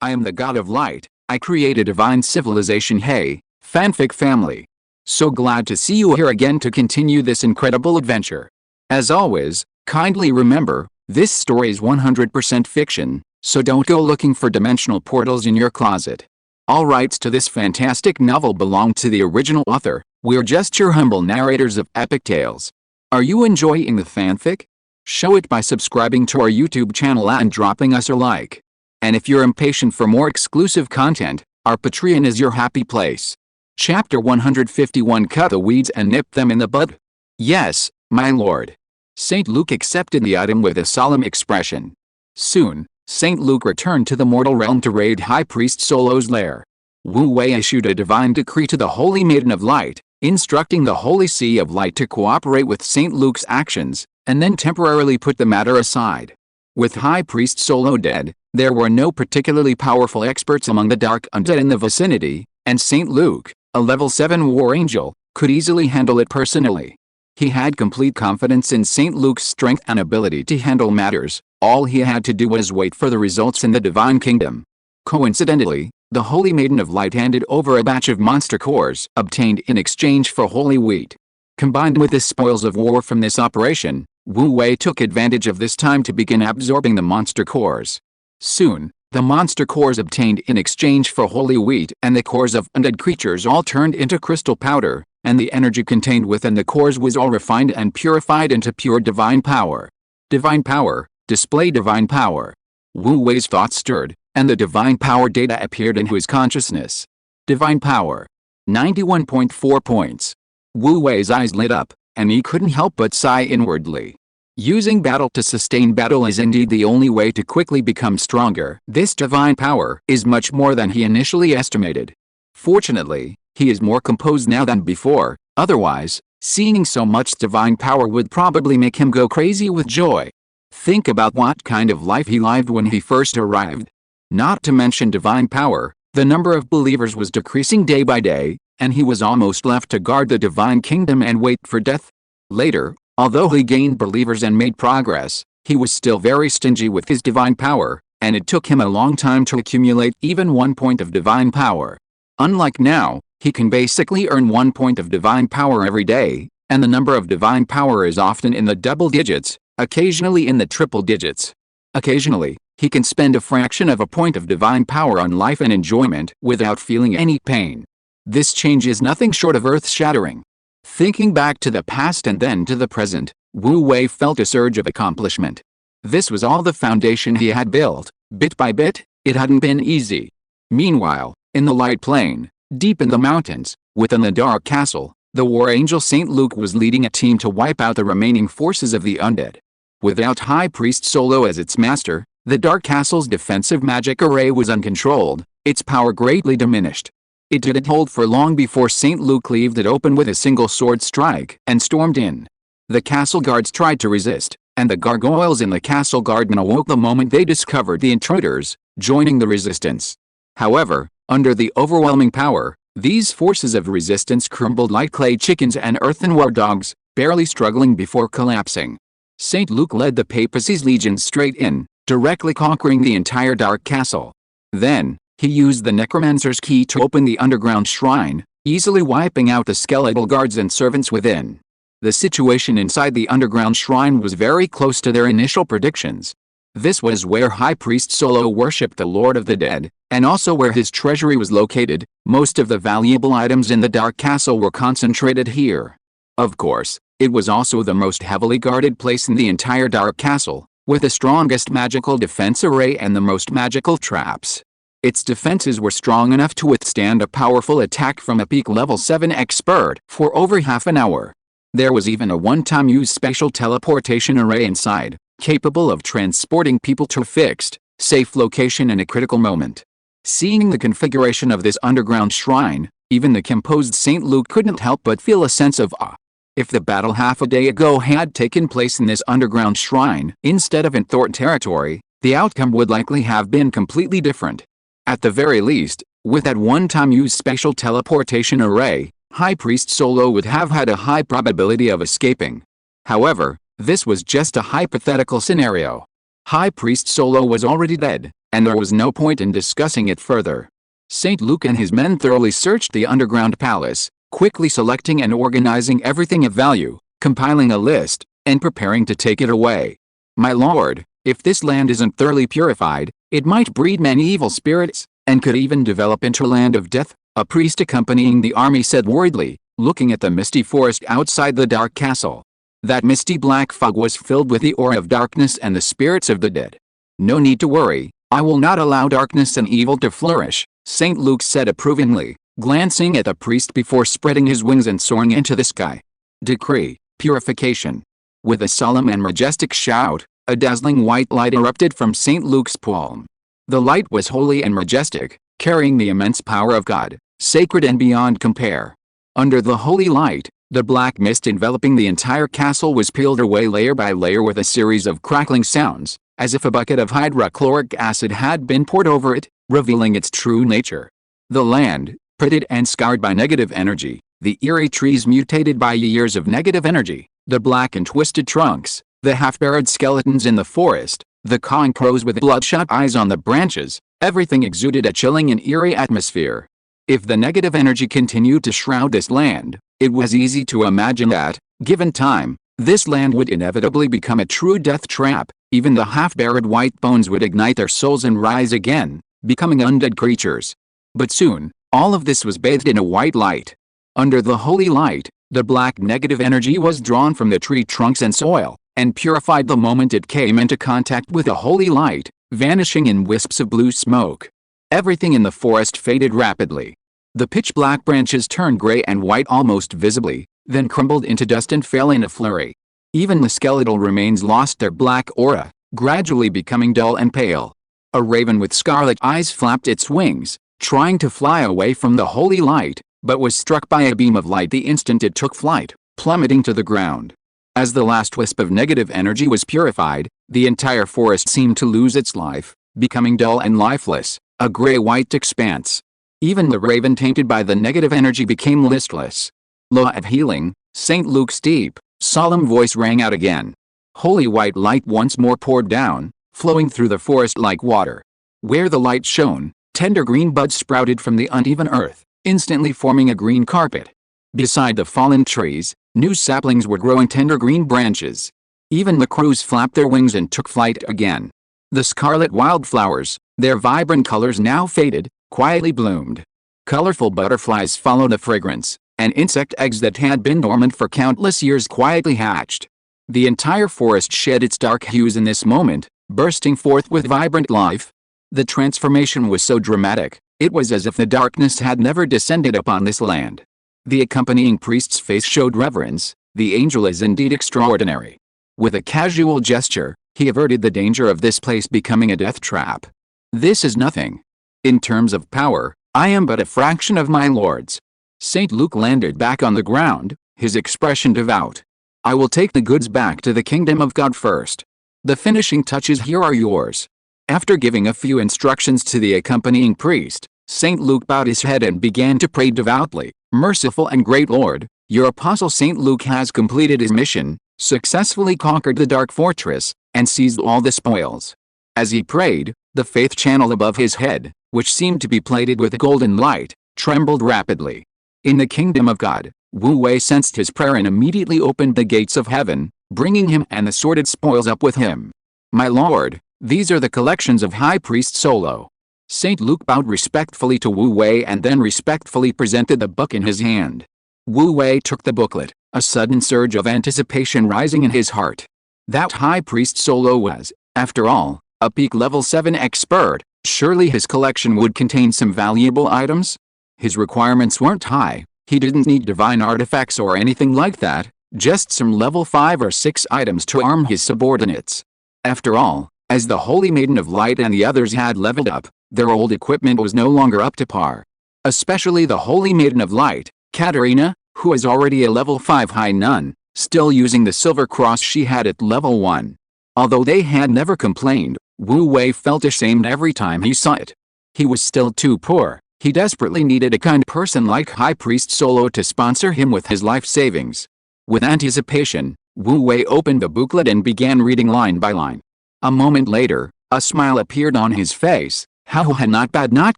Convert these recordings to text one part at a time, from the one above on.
I am the god of light. I create a divine civilization. Hey, fanfic family. So glad to see you here again to continue this incredible adventure. As always, kindly remember, this story is 100% fiction, so don't go looking for dimensional portals in your closet. All rights to this fantastic novel belong to the original author. We're just your humble narrators of epic tales. Are you enjoying the fanfic? Show it by subscribing to our YouTube channel and dropping us a like. And if you're impatient for more exclusive content, our Patreon is your happy place. Chapter 151. Cut the weeds and nip them in the bud. Yes, my lord. St. Luke accepted the item with a solemn expression. Soon, St. Luke returned to the mortal realm to raid High Priest Solo's lair. Wu Wei issued a divine decree to the Holy Maiden of Light, instructing the Holy Sea of Light to cooperate with St. Luke's actions, and then temporarily put the matter aside. With High Priest Solo dead, there were no particularly powerful experts among the Dark Undead in the vicinity, and St. Luke, a level 7 war angel, could easily handle it personally. He had complete confidence in St. Luke's strength and ability to handle matters. All he had to do was wait for the results in the Divine Kingdom. Coincidentally, the Holy Maiden of Light handed over a batch of monster cores obtained in exchange for holy wheat. Combined with the spoils of war from this operation, Wu Wei took advantage of this time to begin absorbing the monster cores. Soon, the monster cores obtained in exchange for holy wheat and the cores of undead creatures all turned into crystal powder, and the energy contained within the cores was all refined and purified into pure divine power. Divine power, display divine power. Wu Wei's thoughts stirred, and the divine power data appeared in his consciousness. Divine power. 91.4 points. Wu Wei's eyes lit up, and he couldn't help but sigh inwardly. Using battle to sustain battle is indeed the only way to quickly become stronger. This divine power is much more than he initially estimated. Fortunately, he is more composed now than before, otherwise, seeing so much divine power would probably make him go crazy with joy. Think about what kind of life he lived when he first arrived. Not to mention divine power, the number of believers was decreasing day by day, and he was almost left to guard the divine kingdom and wait for death. Later, although he gained believers and made progress, he was still very stingy with his divine power, and it took him a long time to accumulate even 1 point of divine power. Unlike now, he can basically earn 1 point of divine power every day, and the number of divine power is often in the double digits, occasionally in the triple digits. Occasionally, he can spend a fraction of a point of divine power on life and enjoyment without feeling any pain. This change is nothing short of earth-shattering. Thinking back to the past and then to the present, Wu Wei felt a surge of accomplishment. This was all the foundation he had built. Bit by bit, it hadn't been easy. Meanwhile, in the light plain, deep in the mountains, within the dark castle, the war angel St. Luke was leading a team to wipe out the remaining forces of the undead. Without High Priest Solo as its master, the dark castle's defensive magic array was uncontrolled, its power greatly diminished. It didn't hold for long before St. Luke cleaved it open with a single sword strike and stormed in. The castle guards tried to resist, and the gargoyles in the castle garden awoke the moment they discovered the intruders, joining the resistance. However, under the overwhelming power, these forces of resistance crumbled like clay chickens and earthenware dogs, barely struggling before collapsing. St. Luke led the Papacy's legions straight in, directly conquering the entire dark castle. Then, he used the necromancer's key to open the underground shrine, easily wiping out the skeletal guards and servants within. The situation inside the underground shrine was very close to their initial predictions. This was where High Priest Solo worshipped the Lord of the Dead, and also where his treasury was located. Most of the valuable items in the Dark Castle were concentrated here. Of course, it was also the most heavily guarded place in the entire Dark Castle, with the strongest magical defense array and the most magical traps. Its defenses were strong enough to withstand a powerful attack from a peak level 7 expert for over half an hour. There was even a one-time use special teleportation array inside, capable of transporting people to a fixed, safe location in a critical moment. Seeing the configuration of this underground shrine, even the composed St. Luke couldn't help but feel a sense of awe. If the battle half a day ago had taken place in this underground shrine instead of in Thorn territory, the outcome would likely have been completely different. At the very least, with that one-time use special teleportation array, High Priest Solo would have had a high probability of escaping. However, this was just a hypothetical scenario. High Priest Solo was already dead, and there was no point in discussing it further. St. Luke and his men thoroughly searched the underground palace, quickly selecting and organizing everything of value, compiling a list, and preparing to take it away. My lord, if this land isn't thoroughly purified, it might breed many evil spirits, and could even develop into a land of death, a priest accompanying the army said worriedly, looking at the misty forest outside the dark castle. That misty black fog was filled with the aura of darkness and the spirits of the dead. No need to worry, I will not allow darkness and evil to flourish, St. Luke said approvingly, glancing at the priest before spreading his wings and soaring into the sky. Decree, purification. With a solemn and majestic shout, a dazzling white light erupted from St. Luke's palm. The light was holy and majestic, carrying the immense power of God, sacred and beyond compare. Under the holy light, the black mist enveloping the entire castle was peeled away layer by layer with a series of crackling sounds, as if a bucket of hydrochloric acid had been poured over it, revealing its true nature. The land, pitted and scarred by negative energy, the eerie trees mutated by years of negative energy, the black and twisted trunks, the half-buried skeletons in the forest, the cawing crows with bloodshot eyes on the branches, everything exuded a chilling and eerie atmosphere. If the negative energy continued to shroud this land, it was easy to imagine that, given time, this land would inevitably become a true death trap. Even the half-buried white bones would ignite their souls and rise again, becoming undead creatures. But soon, all of this was bathed in a white light. Under the holy light, the black negative energy was drawn from the tree trunks and soil, and purified the moment it came into contact with the holy light, vanishing in wisps of blue smoke. Everything in the forest faded rapidly. The pitch-black branches turned gray and white almost visibly, then crumbled into dust and fell in a flurry. Even the skeletal remains lost their black aura, gradually becoming dull and pale. A raven with scarlet eyes flapped its wings, trying to fly away from the holy light, but was struck by a beam of light the instant it took flight, plummeting to the ground. As the last wisp of negative energy was purified, the entire forest seemed to lose its life, becoming dull and lifeless, a gray-white expanse. Even the raven tainted by the negative energy became listless. Law of healing, St. Luke's deep, solemn voice rang out again. Holy white light once more poured down, flowing through the forest like water. Where the light shone, tender green buds sprouted from the uneven earth, instantly forming a green carpet. Beside the fallen trees, new saplings were growing tender green branches. Even the crows flapped their wings and took flight again. The scarlet wildflowers, their vibrant colors now faded, quietly bloomed. Colorful butterflies followed the fragrance, and insect eggs that had been dormant for countless years quietly hatched. The entire forest shed its dark hues in this moment, bursting forth with vibrant life. The transformation was so dramatic, it was as if the darkness had never descended upon this land. The accompanying priest's face showed reverence. The angel is indeed extraordinary. With a casual gesture, he averted the danger of this place becoming a death trap. This is nothing. In terms of power, I am but a fraction of my lord's. St. Luke landed back on the ground, his expression devout. I will take the goods back to the kingdom of God first. The finishing touches here are yours. After giving a few instructions to the accompanying priest, St. Luke bowed his head and began to pray devoutly. Merciful and great Lord, your apostle St. Luke has completed his mission, successfully conquered the dark fortress, and seized all the spoils. As he prayed, the faith channel above his head, which seemed to be plated with a golden light, trembled rapidly. In the kingdom of God, Wu Wei sensed his prayer and immediately opened the gates of heaven, bringing him and the sordid spoils up with him. My lord, these are the collections of High Priest Solo. St. Luke bowed respectfully to Wu Wei and then respectfully presented the book in his hand. Wu Wei took the booklet, a sudden surge of anticipation rising in his heart. That High Priest Solo was, after all, a peak level 7 expert. Surely his collection would contain some valuable items? His requirements weren't high. He didn't need divine artifacts or anything like that, just some level 5 or 6 items to arm his subordinates. After all, as the Holy Maiden of Light and the others had leveled up, their old equipment was no longer up to par. Especially the Holy Maiden of Light, Katarina, who was already a level 5 high nun, still using the silver cross she had at level 1. Although they had never complained, Wu Wei felt ashamed every time he saw it. He was still too poor. He desperately needed a kind person like High Priest Solo to sponsor him with his life savings. With anticipation, Wu Wei opened the booklet and began reading line by line. A moment later, A smile appeared on his face. How not bad, not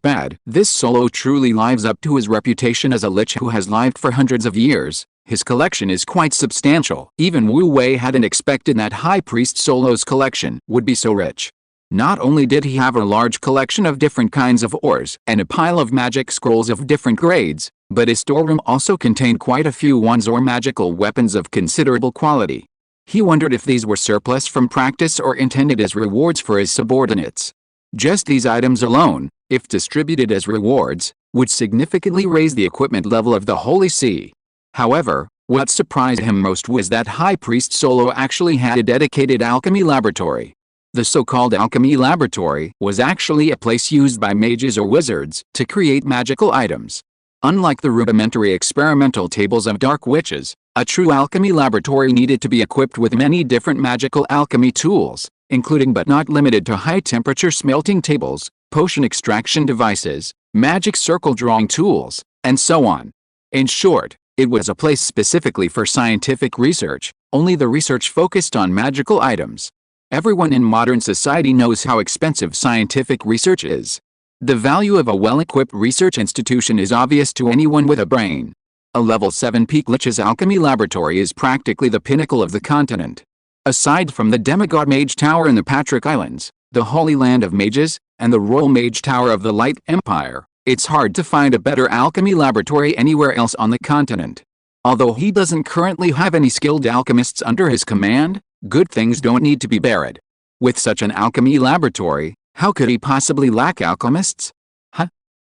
bad. This solo truly lives up to his reputation as a lich who has lived for hundreds of years. His collection is quite substantial. Even Wu Wei hadn't expected that High Priest Solo's collection would be so rich. Not only did he have a large collection of different kinds of ores and a pile of magic scrolls of different grades, but his storeroom also contained quite a few wands or magical weapons of considerable quality. He wondered if these were surplus from practice or intended as rewards for his subordinates. Just these items alone, if distributed as rewards, would significantly raise the equipment level of the Holy See. However, what surprised him most was that High Priest Solo actually had a dedicated alchemy laboratory. The so-called alchemy laboratory was actually a place used by mages or wizards to create magical items. Unlike the rudimentary experimental tables of dark witches, a true alchemy laboratory needed to be equipped with many different magical alchemy tools, including but not limited to high-temperature smelting tables, potion extraction devices, magic circle drawing tools, and so on. In short, it was a place specifically for scientific research, only the research focused on magical items. Everyone in modern society knows how expensive scientific research is. The value of a well-equipped research institution is obvious to anyone with a brain. A level 7 Peak Lich's alchemy laboratory is practically the pinnacle of the continent. Aside from the Demigod Mage Tower in the Patrick Islands, the Holy Land of Mages, and the Royal Mage Tower of the Light Empire, it's hard to find a better alchemy laboratory anywhere else on the continent. Although he doesn't currently have any skilled alchemists under his command, good things don't need to be buried. With such an alchemy laboratory, how could he possibly lack alchemists?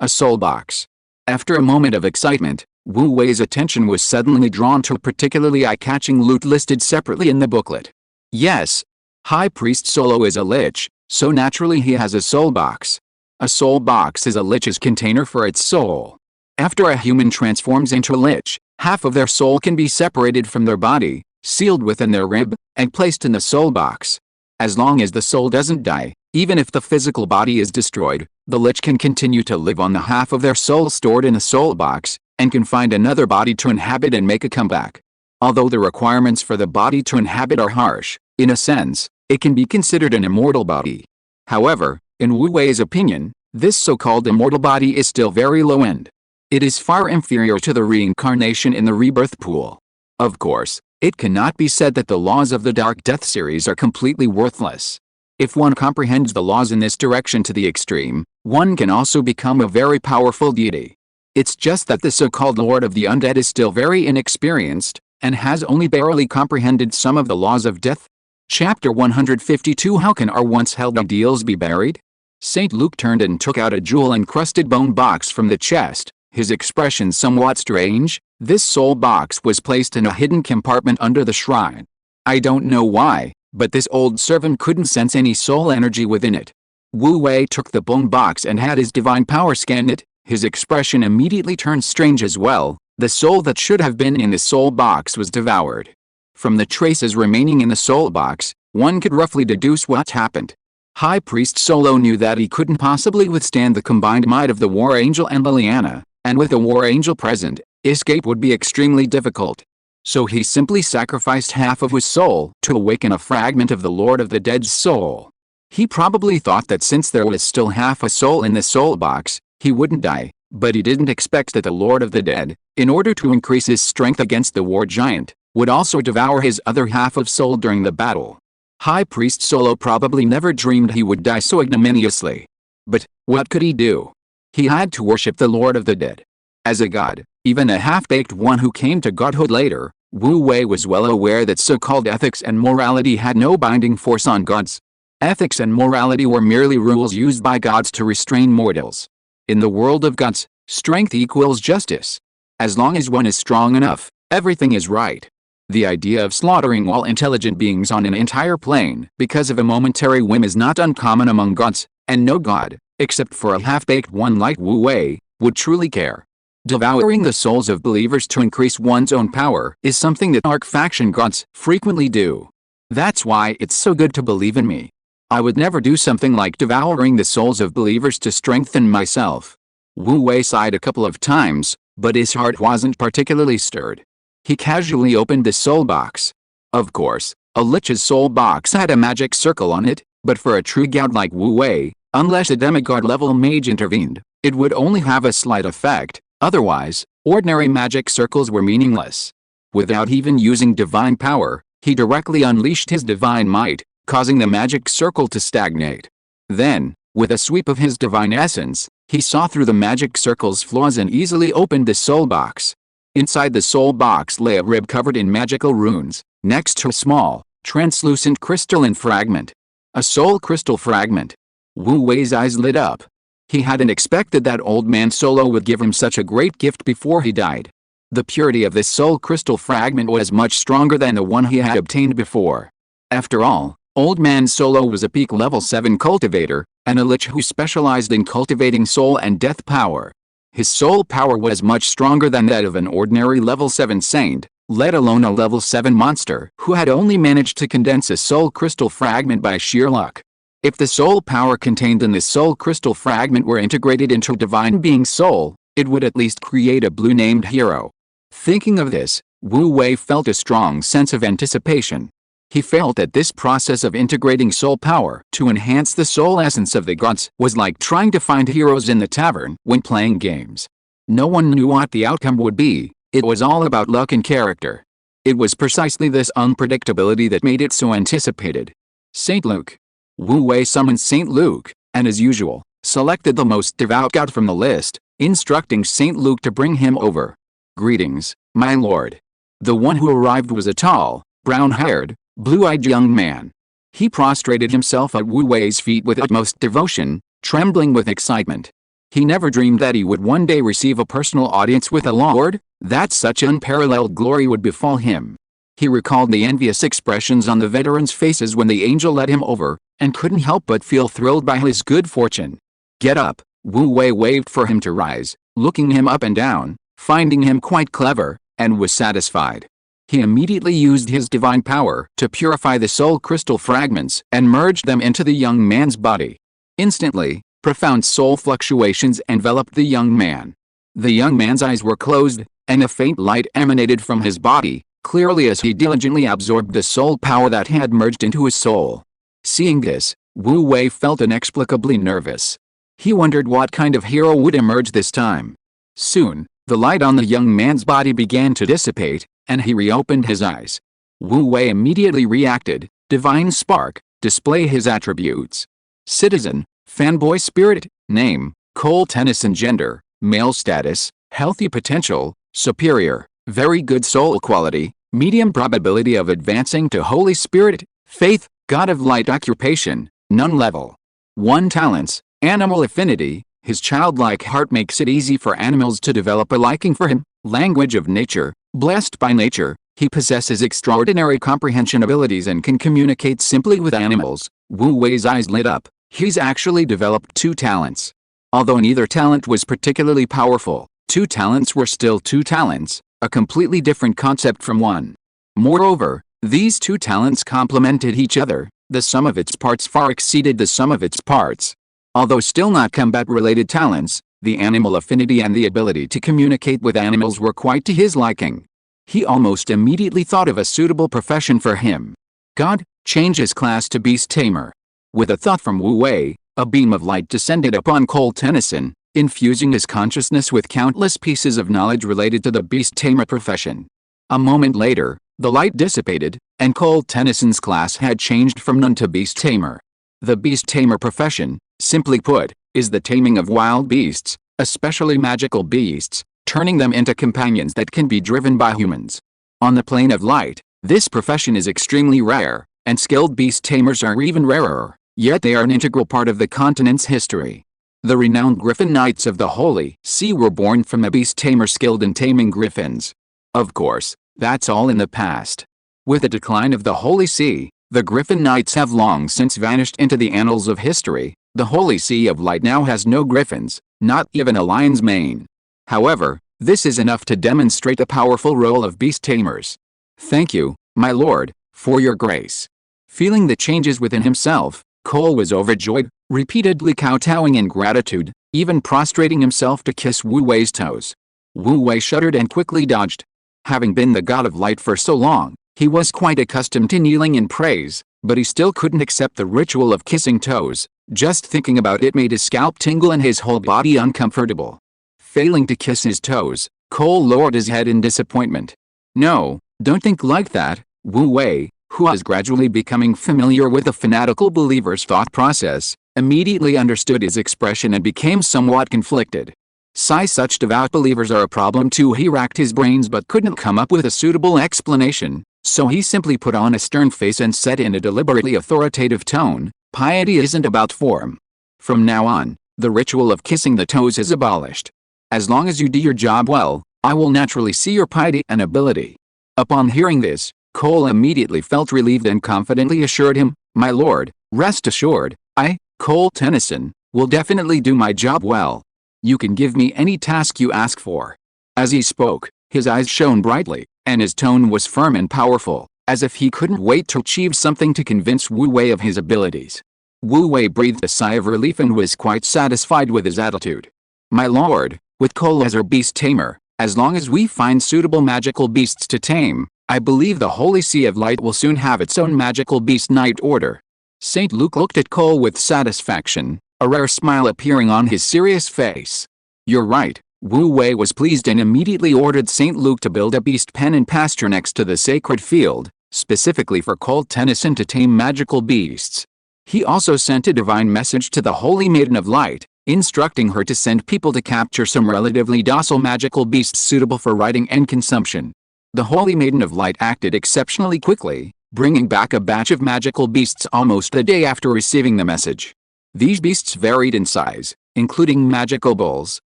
A soul box. After a moment of excitement, Wu Wei's attention was suddenly drawn to a particularly eye-catching loot listed separately in the booklet. Yes, High Priest Solo is a lich, so naturally he has a soul box. A soul box is a lich's container for its soul. After a human transforms into a lich, half of their soul can be separated from their body, sealed within their rib, and placed in the soul box. As long as the soul doesn't die, even if the physical body is destroyed, the lich can continue to live on the half of their soul stored in a soul box, and can find another body to inhabit and make a comeback. Although the requirements for the body to inhabit are harsh, in a sense, it can be considered an immortal body. However, in Wu Wei's opinion, this so-called immortal body is still very low-end. It is far inferior to the reincarnation in the rebirth pool. Of course, it cannot be said that the laws of the Dark Death series are completely worthless. If one comprehends the laws in this direction to the extreme, one can also become a very powerful deity. It's just that the so-called Lord of the Undead is still very inexperienced, and has only barely comprehended some of the laws of death. Chapter 152 How can our once held ideals be buried? St. Luke turned and took out a jewel-encrusted bone box from the chest, his expression somewhat strange. This soul box was placed in a hidden compartment under the shrine. I don't know why, but this old servant couldn't sense any soul energy within it. Wu Wei took the bone box and had his divine power scan it. His expression immediately turned strange as well. The soul that should have been in the soul box was devoured. From the traces remaining in the soul box, one could roughly deduce what happened. High Priest Solo knew that he couldn't possibly withstand the combined might of the War Angel and Liliana, and with the War Angel present, escape would be extremely difficult. So he simply sacrificed half of his soul to awaken a fragment of the Lord of the Dead's soul. He probably thought that since there was still half a soul in the soul box, he wouldn't die, but he didn't expect that the Lord of the Dead, in order to increase his strength against the war giant, would also devour his other half of soul during the battle. High Priest Solo probably never dreamed he would die so ignominiously. But what could he do? He had to worship the Lord of the Dead. As a god, even a half-baked one who came to godhood later, Wu Wei was well aware that so-called ethics and morality had no binding force on gods. Ethics and morality were merely rules used by gods to restrain mortals. In the world of gods, strength equals justice. As long as one is strong enough, everything is right. The idea of slaughtering all intelligent beings on an entire plane because of a momentary whim is not uncommon among gods, and no god, except for a half-baked one like Wu Wei, would truly care. Devouring the souls of believers to increase one's own power is something that Arc Faction gods frequently do. That's why it's so good to believe in me. I would never do something like devouring the souls of believers to strengthen myself. Wu Wei sighed a couple of times, but his heart wasn't particularly stirred. He casually opened the soul box. Of course, a lich's soul box had a magic circle on it. But for a true god like Wu Wei, unless a demigod-level mage intervened, it would only have a slight effect. Otherwise, ordinary magic circles were meaningless. Without even using divine power, he directly unleashed his divine might, causing the magic circle to stagnate. Then, with a sweep of his divine essence, he saw through the magic circle's flaws and easily opened the soul box. Inside the soul box lay a rib covered in magical runes, next to a small, translucent crystalline fragment. A soul crystal fragment. Wu Wei's eyes lit up. He hadn't expected that old man Solo would give him such a great gift before he died. The purity of this soul crystal fragment was much stronger than the one he had obtained before. After all, old man Solo was a peak level 7 cultivator, and a lich who specialized in cultivating soul and death power. His soul power was much stronger than that of an ordinary level 7 saint, let alone a level 7 monster who had only managed to condense a soul crystal fragment by sheer luck. If the soul power contained in this soul crystal fragment were integrated into divine being's soul, it would at least create a blue-named hero. Thinking of this, Wu Wei felt a strong sense of anticipation. He felt that this process of integrating soul power to enhance the soul essence of the gods was like trying to find heroes in the tavern when playing games. No one knew what the outcome would be. It was all about luck and character. It was precisely this unpredictability that made it so anticipated. Saint Luke. Wu Wei summoned Saint Luke, and as usual, selected the most devout god from the list, instructing Saint Luke to bring him over. "Greetings, my lord." The one who arrived was a tall, brown-haired, blue-eyed young man. He prostrated himself at Wu Wei's feet with utmost devotion, trembling with excitement. He never dreamed that he would one day receive a personal audience with a lord, that such unparalleled glory would befall him. He recalled the envious expressions on the veterans' faces when the angel led him over, and couldn't help but feel thrilled by his good fortune. "Get up," Wu Wei waved for him to rise, looking him up and down, finding him quite clever, and was satisfied. He immediately used his divine power to purify the soul crystal fragments and merged them into the young man's body. Instantly, profound soul fluctuations enveloped the young man. The young man's eyes were closed, and a faint light emanated from his body, clearly as he diligently absorbed the soul power that had merged into his soul. Seeing this, Wu Wei felt inexplicably nervous. He wondered what kind of hero would emerge this time. Soon, the light on the young man's body began to dissipate, and he reopened his eyes. Wu Wei immediately reacted. Divine Spark, display his attributes. Citizen, fanboy spirit, name, Cole Tennyson gender, male status, healthy potential, superior, very good soul quality, medium probability of advancing to Holy Spirit, faith, God of light occupation, none level. 1 talents, animal affinity, his childlike heart makes it easy for animals to develop a liking for him, language of nature, blessed by nature, he possesses extraordinary comprehension abilities and can communicate simply with animals. Wu Wei's eyes lit up. He's actually developed 2 talents. Although neither talent was particularly powerful, 2 talents were still 2 talents, a completely different concept from one. Moreover, these 2 talents complemented each other, the sum of its parts far exceeded the sum of its parts. Although still not combat-related talents, the animal affinity and the ability to communicate with animals were quite to his liking. He almost immediately thought of a suitable profession for him. God, change his class to beast tamer. With a thought from Wu Wei, a beam of light descended upon Cole Tennyson, infusing his consciousness with countless pieces of knowledge related to the beast tamer profession. A moment later, the light dissipated, and Cole Tennyson's class had changed from none to beast tamer. The beast tamer profession, simply put, is the taming of wild beasts, especially magical beasts, turning them into companions that can be driven by humans. On the plane of light, this profession is extremely rare, and skilled beast tamers are even rarer, yet they are an integral part of the continent's history. The renowned Griffin Knights of the Holy See were born from a beast tamer skilled in taming griffins. Of course, that's all in the past. With the decline of the Holy See, the Griffin Knights have long since vanished into the annals of history. The Holy See of Light now has no griffins, not even a lion's mane. However, this is enough to demonstrate the powerful role of beast tamers. Thank you, my lord, for your grace. Feeling the changes within himself, Cole was overjoyed, repeatedly kowtowing in gratitude, even prostrating himself to kiss Wu Wei's toes. Wu Wei shuddered and quickly dodged. Having been the god of light for so long, he was quite accustomed to kneeling in praise, but he still couldn't accept the ritual of kissing toes. Just thinking about it made his scalp tingle and his whole body uncomfortable. Failing to kiss his toes, Cole lowered his head in disappointment. No, don't think like that, Wu Wei, who was gradually becoming familiar with the fanatical believer's thought process, immediately understood his expression and became somewhat conflicted. Such devout believers are a problem too. He racked his brains but couldn't come up with a suitable explanation, so he simply put on a stern face and said in a deliberately authoritative tone, "Piety isn't about form. From now on, the ritual of kissing the toes is abolished. As long as you do your job well, I will naturally see your piety and ability." Upon hearing this, Cole immediately felt relieved and confidently assured him, "My lord, rest assured, I, Cole Tennyson, will definitely do my job well. You can give me any task you ask for." As he spoke, his eyes shone brightly, and his tone was firm and powerful, as if he couldn't wait to achieve something to convince Wu Wei of his abilities. Wu Wei breathed a sigh of relief and was quite satisfied with his attitude. "My lord, with Cole as our beast tamer, as long as we find suitable magical beasts to tame, I believe the Holy Sea of Light will soon have its own magical beast knight order." St. Luke looked at Cole with satisfaction, a rare smile appearing on his serious face. "You're right." Wu Wei was pleased and immediately ordered St. Luke to build a beast pen and pasture next to the sacred field, specifically for Cole Tennyson to tame magical beasts. He also sent a divine message to the Holy Maiden of Light, instructing her to send people to capture some relatively docile magical beasts suitable for riding and consumption. The Holy Maiden of Light acted exceptionally quickly, bringing back a batch of magical beasts almost a day after receiving the message. These beasts varied in size, including magical bulls,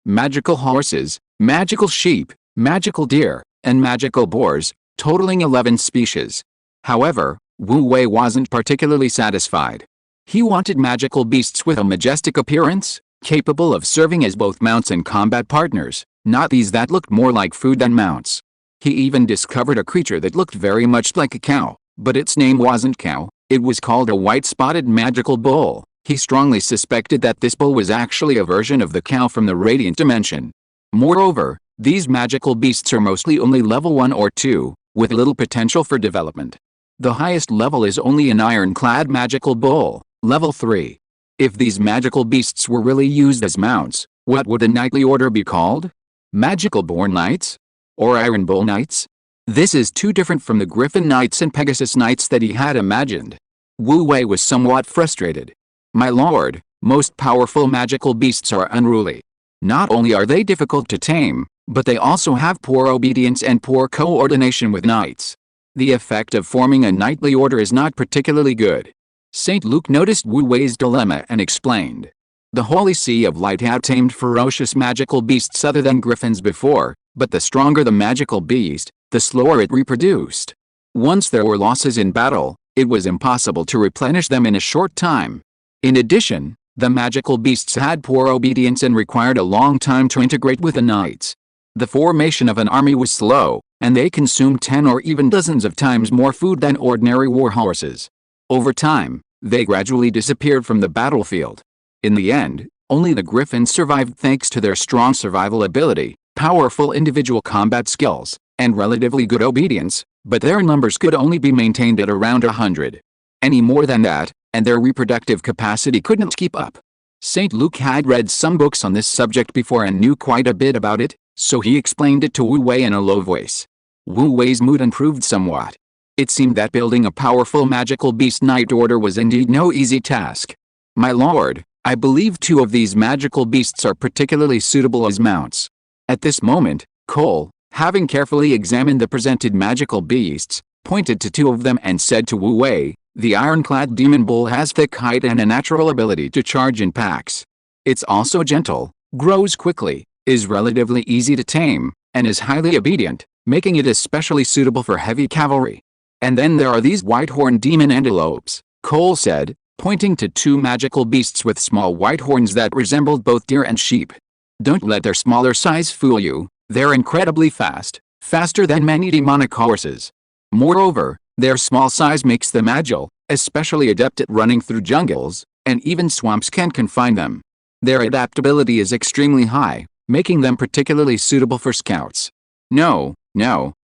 magical horses, magical sheep, magical deer, and magical boars, totaling 11 species. However, Wu Wei wasn't particularly satisfied. He wanted magical beasts with a majestic appearance, capable of serving as both mounts and combat partners, not these that looked more like food than mounts. He even discovered a creature that looked very much like a cow, but its name wasn't cow, it was called a white-spotted magical bull. He strongly suspected that this bull was actually a version of the cow from the Radiant Dimension. Moreover, these magical beasts are mostly only level 1 or 2, with little potential for development. The highest level is only an ironclad magical bull, level 3. If these magical beasts were really used as mounts, what would a knightly order be called? Magical Born Knights? Or Iron Bull Knights? This is too different from the Griffin Knights and Pegasus Knights that he had imagined. Wu Wei was somewhat frustrated. "My lord, most powerful magical beasts are unruly. Not only are they difficult to tame, but they also have poor obedience and poor coordination with knights. The effect of forming a knightly order is not particularly good." St. Luke noticed Wu Wei's dilemma and explained. The Holy Sea of Light had tamed ferocious magical beasts other than griffins before, but the stronger the magical beast, the slower it reproduced. Once there were losses in battle, it was impossible to replenish them in a short time. In addition, the magical beasts had poor obedience and required a long time to integrate with the knights. The formation of an army was slow, and they consumed 10 or even dozens of times more food than ordinary war horses. Over time, they gradually disappeared from the battlefield. In the end, only the griffins survived thanks to their strong survival ability, powerful individual combat skills, and relatively good obedience, but their numbers could only be maintained at around 100. Any more than that, and their reproductive capacity couldn't keep up. St. Luke had read some books on this subject before and knew quite a bit about it, so he explained it to Wu Wei in a low voice. Wu Wei's mood improved somewhat. It seemed that building a powerful magical beast knight order was indeed no easy task. "My lord, I believe 2 of these magical beasts are particularly suitable as mounts." At this moment, Cole, having carefully examined the presented magical beasts, pointed to 2 of them and said to Wu Wei, "The ironclad demon bull has thick hide and a natural ability to charge in packs. It's also gentle, grows quickly, is relatively easy to tame, and is highly obedient, making it especially suitable for heavy cavalry. And then there are these white-horned demon antelopes," Cole said, pointing to 2 magical beasts with small white horns that resembled both deer and sheep. "Don't let their smaller size fool you, they're incredibly fast, faster than many demonic horses. Moreover, their small size makes them agile, especially adept at running through jungles, and even swamps can't confine them. Their adaptability is extremely high, making them particularly suitable for scouts. No,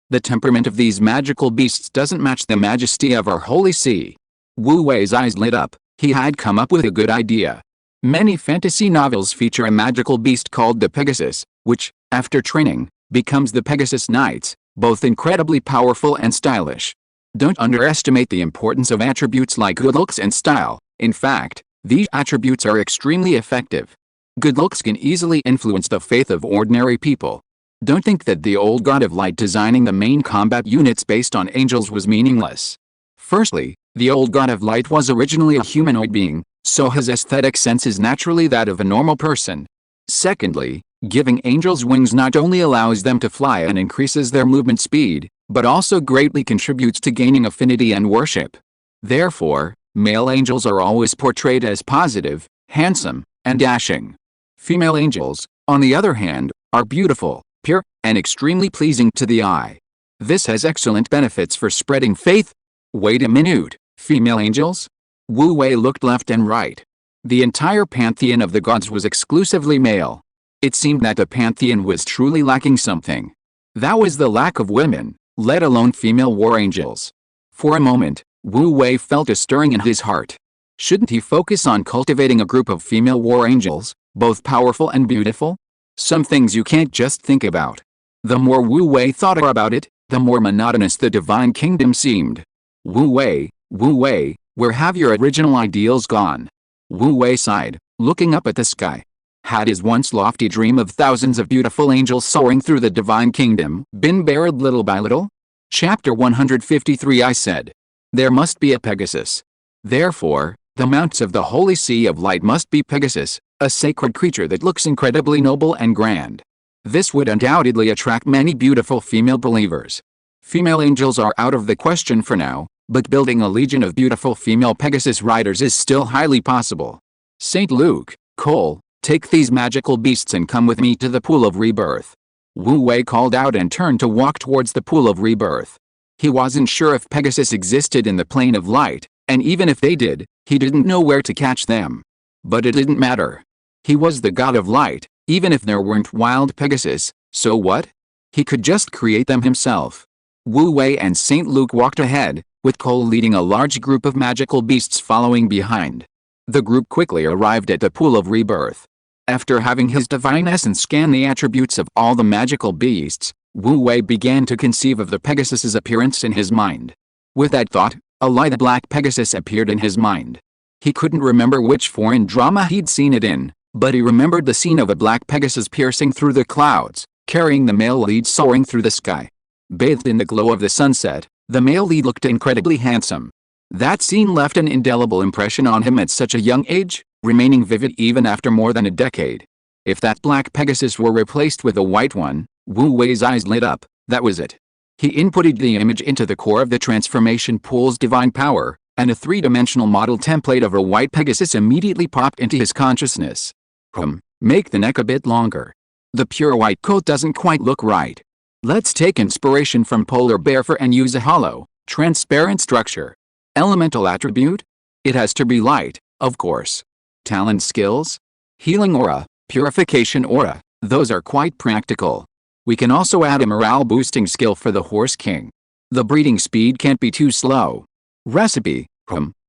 the temperament of these magical beasts doesn't match the majesty of our holy sea. Wu Wei's eyes lit up. He had come up with a good idea. Many fantasy novels feature a magical beast called the Pegasus, which, after training, becomes the Pegasus Knights, both incredibly powerful and stylish. Don't underestimate the importance of attributes like good looks and style. In fact, these attributes are extremely effective. Good looks can easily influence the faith of ordinary people. Don't think that the old god of light designing the main combat units based on angels was meaningless. Firstly, the old god of light was originally a humanoid being, so his aesthetic sense is naturally that of a normal person. Secondly, giving angels wings not only allows them to fly and increases their movement speed, but also greatly contributes to gaining affinity and worship. Therefore, male angels are always portrayed as positive, handsome, and dashing. Female angels, on the other hand, are beautiful, pure, and extremely pleasing to the eye. This has excellent benefits for spreading faith. Wait a minute, female angels? Wu Wei looked left and right. The entire pantheon of the gods was exclusively male. It seemed that the pantheon was truly lacking something. That was the lack of women, let alone female war angels. For a moment, Wu Wei felt a stirring in his heart. Shouldn't he focus on cultivating a group of female war angels, both powerful and beautiful? Some things you can't just think about. The more Wu Wei thought about it, the more monotonous the divine kingdom seemed. Wu Wei, where have your original ideals gone? Wu Wei sighed, looking up at the sky. Had his once lofty dream of thousands of beautiful angels soaring through the divine kingdom been buried little by little? Chapter 153 I said. There must be a Pegasus. Therefore, the mounts of the holy sea of light must be Pegasus, a sacred creature that looks incredibly noble and grand. This would undoubtedly attract many beautiful female believers. Female angels are out of the question for now, but building a legion of beautiful female Pegasus riders is still highly possible. St. Luke, Cole, take these magical beasts and come with me to the pool of rebirth. Wu Wei called out and turned to walk towards the pool of rebirth. He wasn't sure if Pegasus existed in the plane of light, and even if they did, he didn't know where to catch them. But it didn't matter. He was the god of light, even if there weren't wild Pegasus, so what? He could just create them himself. Wu Wei and St. Luke walked ahead, with Cole leading a large group of magical beasts following behind. The group quickly arrived at the pool of rebirth. After having his divine essence scan the attributes of all the magical beasts, Wu Wei began to conceive of the Pegasus's appearance in his mind. With that thought, a light black Pegasus appeared in his mind. He couldn't remember which foreign drama he'd seen it in, but he remembered the scene of a black Pegasus piercing through the clouds, carrying the male lead soaring through the sky. Bathed in the glow of the sunset, the male lead looked incredibly handsome. That scene left an indelible impression on him at such a young age, remaining vivid even after more than a decade. If that black Pegasus were replaced with a white one, Wu Wei's eyes lit up. That was it. He inputted the image into the core of the transformation pool's divine power, and a three-dimensional model template of a white Pegasus immediately popped into his consciousness. Make the neck a bit longer. The pure white coat doesn't quite look right. Let's take inspiration from polar bear fur and use a hollow, transparent structure. Elemental attribute? It has to be light, of course. Talent skills? Healing aura, purification aura, those are quite practical. We can also add a morale-boosting skill for the horse king. The breeding speed can't be too slow. Recipe?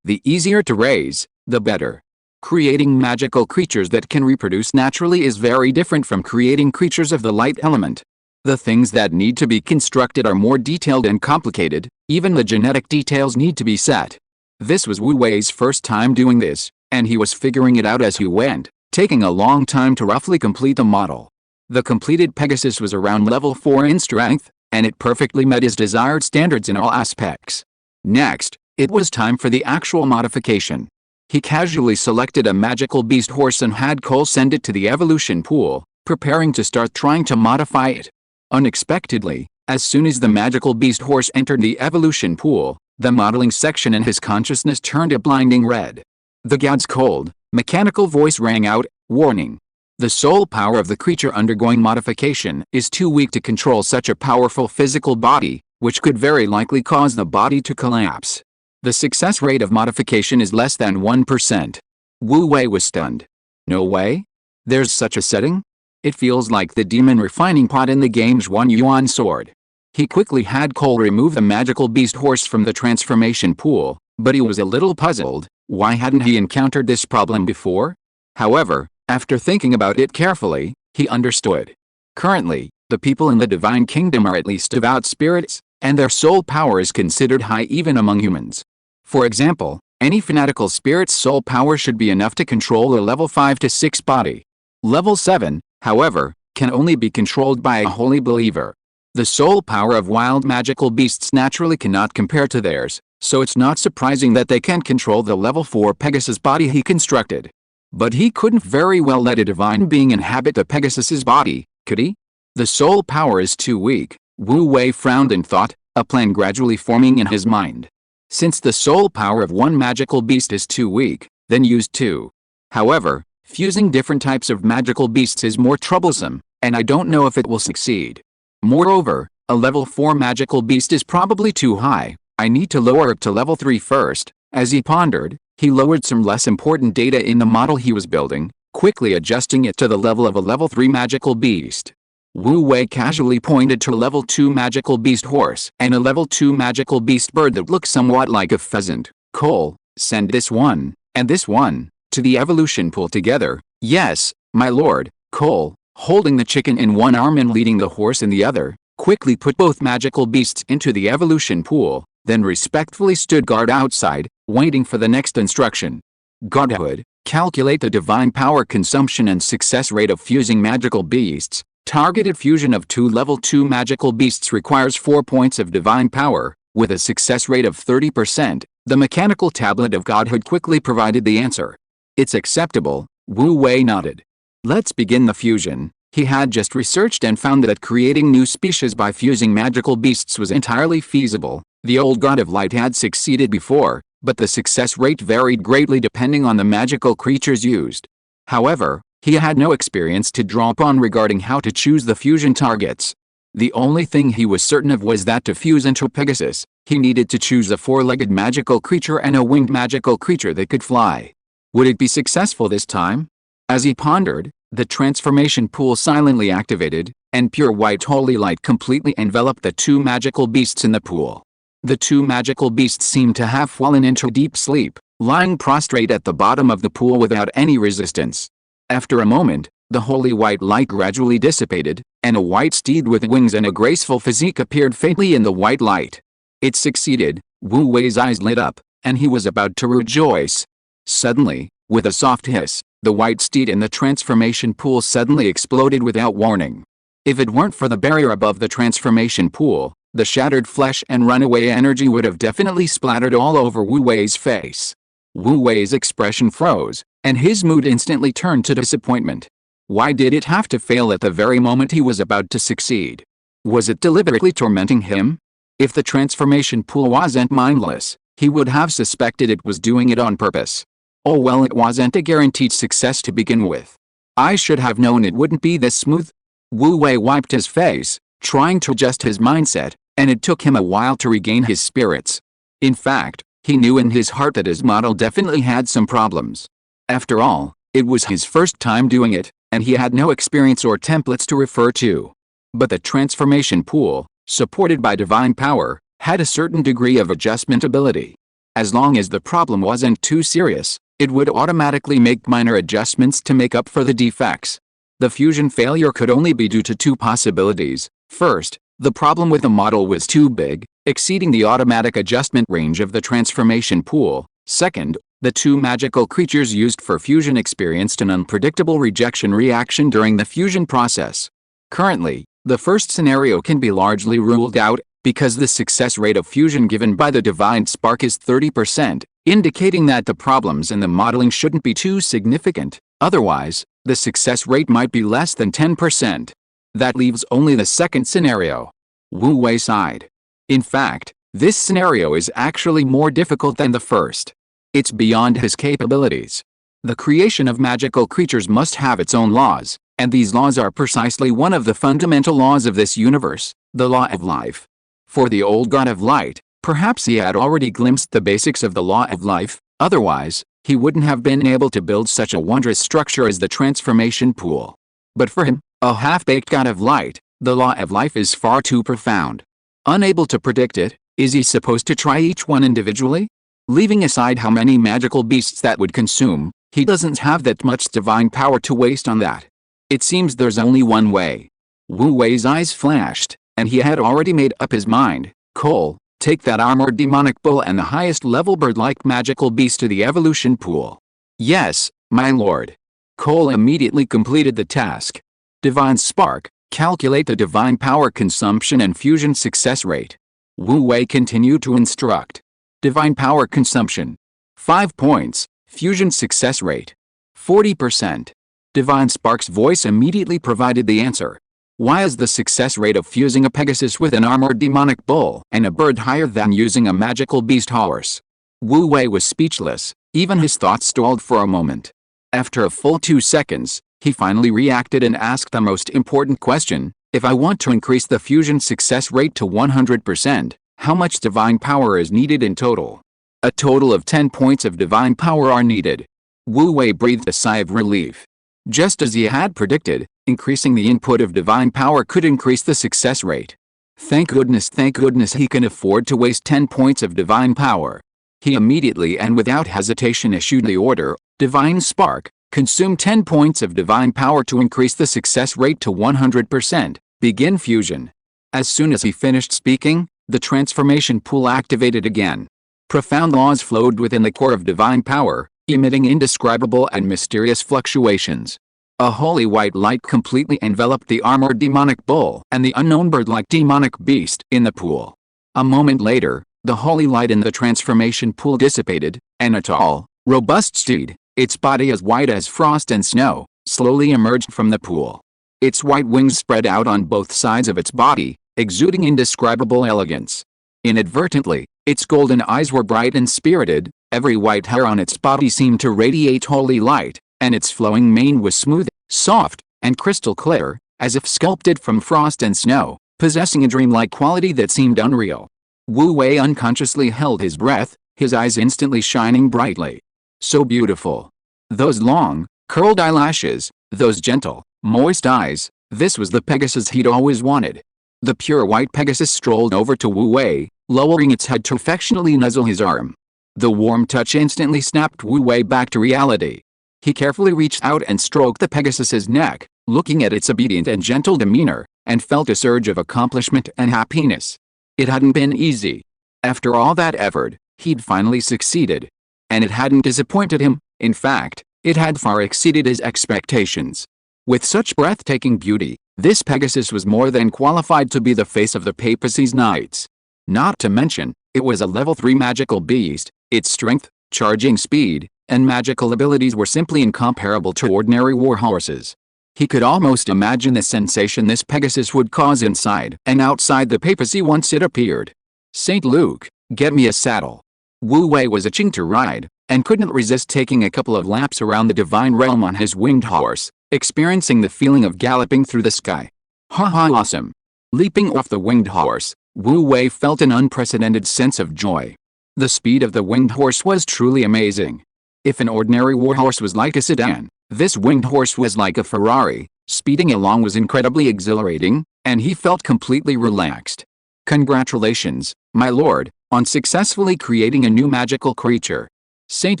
The easier to raise, the better. Creating magical creatures that can reproduce naturally is very different from creating creatures of the light element. The things that need to be constructed are more detailed and complicated, even the genetic details need to be set. This was Wu Wei's first time doing this, and he was figuring it out as he went, taking a long time to roughly complete the model. The completed Pegasus was around level 4 in strength, and it perfectly met his desired standards in all aspects. Next, it was time for the actual modification. He casually selected a magical beast horse and had Cole send it to the evolution pool, preparing to start trying to modify it. Unexpectedly, as soon as the magical beast horse entered the evolution pool, the modeling section in his consciousness turned a blinding red. The god's cold, mechanical voice rang out, warning. The soul power of the creature undergoing modification is too weak to control such a powerful physical body, which could very likely cause the body to collapse. The success rate of modification is less than 1%. Wu Wei was stunned. No way? There's such a setting? It feels like the demon refining pot in the game's 1 yuan sword. He quickly had Cole remove the magical beast horse from the transformation pool, But he was a little puzzled. Why hadn't he encountered this problem before? However, after thinking about it carefully, he understood. Currently, the people in the divine kingdom are at least devout spirits, and their soul power is considered high even among humans. For example, any fanatical spirit's soul power should be enough to control a level 5 to 6 body. Level 7, however, can only be controlled by a holy believer. The soul power of wild magical beasts naturally cannot compare to theirs, so it's not surprising that they can't control the level 4 Pegasus body he constructed. But he couldn't very well let a divine being inhabit the Pegasus's body, could he? The soul power is too weak. Wu Wei frowned and thought, a plan gradually forming in his mind. Since the soul power of one magical beast is too weak, then use two. However, fusing different types of magical beasts is more troublesome, and I don't know if it will succeed. Moreover, a level 4 magical beast is probably too high. I need to lower it to level 3 first. As he pondered, he lowered some less important data in the model he was building, quickly adjusting it to the level of a level 3 magical beast. Wu Wei casually pointed to a level 2 magical beast horse and a level 2 magical beast bird that looked somewhat like a pheasant. Cole, send this one, and this one, to the evolution pool together. Yes, my lord. Cole, holding the chicken in one arm and leading the horse in the other, quickly put both magical beasts into the evolution pool, then respectfully stood guard outside, waiting for the next instruction. Godhood, calculate the divine power consumption and success rate of fusing magical beasts. Targeted fusion of 2 level 2 magical beasts requires 4 points of divine power, with a success rate of 30%. The mechanical tablet of Godhood quickly provided the answer. It's acceptable. Wu Wei nodded. Let's begin the fusion. He had just researched and found that creating new species by fusing magical beasts was entirely feasible. The old god of light had succeeded before, but the success rate varied greatly depending on the magical creatures used. However, he had no experience to draw upon regarding how to choose the fusion targets. The only thing he was certain of was that to fuse into Pegasus, he needed to choose a 4-legged magical creature and a winged magical creature that could fly. Would it be successful this time? As he pondered, the transformation pool silently activated, and pure white holy light completely enveloped the 2 magical beasts in the pool. The 2 magical beasts seemed to have fallen into deep sleep, lying prostrate at the bottom of the pool without any resistance. After a moment, the holy white light gradually dissipated, and a white steed with wings and a graceful physique appeared faintly in the white light. It succeeded. Wu Wei's eyes lit up, and he was about to rejoice. Suddenly, with a soft hiss, the white steed in the transformation pool suddenly exploded without warning. If it weren't for the barrier above the transformation pool, the shattered flesh and runaway energy would have definitely splattered all over Wu Wei's face. Wu Wei's expression froze, and his mood instantly turned to disappointment. Why did it have to fail at the very moment he was about to succeed? Was it deliberately tormenting him? If the transformation pool wasn't mindless, he would have suspected it was doing it on purpose. Oh well, it wasn't a guaranteed success to begin with. I should have known it wouldn't be this smooth. Wu Wei wiped his face, trying to adjust his mindset, and it took him a while to regain his spirits. In fact, he knew in his heart that his model definitely had some problems. After all, it was his first time doing it, and he had no experience or templates to refer to. But the transformation pool, supported by divine power, had a certain degree of adjustment ability. As long as the problem wasn't too serious, it would automatically make minor adjustments to make up for the defects. The fusion failure could only be due to 2 possibilities. First, the problem with the model was too big, exceeding the automatic adjustment range of the transformation pool. Second, the 2 magical creatures used for fusion experienced an unpredictable rejection reaction during the fusion process. Currently, the first scenario can be largely ruled out, because the success rate of fusion given by the divine spark is 30%, indicating that the problems in the modeling shouldn't be too significant. Otherwise, the success rate might be less than 10%. That leaves only the second scenario. Wu Wei sighed. In fact, this scenario is actually more difficult than the first. It's beyond his capabilities. The creation of magical creatures must have its own laws, and these laws are precisely one of the fundamental laws of this universe, the law of life. For the old god of light, perhaps he had already glimpsed the basics of the law of life, otherwise, he wouldn't have been able to build such a wondrous structure as the transformation pool. But for him, a half-baked god of light, the law of life is far too profound. Unable to predict it, is he supposed to try each one individually? Leaving aside how many magical beasts that would consume, he doesn't have that much divine power to waste on that. It seems there's only one way. Wu Wei's eyes flashed, and he had already made up his mind. Cole, take that armored demonic bull and the highest level bird-like magical beast to the evolution pool. Yes, my lord. Cole immediately completed the task. Divine Spark, calculate the divine power consumption and fusion success rate. Wu Wei continued to instruct. Divine power consumption. 5 points, fusion success rate. 40%. Divine Spark's voice immediately provided the answer. Why is the success rate of fusing a Pegasus with an armored demonic bull and a bird higher than using a magical beast horse? Wu Wei was speechless, even his thoughts stalled for a moment. After a full 2 seconds, he finally reacted and asked the most important question: if I want to increase the fusion success rate to 100%, how much divine power is needed in total? A total of 10 points of divine power are needed. Wu Wei breathed a sigh of relief. Just as he had predicted, increasing the input of divine power could increase the success rate. Thank goodness he can afford to waste 10 points of divine power. He immediately and without hesitation issued the order: Divine Spark, consume 10 points of divine power to increase the success rate to 100%. Begin fusion. As soon as he finished speaking, the transformation pool activated again. Profound laws flowed within the core of divine power, emitting indescribable and mysterious fluctuations. A holy white light completely enveloped the armored demonic bull and the unknown bird-like demonic beast in the pool. A moment later, the holy light in the transformation pool dissipated, and a tall, robust steed, its body as white as frost and snow, slowly emerged from the pool. Its white wings spread out on both sides of its body, exuding indescribable elegance. Inadvertently, its golden eyes were bright and spirited, every white hair on its body seemed to radiate holy light, and its flowing mane was smooth, soft, and crystal clear, as if sculpted from frost and snow, possessing a dreamlike quality that seemed unreal. Wu Wei unconsciously held his breath, his eyes instantly shining brightly. So beautiful. Those long, curled eyelashes, those gentle, moist eyes, this was the Pegasus he'd always wanted. The pure white Pegasus strolled over to Wu Wei, lowering its head to affectionately nuzzle his arm. The warm touch instantly snapped Wu Wei back to reality. He carefully reached out and stroked the Pegasus's neck, looking at its obedient and gentle demeanor, and felt a surge of accomplishment and happiness. It hadn't been easy. After all that effort, he'd finally succeeded. And it hadn't disappointed him. In fact, it had far exceeded his expectations. With such breathtaking beauty, this Pegasus was more than qualified to be the face of the Papacy's Knights. Not to mention, it was a level 3 magical beast. Its strength, charging speed, and magical abilities were simply incomparable to ordinary warhorses. He could almost imagine the sensation this Pegasus would cause inside and outside the Papacy once it appeared. St. Luke, get me a saddle. Wu Wei was itching to ride, and couldn't resist taking a couple of laps around the divine realm on his winged horse, experiencing the feeling of galloping through the sky. Awesome! Leaping off the winged horse, Wu Wei felt an unprecedented sense of joy. The speed of the winged horse was truly amazing. If an ordinary warhorse was like a sedan, this winged horse was like a Ferrari. Speeding along was incredibly exhilarating, and he felt completely relaxed. Congratulations, my lord, on successfully creating a new magical creature. St.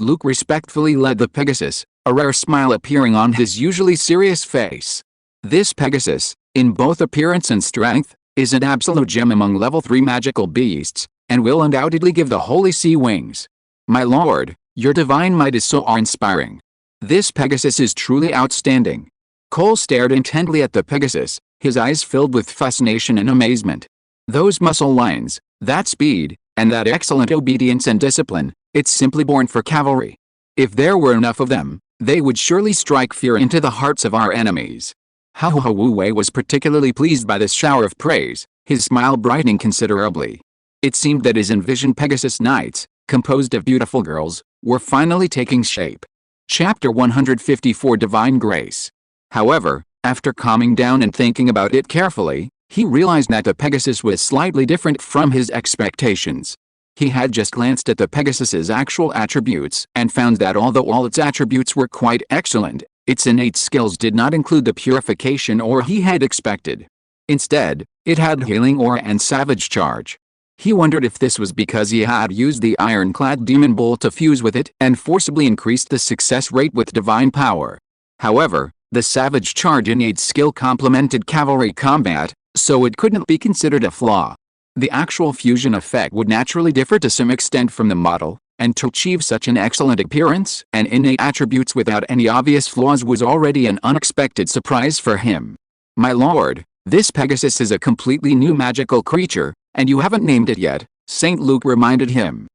Luke respectfully led the Pegasus, a rare smile appearing on his usually serious face. This Pegasus, in both appearance and strength, is an absolute gem among level 3 magical beasts, and will undoubtedly give the Holy See wings. My lord, your divine might is so awe-inspiring. This Pegasus is truly outstanding. Cole stared intently at the Pegasus, his eyes filled with fascination and amazement. Those muscle lines, that speed, and that excellent obedience and discipline, it's simply born for cavalry. If there were enough of them, they would surely strike fear into the hearts of our enemies. Wu Wei was particularly pleased by this shower of praise, his smile brightening considerably. It seemed that his envisioned Pegasus Knights, composed of beautiful girls, were finally taking shape. Chapter 154 Divine Grace. However, after calming down and thinking about it carefully, he realized that the Pegasus was slightly different from his expectations. He had just glanced at the Pegasus's actual attributes and found that although all its attributes were quite excellent, its innate skills did not include the purification aura he had expected. Instead, it had healing aura and savage charge. He wondered if this was because he had used the ironclad demon bolt to fuse with it and forcibly increased the success rate with divine power. However, the savage charge innate skill complemented cavalry combat, so it couldn't be considered a flaw. The actual fusion effect would naturally differ to some extent from the model, and to achieve such an excellent appearance and innate attributes without any obvious flaws was already an unexpected surprise for him. "My lord, this Pegasus is a completely new magical creature, and you haven't named it yet," St. Luke reminded him.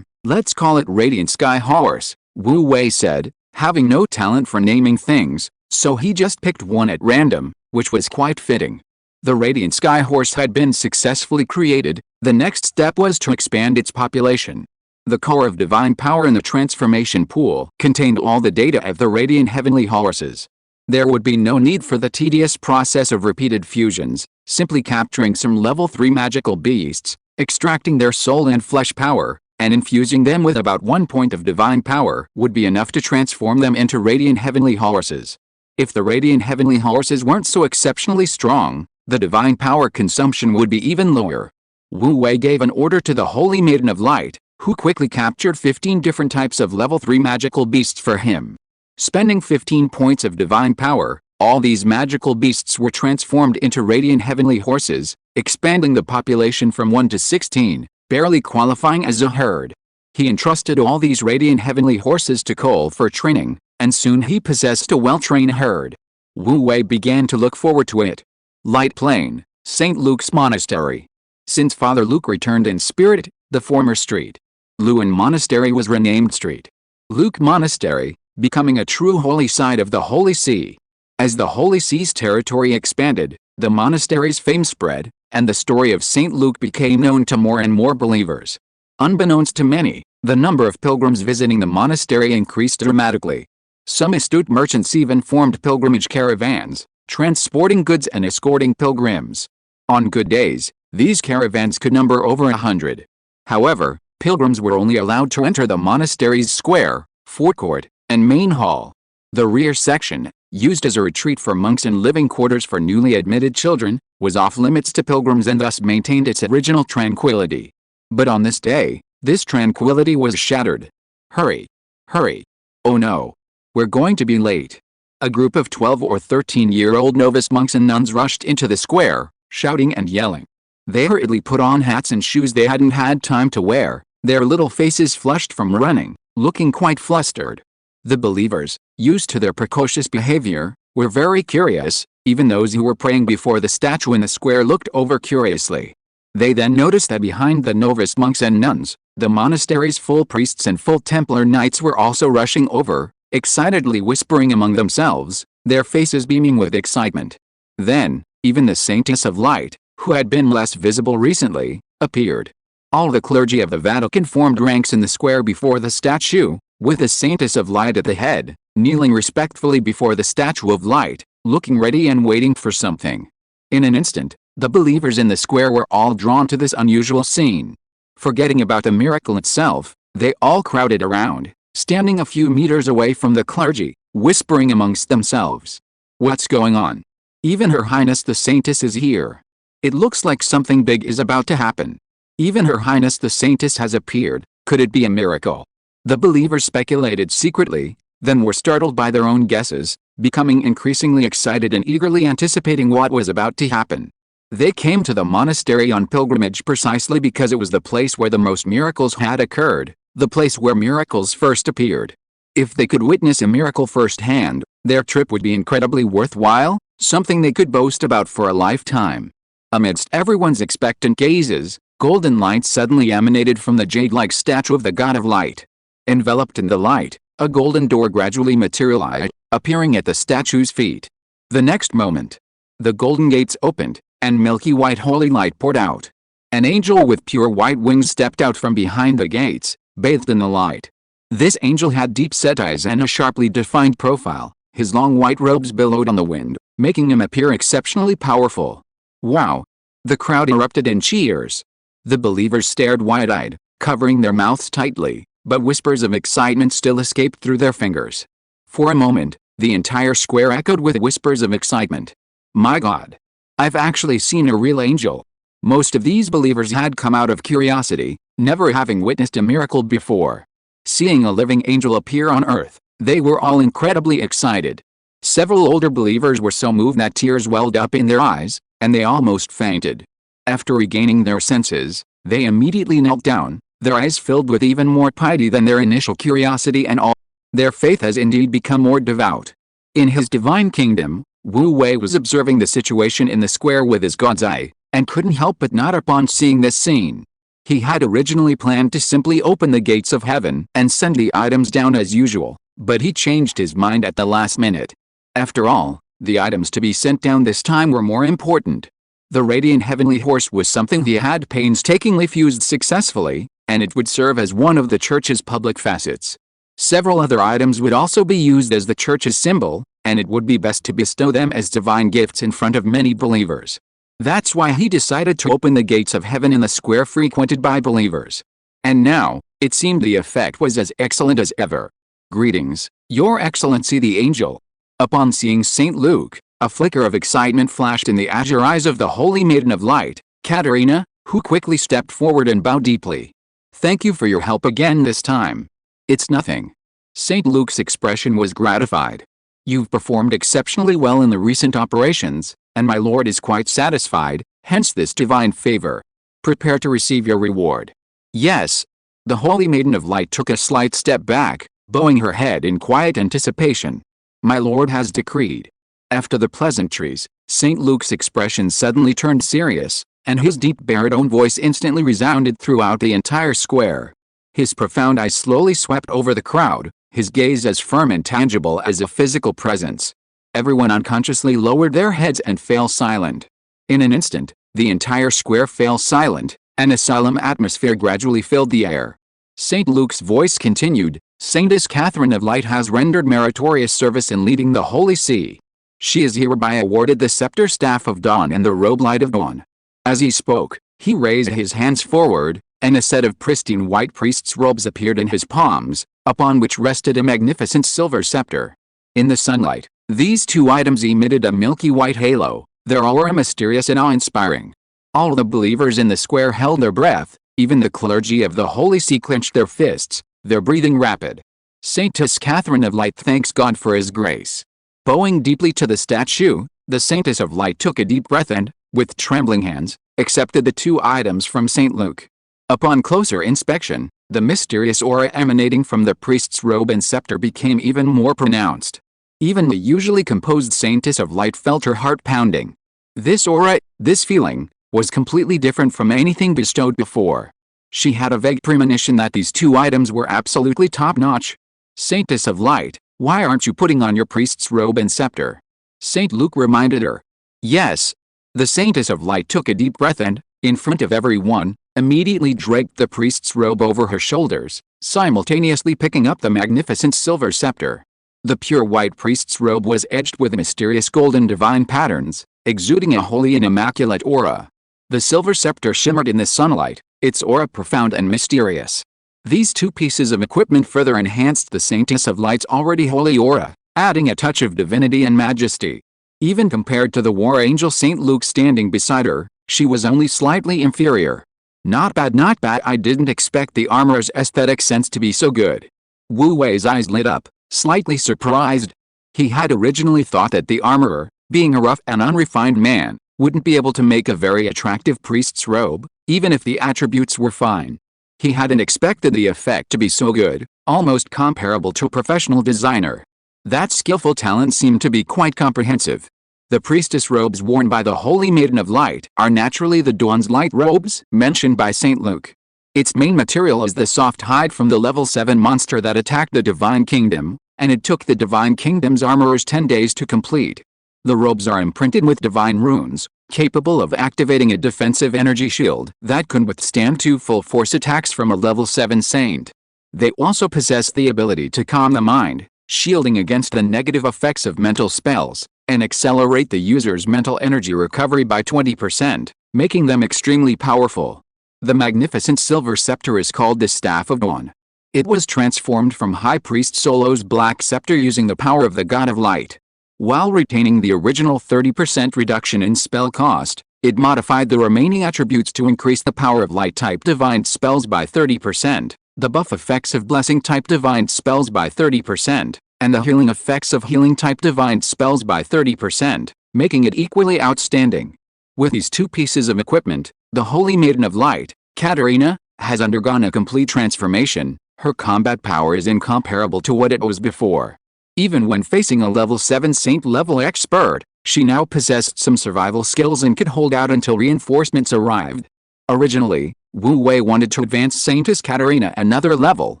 Let's call it Radiant Sky Horse," Wu Wei said, having no talent for naming things, so he just picked one at random, which was quite fitting. The Radiant Sky Horse had been successfully created. The next step was to expand its population. The core of divine power in the transformation pool contained all the data of the radiant heavenly horses. There would be no need for the tedious process of repeated fusions. Simply capturing some level 3 magical beasts, extracting their soul and flesh power, and infusing them with about 1 point of divine power would be enough to transform them into radiant heavenly horses. If the radiant heavenly horses weren't so exceptionally strong, the divine power consumption would be even lower. Wu Wei gave an order to the Holy Maiden of Light, who quickly captured 15 different types of level 3 magical beasts for him. Spending 15 points of divine power, all these magical beasts were transformed into radiant heavenly horses, expanding the population from 1 to 16, barely qualifying as a herd. He entrusted all these radiant heavenly horses to Cole for training, and soon he possessed a well-trained herd. Wu Wei began to look forward to it. Light Plain, St. Luke's Monastery. Since Father Luke returned in spirit, the former Street Luan Monastery was renamed Street Luke Monastery, becoming a true holy site of the Holy See. As the Holy See's territory expanded, the monastery's fame spread, and the story of St. Luke became known to more and more believers. Unbeknownst to many, the number of pilgrims visiting the monastery increased dramatically. Some astute merchants even formed pilgrimage caravans, transporting goods and escorting pilgrims. On good days, these caravans could number over 100. However, pilgrims were only allowed to enter the monastery's square, forecourt, and main hall. The rear section, used as a retreat for monks and living quarters for newly admitted children, was off limits to pilgrims and thus maintained its original tranquility. But on this day, this tranquility was shattered. Hurry! Hurry! Oh no! We're going to be late. A group of 12 or 13-year-old novice monks and nuns rushed into the square, shouting and yelling. They hurriedly put on hats and shoes they hadn't had time to wear, their little faces flushed from running, looking quite flustered. The believers, used to their precocious behavior, were very curious. Even those who were praying before the statue in the square looked over curiously. They then noticed that behind the novice monks and nuns, the monastery's full priests and full Templar knights were also rushing over, excitedly whispering among themselves, their faces beaming with excitement. Then, even the Saintess of Light, who had been less visible recently, appeared. All the clergy of the Vatican formed ranks in the square before the statue, with the Saintess of Light at the head, kneeling respectfully before the Statue of Light, looking ready and waiting for something. In an instant, the believers in the square were all drawn to this unusual scene. Forgetting about the miracle itself, they all crowded around, standing a few meters away from the clergy, whispering amongst themselves. "What's going on? Even Her Highness the Saintess is here. It looks like something big is about to happen. Even Her Highness the Saintess has appeared. Could it be a miracle?" The believers speculated secretly, then were startled by their own guesses, becoming increasingly excited and eagerly anticipating what was about to happen. They came to the monastery on pilgrimage precisely because it was the place where the most miracles had occurred, the place where miracles first appeared. If they could witness a miracle firsthand, their trip would be incredibly worthwhile, something they could boast about for a lifetime. Amidst everyone's expectant gazes, golden light suddenly emanated from the jade-like statue of the God of Light. Enveloped in the light, a golden door gradually materialized, appearing at the statue's feet. The next moment, the golden gates opened, and milky white holy light poured out. An angel with pure white wings stepped out from behind the gates, bathed in the light. This angel had deep-set eyes and a sharply defined profile. His long white robes billowed on the wind, making him appear exceptionally powerful. Wow! The crowd erupted in cheers. The believers stared wide-eyed, covering their mouths tightly, but whispers of excitement still escaped through their fingers. For a moment, the entire square echoed with whispers of excitement. "My God! I've actually seen a real angel. Most of these believers had come out of curiosity, never having witnessed a miracle before. Seeing a living angel appear on earth, they were all incredibly excited. Several older believers were so moved that tears welled up in their eyes, and they almost fainted. After regaining their senses, they immediately knelt down, their eyes filled with even more piety than their initial curiosity, and all their faith has indeed become more devout. In his divine kingdom, Wu Wei was observing the situation in the square with his god's eye, and couldn't help but nod upon seeing this scene. He had originally planned to simply open the gates of heaven and send the items down as usual, but he changed his mind at the last minute. After all, the items to be sent down this time were more important. The radiant heavenly horse was something he had painstakingly fused successfully, and it would serve as one of the church's public facets. Several other items would also be used as the church's symbol, and it would be best to bestow them as divine gifts in front of many believers. That's why he decided to open the gates of heaven in the square frequented by believers. And now, it seemed the effect was as excellent as ever. "Greetings, Your Excellency the Angel." Upon seeing St. Luke, a flicker of excitement flashed in the azure eyes of the Holy Maiden of Light, Katerina, who quickly stepped forward and bowed deeply. "Thank you for your help again this time." "It's nothing." St. Luke's expression was gratified. "You've performed exceptionally well in the recent operations, and my lord is quite satisfied, hence this divine favor. Prepare to receive your reward." "Yes." The Holy Maiden of Light took a slight step back, bowing her head in quiet anticipation. "My lord has decreed." After the pleasantries, St. Luke's expression suddenly turned serious, and his deep baritone voice instantly resounded throughout the entire square. His profound eyes slowly swept over the crowd, his gaze as firm and tangible as a physical presence. Everyone unconsciously lowered their heads and fell silent. In an instant, the entire square fell silent, and a solemn atmosphere gradually filled the air. St. Luke's voice continued, "Saintess Catherine of Light has rendered meritorious service in leading the Holy See. She is hereby awarded the scepter staff of dawn and the robe light of dawn." As he spoke, he raised his hands forward, and a set of pristine white priest's robes appeared in his palms, upon which rested a magnificent silver scepter. In the sunlight, these two items emitted a milky white halo, their aura mysterious and awe-inspiring. All the believers in the square held their breath, even the clergy of the Holy See clenched their fists, their breathing rapid. Saintess Catherine of Light thanks God for his grace. Bowing deeply to the statue, the Saintess of Light took a deep breath and, with trembling hands, accepted the two items from St. Luke. Upon closer inspection, the mysterious aura emanating from the priest's robe and scepter became even more pronounced. Even the usually composed Saintess of Light felt her heart pounding. This aura, this feeling, was completely different from anything bestowed before. She had a vague premonition that these two items were absolutely top-notch. "Saintess of Light, why aren't you putting on your priest's robe and scepter?" St. Luke reminded her. "Yes." The Saintess of Light took a deep breath and, in front of everyone, immediately draped the priest's robe over her shoulders, simultaneously picking up the magnificent silver scepter. The pure white priest's robe was edged with mysterious golden divine patterns, exuding a holy and immaculate aura. The silver scepter shimmered in the sunlight, its aura profound and mysterious. These two pieces of equipment further enhanced the Saintess of Light's already holy aura, adding a touch of divinity and majesty. Even compared to the war angel St. Luke standing beside her, she was only slightly inferior. Not bad, not bad. I didn't expect the armorer's aesthetic sense to be so good." Wu Wei's eyes lit up, slightly surprised. He had originally thought that the armorer, being a rough and unrefined man, wouldn't be able to make a very attractive priest's robe, even if the attributes were fine. He hadn't expected the effect to be so good, almost comparable to a professional designer. That skillful talent seemed to be quite comprehensive. The priestess robes worn by the Holy Maiden of Light are naturally the Dawn's light robes mentioned by St. Luke. Its main material is the soft hide from the level 7 monster that attacked the Divine Kingdom, and it took the Divine Kingdom's armorers 10 days to complete. The robes are imprinted with divine runes, capable of activating a defensive energy shield that can withstand 2 full force attacks from a level 7 saint. They also possess the ability to calm the mind, shielding against the negative effects of mental spells, and accelerate the user's mental energy recovery by 20%, making them extremely powerful. The magnificent silver scepter is called the Staff of Dawn. It was transformed from High Priest Solo's black scepter using the power of the God of Light. While retaining the original 30% reduction in spell cost, It modified the remaining attributes to increase the power of light-type divine spells by 30%, the buff effects of blessing-type divine spells by 30%, and the healing effects of healing-type divine spells by 30%, making it equally outstanding. With these two pieces of equipment, the Holy Maiden of Light, Katarina, has undergone a complete transformation. Her combat power is incomparable to what it was before. Even when facing a level 7 saint-level expert, she now possessed some survival skills and could hold out until reinforcements arrived. Originally, Wu Wei wanted to advance Saintess Katarina another level,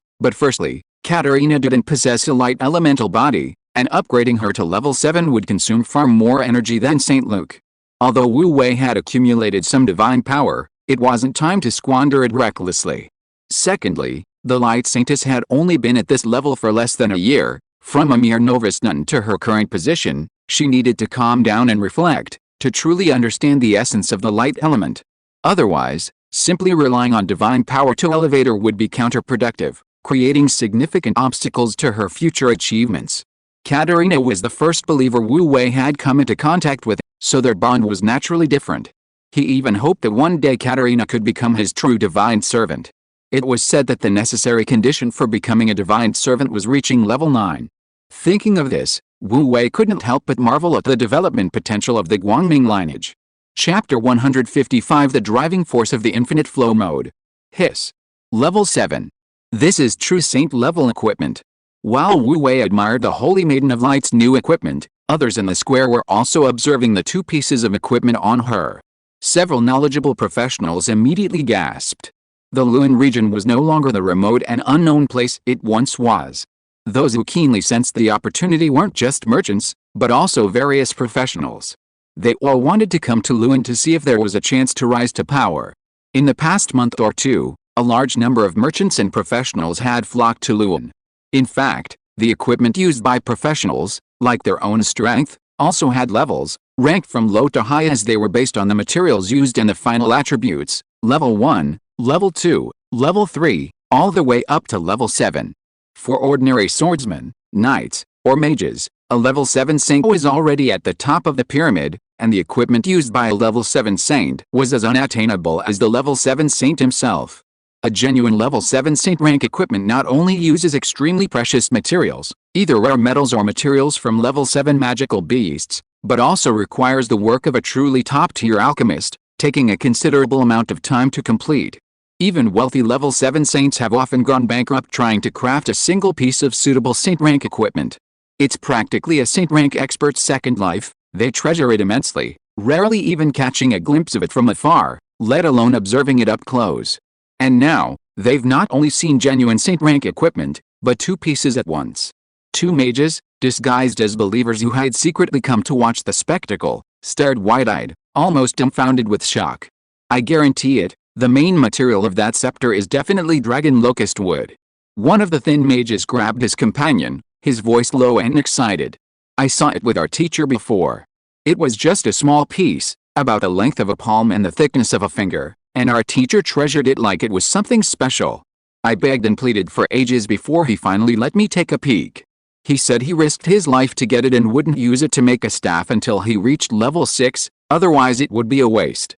but firstly, Katarina didn't possess a light elemental body, and upgrading her to level 7 would consume far more energy than Saint Luke. Although Wu Wei had accumulated some divine power, it wasn't time to squander it recklessly. Secondly, the Light Saintess had only been at this level for less than a year. From a mere novice nun to her current position, she needed to calm down and reflect, to truly understand the essence of the light element. Otherwise, simply relying on divine power to elevate her would be counterproductive, creating significant obstacles to her future achievements. Katarina was the first believer Wu Wei had come into contact with, so their bond was naturally different. He even hoped that one day Katarina could become his true divine servant. It was said that the necessary condition for becoming a divine servant was reaching level 9. Thinking of this, Wu Wei couldn't help but marvel at the development potential of the Guangming lineage. Chapter 155 The Driving Force of the Infinite Flow Mode. Hiss. Level 7. This is true saint-level equipment. While Wu Wei admired the Holy Maiden of Light's new equipment, others in the square were also observing the two pieces of equipment on her. Several knowledgeable professionals immediately gasped. The Luan region was no longer the remote and unknown place it once was. Those who keenly sensed the opportunity weren't just merchants, but also various professionals. They all wanted to come to Luan to see if there was a chance to rise to power. In the past month or two, a large number of merchants and professionals had flocked to Luan. In fact, the equipment used by professionals, like their own strength, also had levels, ranked from low to high as they were based on the materials used and the final attributes, level 1, level 2, level 3, all the way up to level 7. For ordinary swordsmen, knights, or mages, a level 7 saint was already at the top of the pyramid, and the equipment used by a level 7 saint was as unattainable as the level 7 saint himself. A genuine level 7 saint rank equipment not only uses extremely precious materials, either rare metals or materials from level 7 magical beasts, but also requires the work of a truly top-tier alchemist, taking a considerable amount of time to complete. Even wealthy level 7 saints have often gone bankrupt trying to craft a single piece of suitable saint rank equipment. It's practically a saint rank expert's second life. They treasure it immensely, rarely even catching a glimpse of it from afar, let alone observing it up close. And now, they've not only seen genuine saint rank equipment, but two pieces at once. Two mages, disguised as believers who had secretly come to watch the spectacle, stared wide-eyed, almost dumbfounded with shock. I guarantee it, the main material of that scepter is definitely dragon locust wood. One of the thin mages grabbed his companion, his voice low and excited. I saw it with our teacher before. It was just a small piece, about the length of a palm and the thickness of a finger, and our teacher treasured it like it was something special. I begged and pleaded for ages before he finally let me take a peek. He said he risked his life to get it and wouldn't use it to make a staff until he reached level 6, otherwise it would be a waste.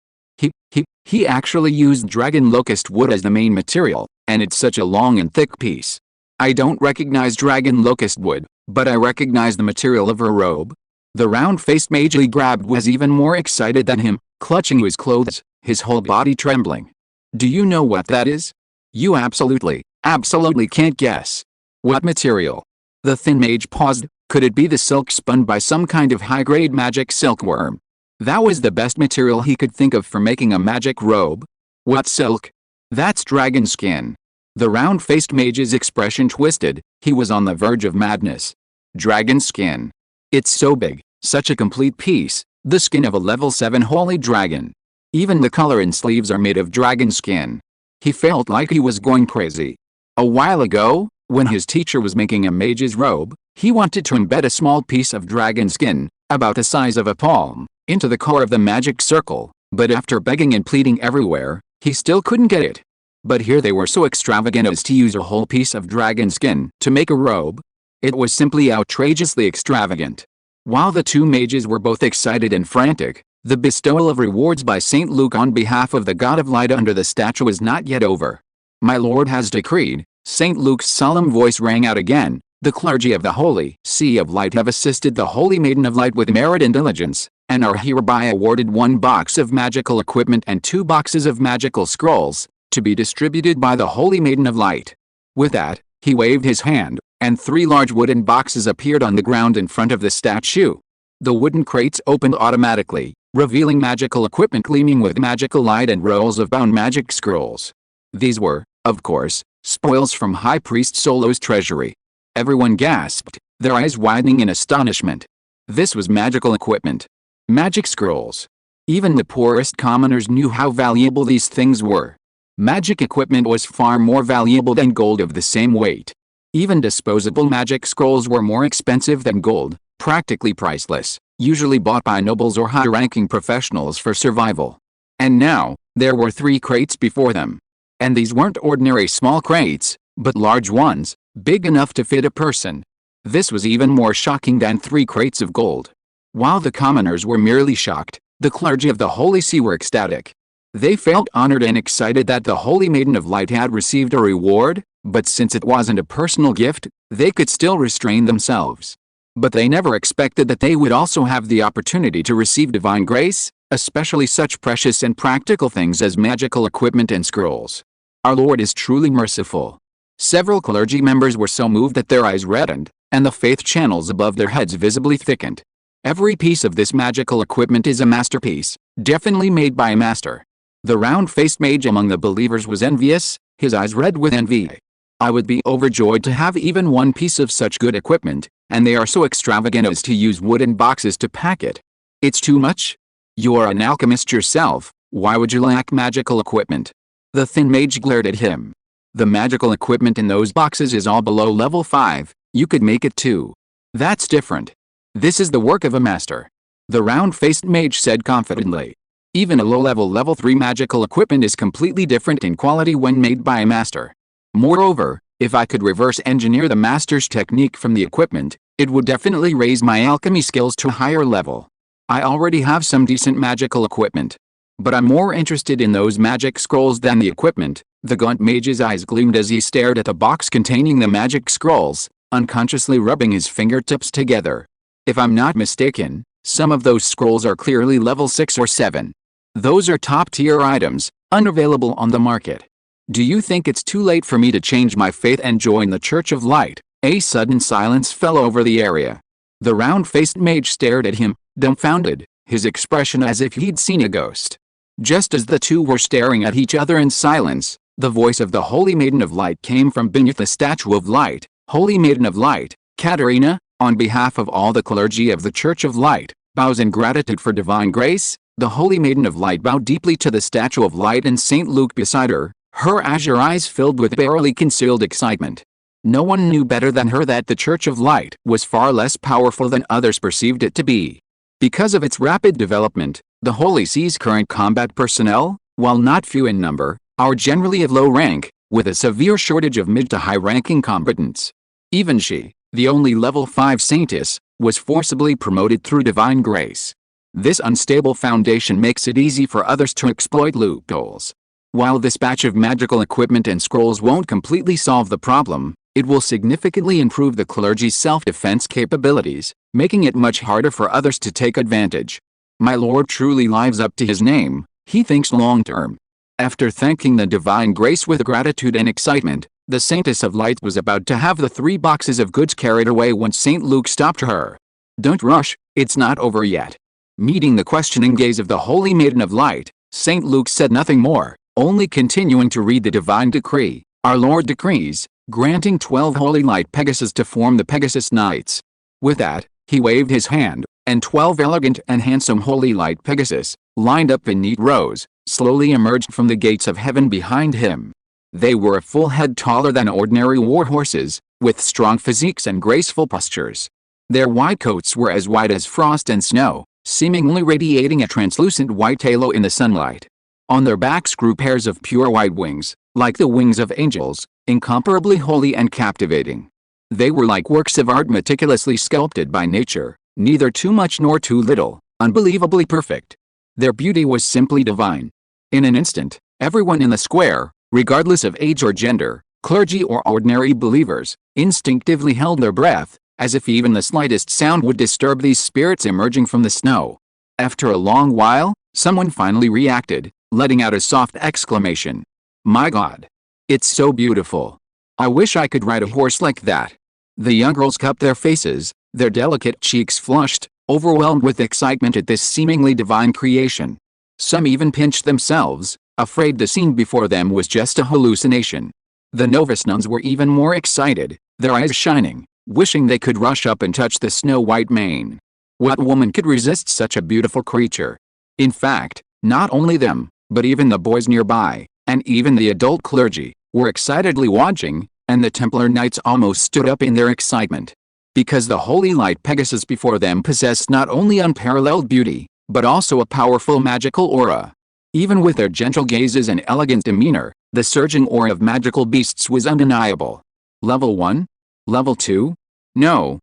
He actually used dragon locust wood as the main material, and it's such a long and thick piece. I don't recognize dragon locust wood, but I recognize the material of her robe. The round-faced mage he grabbed was even more excited than him, clutching his clothes, his whole body trembling. Do you know what that is? You absolutely can't guess. What material? The thin mage paused. Could it be the silk spun by some kind of high-grade magic silkworm? That was the best material he could think of for making a magic robe. What silk? That's dragon skin. The round-faced mage's expression twisted. He was on the verge of madness. Dragon skin. It's so big, such a complete piece, the skin of a level 7 holy dragon. Even the collar and sleeves are made of dragon skin. He felt like he was going crazy. A while ago, when his teacher was making a mage's robe, he wanted to embed a small piece of dragon skin, about the size of a palm, into the core of the magic circle, but after begging and pleading everywhere, he still couldn't get it. But here they were so extravagant as to use a whole piece of dragon skin to make a robe. It was simply outrageously extravagant. While the two mages were both excited and frantic, The bestowal of rewards by St. Luke on behalf of the God of Light under the statue is not yet over. My Lord has decreed, St. Luke's solemn voice rang out again, the clergy of the Holy See of Light have assisted the Holy Maiden of Light with merit and diligence, and are hereby awarded 1 box of magical equipment and 2 boxes of magical scrolls, to be distributed by the Holy Maiden of Light. With that, he waved his hand, and 3 large wooden boxes appeared on the ground in front of the statue. The wooden crates opened automatically, revealing magical equipment gleaming with magical light and rolls of bound magic scrolls. These were, of course, spoils from High Priest Solo's treasury. Everyone gasped, their eyes widening in astonishment. This was magical equipment. Magic scrolls. Even the poorest commoners knew how valuable these things were. Magic equipment was far more valuable than gold of the same weight. Even disposable magic scrolls were more expensive than gold, practically priceless, usually bought by nobles or high-ranking professionals for survival. And now, there were 3 crates before them. And these weren't ordinary small crates, but large ones, big enough to fit a person. This was even more shocking than 3 crates of gold. While the commoners were merely shocked, the clergy of the Holy See were ecstatic. They felt honored and excited that the Holy Maiden of Light had received a reward, but since it wasn't a personal gift, they could still restrain themselves. But they never expected that they would also have the opportunity to receive divine grace, especially such precious and practical things as magical equipment and scrolls. Our Lord is truly merciful. Several clergy members were so moved that their eyes reddened, and the faith channels above their heads visibly thickened. Every piece of this magical equipment is a masterpiece, definitely made by a master. The round-faced mage among the believers was envious, his eyes red with envy. I would be overjoyed to have even 1 piece of such good equipment, and they are so extravagant as to use wooden boxes to pack it. It's too much? You are an alchemist yourself, why would you lack magical equipment? The thin mage glared at him. The magical equipment in those boxes is all below level 5, you could make it too. That's different. This is the work of a master. The round-faced mage said confidently. Even a low-level level 3 magical equipment is completely different in quality when made by a master. Moreover, if I could reverse engineer the master's technique from the equipment, it would definitely raise my alchemy skills to a higher level. I already have some decent magical equipment. But I'm more interested in those magic scrolls than the equipment. The gaunt mage's eyes gleamed as he stared at the box containing the magic scrolls, unconsciously rubbing his fingertips together. If I'm not mistaken, some of those scrolls are clearly level 6 or 7. Those are top-tier items, unavailable on the market. Do you think it's too late for me to change my faith and join the Church of Light? A sudden silence fell over the area. The round-faced mage stared at him, dumbfounded, his expression as if he'd seen a ghost. Just as the two were staring at each other in silence, the voice of the Holy Maiden of Light came from beneath the statue of light. Holy Maiden of Light, Katerina, on behalf of all the clergy of the Church of Light, bows in gratitude for divine grace. The Holy Maiden of Light bowed deeply to the statue of light and St. Luke beside her, her azure eyes filled with barely concealed excitement. No one knew better than her that the Church of Light was far less powerful than others perceived it to be. Because of its rapid development, the Holy See's current combat personnel, while not few in number, are generally of low rank, with a severe shortage of mid to high-ranking combatants. Even she, the only level 5 saintess, was forcibly promoted through divine grace. This unstable foundation makes it easy for others to exploit loopholes. While this batch of magical equipment and scrolls won't completely solve the problem, it will significantly improve the clergy's self-defense capabilities, making it much harder for others to take advantage. My Lord truly lives up to his name, he thinks long-term. After thanking the divine grace with gratitude and excitement, the Saintess of Light was about to have the 3 boxes of goods carried away when St. Luke stopped her. Don't rush, it's not over yet. Meeting the questioning gaze of the Holy Maiden of Light, St. Luke said nothing more, only continuing to read the divine decree. Our Lord decrees, granting 12 holy light Pegasus to form the Pegasus Knights. With that, he waved his hand, and 12 elegant and handsome holy light Pegasus, lined up in neat rows, slowly emerged from the gates of heaven behind him. They were a full head taller than ordinary war horses, with strong physiques and graceful postures. Their white coats were as white as frost and snow, seemingly radiating a translucent white halo in the sunlight. On their backs grew pairs of pure white wings, like the wings of angels, incomparably holy and captivating. They were like works of art meticulously sculpted by nature, neither too much nor too little, unbelievably perfect. Their beauty was simply divine. In an instant, everyone in the square, regardless of age or gender, clergy or ordinary believers, instinctively held their breath, as if even the slightest sound would disturb these spirits emerging from the snow. After a long while, someone finally reacted, letting out a soft exclamation. "My God! It's so beautiful. I wish I could ride a horse like that." The young girls cupped their faces, their delicate cheeks flushed, overwhelmed with excitement at this seemingly divine creation. Some even pinched themselves, afraid the scene before them was just a hallucination. The novice nuns were even more excited, their eyes shining, wishing they could rush up and touch the snow-white mane. What woman could resist such a beautiful creature? In fact, not only them, but even the boys nearby, and even the adult clergy, were excitedly watching, and the Templar knights almost stood up in their excitement. Because the holy light Pegasus before them possessed not only unparalleled beauty, but also a powerful magical aura. Even with their gentle gazes and elegant demeanor, the surging aura of magical beasts was undeniable. Level 1? Level 2? No,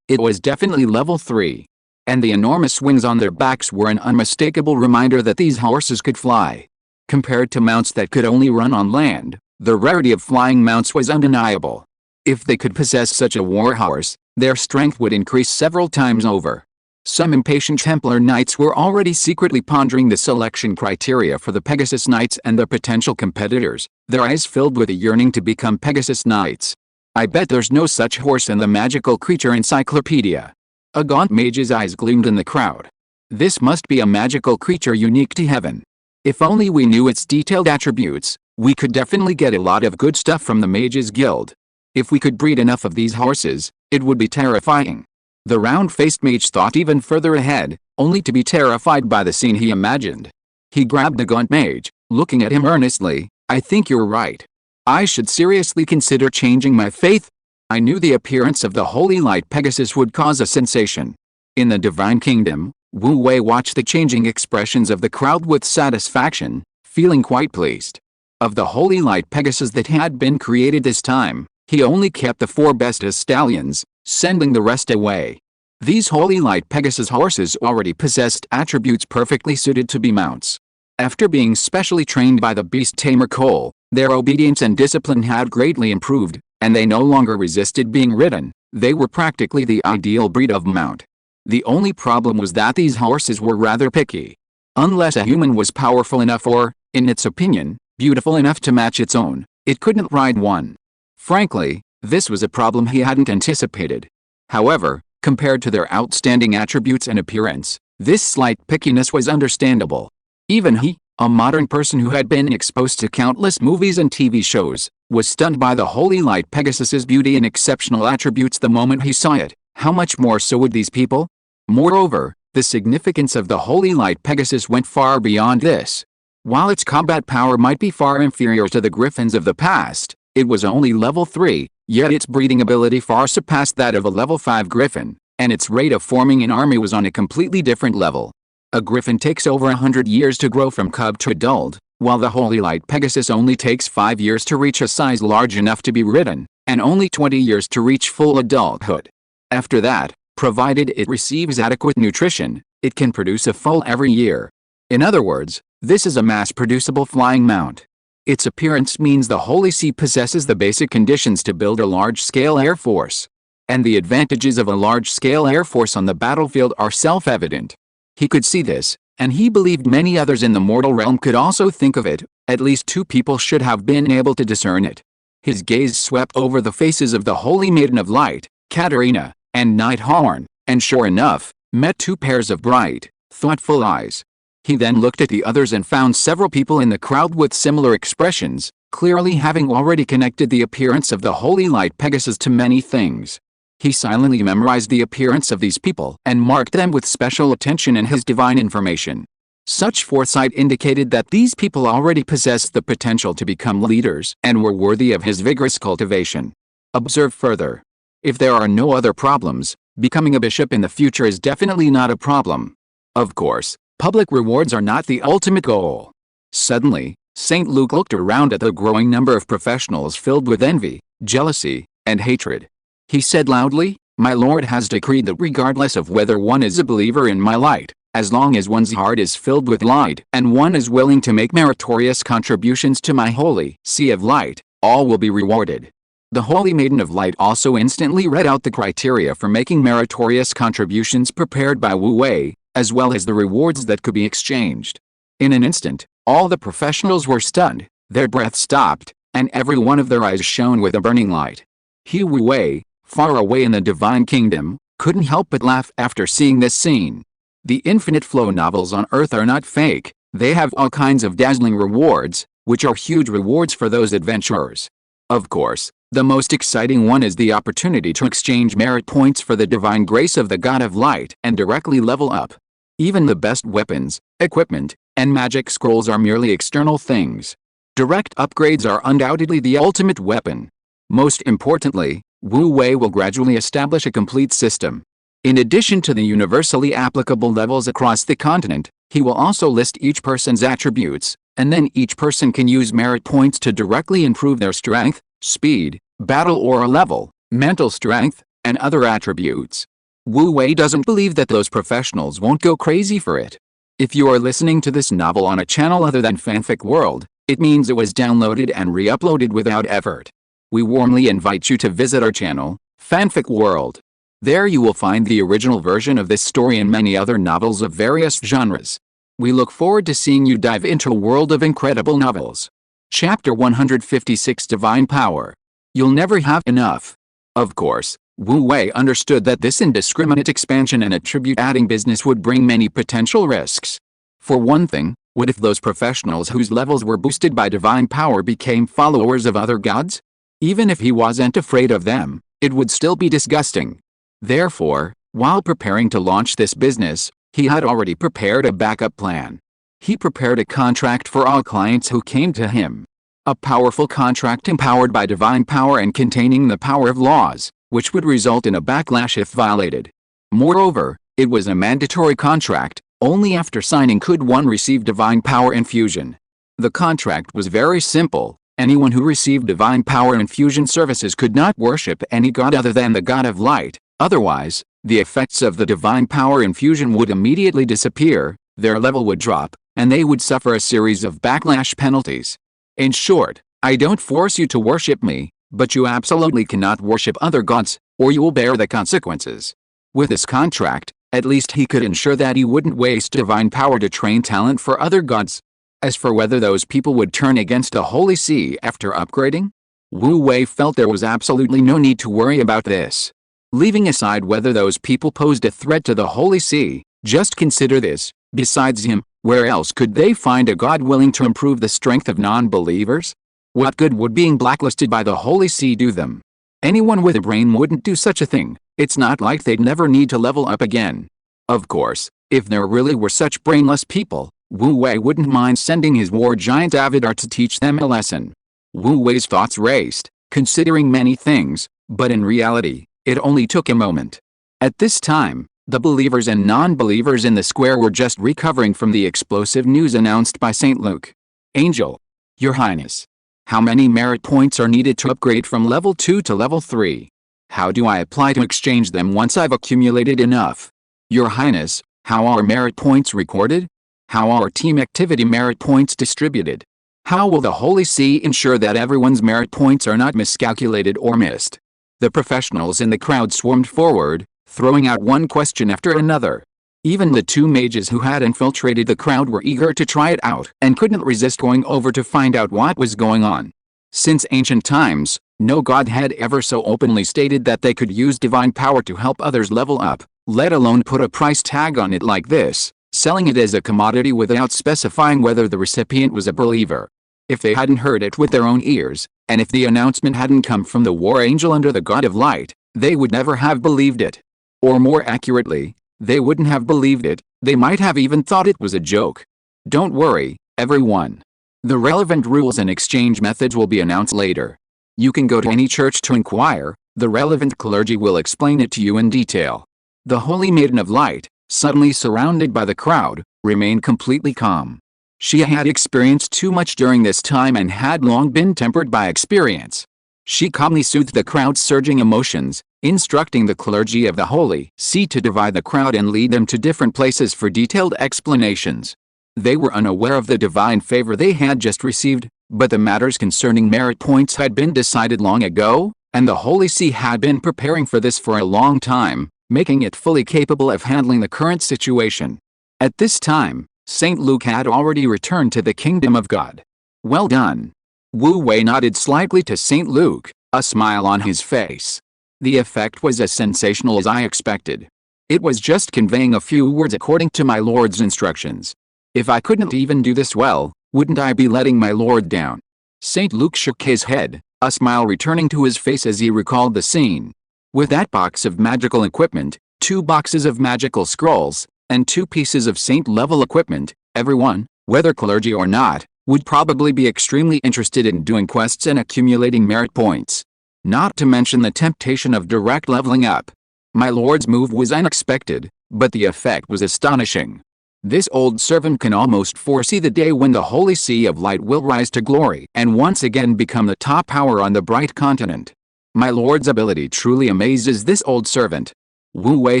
it was definitely level 3. And the enormous wings on their backs were an unmistakable reminder that these horses could fly. Compared to mounts that could only run on land, the rarity of flying mounts was undeniable. If they could possess such a warhorse, their strength would increase several times over. Some impatient Templar knights were already secretly pondering the selection criteria for the Pegasus Knights and their potential competitors, their eyes filled with a yearning to become Pegasus Knights. "I bet there's no such horse in the magical creature encyclopedia." A gaunt mage's eyes gleamed in the crowd. "This must be a magical creature unique to heaven. If only we knew its detailed attributes, we could definitely get a lot of good stuff from the Mages Guild. If we could breed enough of these horses, it would be terrifying." The round-faced mage thought even further ahead, only to be terrified by the scene he imagined. He grabbed the gaunt mage, looking at him earnestly. "I think you're right. I should seriously consider changing my faith." I knew the appearance of the holy light Pegasus would cause a sensation. In the divine kingdom, Wu Wei watched the changing expressions of the crowd with satisfaction, feeling quite pleased. Of the holy light Pegasus that had been created this time, he only kept the 4 best as stallions, sending the rest away. These holy light Pegasus horses already possessed attributes perfectly suited to be mounts. After being specially trained by the beast tamer Cole, their obedience and discipline had greatly improved, and they no longer resisted being ridden. They were practically the ideal breed of mount. The only problem was that these horses were rather picky. Unless a human was powerful enough or, in its opinion, beautiful enough to match its own, it couldn't ride one. Frankly, this was a problem he hadn't anticipated. However, compared to their outstanding attributes and appearance, this slight pickiness was understandable. Even he, a modern person who had been exposed to countless movies and TV shows, was stunned by the holy light Pegasus's beauty and exceptional attributes the moment he saw it. How much more so would these people? Moreover, the significance of the holy light Pegasus went far beyond this. While its combat power might be far inferior to the griffins of the past, it was only level 3, yet its breeding ability far surpassed that of a level 5 griffin, and its rate of forming an army was on a completely different level. A griffin takes over 100 years to grow from cub to adult, while the holy light Pegasus only takes 5 years to reach a size large enough to be ridden, and only 20 years to reach full adulthood. After that, provided it receives adequate nutrition, it can produce a foal every year. In other words, this is a mass-producible flying mount. Its appearance means the Holy See possesses the basic conditions to build a large-scale air force. And the advantages of a large-scale air force on the battlefield are self-evident. He could see this, and he believed many others in the mortal realm could also think of it. At least 2 people should have been able to discern it. His gaze swept over the faces of the Holy Maiden of Light, Katarina, and Knight Horn, and sure enough, met 2 pairs of bright, thoughtful eyes. He then looked at the others and found several people in the crowd with similar expressions, clearly having already connected the appearance of the holy light Pegasus to many things. He silently memorized the appearance of these people and marked them with special attention in his divine information. Such foresight indicated that these people already possessed the potential to become leaders and were worthy of his vigorous cultivation. Observe further. If there are no other problems, becoming a bishop in the future is definitely not a problem. Of course, public rewards are not the ultimate goal. Suddenly, St. Luke looked around at the growing number of professionals filled with envy, jealousy, and hatred. He said loudly, "My Lord has decreed that regardless of whether one is a believer in my light, As long as one's heart is filled with light and one is willing to make meritorious contributions to my holy sea of light, all will be rewarded. The Holy Maiden of Light also instantly read out the criteria for making meritorious contributions prepared by Wu Wei, as well as the rewards that could be exchanged. In an instant, all the professionals were stunned, their breath stopped, and every one of their eyes shone with a burning light. Wu Wei, far away in the Divine Kingdom, couldn't help but laugh after seeing this scene. The Infinite Flow novels on Earth are not fake, they have all kinds of dazzling rewards, which are huge rewards for those adventurers. Of course, the most exciting one is the opportunity to exchange merit points for the divine grace of the God of Light and directly level up. Even the best weapons, equipment, and magic scrolls are merely external things. Direct upgrades are undoubtedly the ultimate weapon. Most importantly, Wu Wei will gradually establish a complete system. In addition to the universally applicable levels across the continent, he will also list each person's attributes, and then each person can use merit points to directly improve their strength, speed, battle aura level, mental strength, and other attributes. Wu Wei doesn't believe that those professionals won't go crazy for it. If you are listening to this novel on a channel other than Fanfic World, it means it was downloaded and re-uploaded without effort. We warmly invite you to visit our channel, Fanfic World. There you will find the original version of this story and many other novels of various genres. We look forward to seeing you dive into a world of incredible novels. Chapter 156 Divine Power. You'll never have enough. Of course, Wu Wei understood that this indiscriminate expansion and attribute-adding business would bring many potential risks. For one thing, what if those professionals whose levels were boosted by divine power became followers of other gods? Even if he wasn't afraid of them, it would still be disgusting. Therefore, while preparing to launch this business, he had already prepared a backup plan. He prepared a contract for all clients who came to him. A powerful contract empowered by divine power and containing the power of laws, which would result in a backlash if violated. Moreover, it was a mandatory contract, only after signing could one receive divine power infusion. The contract was very simple. Anyone who received divine power infusion services could not worship any god other than the God of Light. Otherwise, the effects of the divine power infusion would immediately disappear, their level would drop, and they would suffer a series of backlash penalties. In short, I don't force you to worship me, but you absolutely cannot worship other gods, or you will bear the consequences. With this contract, at least he could ensure that he wouldn't waste divine power to train talent for other gods. As for whether those people would turn against the Holy See after upgrading, Wu Wei felt there was absolutely no need to worry about this. Leaving aside whether those people posed a threat to the Holy See, just consider this: besides him, where else could they find a god willing to improve the strength of non-believers? What good would being blacklisted by the Holy See do them? Anyone with a brain wouldn't do such a thing. It's not like they'd never need to level up again. Of course, if there really were such brainless people, Wu Wei wouldn't mind sending his war giant Avatar to teach them a lesson. Wu Wei's thoughts raced, considering many things, but in reality, it only took a moment. At this time, the believers and non-believers in the square were just recovering from the explosive news announced by St. Luke. Angel. Your Highness. How many merit points are needed to upgrade from level 2 to level 3? How do I apply to exchange them once I've accumulated enough? Your Highness, how are merit points recorded? How are team activity merit points distributed? How will the Holy See ensure that everyone's merit points are not miscalculated or missed? The professionals in the crowd swarmed forward, throwing out one question after another. Even the two mages who had infiltrated the crowd were eager to try it out and couldn't resist going over to find out what was going on. Since ancient times, no god had ever so openly stated that they could use divine power to help others level up, let alone put a price tag on it like this, selling it as a commodity without specifying whether the recipient was a believer. If they hadn't heard it with their own ears, and if the announcement hadn't come from the war angel under the God of Light, they would never have believed it. Or more accurately, they wouldn't have believed it, they might have even thought it was a joke. Don't worry, everyone. The relevant rules and exchange methods will be announced later. You can go to any church to inquire, the relevant clergy will explain it to you in detail. The Holy Maiden of Light, suddenly surrounded by the crowd, remained completely calm. She had experienced too much during this time and had long been tempered by experience. She calmly soothed the crowd's surging emotions, instructing the clergy of the Holy See to divide the crowd and lead them to different places for detailed explanations. They were unaware of the divine favor they had just received, but the matters concerning merit points had been decided long ago, and the Holy See had been preparing for this for a long time, making it fully capable of handling the current situation. At this time, St. Luke had already returned to the kingdom of God. Well done. Wu Wei nodded slightly to St. Luke, a smile on his face. The effect was as sensational as I expected. It was just conveying a few words according to my lord's instructions. If I couldn't even do this well, wouldn't I be letting my lord down? St. Luke shook his head, a smile returning to his face as he recalled the scene. With that box of magical equipment, 2 boxes of magical scrolls, and 2 pieces of saint-level equipment, everyone, whether clergy or not, would probably be extremely interested in doing quests and accumulating merit points. Not to mention the temptation of direct leveling up. My lord's move was unexpected, but the effect was astonishing. This old servant can almost foresee the day when the Holy See of Light will rise to glory and once again become the top power on the bright continent. My lord's ability truly amazes this old servant. Wu Wei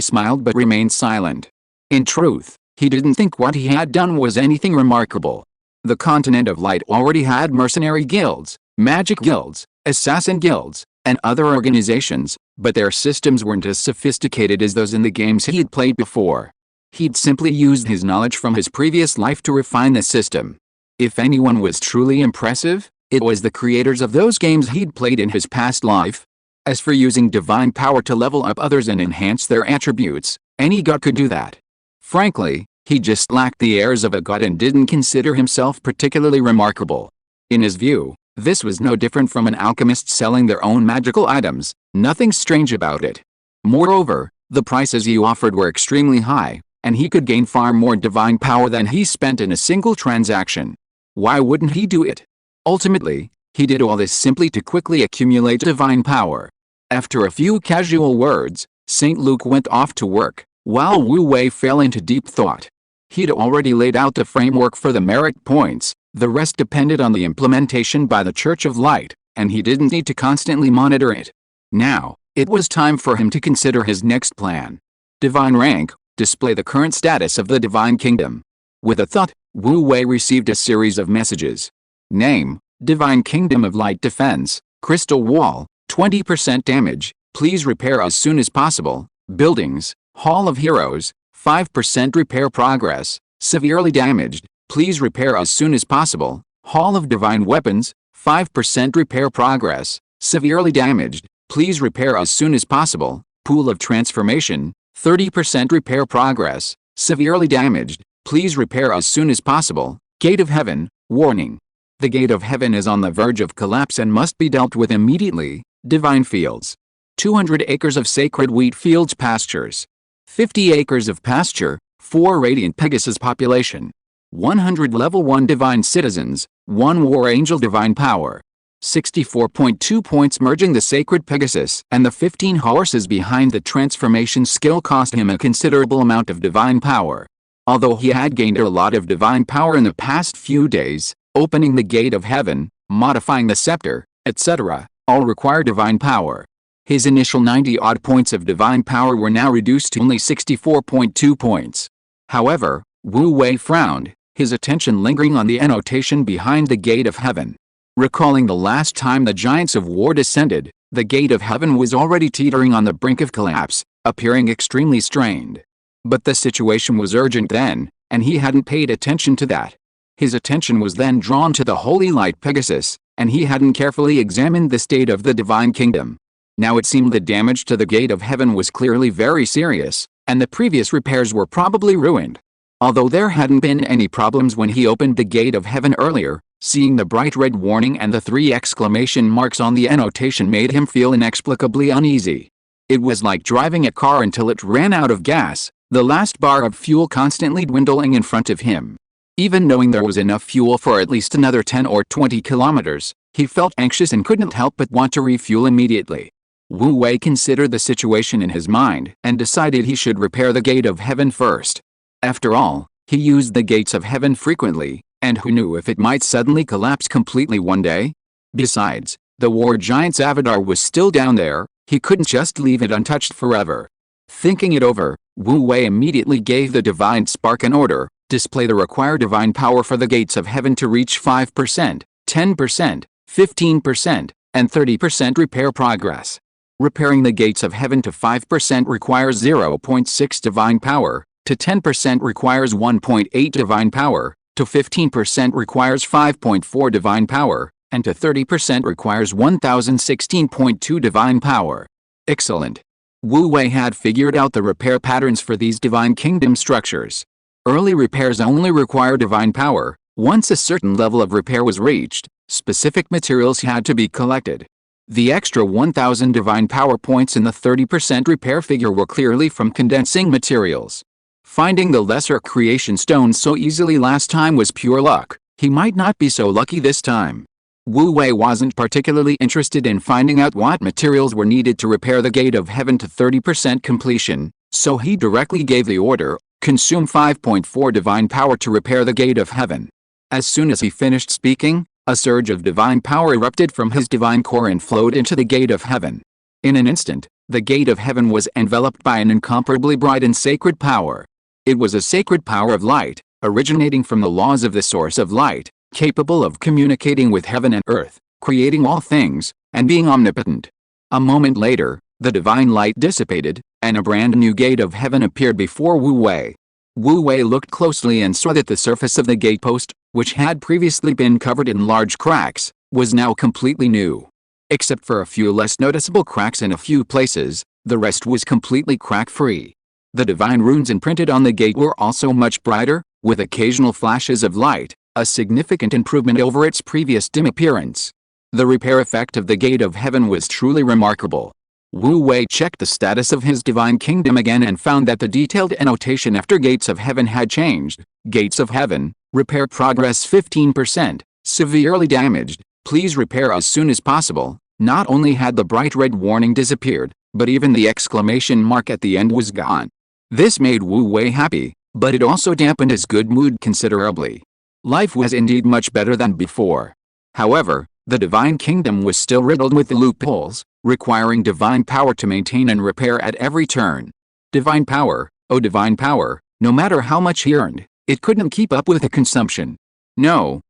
smiled but remained silent. In truth, he didn't think what he had done was anything remarkable. The continent of Light already had mercenary guilds, magic guilds, assassin guilds, and other organizations, but their systems weren't as sophisticated as those in the games he'd played before. He'd simply used his knowledge from his previous life to refine the system. If anyone was truly impressive, it was the creators of those games he'd played in his past life. As for using divine power to level up others and enhance their attributes, any god could do that. Frankly, he just lacked the airs of a god and didn't consider himself particularly remarkable. In his view, this was no different from an alchemist selling their own magical items, nothing strange about it. Moreover, the prices he offered were extremely high, and he could gain far more divine power than he spent in a single transaction. Why wouldn't he do it? Ultimately, he did all this simply to quickly accumulate divine power. After a few casual words, St. Luke went off to work, while Wu Wei fell into deep thought. He'd already laid out the framework for the merit points, the rest depended on the implementation by the Church of Light, and he didn't need to constantly monitor it. Now, it was time for him to consider his next plan. Divine rank, display the current status of the Divine Kingdom. With a thought, Wu Wei received a series of messages. Name, Divine Kingdom of Light Defense, Crystal Wall, 20% damage, please repair as soon as possible. Buildings, Hall of Heroes, 5% repair progress, severely damaged, please repair as soon as possible. Hall of Divine Weapons, 5% repair progress, severely damaged, please repair as soon as possible. Pool of Transformation, 30% repair progress, severely damaged, please repair as soon as possible. Gate of Heaven, warning. The Gate of Heaven is on the verge of collapse and must be dealt with immediately. Divine Fields. 200 acres of sacred wheat fields pastures. 50 acres of pasture, 4 radiant Pegasus population. 100 level 1 divine citizens, 1 war angel divine power. 64.2 points merging the sacred Pegasus and the 15 horses behind the transformation skill cost him a considerable amount of divine power. Although he had gained a lot of divine power in the past few days, opening the Gate of Heaven, modifying the scepter, etc., all require divine power. His initial 90-odd points of divine power were now reduced to only 64.2 points. However, Wu Wei frowned, his attention lingering on the annotation behind the Gate of Heaven. Recalling the last time the Giants of War descended, the Gate of Heaven was already teetering on the brink of collapse, appearing extremely strained. But the situation was urgent then, and he hadn't paid attention to that. His attention was then drawn to the Holy Light Pegasus, and he hadn't carefully examined the state of the Divine Kingdom. Now it seemed the damage to the Gate of Heaven was clearly very serious, and the previous repairs were probably ruined. Although there hadn't been any problems when he opened the Gate of Heaven earlier, seeing the bright red warning and the 3 exclamation marks on the annotation made him feel inexplicably uneasy. It was like driving a car until it ran out of gas, the last bar of fuel constantly dwindling in front of him. Even knowing there was enough fuel for at least another 10 or 20 kilometers, he felt anxious and couldn't help but want to refuel immediately. Wu Wei considered the situation in his mind and decided he should repair the Gate of Heaven first. After all, he used the Gates of Heaven frequently, and who knew if it might suddenly collapse completely one day? Besides, The war giant's avatar was still down there, he couldn't just leave it untouched forever. Thinking it over, Wu Wei immediately gave the divine spark an order: display the required divine power for the gates of heaven to reach 5%, 10%, 15%, and 30% repair progress. Repairing the gates of heaven to 5% requires 0.6 divine power, to 10% requires 1.8 divine power, to 15% requires 5.4 divine power, and to 30% requires 1016.2 divine power. Excellent. Wu Wei had figured out the repair patterns for these divine kingdom structures. Early repairs only require divine power. Once a certain level of repair was reached, specific materials had to be collected. The extra 1000 divine power points in the 30% repair figure were clearly from condensing materials. Finding the lesser creation stone so easily last time was pure luck. He might not be so lucky this time. Wu Wei wasn't particularly interested in finding out what materials were needed to repair the gate of heaven to 30% completion, so he directly gave the order: consume 5.4 divine power to repair the gate of heaven. As soon as he finished speaking, a surge of divine power erupted from his divine core and flowed into the gate of heaven. In an instant, the gate of heaven was enveloped by an incomparably bright and sacred power. It was a sacred power of light, originating from the laws of the source of light, capable of communicating with heaven and earth, creating all things, and being omnipotent. A moment later, the divine light dissipated, and a brand new gate of heaven appeared before Wu Wei. Wu Wei looked closely and saw that the surface of the gatepost, which had previously been covered in large cracks, was now completely new. Except for a few less noticeable cracks in a few places, the rest was completely crack-free. The divine runes imprinted on the gate were also much brighter, with occasional flashes of light, a significant improvement over its previous dim appearance. The repair effect of the gate of heaven was truly remarkable. Wu Wei checked the status of his divine kingdom again and found that the detailed annotation after gates of heaven had changed. Gates of heaven, repair progress 15%, severely damaged, please repair as soon as possible. Not only had the bright red warning disappeared, but even the exclamation mark at the end was gone. This made Wu Wei happy, but it also dampened his good mood considerably. Life was indeed much better than before. However, the divine kingdom was still riddled with loopholes, requiring divine power to maintain and repair at every turn. Divine power, oh divine power, no matter how much he earned, it couldn't keep up with the consumption. No,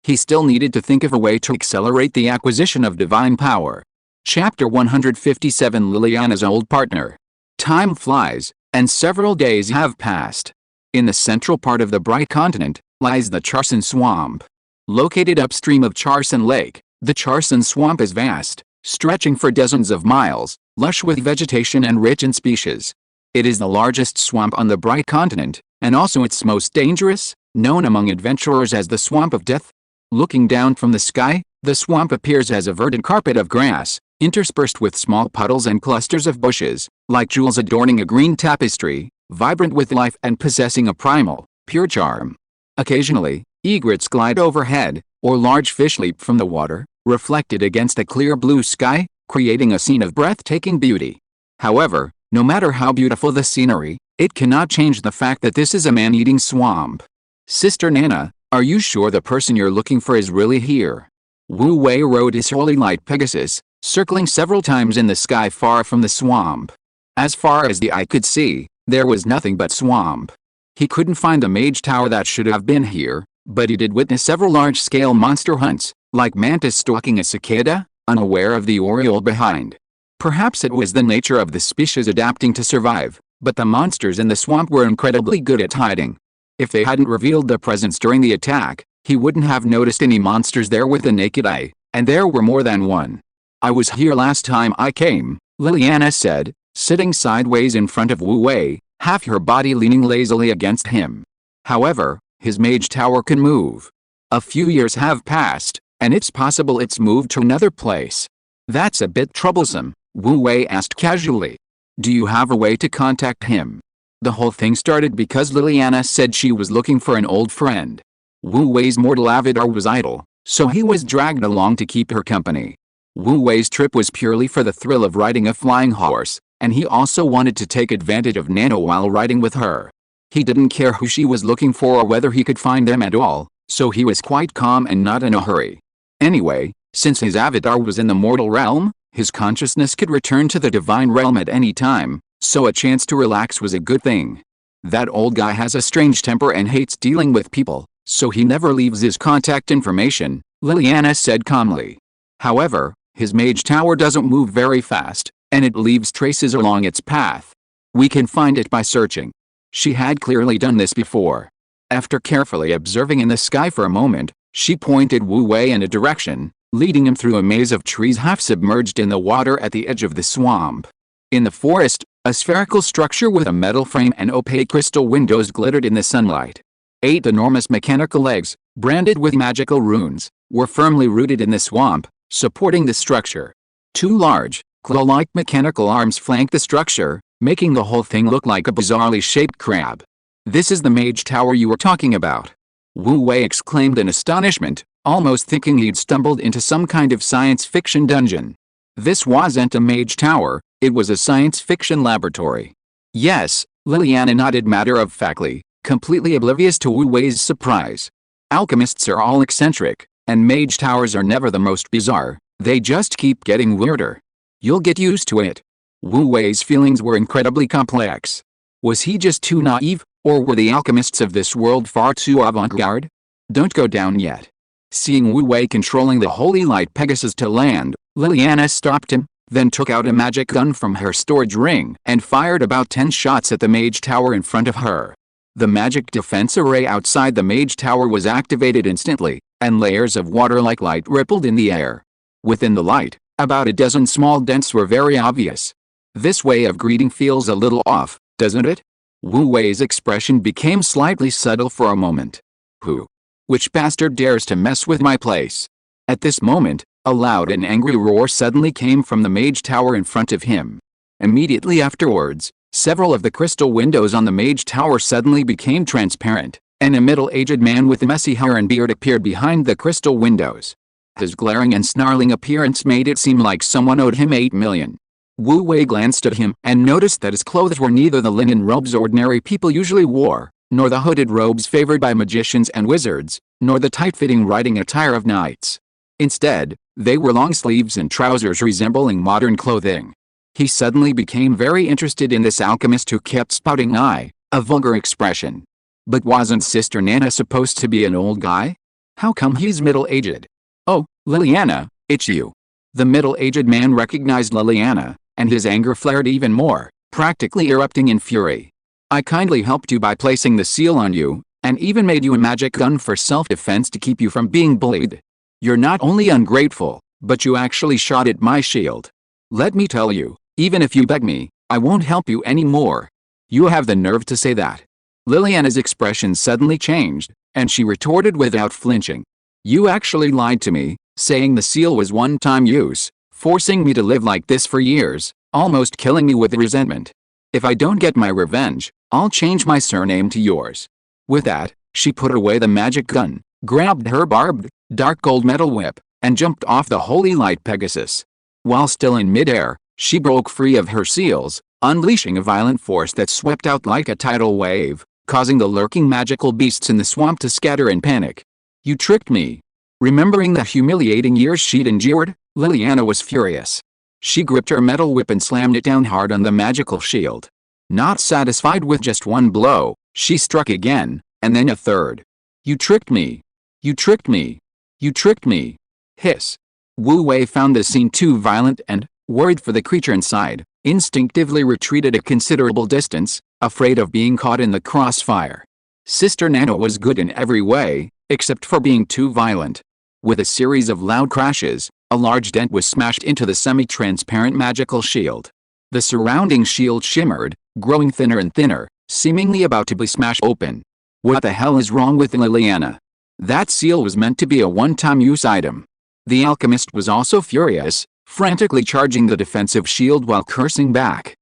he still needed to think of a way to accelerate the acquisition of divine power. Chapter 157: Liliana's old partner. Time flies, and several days have passed. In the central part of the bright continent, lies the Charson Swamp. Located upstream of Charson Lake, the Charson Swamp is vast, stretching for dozens of miles, lush with vegetation and rich in species. It is the largest swamp on the bright continent, and also its most dangerous, known among adventurers as the Swamp of Death. Looking down from the sky, the swamp appears as a verdant carpet of grass, interspersed with small puddles and clusters of bushes, like jewels adorning a green tapestry, vibrant with life and possessing a primal, pure charm. Occasionally, egrets glide overhead, or large fish leap from the water, reflected against a clear blue sky, creating a scene of breathtaking beauty. However, no matter how beautiful the scenery, it cannot change the fact that this is a man-eating swamp. Sister Nana, are you sure the person you're looking for is really here? Wu Wei rode his holy light Pegasus, circling several times in the sky far from the swamp. As far as the eye could see, there was nothing but swamp. He couldn't find the mage tower that should have been here, but he did witness several large-scale monster hunts, like mantis stalking a cicada, unaware of the oriole behind. Perhaps it was the nature of the species adapting to survive, but the monsters in the swamp were incredibly good at hiding. If they hadn't revealed their presence during the attack, he wouldn't have noticed any monsters there with the naked eye, and there were more than one. I was here last time I came, Liliana said, sitting sideways in front of Wu Wei, half her body leaning lazily against him. However, his mage tower can move. A few years have passed, and it's possible it's moved to another place. That's a bit troublesome, Wu Wei asked casually. Do you have a way to contact him? The whole thing started because Liliana said she was looking for an old friend. Wu Wei's mortal avatar was idle, so he was dragged along to keep her company. Wu Wei's trip was purely for the thrill of riding a flying horse, and he also wanted to take advantage of Nana while riding with her. He didn't care who she was looking for or whether he could find them at all, so he was quite calm and not in a hurry. Anyway, Since his avatar was in the mortal realm, his consciousness could return to the divine realm at any time, so a chance to relax was a good thing. That old guy has a strange temper and hates dealing with people, so he never leaves his contact information, Liliana said calmly. However, his mage tower doesn't move very fast, and it leaves traces along its path. We can find it by searching. She had clearly done this before. After carefully observing in the sky for a moment, she pointed Wu Wei in a direction, leading him through a maze of trees half submerged in the water at the edge of the swamp. In the forest, a spherical structure with a metal frame and opaque crystal windows glittered in the sunlight. 8 enormous mechanical legs, branded with magical runes, were firmly rooted in the swamp, supporting the structure. 2 large, claw-like mechanical arms flanked the structure, making the whole thing look like a bizarrely shaped crab. This is the mage tower you were talking about. Wu Wei exclaimed in astonishment, almost thinking he'd stumbled into some kind of science fiction dungeon. This wasn't a mage tower, it was a science fiction laboratory. Yes, Liliana nodded matter-of-factly, completely oblivious to Wu Wei's surprise. Alchemists are all eccentric, and mage towers are never the most bizarre, they just keep getting weirder. You'll get used to it. Wu Wei's feelings were incredibly complex. Was he just too naive, or were the alchemists of this world far too avant-garde? Don't go down yet. Seeing Wu Wei controlling the holy light Pegasus to land, Liliana stopped him, then took out a magic gun from her storage ring and fired about 10 shots at the mage tower in front of her. The magic defense array outside the mage tower was activated instantly, and layers of water-like light rippled in the air. Within the light, about a dozen small dents were very obvious. This way of greeting feels a little off, doesn't it? Wu Wei's expression became slightly subtle for a moment. Who? Which bastard dares to mess with my place? At this moment, a loud and angry roar suddenly came from the mage tower in front of him. Immediately afterwards, several of the crystal windows on the mage tower suddenly became transparent, and a middle-aged man with messy hair and beard appeared behind the crystal windows. His glaring and snarling appearance made it seem like someone owed him 8 million. Wu Wei glanced at him and noticed that his clothes were neither the linen robes ordinary people usually wore, nor the hooded robes favored by magicians and wizards, nor the tight-fitting riding attire of knights. Instead, they were long sleeves and trousers resembling modern clothing. He suddenly became very interested in this alchemist who kept spouting a vulgar expression. But wasn't Sister Nana supposed to be an old guy? How come he's middle-aged? Oh, Liliana, it's you. The middle-aged man recognized Liliana, and his anger flared even more, practically erupting in fury. I kindly helped you by placing the seal on you, and even made you a magic gun for self-defense to keep you from being bullied. You're not only ungrateful, but you actually shot at my shield. Let me tell you, even if you beg me, I won't help you anymore. You have the nerve to say that. Liliana's expression suddenly changed, and she retorted without flinching. You actually lied to me, saying the seal was one-time use, forcing me to live like this for years, almost killing me with resentment. If I don't get my revenge, I'll change my surname to yours. With that, she put away the magic gun, grabbed her barbed, dark gold metal whip, and jumped off the holy light Pegasus. While still in midair, she broke free of her seals, unleashing a violent force that swept out like a tidal wave, causing the lurking magical beasts in the swamp to scatter in panic. You tricked me. Remembering the humiliating years she'd endured, Liliana was furious. She gripped her metal whip and slammed it down hard on the magical shield. Not satisfied with just one blow, she struck again, and then a third. You tricked me. You tricked me. You tricked me. Hiss. Wu Wei found the scene too violent and, worried for the creature inside, instinctively retreated a considerable distance, afraid of being caught in the crossfire. Sister Nana was good in every way, except for being too violent. With a series of loud crashes, a large dent was smashed into the semi-transparent magical shield. The surrounding shield shimmered, growing thinner and thinner, seemingly about to be smashed open. What the hell is wrong with Liliana? That seal was meant to be a one-time use item. The alchemist was also furious, frantically charging the defensive shield while cursing back.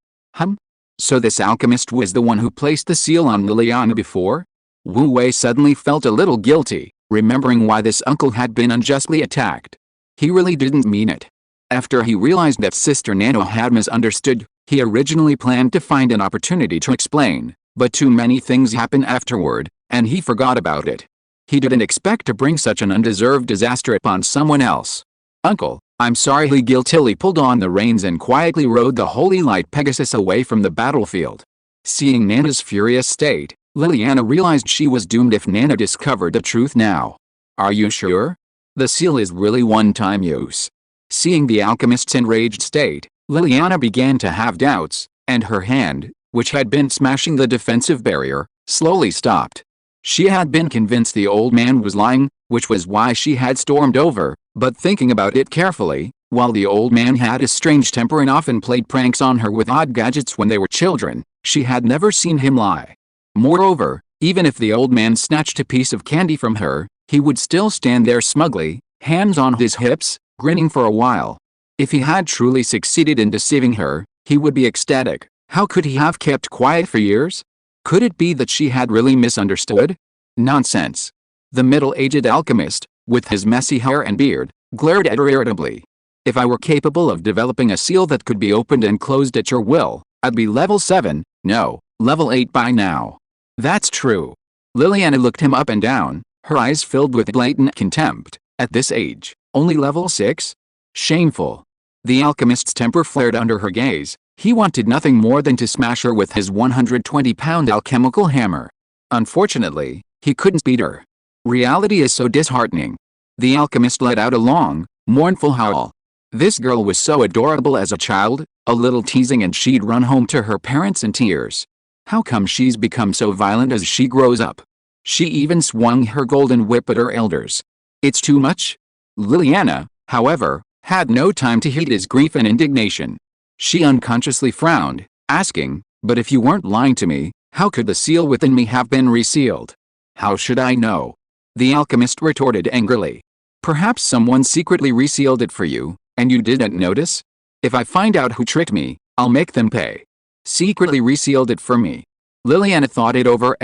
So this alchemist was the one who placed the seal on Liliana before? Wu Wei suddenly felt a little guilty, remembering why this uncle had been unjustly attacked. He really didn't mean it. After he realized that Sister Nana had misunderstood, he originally planned to find an opportunity to explain, but too many things happened afterward, and he forgot about it. He didn't expect to bring such an undeserved disaster upon someone else. "Uncle, I'm sorry." He guiltily pulled on the reins and quietly rode the holy light Pegasus away from the battlefield. Seeing Nana's furious state, Liliana realized she was doomed if Nana discovered the truth now. "Are you sure? The seal is really one-time use." Seeing the alchemist's enraged state, Liliana began to have doubts, and her hand, which had been smashing the defensive barrier, slowly stopped. She had been convinced the old man was lying, which was why she had stormed over, but thinking about it carefully, while the old man had a strange temper and often played pranks on her with odd gadgets when they were children, she had never seen him lie. Moreover, even if the old man snatched a piece of candy from her, he would still stand there smugly, hands on his hips, grinning for a while. If he had truly succeeded in deceiving her, he would be ecstatic. How could he have kept quiet for years? Could it be that she had really misunderstood? Nonsense. The middle-aged alchemist, with his messy hair and beard, glared at her irritably. "If I were capable of developing a seal that could be opened and closed at your will, I'd be level 7, no, level 8 by now." "That's true." Liliana looked him up and down, her eyes filled with blatant contempt. "At this age, only level 6? Shameful." The alchemist's temper flared under her gaze. He wanted nothing more than to smash her with his 120-pound alchemical hammer. Unfortunately, he couldn't beat her. Reality is so disheartening. The alchemist let out a long, mournful howl. This girl was so adorable as a child, a little teasing and she'd run home to her parents in tears. How come she's become so violent as she grows up? She even swung her golden whip at her elders. It's too much? Liliana, however, had no time to heed his grief and indignation. She unconsciously frowned, asking, "But if you weren't lying to me, how could the seal within me have been resealed?" "How should I know?" the alchemist retorted angrily. "Perhaps someone secretly resealed it for you, and you didn't notice? If I find out who tricked me, I'll make them pay." Secretly resealed it for me. Liliana thought it over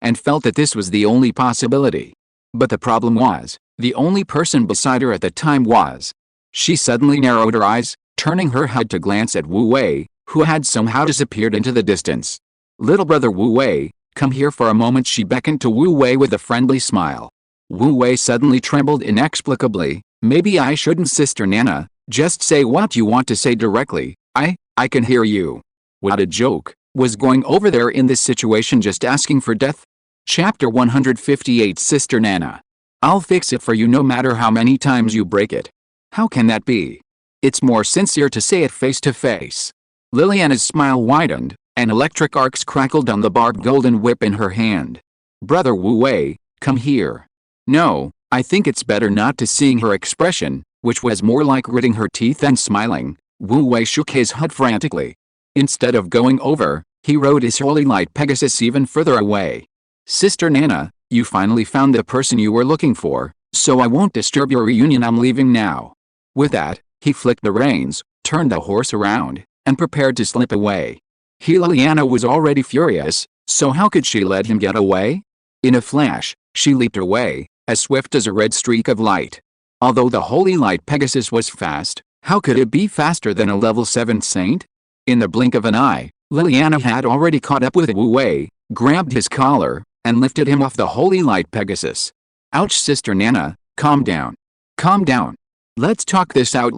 and felt that this was the only possibility. But the problem was, the only person beside her at the time was. She suddenly narrowed her eyes, turning her head to glance at Wu Wei, who had somehow disappeared into the distance. "Little brother Wu Wei, come here for a moment." She beckoned to Wu Wei with a friendly smile. Wu Wei suddenly trembled inexplicably. "Maybe I shouldn't, Sister Nana, just say what you want to say directly. I can hear you." What a joke. Was going over there in this situation just asking for death? Chapter 158. Sister Nana. "I'll fix it for you no matter how many times you break it." How can that be? It's more sincere to say it face to face. Liliana's smile widened, and electric arcs crackled on the barbed golden whip in her hand. "Brother Wu Wei, come here." "No, I think it's better not to." Seeing her expression, which was more like gritting her teeth than smiling, Wu Wei shook his head frantically. Instead of going over, he rode his holy light Pegasus even further away. "Sister Nana, you finally found the person you were looking for, so I won't disturb your reunion. I'm leaving now." With that, he flicked the reins, turned the horse around, and prepared to slip away. Liliana was already furious, so how could she let him get away? In a flash, she leaped away, as swift as a red streak of light. Although the holy light Pegasus was fast, how could it be faster than a level 7 saint? In the blink of an eye, Liliana had already caught up with Wu Wei, grabbed his collar, and lifted him off the holy light Pegasus. "Ouch, Sister Nana, calm down. Calm down. Let's talk this out.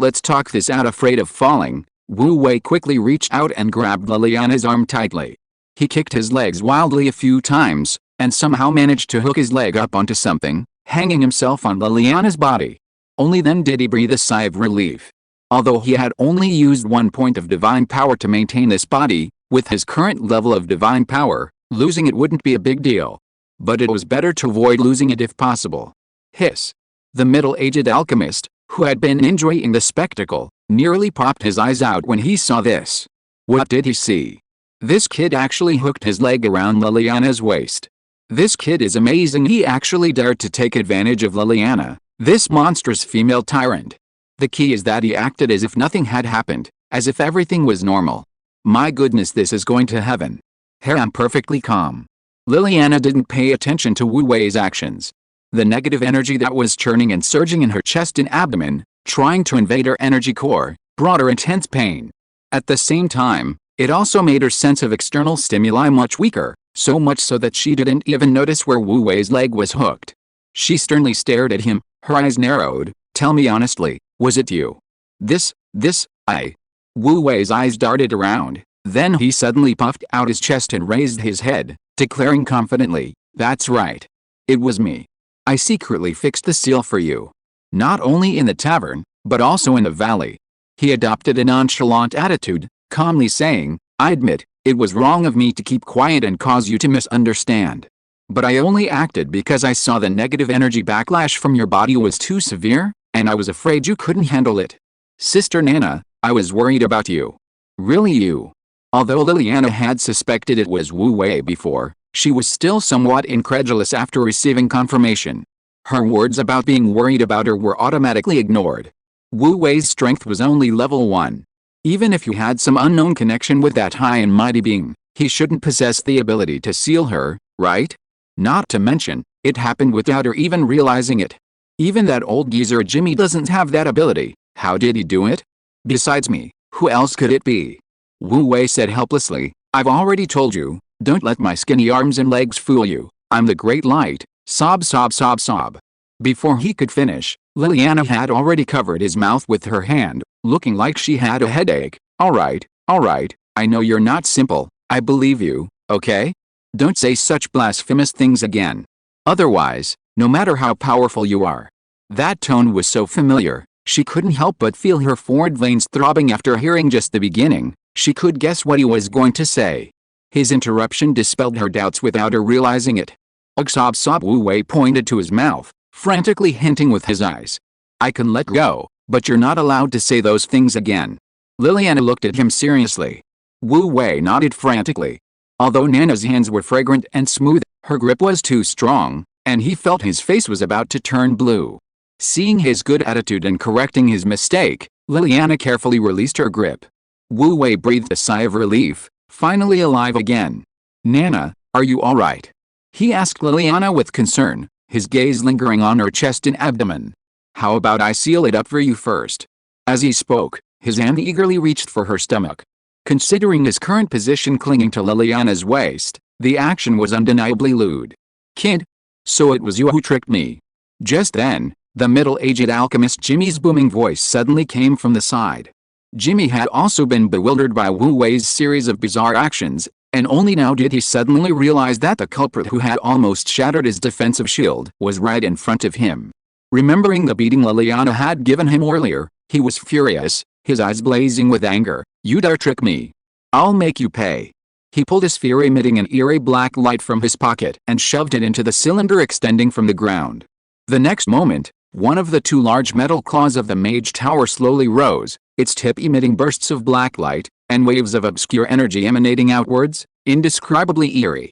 Afraid of falling, Wu Wei quickly reached out and grabbed Liliana's arm tightly. He kicked his legs wildly a few times, and somehow managed to hook his leg up onto something, hanging himself on Liliana's body. Only then did he breathe a sigh of relief. Although he had only used 1 point of divine power to maintain this body, with his current level of divine power, losing it wouldn't be a big deal. But it was better to avoid losing it if possible. Hiss. The middle-aged alchemist, who had been enjoying the spectacle, nearly popped his eyes out when he saw this. What did he see? This kid actually hooked his leg around Liliana's waist. This kid is amazing. He actually dared to take advantage of Liliana, this monstrous female tyrant. The key is that he acted as if nothing had happened, as if everything was normal. My goodness, this is going to heaven. Here I'm perfectly calm. Liliana didn't pay attention to Wu Wei's actions. The negative energy that was churning and surging in her chest and abdomen, trying to invade her energy core, brought her intense pain. At the same time, it also made her sense of external stimuli much weaker, so much so that she didn't even notice where Wu Wei's leg was hooked. She sternly stared at him, her eyes narrowed. "Tell me honestly, Was it you? I. Wu Wei's eyes darted around, then he suddenly puffed out his chest and raised his head, declaring confidently, "That's right. It was me. I secretly fixed the seal for you. Not only in the tavern, but also in the valley." He adopted a nonchalant attitude, calmly saying, "I admit, it was wrong of me to keep quiet and cause you to misunderstand. But I only acted because I saw the negative energy backlash from your body was too severe, and I was afraid you couldn't handle it. Sister Nana, I was worried about you. Really you." Although Liliana had suspected it was Wu Wei before, she was still somewhat incredulous after receiving confirmation. Her words about being worried about her were automatically ignored. Wu Wei's strength was only level 1. Even if you had some unknown connection with that high and mighty being, he shouldn't possess the ability to seal her, right? Not to mention, it happened without her even realizing it. Even that old geezer Jimmy doesn't have that ability. How did he do it? Besides me, who else could it be? Wu Wei said helplessly, "I've already told you, don't let my skinny arms and legs fool you. I'm the Great Light." Sob sob sob sob. Before he could finish, Liliana had already covered his mouth with her hand, looking like she had a headache. All right, I know you're not simple, I believe you, okay? Don't say such blasphemous things again. Otherwise, no matter how powerful you are." That tone was so familiar, she couldn't help but feel her forward veins throbbing after hearing just the beginning. She could guess what he was going to say. His interruption dispelled her doubts without her realizing it. Ugh sob sob. Wu Wei pointed to his mouth, frantically hinting with his eyes. "I can let go, but you're not allowed to say those things again." Liliana looked at him seriously. Wu Wei nodded frantically. Although Nana's hands were fragrant and smooth, her grip was too strong, and he felt his face was about to turn blue. Seeing his good attitude and correcting his mistake, Liliana carefully released her grip. Wu Wei breathed a sigh of relief, finally alive again. "Nana, are you all right?" he asked Liliana with concern, his gaze lingering on her chest and abdomen. "How about I seal it up for you first?" As he spoke, his hand eagerly reached for her stomach. Considering his current position clinging to Liliana's waist, the action was undeniably lewd. "Kid? So it was you who tricked me." Just then, the middle-aged alchemist Jimmy's booming voice suddenly came from the side. Jimmy had also been bewildered by Wu Wei's series of bizarre actions, and only now did he suddenly realize that the culprit who had almost shattered his defensive shield was right in front of him. Remembering the beating Liliana had given him earlier, he was furious, his eyes blazing with anger. "You dare trick me? I'll make you pay." He pulled a sphere emitting an eerie black light from his pocket and shoved it into the cylinder extending from the ground. The next moment, one of the two large metal claws of the mage tower slowly rose, its tip emitting bursts of black light, and waves of obscure energy emanating outwards, indescribably eerie.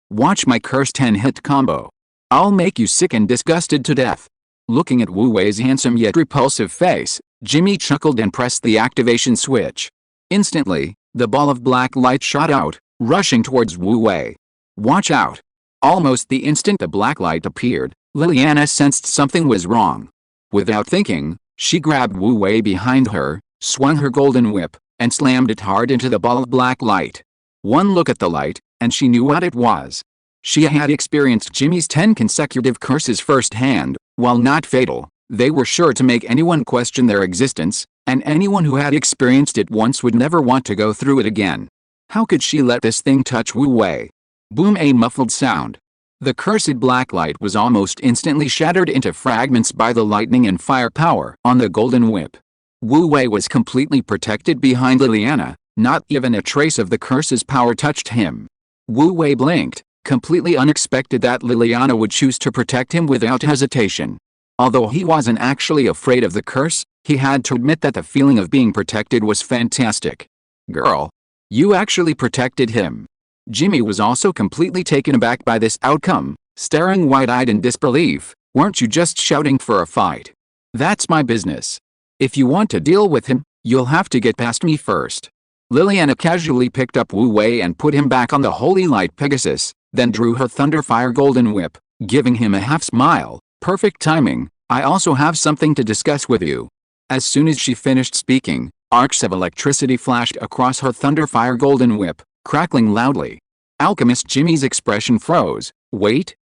Watch my curse 10-hit combo. I'll make you sick and disgusted to death." Looking at Wu Wei's handsome yet repulsive face, Jimmy chuckled and pressed the activation switch. Instantly, the ball of black light shot out, rushing towards Wu Wei. "Watch out." Almost the instant the black light appeared, Liliana sensed something was wrong. Without thinking, she grabbed Wu Wei behind her, swung her golden whip, and slammed it hard into the ball of black light. One look at the light, and she knew what it was. She had experienced Jimmy's 10 consecutive curses firsthand. While not fatal, they were sure to make anyone question their existence, and anyone who had experienced it once would never want to go through it again. How could she let this thing touch Wu Wei? Boom! A muffled sound. The cursed black light was almost instantly shattered into fragments by the lightning and fire power on the golden whip. Wu Wei was completely protected behind Liliana, not even a trace of the curse's power touched him. Wu Wei blinked, completely unexpected that Liliana would choose to protect him without hesitation. Although he wasn't actually afraid of the curse, he had to admit that the feeling of being protected was fantastic. "Girl, you actually protected him." Jimmy was also completely taken aback by this outcome, staring wide-eyed in disbelief. "Weren't you just shouting for a fight?" "That's my business. If you want to deal with him, you'll have to get past me first." Liliana casually picked up Wu Wei and put him back on the holy light Pegasus, then drew her Thunderfire golden whip, giving him a half smile. "Perfect timing, I also have something to discuss with you." As soon as she finished speaking, arcs of electricity flashed across her Thunderfire golden whip, crackling loudly. Alchemist Jimmy's expression froze. Wait.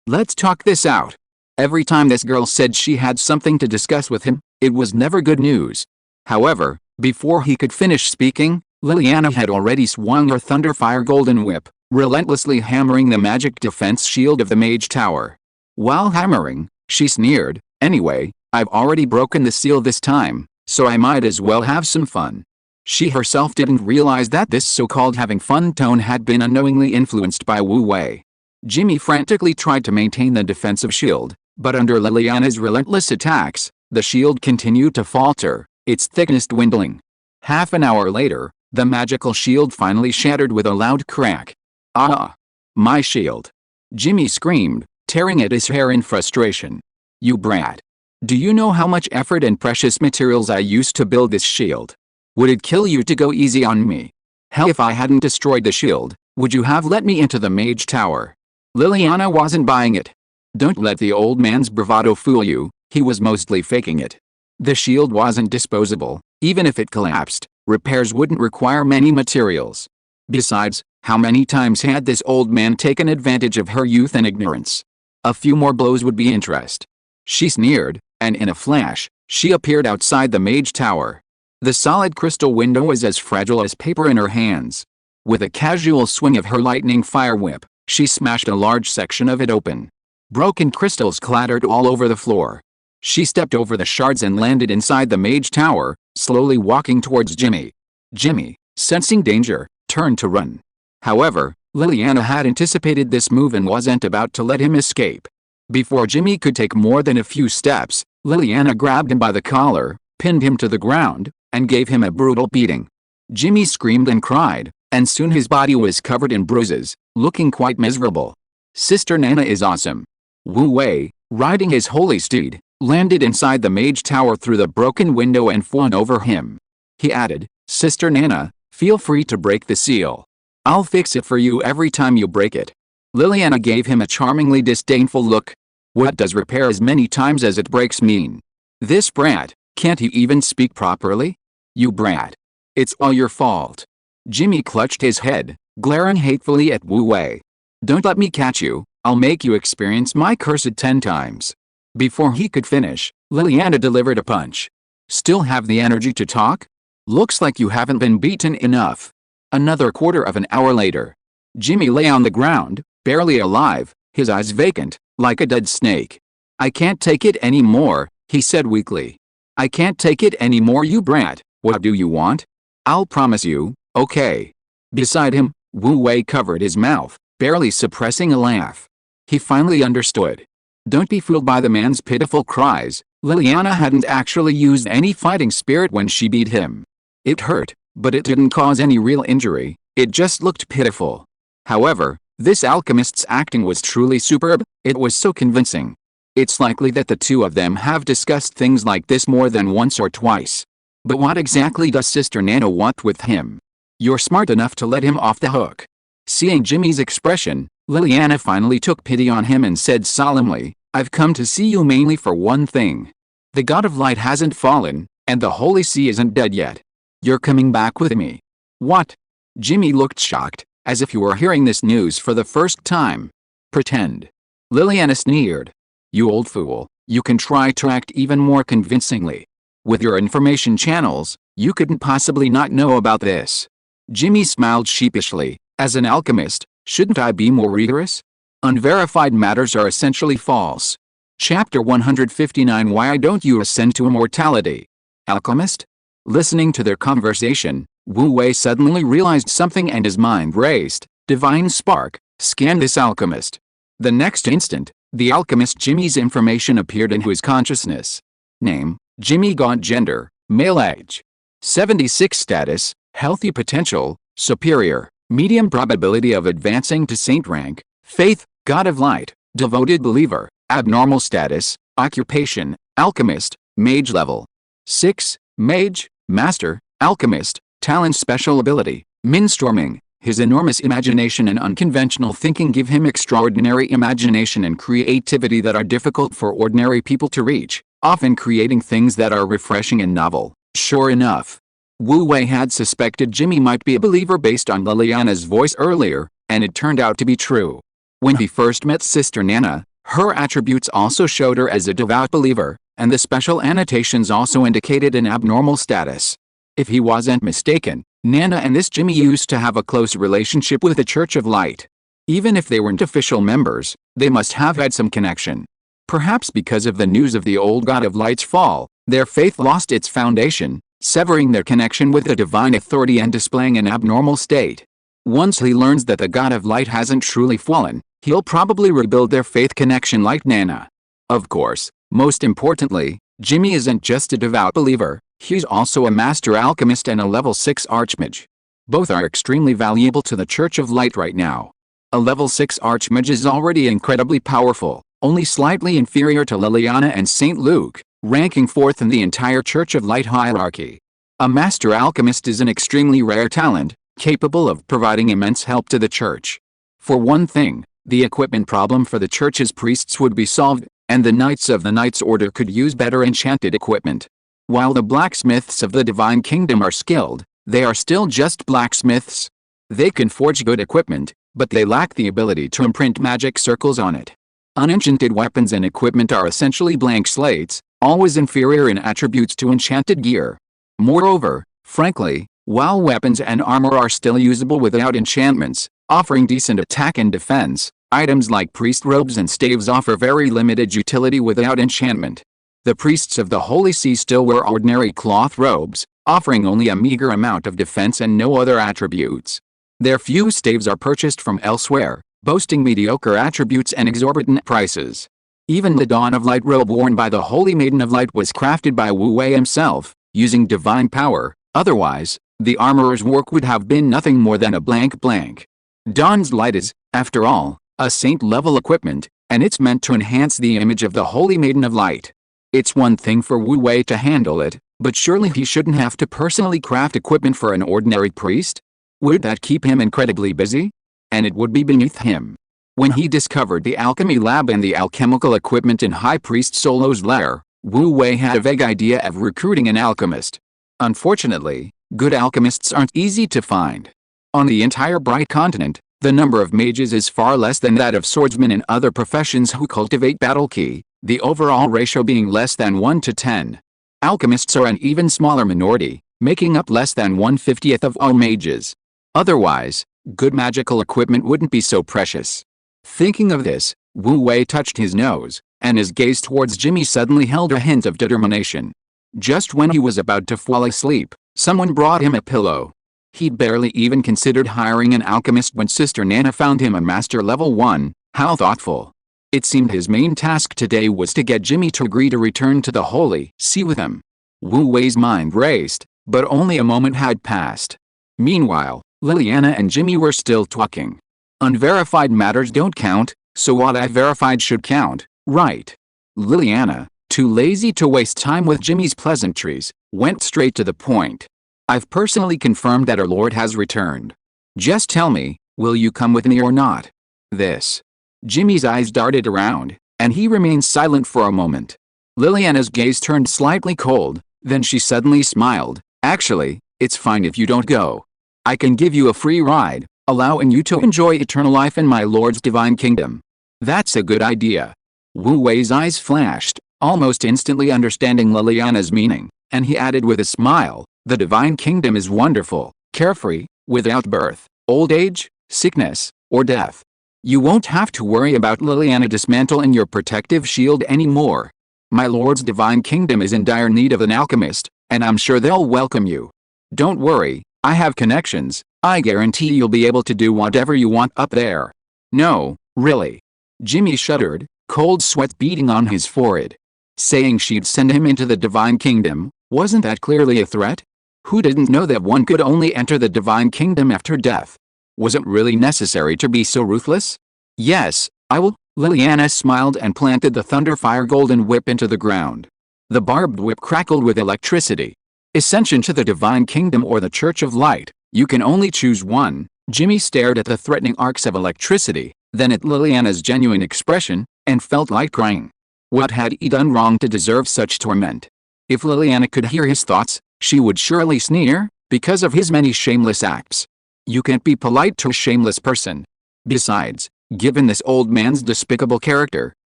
Let's talk this out." Every time this girl said she had something to discuss with him, it was never good news. However, before he could finish speaking, Liliana had already swung her Thunderfire Golden Whip, relentlessly hammering the magic defense shield of the Mage Tower. While hammering, she sneered, "Anyway, I've already broken the seal this time, so I might as well have some fun." She herself didn't realize that this so-called having fun tone had been unknowingly influenced by Wu Wei. Jimmy frantically tried to maintain the defensive shield, but under Liliana's relentless attacks, the shield continued to falter, its thickness dwindling. Half an hour later, the magical shield finally shattered with a loud crack. "Ah! My shield!" Jimmy screamed, tearing at his hair in frustration. "You brat! Do you know how much effort and precious materials I used to build this shield? Would it kill you to go easy on me? Hell, if I hadn't destroyed the shield, would you have let me into the Mage Tower?" Liliana wasn't buying it. Don't let the old man's bravado fool you, he was mostly faking it. The shield wasn't disposable. Even if it collapsed, repairs wouldn't require many materials. Besides, how many times had this old man taken advantage of her youth and ignorance? A few more blows would be interest. She sneered, and in a flash, she appeared outside the Mage Tower. The solid crystal window was as fragile as paper in her hands. With a casual swing of her lightning fire whip, she smashed a large section of it open. Broken crystals clattered all over the floor. She stepped over the shards and landed inside the Mage Tower, slowly walking towards Jimmy. Jimmy, sensing danger, turned to run. However, Liliana had anticipated this move and wasn't about to let him escape. Before Jimmy could take more than a few steps, Liliana grabbed him by the collar, pinned him to the ground, and gave him a brutal beating. Jimmy screamed and cried, and soon his body was covered in bruises, looking quite miserable. Sister Nana is awesome. Wu Wei, riding his holy steed, landed inside the Mage Tower through the broken window and fawned over him. He added, "Sister Nana, feel free to break the seal. I'll fix it for you every time you break it." Liliana gave him a charmingly disdainful look. What does repair as many times as it breaks mean? This brat, can't he even speak properly? You brat. It's all your fault. Jimmy clutched his head, glaring hatefully at Wu Wei. "Don't let me catch you, I'll make you experience my curse 10 times. Before he could finish, Liliana delivered a punch. "Still have the energy to talk? Looks like you haven't been beaten enough." Another quarter of an hour later, Jimmy lay on the ground, barely alive, his eyes vacant, like a dead snake. "I can't take it anymore," he said weakly. "I can't take it anymore, you brat. What do you want?" "I'll promise you, okay." Beside him, Wu Wei covered his mouth, barely suppressing a laugh. He finally understood. Don't be fooled by the man's pitiful cries. Liliana hadn't actually used any fighting spirit when she beat him. It hurt, but it didn't cause any real injury, it just looked pitiful. However, this alchemist's acting was truly superb, it was so convincing. It's likely that the two of them have discussed things like this more than once or twice. But what exactly does Sister Nana want with him? You're smart enough to let him off the hook. Seeing Jimmy's expression, Liliana finally took pity on him and said solemnly, "I've come to see you mainly for one thing. The God of Light hasn't fallen, and the Holy See isn't dead yet. You're coming back with me." "What?" Jimmy looked shocked, as if he were hearing this news for the first time. "Pretend." Liliana sneered. "You old fool, you can try to act even more convincingly. With your information channels, you couldn't possibly not know about this." Jimmy smiled sheepishly. "As an alchemist, shouldn't I be more rigorous? Unverified matters are essentially false." Chapter 159 Why don't you ascend to immortality? Alchemist? Listening to their conversation, Wu Wei suddenly realized something and his mind raced. Divine spark, scan this alchemist. The next instant, the alchemist Jimmy's information appeared into his consciousness. Name, Jimmy Gaunt. Gender, male. Age, 76. Status, healthy potential, superior. Medium probability of advancing to saint rank. Faith, God of Light, devoted believer. Abnormal status, occupation, alchemist, mage level. 6, mage, master, alchemist, talent special ability, mindstorming. His enormous imagination and unconventional thinking give him extraordinary imagination and creativity that are difficult for ordinary people to reach, often creating things that are refreshing and novel. Sure enough, Wu Wei had suspected Jimmy might be a believer based on Liliana's voice earlier, and it turned out to be true. When he first met Sister Nana, Her attributes also showed her as a devout believer, and the special annotations also indicated an abnormal status. If he wasn't mistaken, Nana and this Jimmy used to have a close relationship with the Church of Light. Even if they weren't official members, they must have had some connection. Perhaps because of the news of the old God of Light's fall, their faith lost its foundation, severing their connection with the divine authority and displaying an abnormal state. Once he learns that the God of Light hasn't truly fallen, he'll probably rebuild their faith connection like Nana. Of course, most importantly, Jimmy isn't just a devout believer, he's also a master alchemist and a level 6 archmage. Both are extremely valuable to the Church of Light right now. A level 6 archmage is already incredibly powerful, only slightly inferior to Liliana and St. Luke, ranking 4th in the entire Church of Light hierarchy. A master alchemist is an extremely rare talent, capable of providing immense help to the Church. For one thing, the equipment problem for the Church's priests would be solved, and the Knights of the Knights Order could use better enchanted equipment. While the blacksmiths of the Divine Kingdom are skilled, they are still just blacksmiths. They can forge good equipment, but they lack the ability to imprint magic circles on it. Unenchanted weapons and equipment are essentially blank slates, always inferior in attributes to enchanted gear. Moreover, frankly, while weapons and armor are still usable without enchantments, offering decent attack and defense, items like priest robes and staves offer very limited utility without enchantment. The priests of the Holy See still wear ordinary cloth robes, offering only a meager amount of defense and no other attributes. Their few staves are purchased from elsewhere, boasting mediocre attributes and exorbitant prices. Even the Dawn of Light robe worn by the Holy Maiden of Light was crafted by Wu Wei himself, using divine power, otherwise, the armorer's work would have been nothing more than a blank. Dawn's Light is, after all, a saint-level equipment, and it's meant to enhance the image of the Holy Maiden of Light. It's one thing for Wu Wei to handle it, but surely he shouldn't have to personally craft equipment for an ordinary priest? Would that keep him incredibly busy? And it would be beneath him. When he discovered the alchemy lab and the alchemical equipment in High Priest Solo's lair, Wu Wei had a vague idea of recruiting an alchemist. Unfortunately, good alchemists aren't easy to find. On the entire Bright Continent, the number of mages is far less than that of swordsmen and other professions who cultivate battle ki, the overall ratio being less than 1 to 10. Alchemists are an even smaller minority, making up less than 1/50th of all mages. Otherwise, good magical equipment wouldn't be so precious. Thinking of this, Wu Wei touched his nose, and his gaze towards Jimmy suddenly held a hint of determination. Just when he was about to fall asleep, someone brought him a pillow. He'd barely even considered hiring an alchemist when Sister Nana found him a master level 1, how thoughtful. It seemed his main task today was to get Jimmy to agree to return to the Holy See with him. Wu Wei's mind raced, but only a moment had passed. Meanwhile, Liliana and Jimmy were still talking. Unverified matters don't count, so what I verified should count, right? Liliana, too lazy to waste time with Jimmy's pleasantries, went straight to the point. I've personally confirmed that our Lord has returned. Just tell me, will you come with me or not? This. Jimmy's eyes darted around, and he remained silent for a moment. Liliana's gaze turned slightly cold, then she suddenly smiled. Actually, it's fine if you don't go. I can give you a free ride, allowing you to enjoy eternal life in my Lord's divine kingdom. That's a good idea. Wu Wei's eyes flashed, almost instantly understanding Liliana's meaning, and he added with a smile, the divine kingdom is wonderful, carefree, without birth, old age, sickness, or death. You won't have to worry about Liliana dismantling your protective shield anymore. My Lord's divine kingdom is in dire need of an alchemist, and I'm sure they'll welcome you. Don't worry, I have connections. I guarantee you'll be able to do whatever you want up there. No, really. Jimmy shuddered, cold sweat beading on his forehead. Saying she'd send him into the divine kingdom, wasn't that clearly a threat? Who didn't know that one could only enter the divine kingdom after death? Was it really necessary to be so ruthless? Yes, I will. Liliana smiled and planted the Thunderfire golden whip into the ground. The barbed whip crackled with electricity. Ascension to the divine kingdom or the Church of Light, you can only choose one. Jimmy stared at the threatening arcs of electricity, then at Liliana's genuine expression, and felt like crying. What had he done wrong to deserve such torment? If Liliana could hear his thoughts, she would surely sneer, because of his many shameless acts. You can't be polite to a shameless person. Besides, given this old man's despicable character,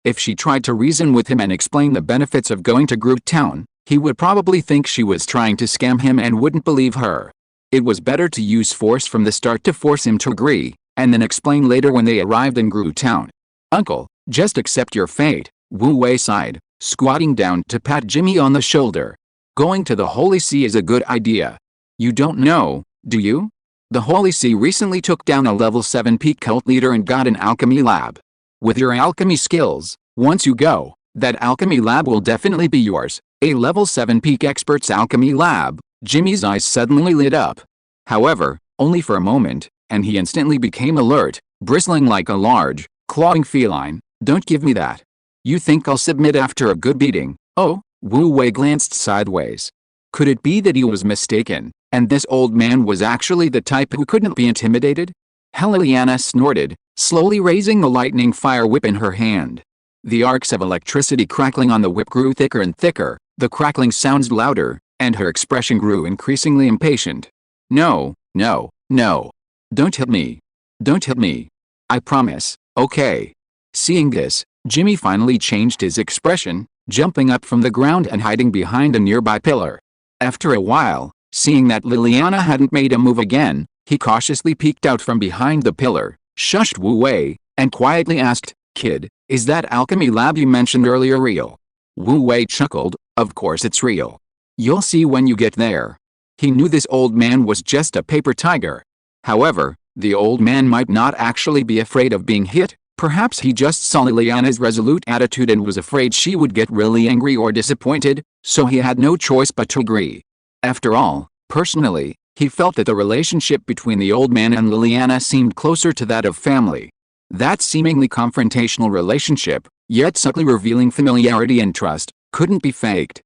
If she tried to reason with him and explain the benefits of going to Groot Town, he would probably think she was trying to scam him and wouldn't believe her. It was better to use force from the start to force him to agree, and then explain later when they arrived in Groot Town. "Uncle, just accept your fate," Wu Wei sighed, squatting down to pat Jimmy on the shoulder. "Going to the Holy See is a good idea. You don't know, do you? The Holy See recently took down a level 7 peak cult leader and got an alchemy lab. With your alchemy skills, once you go, that alchemy lab will definitely be yours." A level 7 peak expert's alchemy lab. Jimmy's eyes suddenly lit up. However, only for a moment, and he instantly became alert, bristling like a large, clawing feline. "Don't give me that. You think I'll submit after a good beating?" "Oh," Wu Wei glanced sideways. Could it be that he was mistaken, and this old man was actually the type who couldn't be intimidated? Liliana snorted, slowly raising the lightning fire whip in her hand. The arcs of electricity crackling on the whip grew thicker and thicker, the crackling sounds louder, and her expression grew increasingly impatient. "No, no, no. Don't hit me. Don't hit me. I promise, okay?" Seeing this, Jimmy finally changed his expression, jumping up from the ground and hiding behind a nearby pillar. After a while, seeing that Liliana hadn't made a move again, he cautiously peeked out from behind the pillar, shushed Wu Wei, and quietly asked, "Kid, is that alchemy lab you mentioned earlier real?" Wu Wei chuckled, "Of course it's real. You'll see when you get there." He knew this old man was just a paper tiger. However, the old man might not actually be afraid of being hit. Perhaps he just saw Liliana's resolute attitude and was afraid she would get really angry or disappointed, so he had no choice but to agree. After all, personally, he felt that the relationship between the old man and Liliana seemed closer to that of family. That seemingly confrontational relationship, yet subtly revealing familiarity and trust, couldn't be faked.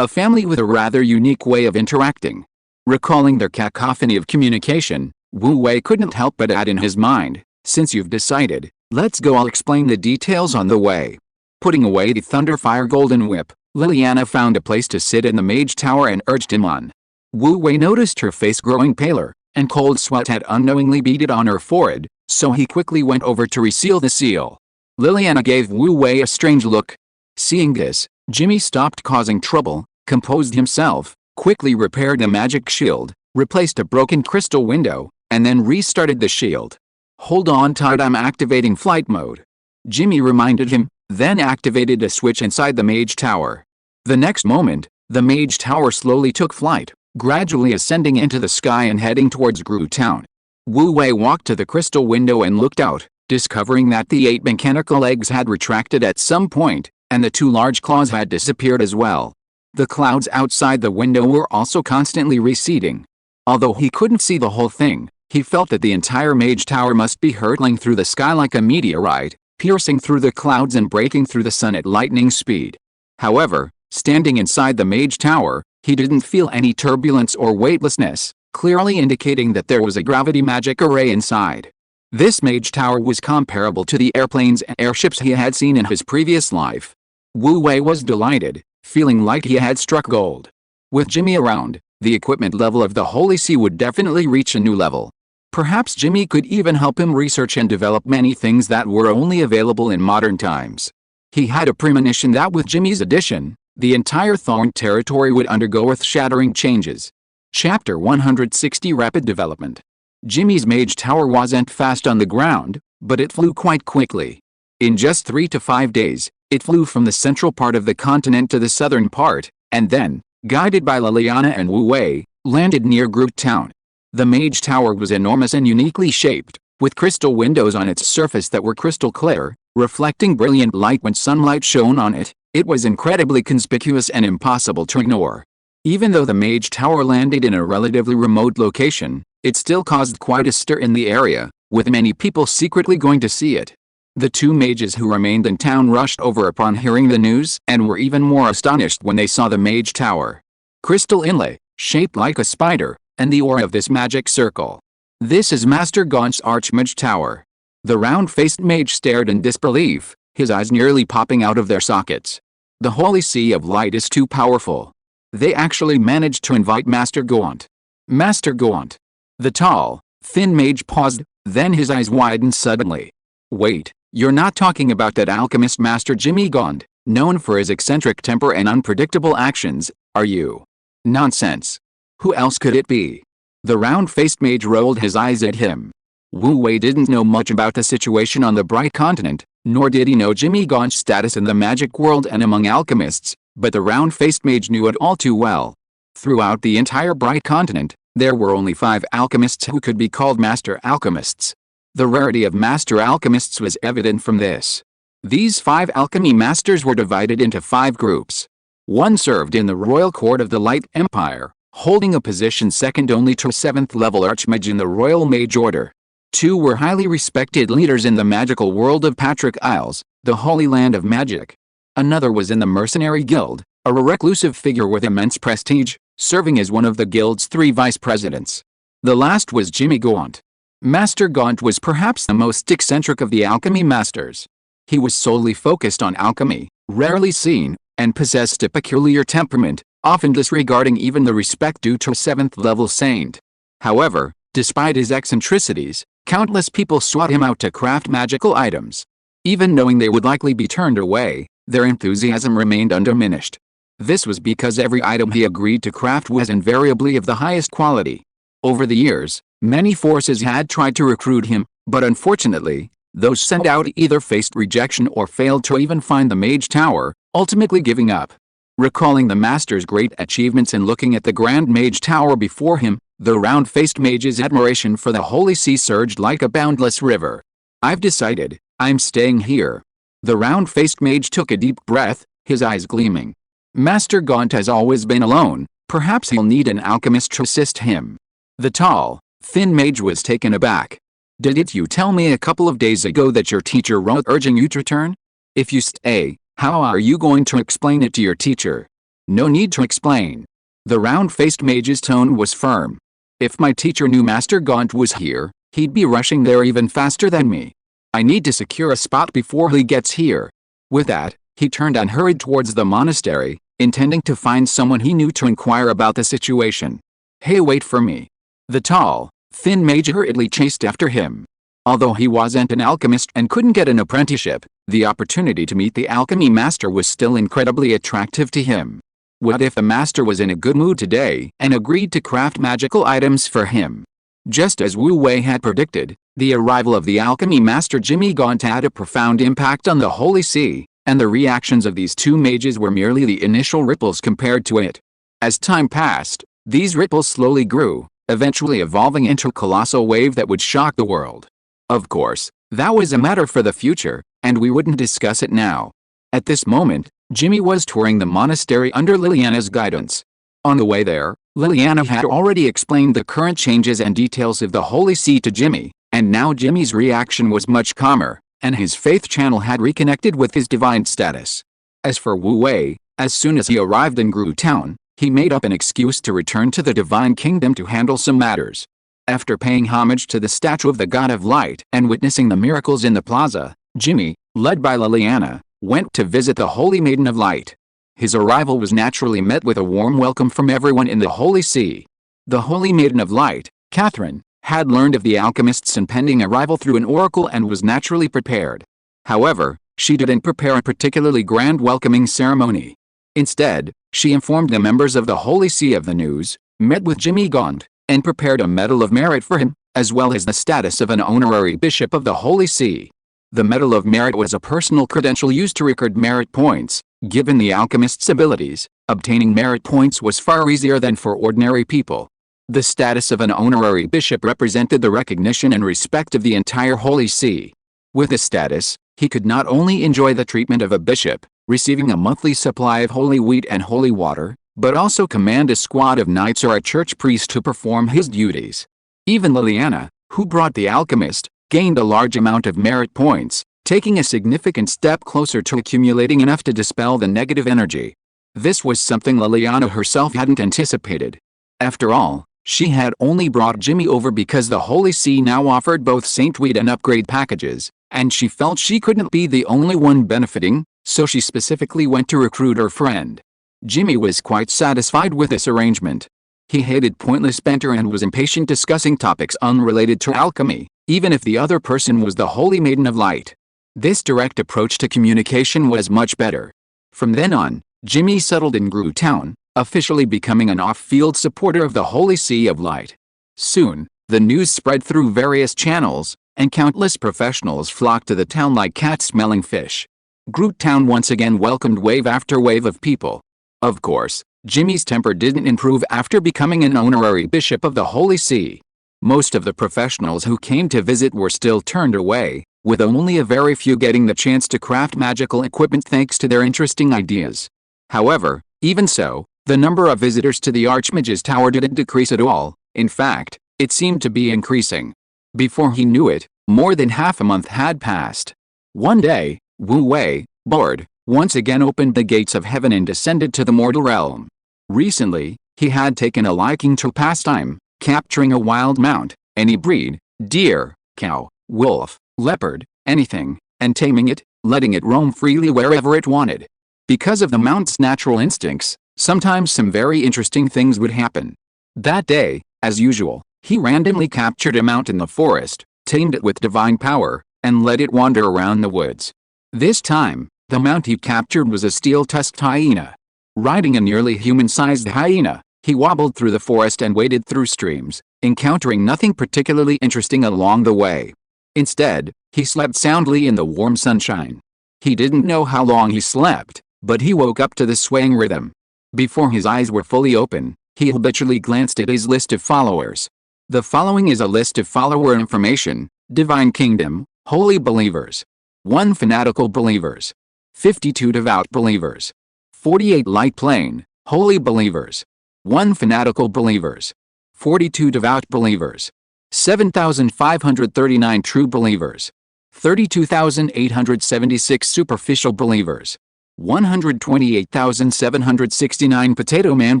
A family with a rather unique way of interacting. Recalling their cacophony of communication, Wu Wei couldn't help but add in his mind, "Since you've decided, let's go. I'll explain the details on the way." Putting away the Thunderfire Golden Whip, Liliana found a place to sit in the Mage Tower and urged him on. Wu Wei noticed her face growing paler, and cold sweat had unknowingly beaded on her forehead, so he quickly went over to reseal the seal. Liliana gave Wu Wei a strange look. Seeing this, Jimmy stopped causing trouble, composed himself, quickly repaired the magic shield, replaced a broken crystal window, and then restarted the shield. "Hold on tight, I'm activating flight mode," Jimmy reminded him, then activated a switch inside the Mage Tower. The next moment, the Mage Tower slowly took flight, gradually ascending into the sky and heading towards Groot Town. Wu Wei walked to the crystal window and looked out, discovering that the 8 mechanical legs had retracted at some point, and the 2 large claws had disappeared as well. The clouds outside the window were also constantly receding. Although he couldn't see the whole thing, he felt that the entire Mage Tower must be hurtling through the sky like a meteorite, piercing through the clouds and breaking through the sun at lightning speed. However, standing inside the Mage Tower, he didn't feel any turbulence or weightlessness, clearly indicating that there was a gravity magic array inside. This Mage Tower was comparable to the airplanes and airships he had seen in his previous life. Wu Wei was delighted, feeling like he had struck gold. With Jimmy around, the equipment level of the Holy See would definitely reach a new level. Perhaps Jimmy could even help him research and develop many things that were only available in modern times. He had a premonition that with Jimmy's addition, the entire Thorn territory would undergo earth-shattering changes. Chapter 160 Rapid Development. Jimmy's Mage Tower wasn't fast on the ground, but it flew quite quickly. In just 3 to 5 days, it flew from the central part of the continent to the southern part, and then, guided by Liliana and Wu Wei, landed near Groot Town. The Mage Tower was enormous and uniquely shaped, with crystal windows on its surface that were crystal clear, reflecting brilliant light when sunlight shone on it. It was incredibly conspicuous and impossible to ignore. Even though the Mage Tower landed in a relatively remote location, it still caused quite a stir in the area, with many people secretly going to see it. The 2 mages who remained in town rushed over upon hearing the news and were even more astonished when they saw the Mage Tower. Crystal inlay, shaped like a spider, and the aura of this magic circle. "This is Master Gaunt's Archmage Tower." The round-faced mage stared in disbelief, his eyes nearly popping out of their sockets. The Holy See of Light is too powerful. They actually managed to invite Master Gaunt. Master Gaunt. The tall, thin mage paused, then his eyes widened suddenly. "Wait, You're not talking about that alchemist Master Jimmy Gaunt, known for his eccentric temper and unpredictable actions, are you? Nonsense. Who else could it be? The round-faced mage rolled his eyes at him. Wu Wei didn't know much about the situation on the Bright Continent, nor did he know Jimmy Gaunt's status in the magic world and among alchemists, but the round-faced mage knew it all too well. Throughout the entire Bright Continent, there were only 5 alchemists who could be called Master Alchemists. The rarity of Master Alchemists was evident from this. These 5 alchemy masters were divided into 5 groups. One served in the royal court of the Light Empire, holding a position second only to a 7th-level archmage in the Royal Mage Order. 2 were highly respected leaders in the magical world of Patrick Isles, the Holy Land of Magic. Another was in the Mercenary Guild, a reclusive figure with immense prestige, serving as one of the guild's 3 vice-presidents. The last was Jimmy Gaunt. Master Gaunt was perhaps the most eccentric of the alchemy masters. He was solely focused on alchemy, rarely seen, and possessed a peculiar temperament, often disregarding even the respect due to a 7th-level saint. However, despite his eccentricities, countless people sought him out to craft magical items. Even knowing they would likely be turned away, their enthusiasm remained undiminished. This was because every item he agreed to craft was invariably of the highest quality. Over the years, many forces had tried to recruit him, but unfortunately, those sent out either faced rejection or failed to even find the Mage Tower, ultimately giving up. Recalling the master's great achievements and looking at the Grand Mage Tower before him, the round-faced mage's admiration for the Holy See surged like a boundless river. I've decided, I'm staying here. The round-faced mage took a deep breath, his eyes gleaming. Master Gaunt has always been alone, perhaps he'll need an alchemist to assist him. The tall, thin mage was taken aback. Didn't you tell me a couple of days ago that your teacher wrote urging you to return? If you stay, how are you going to explain it to your teacher? No need to explain. The round-faced mage's tone was firm. If my teacher knew Master Gaunt was here, he'd be rushing there even faster than me. I need to secure a spot before he gets here. With that, he turned and hurried towards the monastery, intending to find someone he knew to inquire about the situation. Hey, wait for me. The tall, thin mage hurriedly chased after him. Although he wasn't an alchemist and couldn't get an apprenticeship, the opportunity to meet the alchemy master was still incredibly attractive to him. What if the master was in a good mood today and agreed to craft magical items for him? Just as Wu Wei had predicted, the arrival of the alchemy master Jimmy Gaunt had a profound impact on the Holy See, and the reactions of these 2 mages were merely the initial ripples compared to it. As time passed, these ripples slowly grew, eventually evolving into a colossal wave that would shock the world. Of course, that was a matter for the future, and we wouldn't discuss it now. At this moment, Jimmy was touring the monastery under Liliana's guidance. On the way there, Liliana had already explained the current changes and details of the Holy See to Jimmy, and now Jimmy's reaction was much calmer, and his faith channel had reconnected with his divine status. As for Wu Wei, as soon as he arrived in Gru Town, he made up an excuse to return to the Divine Kingdom to handle some matters. After paying homage to the statue of the God of Light and witnessing the miracles in the plaza, Jimmy, led by Liliana, went to visit the Holy Maiden of Light. His arrival was naturally met with a warm welcome from everyone in the Holy See. The Holy Maiden of Light, Catherine, had learned of the alchemist's impending arrival through an oracle and was naturally prepared. However, she didn't prepare a particularly grand welcoming ceremony. Instead, she informed the members of the Holy See of the news, met with Jimmy Gaunt, and prepared a Medal of Merit for him, as well as the status of an honorary bishop of the Holy See. The Medal of Merit was a personal credential used to record merit points. Given the alchemist's abilities, obtaining merit points was far easier than for ordinary people. The status of an honorary bishop represented the recognition and respect of the entire Holy See. With this status, he could not only enjoy the treatment of a bishop, receiving a monthly supply of holy wheat and holy water, but also command a squad of knights or a church priest to perform his duties. Even Liliana, who brought the alchemist, gained a large amount of merit points, taking a significant step closer to accumulating enough to dispel the negative energy. This was something Liliana herself hadn't anticipated. After all, she had only brought Jimmy over because the Holy See now offered both saintweed and upgrade packages, and she felt she couldn't be the only one benefiting, so she specifically went to recruit her friend. Jimmy was quite satisfied with this arrangement. He hated pointless banter and was impatient discussing topics unrelated to alchemy, even if the other person was the Holy Maiden of Light. This direct approach to communication was much better. From then on, Jimmy settled in Groot Town, officially becoming an off-field supporter of the Holy See of Light. Soon, the news spread through various channels, and countless professionals flocked to the town like cats smelling fish. Groot Town once again welcomed wave after wave of people. Of course, Jimmy's temper didn't improve after becoming an honorary bishop of the Holy See. Most of the professionals who came to visit were still turned away, with only a very few getting the chance to craft magical equipment thanks to their interesting ideas. However, even so, the number of visitors to the Archmage's Tower didn't decrease at all. In fact, it seemed to be increasing. Before he knew it, more than half a month had passed. One day, Wu Wei, bored, once again opened the gates of heaven and descended to the mortal realm. Recently, he had taken a liking to pastime, capturing a wild mount, any breed, deer, cow, wolf, leopard, anything, and taming it, letting it roam freely wherever it wanted. Because of the mount's natural instincts, sometimes some very interesting things would happen. That day, as usual, he randomly captured a mount in the forest, tamed it with divine power, and let it wander around the woods. This time, the mount he captured was a steel-tusked hyena. Riding a nearly human-sized hyena, he wobbled through the forest and waded through streams, encountering nothing particularly interesting along the way. Instead, he slept soundly in the warm sunshine. He didn't know how long he slept, but he woke up to the swaying rhythm. Before his eyes were fully open, he habitually glanced at his list of followers. The following is a list of follower information: Divine Kingdom, Holy Believers. 1 Fanatical Believers. 52 Devout Believers. 48 Light Plane, Holy Believers. 1 Fanatical Believers. 42 Devout Believers. 7,539 True Believers. 32,876 Superficial Believers. 128,769 Potato Man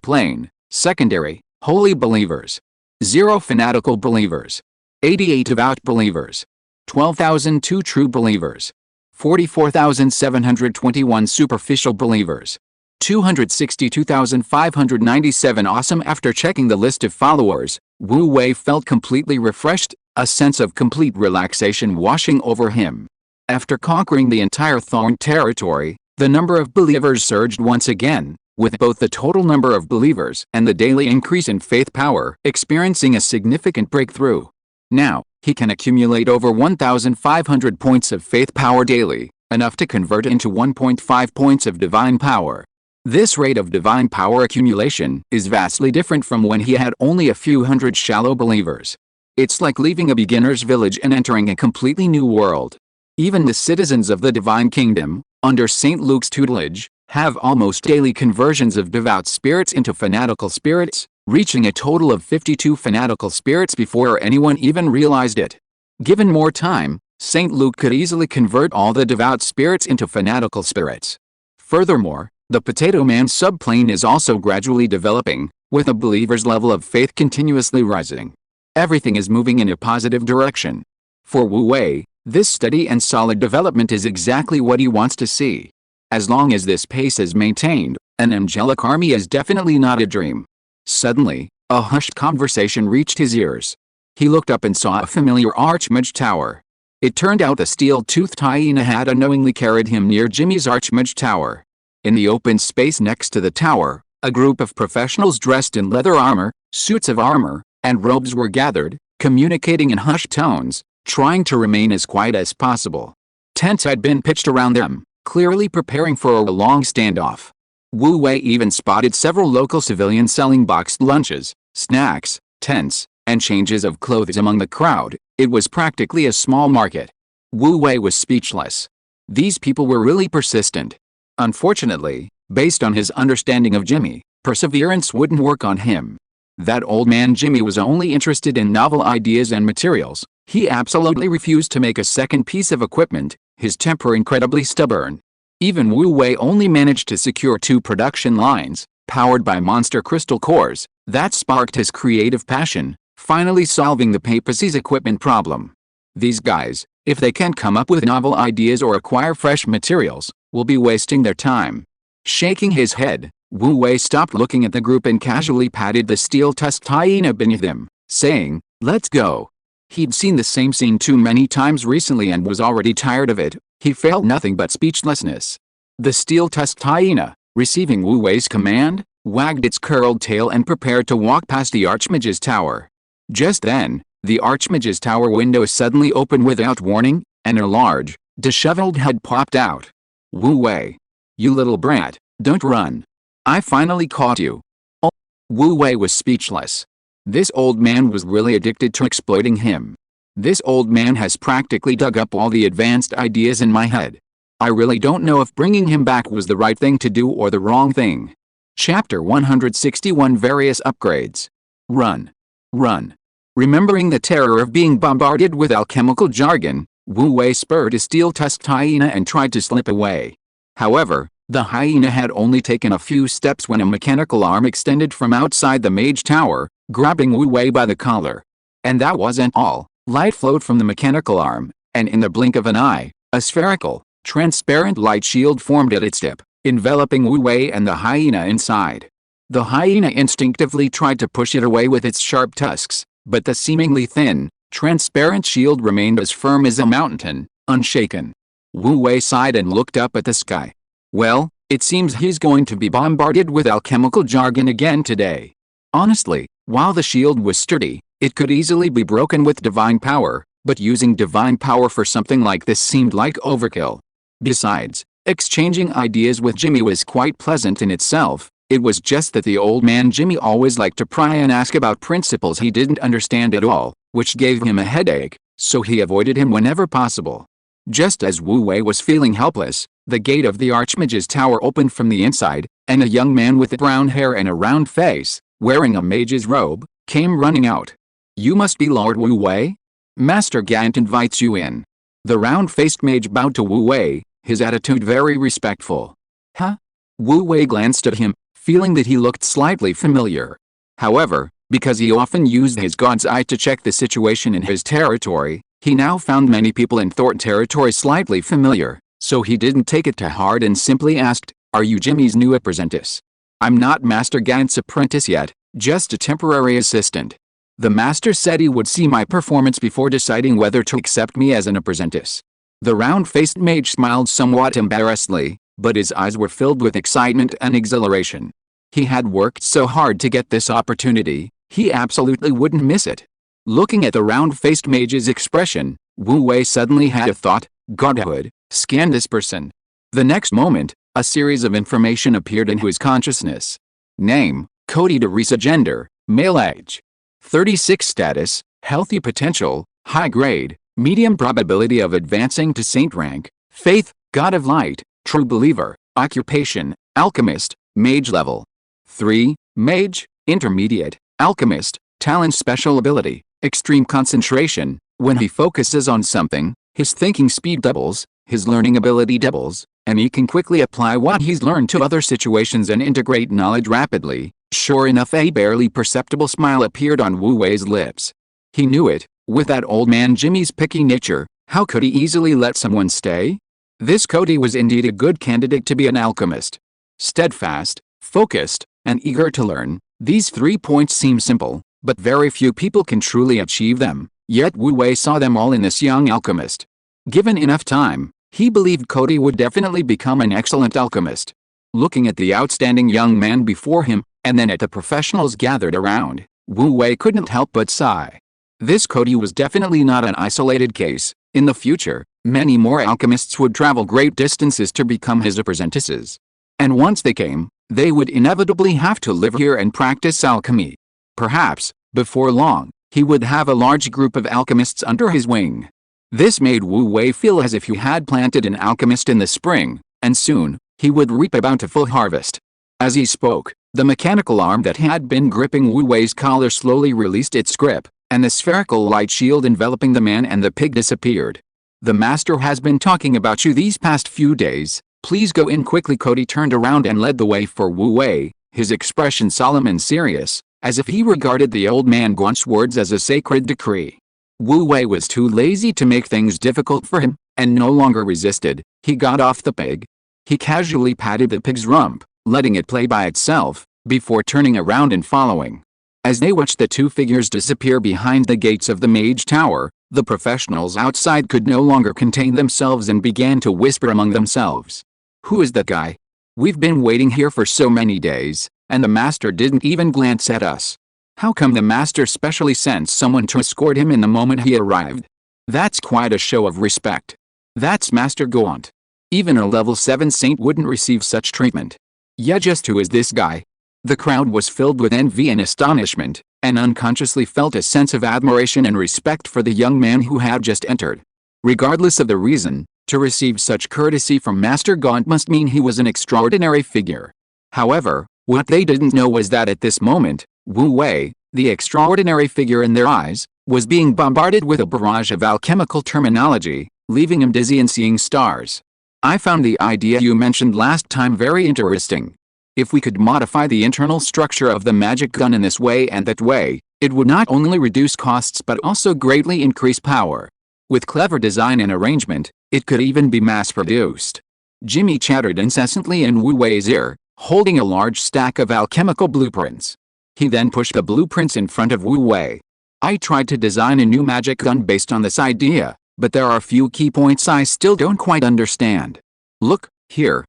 Plane, Secondary, Holy Believers. 0 Fanatical Believers. 88 Devout Believers. 12,002 True Believers. 44,721 Superficial Believers. 262,597 Awesome. After checking the list of followers, Wu Wei felt completely refreshed, a sense of complete relaxation washing over him. After conquering the entire Thorn territory, the number of believers surged once again, with both the total number of believers and the daily increase in faith power experiencing a significant breakthrough. Now, he can accumulate over 1,500 points of faith power daily, enough to convert into 1.5 points of divine power. This rate of divine power accumulation is vastly different from when he had only a few hundred shallow believers. It's like leaving a beginner's village and entering a completely new world. Even the citizens of the Divine Kingdom, under St. Luke's tutelage, have almost daily conversions of devout spirits into fanatical spirits, reaching a total of 52 fanatical spirits before anyone even realized it. Given more time, St. Luke could easily convert all the devout spirits into fanatical spirits. Furthermore, the Potato Man subplane is also gradually developing, with a believer's level of faith continuously rising. Everything is moving in a positive direction. For Wu Wei, this steady and solid development is exactly what he wants to see. As long as this pace is maintained, an angelic army is definitely not a dream. Suddenly, a hushed conversation reached his ears. He looked up and saw a familiar Archmage Tower. It turned out the steel-toothed hyena had unknowingly carried him near Jimmy's Archmage Tower. In the open space next to the tower, a group of professionals dressed in leather armor, suits of armor, and robes were gathered, communicating in hushed tones, trying to remain as quiet as possible. Tents had been pitched around them, clearly preparing for a long standoff. Wu Wei even spotted several local civilians selling boxed lunches, snacks, tents, and changes of clothes among the crowd. It was practically a small market. Wu Wei was speechless. These people were really persistent. Unfortunately, based on his understanding of Jimmy, perseverance wouldn't work on him. That old man Jimmy was only interested in novel ideas and materials. He absolutely refused to make a second piece of equipment, his temper incredibly stubborn. Even Wu Wei only managed to secure 2 production lines, powered by monster crystal cores, that sparked his creative passion, finally solving the Pegasus equipment problem. These guys, if they can't come up with novel ideas or acquire fresh materials, will be wasting their time. Shaking his head, Wu Wei stopped looking at the group and casually patted the steel-tusked hyena beneath him, saying, "Let's go." He'd seen the same scene too many times recently and was already tired of it, He felt nothing but speechlessness. The steel-tusked hyena, receiving Wu Wei's command, wagged its curled tail and prepared to walk past the Archmage's tower. Just then, the Archmage's tower window suddenly opened without warning, and a large, disheveled head popped out. Wu Wei. You little brat, don't run. I finally caught you. Oh. Wu Wei was speechless. This old man was really addicted to exploiting him. This old man has practically dug up all the advanced ideas in my head. I really don't know if bringing him back was the right thing to do or the wrong thing. Chapter 161 Various Upgrades. Run. Run. Remembering the terror of being bombarded with alchemical jargon, Wu Wei spurred his steel-tusked hyena and tried to slip away. However, the hyena had only taken a few steps when a mechanical arm extended from outside the mage tower, grabbing Wu Wei by the collar. And that wasn't all. Light flowed from the mechanical arm, and in the blink of an eye, a spherical, transparent light shield formed at its tip, enveloping Wu Wei and the hyena inside. The hyena instinctively tried to push it away with its sharp tusks, but the seemingly thin, transparent shield remained as firm as a mountain, unshaken. Wu Wei sighed and looked up at the sky. Well, it seems he's going to be bombarded with alchemical jargon again today. Honestly, while the shield was sturdy, it could easily be broken with divine power, but using divine power for something like this seemed like overkill. Besides, exchanging ideas with Jimmy was quite pleasant in itself. It was just that the old man Jimmy always liked to pry and ask about principles he didn't understand at all, which gave him a headache, so he avoided him whenever possible. Just as Wu Wei was feeling helpless, the gate of the Archmage's tower opened from the inside, and a young man with brown hair and a round face, wearing a mage's robe, came running out. You must be Lord Wu Wei? Master Gant invites you in. The round-faced mage bowed to Wu Wei, his attitude very respectful. Huh? Wu Wei glanced at him, feeling that he looked slightly familiar. However, because he often used his god's eye to check the situation in his territory, he now found many people in Thornton territory slightly familiar, so he didn't take it to heart and simply asked, Are you Jimmy's new apprentice? I'm not Master Gant's apprentice yet, just a temporary assistant. The master said he would see my performance before deciding whether to accept me as an apprentice. The round-faced mage smiled somewhat embarrassedly, but his eyes were filled with excitement and exhilaration. He had worked so hard to get this opportunity, he absolutely wouldn't miss it. Looking at the round-faced mage's expression, Wu Wei suddenly had a thought, Godhood, scan this person. The next moment, a series of information appeared into his consciousness. Name, Cody DeRisa. Gender, male. Age 36. Status, healthy potential, high grade, medium probability of advancing to saint rank. Faith, God of light, true believer. Occupation, alchemist, mage level 3, mage, intermediate, alchemist. Talent, special ability, extreme concentration. When he focuses on something, his thinking speed doubles, his learning ability doubles, and he can quickly apply what he's learned to other situations and integrate knowledge rapidly. Sure enough, a barely perceptible smile appeared on Wu Wei's lips. He knew it. With that old man Jimmy's picky nature, how could he easily let someone stay? This Cody was indeed a good candidate to be an alchemist. Steadfast, focused, and eager to learn. These 3 points seem simple, but very few people can truly achieve them, yet Wu Wei saw them all in this young alchemist. Given enough time, he believed Cody would definitely become an excellent alchemist. Looking at the outstanding young man before him, and then at the professionals gathered around, Wu Wei couldn't help but sigh. This Cody was definitely not an isolated case. In the future, many more alchemists would travel great distances to become his apprentices. And once they came, they would inevitably have to live here and practice alchemy. Perhaps, before long, he would have a large group of alchemists under his wing. This made Wu Wei feel as if he had planted an alchemist in the spring, and soon, he would reap a bountiful harvest. As he spoke, the mechanical arm that had been gripping Wu Wei's collar slowly released its grip, and the spherical light shield enveloping the man and the pig disappeared. The master has been talking about you these past few days. Please go in quickly. Cody turned around and led the way for Wu Wei, his expression solemn and serious, as if he regarded the old man Guan's words as a sacred decree. Wu Wei was too lazy to make things difficult for him, and no longer resisted. He got off the pig. He casually patted the pig's rump, letting it play by itself, before turning around and following. As they watched the two figures disappear behind the gates of the mage tower, the professionals outside could no longer contain themselves and began to whisper among themselves. "Who is that guy? We've been waiting here for so many days, and the master didn't even glance at us. How come the master specially sent someone to escort him in the moment he arrived? That's quite a show of respect. That's Master Gaunt. Even a level 7 saint wouldn't receive such treatment. Yeah, just who is this guy?" The crowd was filled with envy and astonishment, and unconsciously felt a sense of admiration and respect for the young man who had just entered. Regardless of the reason, to receive such courtesy from Master Gaunt must mean he was an extraordinary figure. However, what they didn't know was that at this moment, Wu Wei, the extraordinary figure in their eyes, was being bombarded with a barrage of alchemical terminology, leaving him dizzy and seeing stars. "I found the idea you mentioned last time very interesting. If we could modify the internal structure of the magic gun in this way and that way, it would not only reduce costs but also greatly increase power. With clever design and arrangement, it could even be mass-produced." Jimmy chattered incessantly in Wu Wei's ear, holding a large stack of alchemical blueprints. He then pushed the blueprints in front of Wu Wei. "I tried to design a new magic gun based on this idea, but there are a few key points I still don't quite understand. Look, here,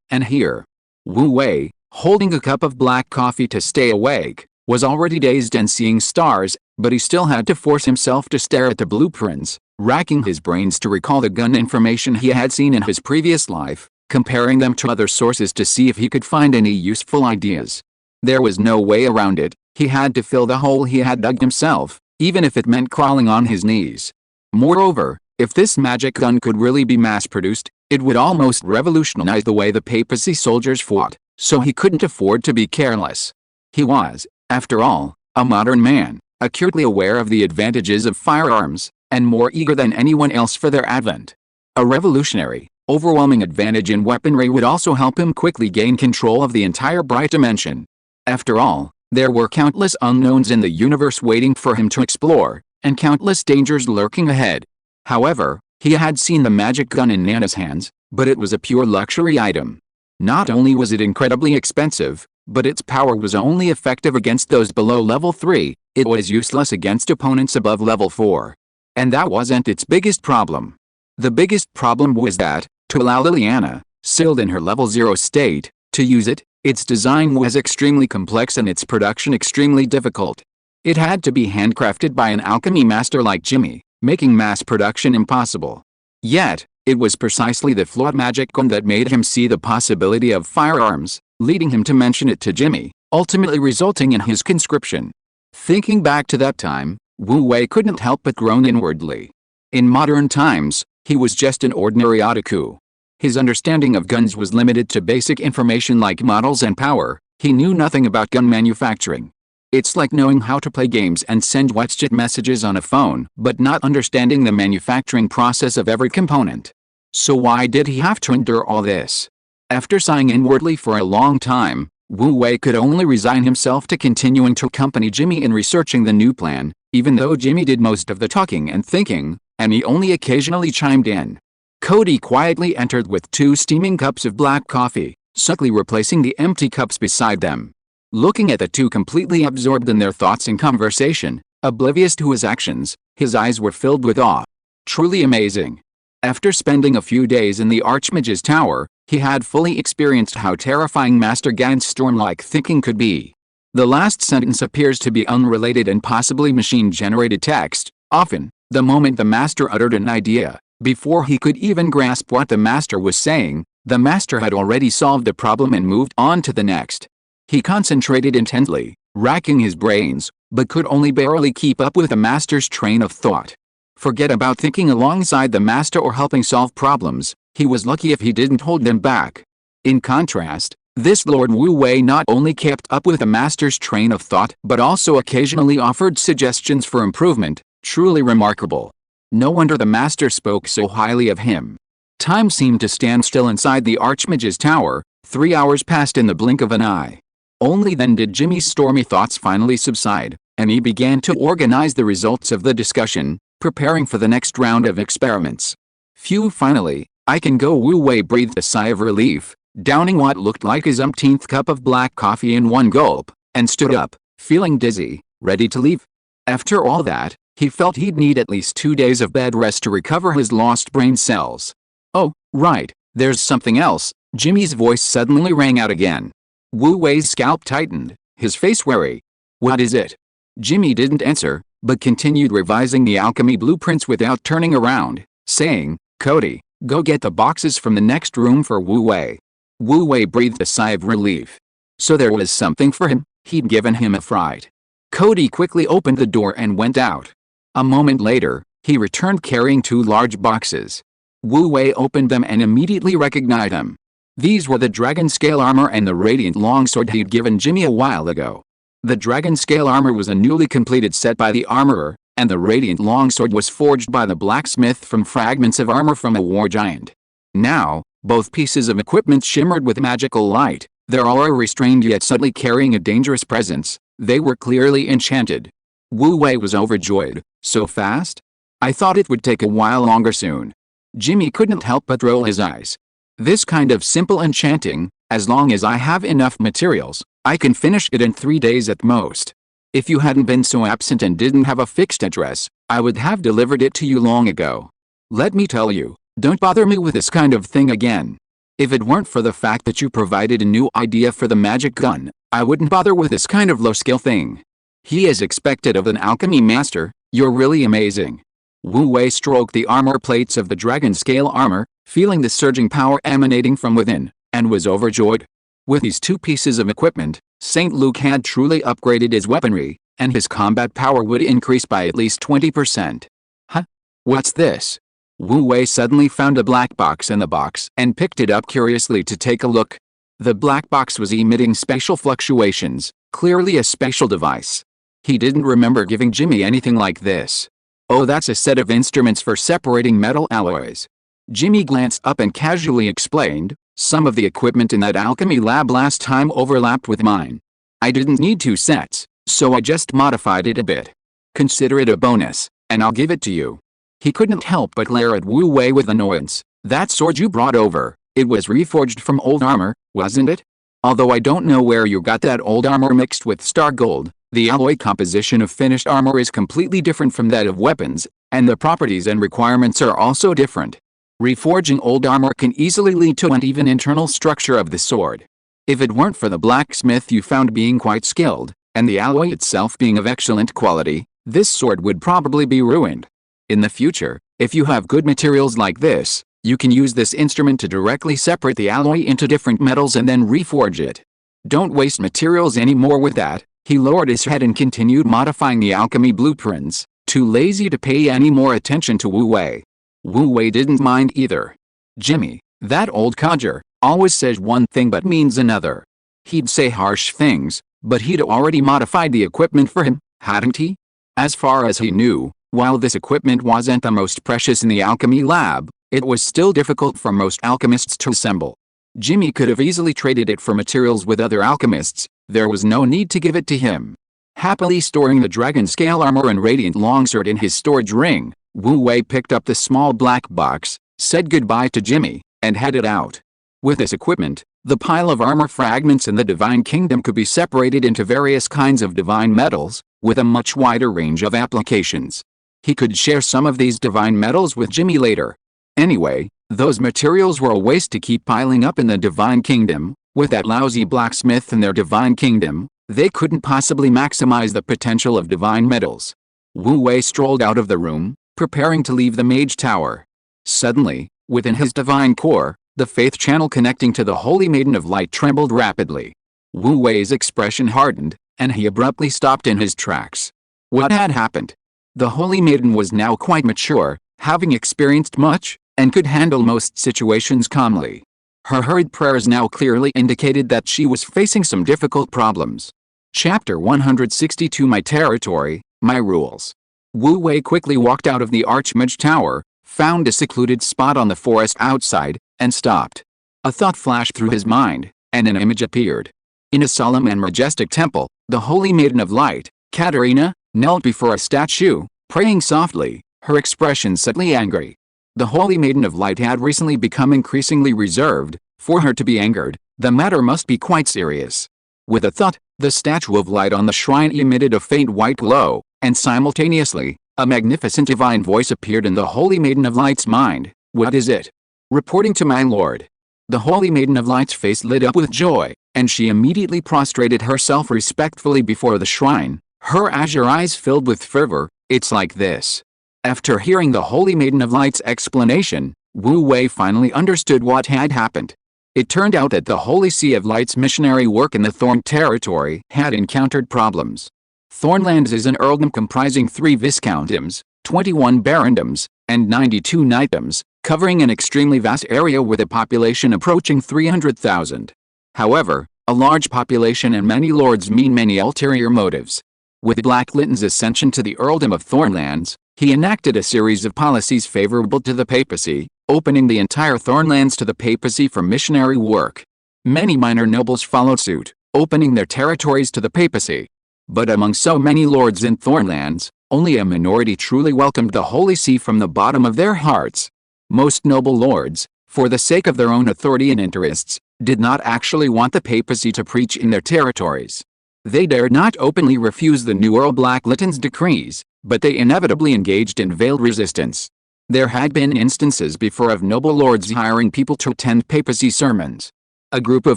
and here." Wu Wei, holding a cup of black coffee to stay awake, was already dazed and seeing stars, but he still had to force himself to stare at the blueprints, racking his brains to recall the gun information he had seen in his previous life, comparing them to other sources to see if he could find any useful ideas. There was no way around it. He had to fill the hole he had dug himself, even if it meant crawling on his knees. Moreover, if this magic gun could really be mass-produced, it would almost revolutionize the way the papacy soldiers fought, so he couldn't afford to be careless. He was, after all, a modern man, acutely aware of the advantages of firearms, and more eager than anyone else for their advent. A revolutionary, overwhelming advantage in weaponry would also help him quickly gain control of the entire bright dimension. After all, there were countless unknowns in the universe waiting for him to explore, and countless dangers lurking ahead. However, he had seen the magic gun in Nana's hands, but it was a pure luxury item. Not only was it incredibly expensive, but its power was only effective against those below level 3, it was useless against opponents above level 4. And that wasn't its biggest problem. The biggest problem was that, to allow Liliana, sealed in her level 0 state, to use it, its design was extremely complex and its production extremely difficult. It had to be handcrafted by an alchemy master like Jimmy, making mass production impossible. Yet, it was precisely the flawed magic gun that made him see the possibility of firearms, leading him to mention it to Jimmy, ultimately resulting in his conscription. Thinking back to that time, Wu Wei couldn't help but groan inwardly. In modern times, he was just an ordinary otaku. His understanding of guns was limited to basic information like models and power. He knew nothing about gun manufacturing. It's like knowing how to play games and send WhatsApp messages on a phone, but not understanding the manufacturing process of every component. So why did he have to endure all this? After sighing inwardly for a long time, Wu Wei could only resign himself to continuing to accompany Jimmy in researching the new plan, even though Jimmy did most of the talking and thinking, and he only occasionally chimed in. Cody quietly entered with 2 steaming cups of black coffee, subtly replacing the empty cups beside them. Looking at the two completely absorbed in their thoughts and conversation, oblivious to his actions, his eyes were filled with awe. Truly amazing. After spending a few days in the Archmage's Tower, he had fully experienced how terrifying Master Gant's storm-like thinking could be. The last sentence appears to be unrelated and possibly machine-generated text. Often, the moment the Master uttered an idea, before he could even grasp what the Master was saying, the Master had already solved the problem and moved on to the next. He concentrated intently, racking his brains, but could only barely keep up with the Master's train of thought. Forget about thinking alongside the Master or helping solve problems, he was lucky if he didn't hold them back. In contrast, this Lord Wu Wei not only kept up with the Master's train of thought but also occasionally offered suggestions for improvement, truly remarkable. No wonder the Master spoke so highly of him. Time seemed to stand still inside the Archmage's Tower. 3 hours passed in the blink of an eye. Only then did Jimmy's stormy thoughts finally subside, and he began to organize the results of the discussion, preparing for the next round of experiments. Phew, finally, I can go. Wu Wei breathed a sigh of relief, downing what looked like his umpteenth cup of black coffee in one gulp, and stood up, feeling dizzy, ready to leave. After all that, he felt he'd need at least 2 days of bed rest to recover his lost brain cells. Oh, right, there's something else. Jimmy's voice suddenly rang out again. Wu Wei's scalp tightened, his face wary. What is it? Jimmy didn't answer, but continued revising the alchemy blueprints without turning around, saying, Cody, go get the boxes from the next room for Wu Wei. Wu Wei breathed a sigh of relief. So there was something for him. He'd given him a fright. Cody quickly opened the door and went out. A moment later, he returned carrying 2 large boxes. Wu Wei opened them and immediately recognized them. These were the dragon scale armor and the radiant longsword he'd given Jimmy a while ago. The dragon scale armor was a newly completed set by the armorer, and the radiant longsword was forged by the blacksmith from fragments of armor from a war giant. Now, both pieces of equipment shimmered with magical light, their aura restrained yet subtly carrying a dangerous presence. They were clearly enchanted. Wu Wei was overjoyed. So fast? I thought it would take a while longer soon. Jimmy couldn't help but roll his eyes. This kind of simple enchanting, as long as I have enough materials, I can finish it in 3 days at most. If you hadn't been so absent and didn't have a fixed address, I would have delivered it to you long ago. Let me tell you, don't bother me with this kind of thing again. If it weren't for the fact that you provided a new idea for the magic gun, I wouldn't bother with this kind of low-skill thing. He is expected of an alchemy master. You're really amazing. Wu Wei stroked the armor plates of the dragon scale armor, feeling the surging power emanating from within, and was overjoyed. With these 2 pieces of equipment, St. Luke had truly upgraded his weaponry, and his combat power would increase by at least 20%. Huh? What's this? Wu Wei suddenly found a black box in the box and picked it up curiously to take a look. The black box was emitting spatial fluctuations, clearly a special device. He didn't remember giving Jimmy anything like this. Oh, that's a set of instruments for separating metal alloys. Jimmy glanced up and casually explained, some of the equipment in that alchemy lab last time overlapped with mine. I didn't need 2 sets, so I just modified it a bit. Consider it a bonus, and I'll give it to you. He couldn't help but glare at Wu Wei with annoyance. That sword you brought over, it was reforged from old armor, wasn't it? Although I don't know where you got that old armor mixed with star gold, the alloy composition of finished armor is completely different from that of weapons, and the properties and requirements are also different. Reforging old armor can easily lead to an uneven internal structure of the sword. If it weren't for the blacksmith you found being quite skilled, and the alloy itself being of excellent quality, this sword would probably be ruined. In the future, if you have good materials like this, you can use this instrument to directly separate the alloy into different metals and then reforge it. Don't waste materials anymore with that. He lowered his head and continued modifying the alchemy blueprints, too lazy to pay any more attention to Wu Wei. Wu Wei didn't mind either. Jimmy, that old codger, always says one thing but means another. He'd say harsh things, but he'd already modified the equipment for him, hadn't he? As far as he knew, while this equipment wasn't the most precious in the alchemy lab, it was still difficult for most alchemists to assemble. Jimmy could have easily traded it for materials with other alchemists. There was no need to give it to him. Happily storing the dragon scale armor and radiant longsword in his storage ring, Wu Wei picked up the small black box, said goodbye to Jimmy, and headed out. With this equipment, the pile of armor fragments in the Divine Kingdom could be separated into various kinds of divine metals, with a much wider range of applications. He could share some of these divine metals with Jimmy later. Anyway, those materials were a waste to keep piling up in the Divine Kingdom. With that lousy blacksmith in their Divine Kingdom, they couldn't possibly maximize the potential of divine metals. Wu Wei strolled out of the room, preparing to leave the Mage Tower. Suddenly, within his divine core, the faith channel connecting to the Holy Maiden of Light trembled rapidly. Wu Wei's expression hardened, and he abruptly stopped in his tracks. What had happened? The Holy Maiden was now quite mature, having experienced much, and could handle most situations calmly. Her hurried prayers now clearly indicated that she was facing some difficult problems. Chapter 162 My Territory, My Rules. Wu Wei quickly walked out of the Archmage Tower, found a secluded spot on the forest outside, and stopped. A thought flashed through his mind, and an image appeared. In a solemn and majestic temple, the Holy Maiden of Light, Katerina, knelt before a statue, praying softly, her expression subtly angry. The Holy Maiden of Light had recently become increasingly reserved. For her to be angered, the matter must be quite serious. With a thud, the statue of light on the shrine emitted a faint white glow, and simultaneously, a magnificent divine voice appeared in the Holy Maiden of Light's mind. "What is it?" "Reporting to my lord." The Holy Maiden of Light's face lit up with joy, and she immediately prostrated herself respectfully before the shrine, her azure eyes filled with fervor. "It's like this." After hearing the Holy Maiden of Light's explanation, Wu Wei finally understood what had happened. It turned out that the Holy See of Light's missionary work in the Thorn territory had encountered problems. Thornlands is an earldom comprising 3 viscountdoms, 21 barondoms, and 92 knightdoms, covering an extremely vast area with a population approaching 300,000. However, a large population and many lords mean many ulterior motives. With Black Lytton's ascension to the earldom of Thornlands, he enacted a series of policies favorable to the papacy, opening the entire Thornlands to the papacy for missionary work. Many minor nobles followed suit, opening their territories to the papacy. But among so many lords in Thornlands, only a minority truly welcomed the Holy See from the bottom of their hearts. Most noble lords, for the sake of their own authority and interests, did not actually want the papacy to preach in their territories. They dared not openly refuse the new Earl Black Lytton's decrees, but they inevitably engaged in veiled resistance. There had been instances before of noble lords hiring people to attend papacy sermons. A group of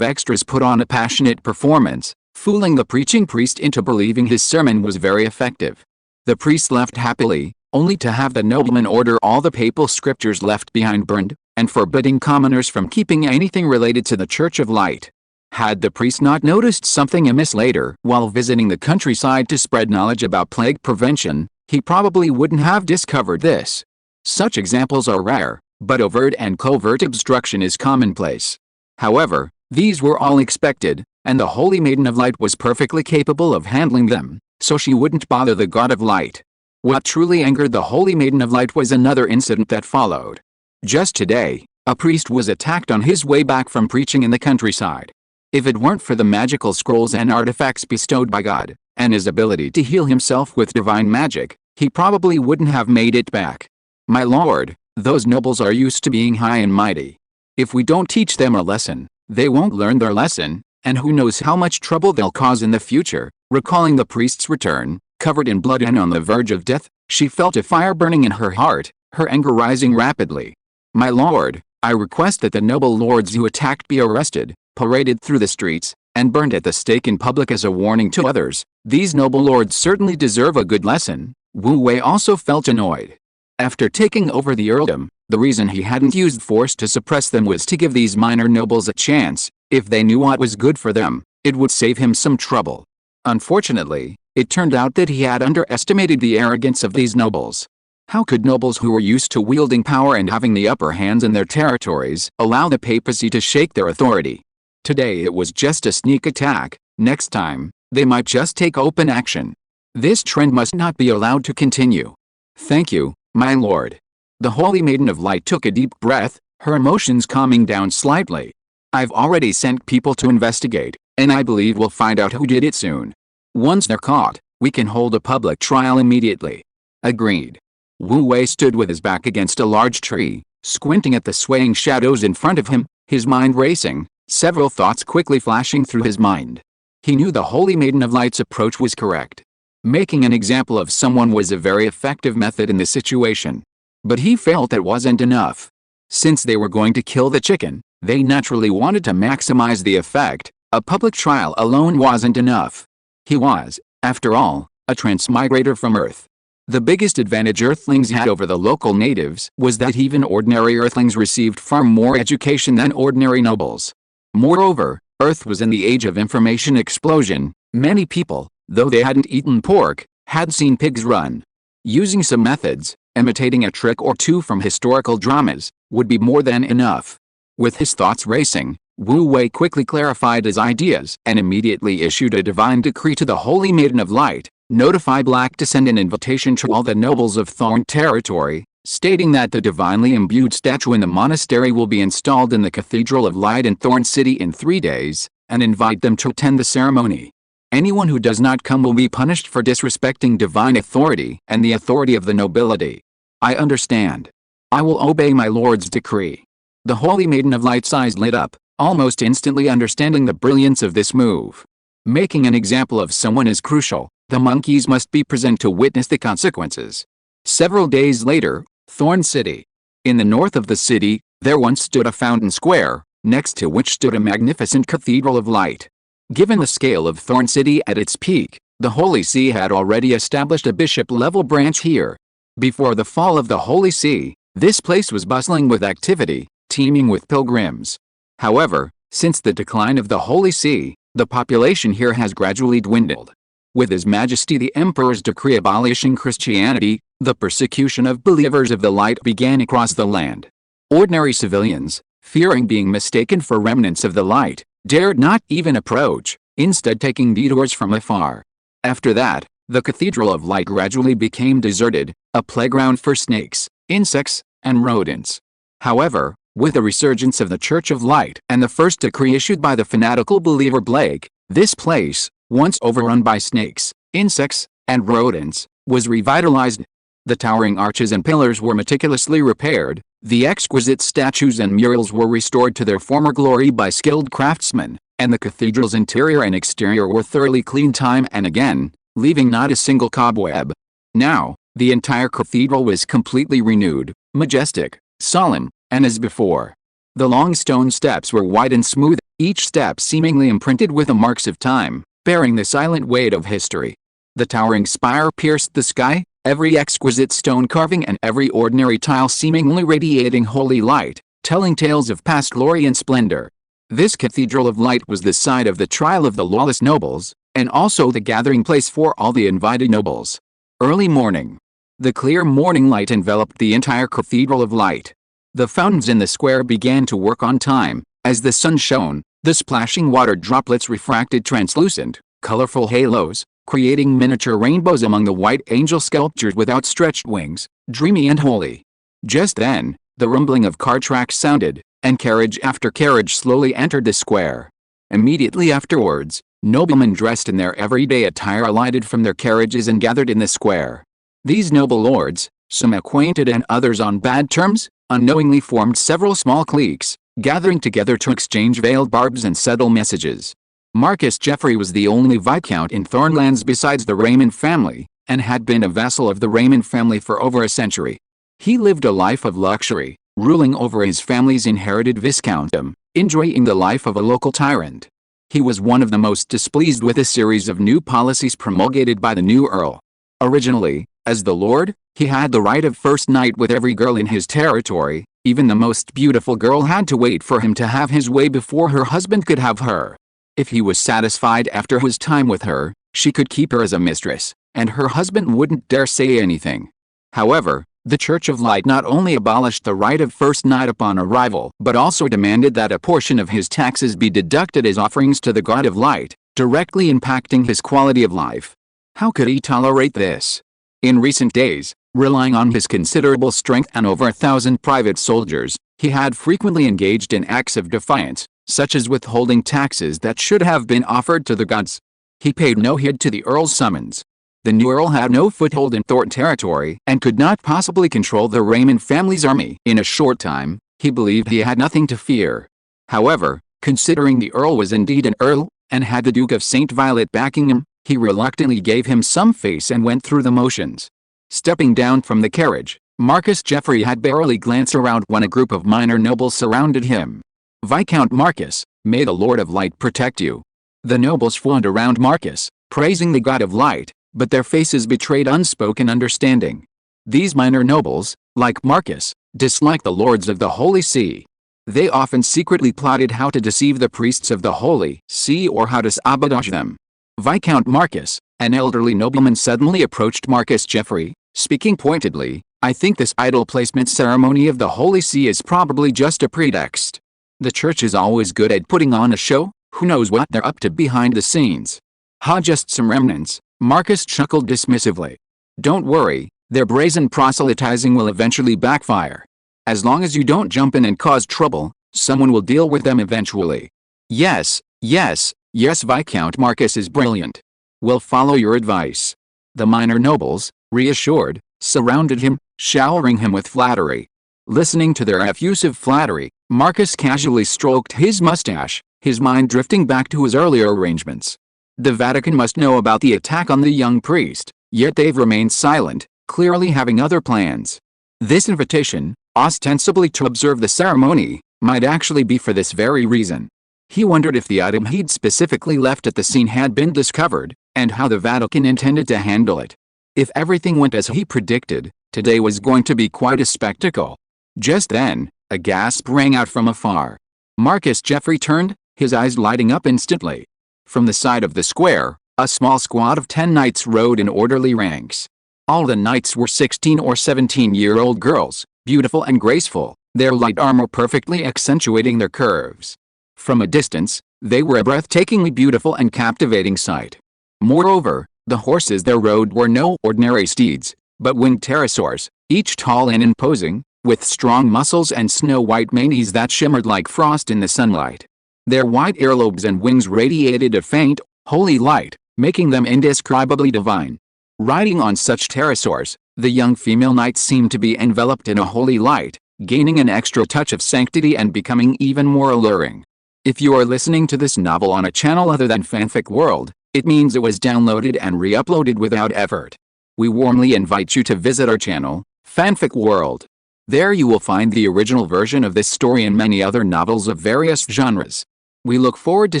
extras put on a passionate performance, fooling the preaching priest into believing his sermon was very effective. The priest left happily, only to have the nobleman order all the papal scriptures left behind burned, and forbidding commoners from keeping anything related to the Church of Light. Had the priest not noticed something amiss later while visiting the countryside to spread knowledge about plague prevention, he probably wouldn't have discovered this. Such examples are rare, but overt and covert obstruction is commonplace. However, these were all expected, and the Holy Maiden of Light was perfectly capable of handling them, so she wouldn't bother the God of Light. What truly angered the Holy Maiden of Light was another incident that followed. Just today, a priest was attacked on his way back from preaching in the countryside. If it weren't for the magical scrolls and artifacts bestowed by God, and his ability to heal himself with divine magic, he probably wouldn't have made it back. "My lord, those nobles are used to being high and mighty. If we don't teach them a lesson, they won't learn their lesson, and who knows how much trouble they'll cause in the future." Recalling the priest's return, covered in blood and on the verge of death, she felt a fire burning in her heart, her anger rising rapidly. "My lord, I request that the noble lords who attacked be arrested, paraded through the streets, and burned at the stake in public as a warning to others. These noble lords certainly deserve a good lesson." Wu Wei also felt annoyed. After taking over the earldom, the reason he hadn't used force to suppress them was to give these minor nobles a chance. If they knew what was good for them, it would save him some trouble. Unfortunately, it turned out that he had underestimated the arrogance of these nobles. How could nobles who were used to wielding power and having the upper hands in their territories allow the papacy to shake their authority? Today it was just a sneak attack. Next time, they might just take open action. This trend must not be allowed to continue. "Thank you, my lord." The Holy Maiden of Light took a deep breath, her emotions calming down slightly. "I've already sent people to investigate, and I believe we'll find out who did it soon. Once they're caught, we can hold a public trial immediately." Agreed. Wu Wei stood with his back against a large tree, squinting at the swaying shadows in front of him, his mind racing, several thoughts quickly flashing through his mind. He knew the Holy Maiden of Light's approach was correct. Making an example of someone was a very effective method in this situation. But he felt that wasn't enough. Since they were going to kill the chicken, they naturally wanted to maximize the effect. A public trial alone wasn't enough. He was, after all, a transmigrator from Earth. The biggest advantage Earthlings had over the local natives was that even ordinary Earthlings received far more education than ordinary nobles. Moreover, Earth was in the age of information explosion. Many people, though they hadn't eaten pork, had seen pigs run. Using some methods, imitating a trick or two from historical dramas, would be more than enough. With his thoughts racing, Wu Wei quickly clarified his ideas and immediately issued a divine decree to the Holy Maiden of Light. Notify Black to send an invitation to all the nobles of Thorn territory, stating that the divinely imbued statue in the monastery will be installed in the Cathedral of Light in Thorn City in 3 days, and invite them to attend the ceremony. Anyone who does not come will be punished for disrespecting divine authority and the authority of the nobility. "I understand. I will obey my lord's decree." The Holy Maiden of Light's eyes lit up, almost instantly understanding the brilliance of this move. Making an example of someone is crucial. The monkeys must be present to witness the consequences. Several days later, Thorn City. In the north of the city, there once stood a fountain square, next to which stood a magnificent cathedral of light. Given the scale of Thorn City at its peak, the Holy See had already established a bishop-level branch here. Before the fall of the Holy See, this place was bustling with activity, teeming with pilgrims. However, since the decline of the Holy See, the population here has gradually dwindled. With His Majesty the Emperor's decree abolishing Christianity, the persecution of believers of the light began across the land. Ordinary civilians, fearing being mistaken for remnants of the light, dared not even approach, instead taking detours from afar. After that, the Cathedral of Light gradually became deserted, a playground for snakes, insects, and rodents. However, with the resurgence of the Church of Light and the first decree issued by the fanatical believer Blake, this place, once overrun by snakes, insects, and rodents, was revitalized. The towering arches and pillars were meticulously repaired, the exquisite statues and murals were restored to their former glory by skilled craftsmen, and the cathedral's interior and exterior were thoroughly cleaned time and again, leaving not a single cobweb. Now, the entire cathedral was completely renewed, majestic, solemn, and as before. The long stone steps were wide and smooth, each step seemingly imprinted with the marks of time, bearing the silent weight of history. The towering spire pierced the sky, every exquisite stone carving and every ordinary tile seemingly radiating holy light, telling tales of past glory and splendor. This Cathedral of Light was the site of the trial of the lawless nobles, and also the gathering place for all the invited nobles. Early morning. The clear morning light enveloped the entire Cathedral of Light. The fountains in the square began to work on time. As the sun shone, the splashing water droplets refracted translucent, colorful halos, creating miniature rainbows among the white angel sculptures with outstretched wings, dreamy and holy. Just then, the rumbling of car tracks sounded, and carriage after carriage slowly entered the square. Immediately afterwards, noblemen dressed in their everyday attire alighted from their carriages and gathered in the square. These noble lords, some acquainted and others on bad terms, unknowingly formed several small cliques, gathering together to exchange veiled barbs and subtle messages. Marcus Geoffrey was the only viscount in Thornlands besides the Raymond family, and had been a vassal of the Raymond family for over a century. He lived a life of luxury, ruling over his family's inherited viscountdom, enjoying the life of a local tyrant. He was one of the most displeased with a series of new policies promulgated by the new earl. Originally, as the lord, he had the right of first night with every girl in his territory. Even the most beautiful girl had to wait for him to have his way before her husband could have her. If he was satisfied after his time with her, she could keep her as a mistress, and her husband wouldn't dare say anything. However, the Church of Light not only abolished the right of first night upon arrival, but also demanded that a portion of his taxes be deducted as offerings to the God of Light, directly impacting his quality of life. How could he tolerate this? In recent days, relying on his considerable strength and over 1,000 private soldiers, he had frequently engaged in acts of defiance, such as withholding taxes that should have been offered to the gods. He paid no heed to the earl's summons. The new earl had no foothold in Thorn territory and could not possibly control the Raymond family's army. In a short time, he believed he had nothing to fear. However, considering the earl was indeed an earl, and had the Duke of St. Violet backing him, he reluctantly gave him some face and went through the motions. Stepping down from the carriage, Marcus Geoffrey had barely glanced around when a group of minor nobles surrounded him. "Viscount Marcus, may the Lord of Light protect you." The nobles formed around Marcus, praising the God of Light, but their faces betrayed unspoken understanding. These minor nobles, like Marcus, disliked the lords of the Holy See. They often secretly plotted how to deceive the priests of the Holy See or how to sabotage them. Viscount Marcus, an elderly nobleman, suddenly approached Marcus Geoffrey, speaking pointedly, "I think this idol placement ceremony of the Holy See is probably just a pretext. The church is always good at putting on a show, who knows what they're up to behind the scenes." "Ha, just some remnants," Marcus chuckled dismissively. "Don't worry, their brazen proselytizing will eventually backfire. As long as you don't jump in and cause trouble, someone will deal with them eventually." Yes, Viscount Marcus is brilliant. We'll follow your advice." The minor nobles, reassured, surrounded him, showering him with flattery. Listening to their effusive flattery, Marcus casually stroked his mustache, his mind drifting back to his earlier arrangements. The Vatican must know about the attack on the young priest, yet they've remained silent, clearly having other plans. This invitation, ostensibly to observe the ceremony, might actually be for this very reason. He wondered if the item he'd specifically left at the scene had been discovered, and how the Vatican intended to handle it. If everything went as he predicted, today was going to be quite a spectacle. Just then, a gasp rang out from afar. Marcus Jeffrey turned, his eyes lighting up instantly. From the side of the square, a small squad of 10 knights rode in orderly ranks. All the knights were 16 or 17-year-old girls, beautiful and graceful, their light armor perfectly accentuating their curves. From a distance, they were a breathtakingly beautiful and captivating sight. Moreover, the horses they rode were no ordinary steeds, but winged pterosaurs, each tall and imposing, with strong muscles and snow-white manes that shimmered like frost in the sunlight. Their white earlobes and wings radiated a faint, holy light, making them indescribably divine. Riding on such pterosaurs, the young female knights seemed to be enveloped in a holy light, gaining an extra touch of sanctity and becoming even more alluring. If you are listening to this novel on a channel other than Fanfic World, it means it was downloaded and re-uploaded without effort. We warmly invite you to visit our channel, Fanfic World. There you will find the original version of this story and many other novels of various genres. We look forward to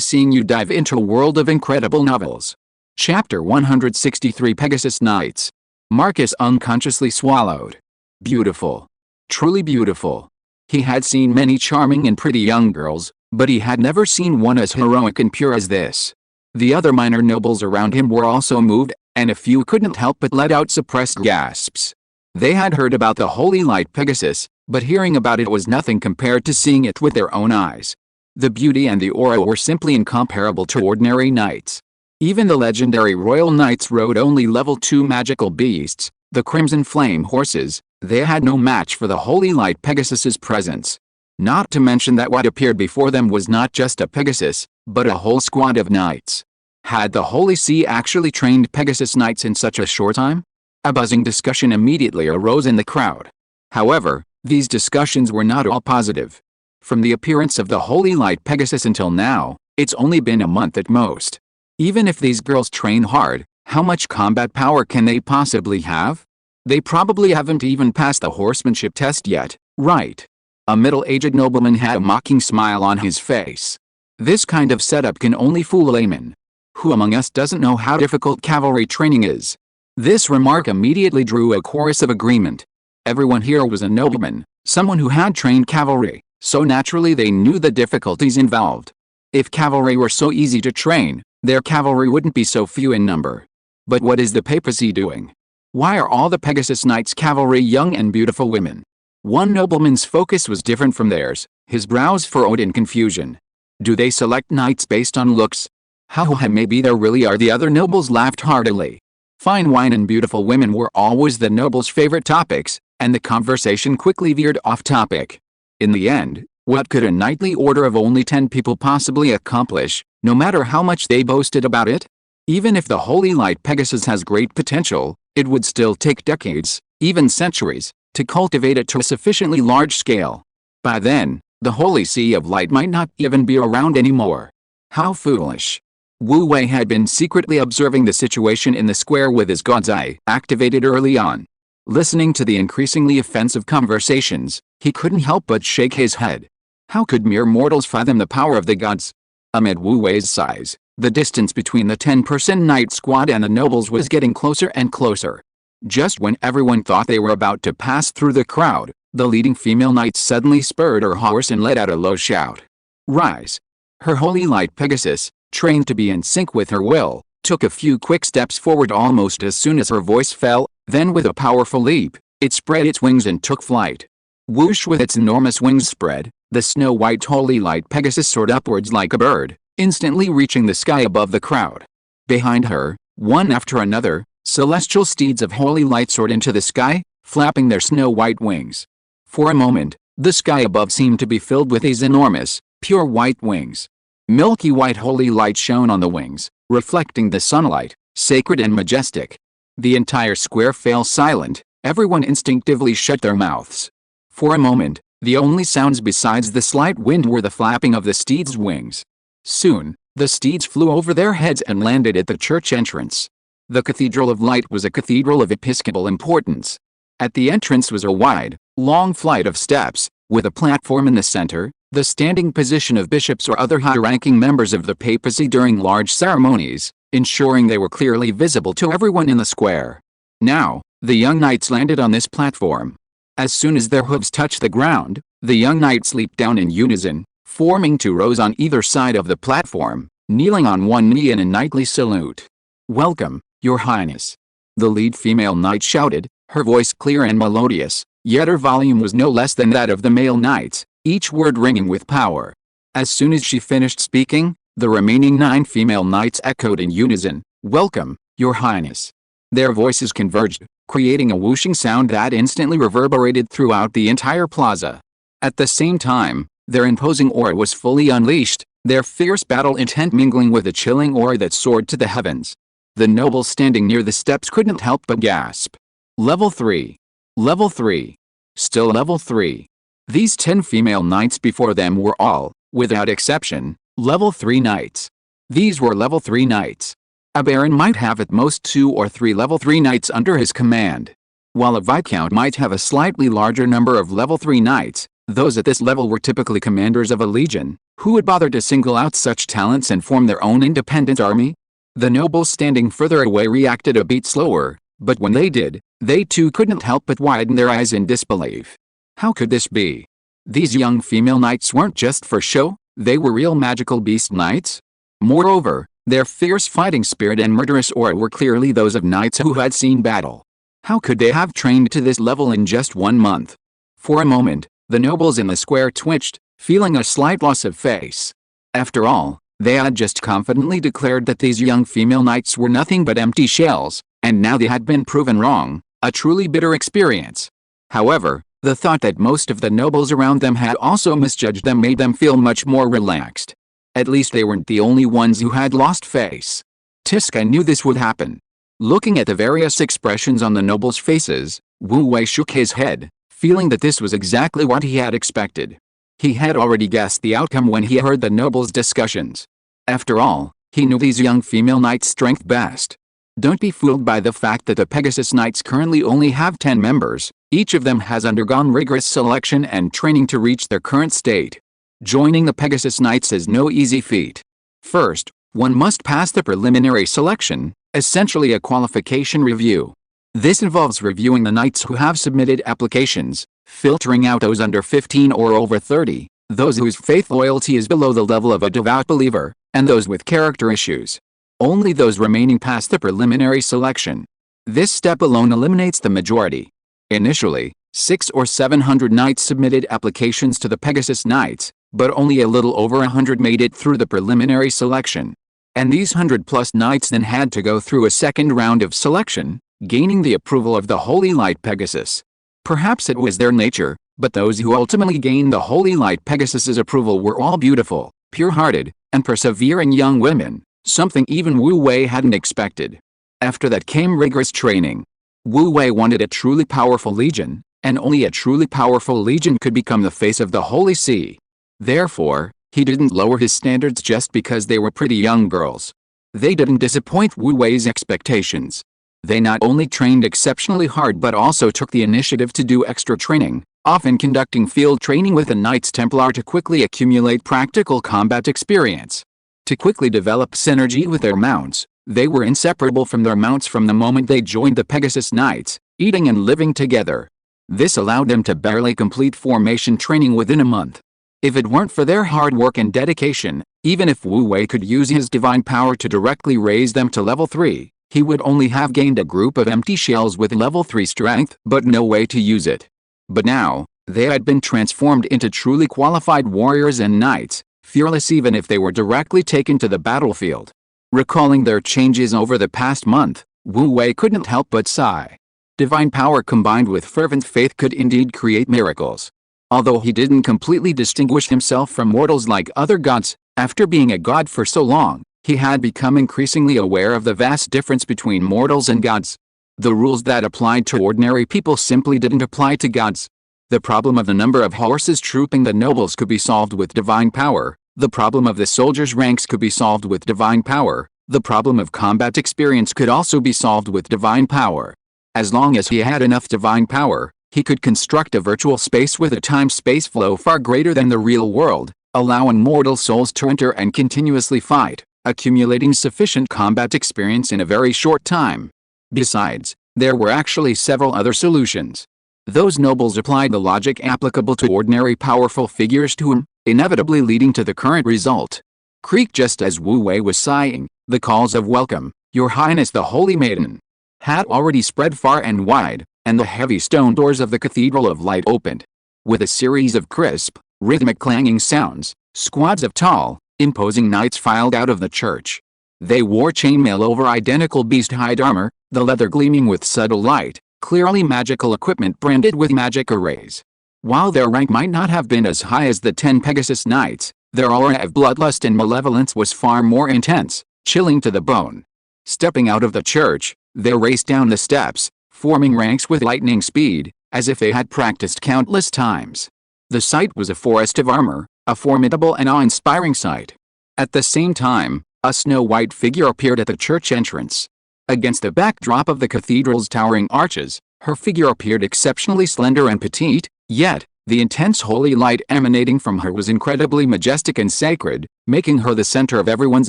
seeing you dive into a world of incredible novels. Chapter 163 Pegasus Knights. Marcus unconsciously swallowed. Beautiful. Truly beautiful. He had seen many charming and pretty young girls, but he had never seen one as heroic and pure as this. The other minor nobles around him were also moved, and a few couldn't help but let out suppressed gasps. They had heard about the holy light Pegasus, but hearing about it was nothing compared to seeing it with their own eyes. The beauty and the aura were simply incomparable to ordinary knights. Even the legendary royal knights rode only level 2 magical beasts, the Crimson Flame horses. They had no match for the holy light Pegasus's presence. Not to mention that what appeared before them was not just a Pegasus, but a whole squad of knights. Had the Holy See actually trained Pegasus knights in such a short time? A buzzing discussion immediately arose in the crowd. However, these discussions were not all positive. From the appearance of the holy light Pegasus until now, it's only been a month at most. Even if these girls train hard, how much combat power can they possibly have? They probably haven't even passed the horsemanship test yet, right? A middle-aged nobleman had a mocking smile on his face. This kind of setup can only fool a layman. Who among us doesn't know how difficult cavalry training is? This remark immediately drew a chorus of agreement. Everyone here was a nobleman, someone who had trained cavalry, so naturally they knew the difficulties involved. If cavalry were so easy to train, their cavalry wouldn't be so few in number. But what is the papacy doing? Why are all the Pegasus Knights cavalry young and beautiful women? One nobleman's focus was different from theirs, his brows furrowed in confusion. Do they select knights based on looks? How maybe there really are. The other nobles laughed heartily. Fine wine and beautiful women were always the nobles' favorite topics, and the conversation quickly veered off topic. In the end, what could a knightly order of only 10 people possibly accomplish, no matter how much they boasted about it? Even if the holy light Pegasus has great potential, it would still take decades, even centuries, to cultivate it to a sufficiently large scale. By then, the Holy See of Light might not even be around anymore. How foolish. Wu Wei had been secretly observing the situation in the square with his god's eye activated early on. Listening to the increasingly offensive conversations, he couldn't help but shake his head. How could mere mortals fathom the power of the gods? Amid Wu Wei's sighs, the distance between the 10-person knight squad and the nobles was getting closer and closer. Just when everyone thought they were about to pass through the crowd, the leading female knight suddenly spurred her horse and let out a low shout. Rise! Her holy light Pegasus, trained to be in sync with her will, took a few quick steps forward almost as soon as her voice fell, then with a powerful leap, it spread its wings and took flight. Whoosh! With its enormous wings spread, the snow-white holy light Pegasus soared upwards like a bird, instantly reaching the sky above the crowd. Behind her, one after another, celestial steeds of holy light soared into the sky, flapping their snow-white wings. For a moment, the sky above seemed to be filled with these enormous, pure white wings. Milky white holy light shone on the wings, reflecting the sunlight, sacred and majestic. The entire square fell silent, everyone instinctively shut their mouths. For a moment, the only sounds besides the slight wind were the flapping of the steed's wings. Soon, The steeds flew over their heads and landed at the church entrance. The Cathedral of Light was a cathedral of episcopal importance. At the entrance was a wide, long flight of steps, with a platform in the center, the standing position of bishops or other high-ranking members of the papacy during large ceremonies, ensuring they were clearly visible to everyone in the square. Now, the young knights landed on this platform. As soon as their hooves touched the ground, the young knights leaped down in unison, forming 2 rows on either side of the platform, kneeling on one knee in a knightly salute. "Welcome, Your Highness," the lead female knight shouted, her voice clear and melodious, yet her volume was no less than that of the male knights, each word ringing with power. As soon as she finished speaking, the remaining 9 female knights echoed in unison, "Welcome, Your Highness." Their voices converged, creating a whooshing sound that instantly reverberated throughout the entire plaza. At the same time, their imposing aura was fully unleashed, their fierce battle intent mingling with a chilling aura that soared to the heavens. The nobles standing near the steps couldn't help but gasp. Level 3. Level 3. Still level 3. These 10 female knights before them were all, without exception, level 3 knights. These were level 3 knights. A baron might have at most 2 or 3 level 3 knights under his command. While a viscount might have a slightly larger number of level 3 knights, those at this level were typically commanders of a legion. Who would bother to single out such talents and form their own independent army? The nobles standing further away reacted a bit slower, but when they did, they too couldn't help but widen their eyes in disbelief. How could this be? These young female knights weren't just for show, they were real magical beast knights? Moreover, their fierce fighting spirit and murderous aura were clearly those of knights who had seen battle. How could they have trained to this level in just 1 month? For a moment, the nobles in the square twitched, feeling a slight loss of face. After all, they had just confidently declared that these young female knights were nothing but empty shells, and now they had been proven wrong, a truly bitter experience. However, the thought that most of the nobles around them had also misjudged them made them feel much more relaxed. At least they weren't the only ones who had lost face. Tiska knew this would happen. Looking at the various expressions on the nobles' faces, Wu Wei shook his head, feeling that this was exactly what he had expected. He had already guessed the outcome when he heard the nobles' discussions. After all, he knew these young female knights' strength best. Don't be fooled by the fact that the Pegasus Knights currently only have 10 members, each of them has undergone rigorous selection and training to reach their current state. Joining the Pegasus Knights is no easy feat. First, one must pass the preliminary selection, essentially a qualification review. This involves reviewing the knights who have submitted applications, filtering out those under 15 or over 30, those whose faith loyalty is below the level of a devout believer, and those with character issues. Only those remaining pass the preliminary selection. This step alone eliminates the majority. Initially, 600 or 700 knights submitted applications to the Pegasus Knights, but only a little over 100 made it through the preliminary selection. And these 100+ knights then had to go through a second round of selection, gaining the approval of the Holy Light Pegasus. Perhaps it was their nature, but those who ultimately gained the Holy Light Pegasus's approval were all beautiful, pure-hearted, and persevering young women, something even Wu Wei hadn't expected. After that came rigorous training. Wu Wei wanted a truly powerful legion, and only a truly powerful legion could become the face of the Holy See. Therefore, he didn't lower his standards just because they were pretty young girls. They didn't disappoint Wu Wei's expectations. They not only trained exceptionally hard but also took the initiative to do extra training, often conducting field training with the Knights Templar to quickly accumulate practical combat experience. To quickly develop synergy with their mounts, they were inseparable from their mounts from the moment they joined the Pegasus Knights, eating and living together. This allowed them to barely complete formation training within a month. If it weren't for their hard work and dedication, even if Wu Wei could use his divine power to directly raise them to level 3, he would only have gained a group of empty shells with level 3 strength but no way to use it. But now, they had been transformed into truly qualified warriors and knights, fearless even if they were directly taken to the battlefield. Recalling their changes over the past month, Wu Wei couldn't help but sigh. Divine power combined with fervent faith could indeed create miracles. Although he didn't completely distinguish himself from mortals like other gods, after being a god for so long, he had become increasingly aware of the vast difference between mortals and gods. The rules that applied to ordinary people simply didn't apply to gods. The problem of the number of horses trooping the nobles could be solved with divine power, The problem of the soldier's ranks could be solved with divine power. The problem of combat experience could also be solved with divine power. As long as he had enough divine power, he could construct a virtual space with a time-space flow far greater than the real world, allowing mortal souls to enter and continuously fight, accumulating sufficient combat experience in a very short time. Besides, there were actually several other solutions. Those nobles applied the logic applicable to ordinary powerful figures to him, inevitably leading to the current result. Creak. Just as Wu Wei was sighing, the calls of welcome, "Your Highness the Holy Maiden," had already spread far and wide, and the heavy stone doors of the Cathedral of Light opened. With a series of crisp, rhythmic clanging sounds, squads of tall, imposing knights filed out of the church. They wore chainmail over identical beast-hide armor, the leather gleaming with subtle light, clearly magical equipment branded with magic arrays. While their rank might not have been as high as the 10 Pegasus knights, their aura of bloodlust and malevolence was far more intense, chilling to the bone. Stepping out of the church, they raced down the steps, forming ranks with lightning speed, as if they had practiced countless times. The sight was a forest of armor, a formidable and awe-inspiring sight. At the same time, a snow-white figure appeared at the church entrance. Against the backdrop of the cathedral's towering arches, her figure appeared exceptionally slender and petite, yet, the intense holy light emanating from her was incredibly majestic and sacred, making her the center of everyone's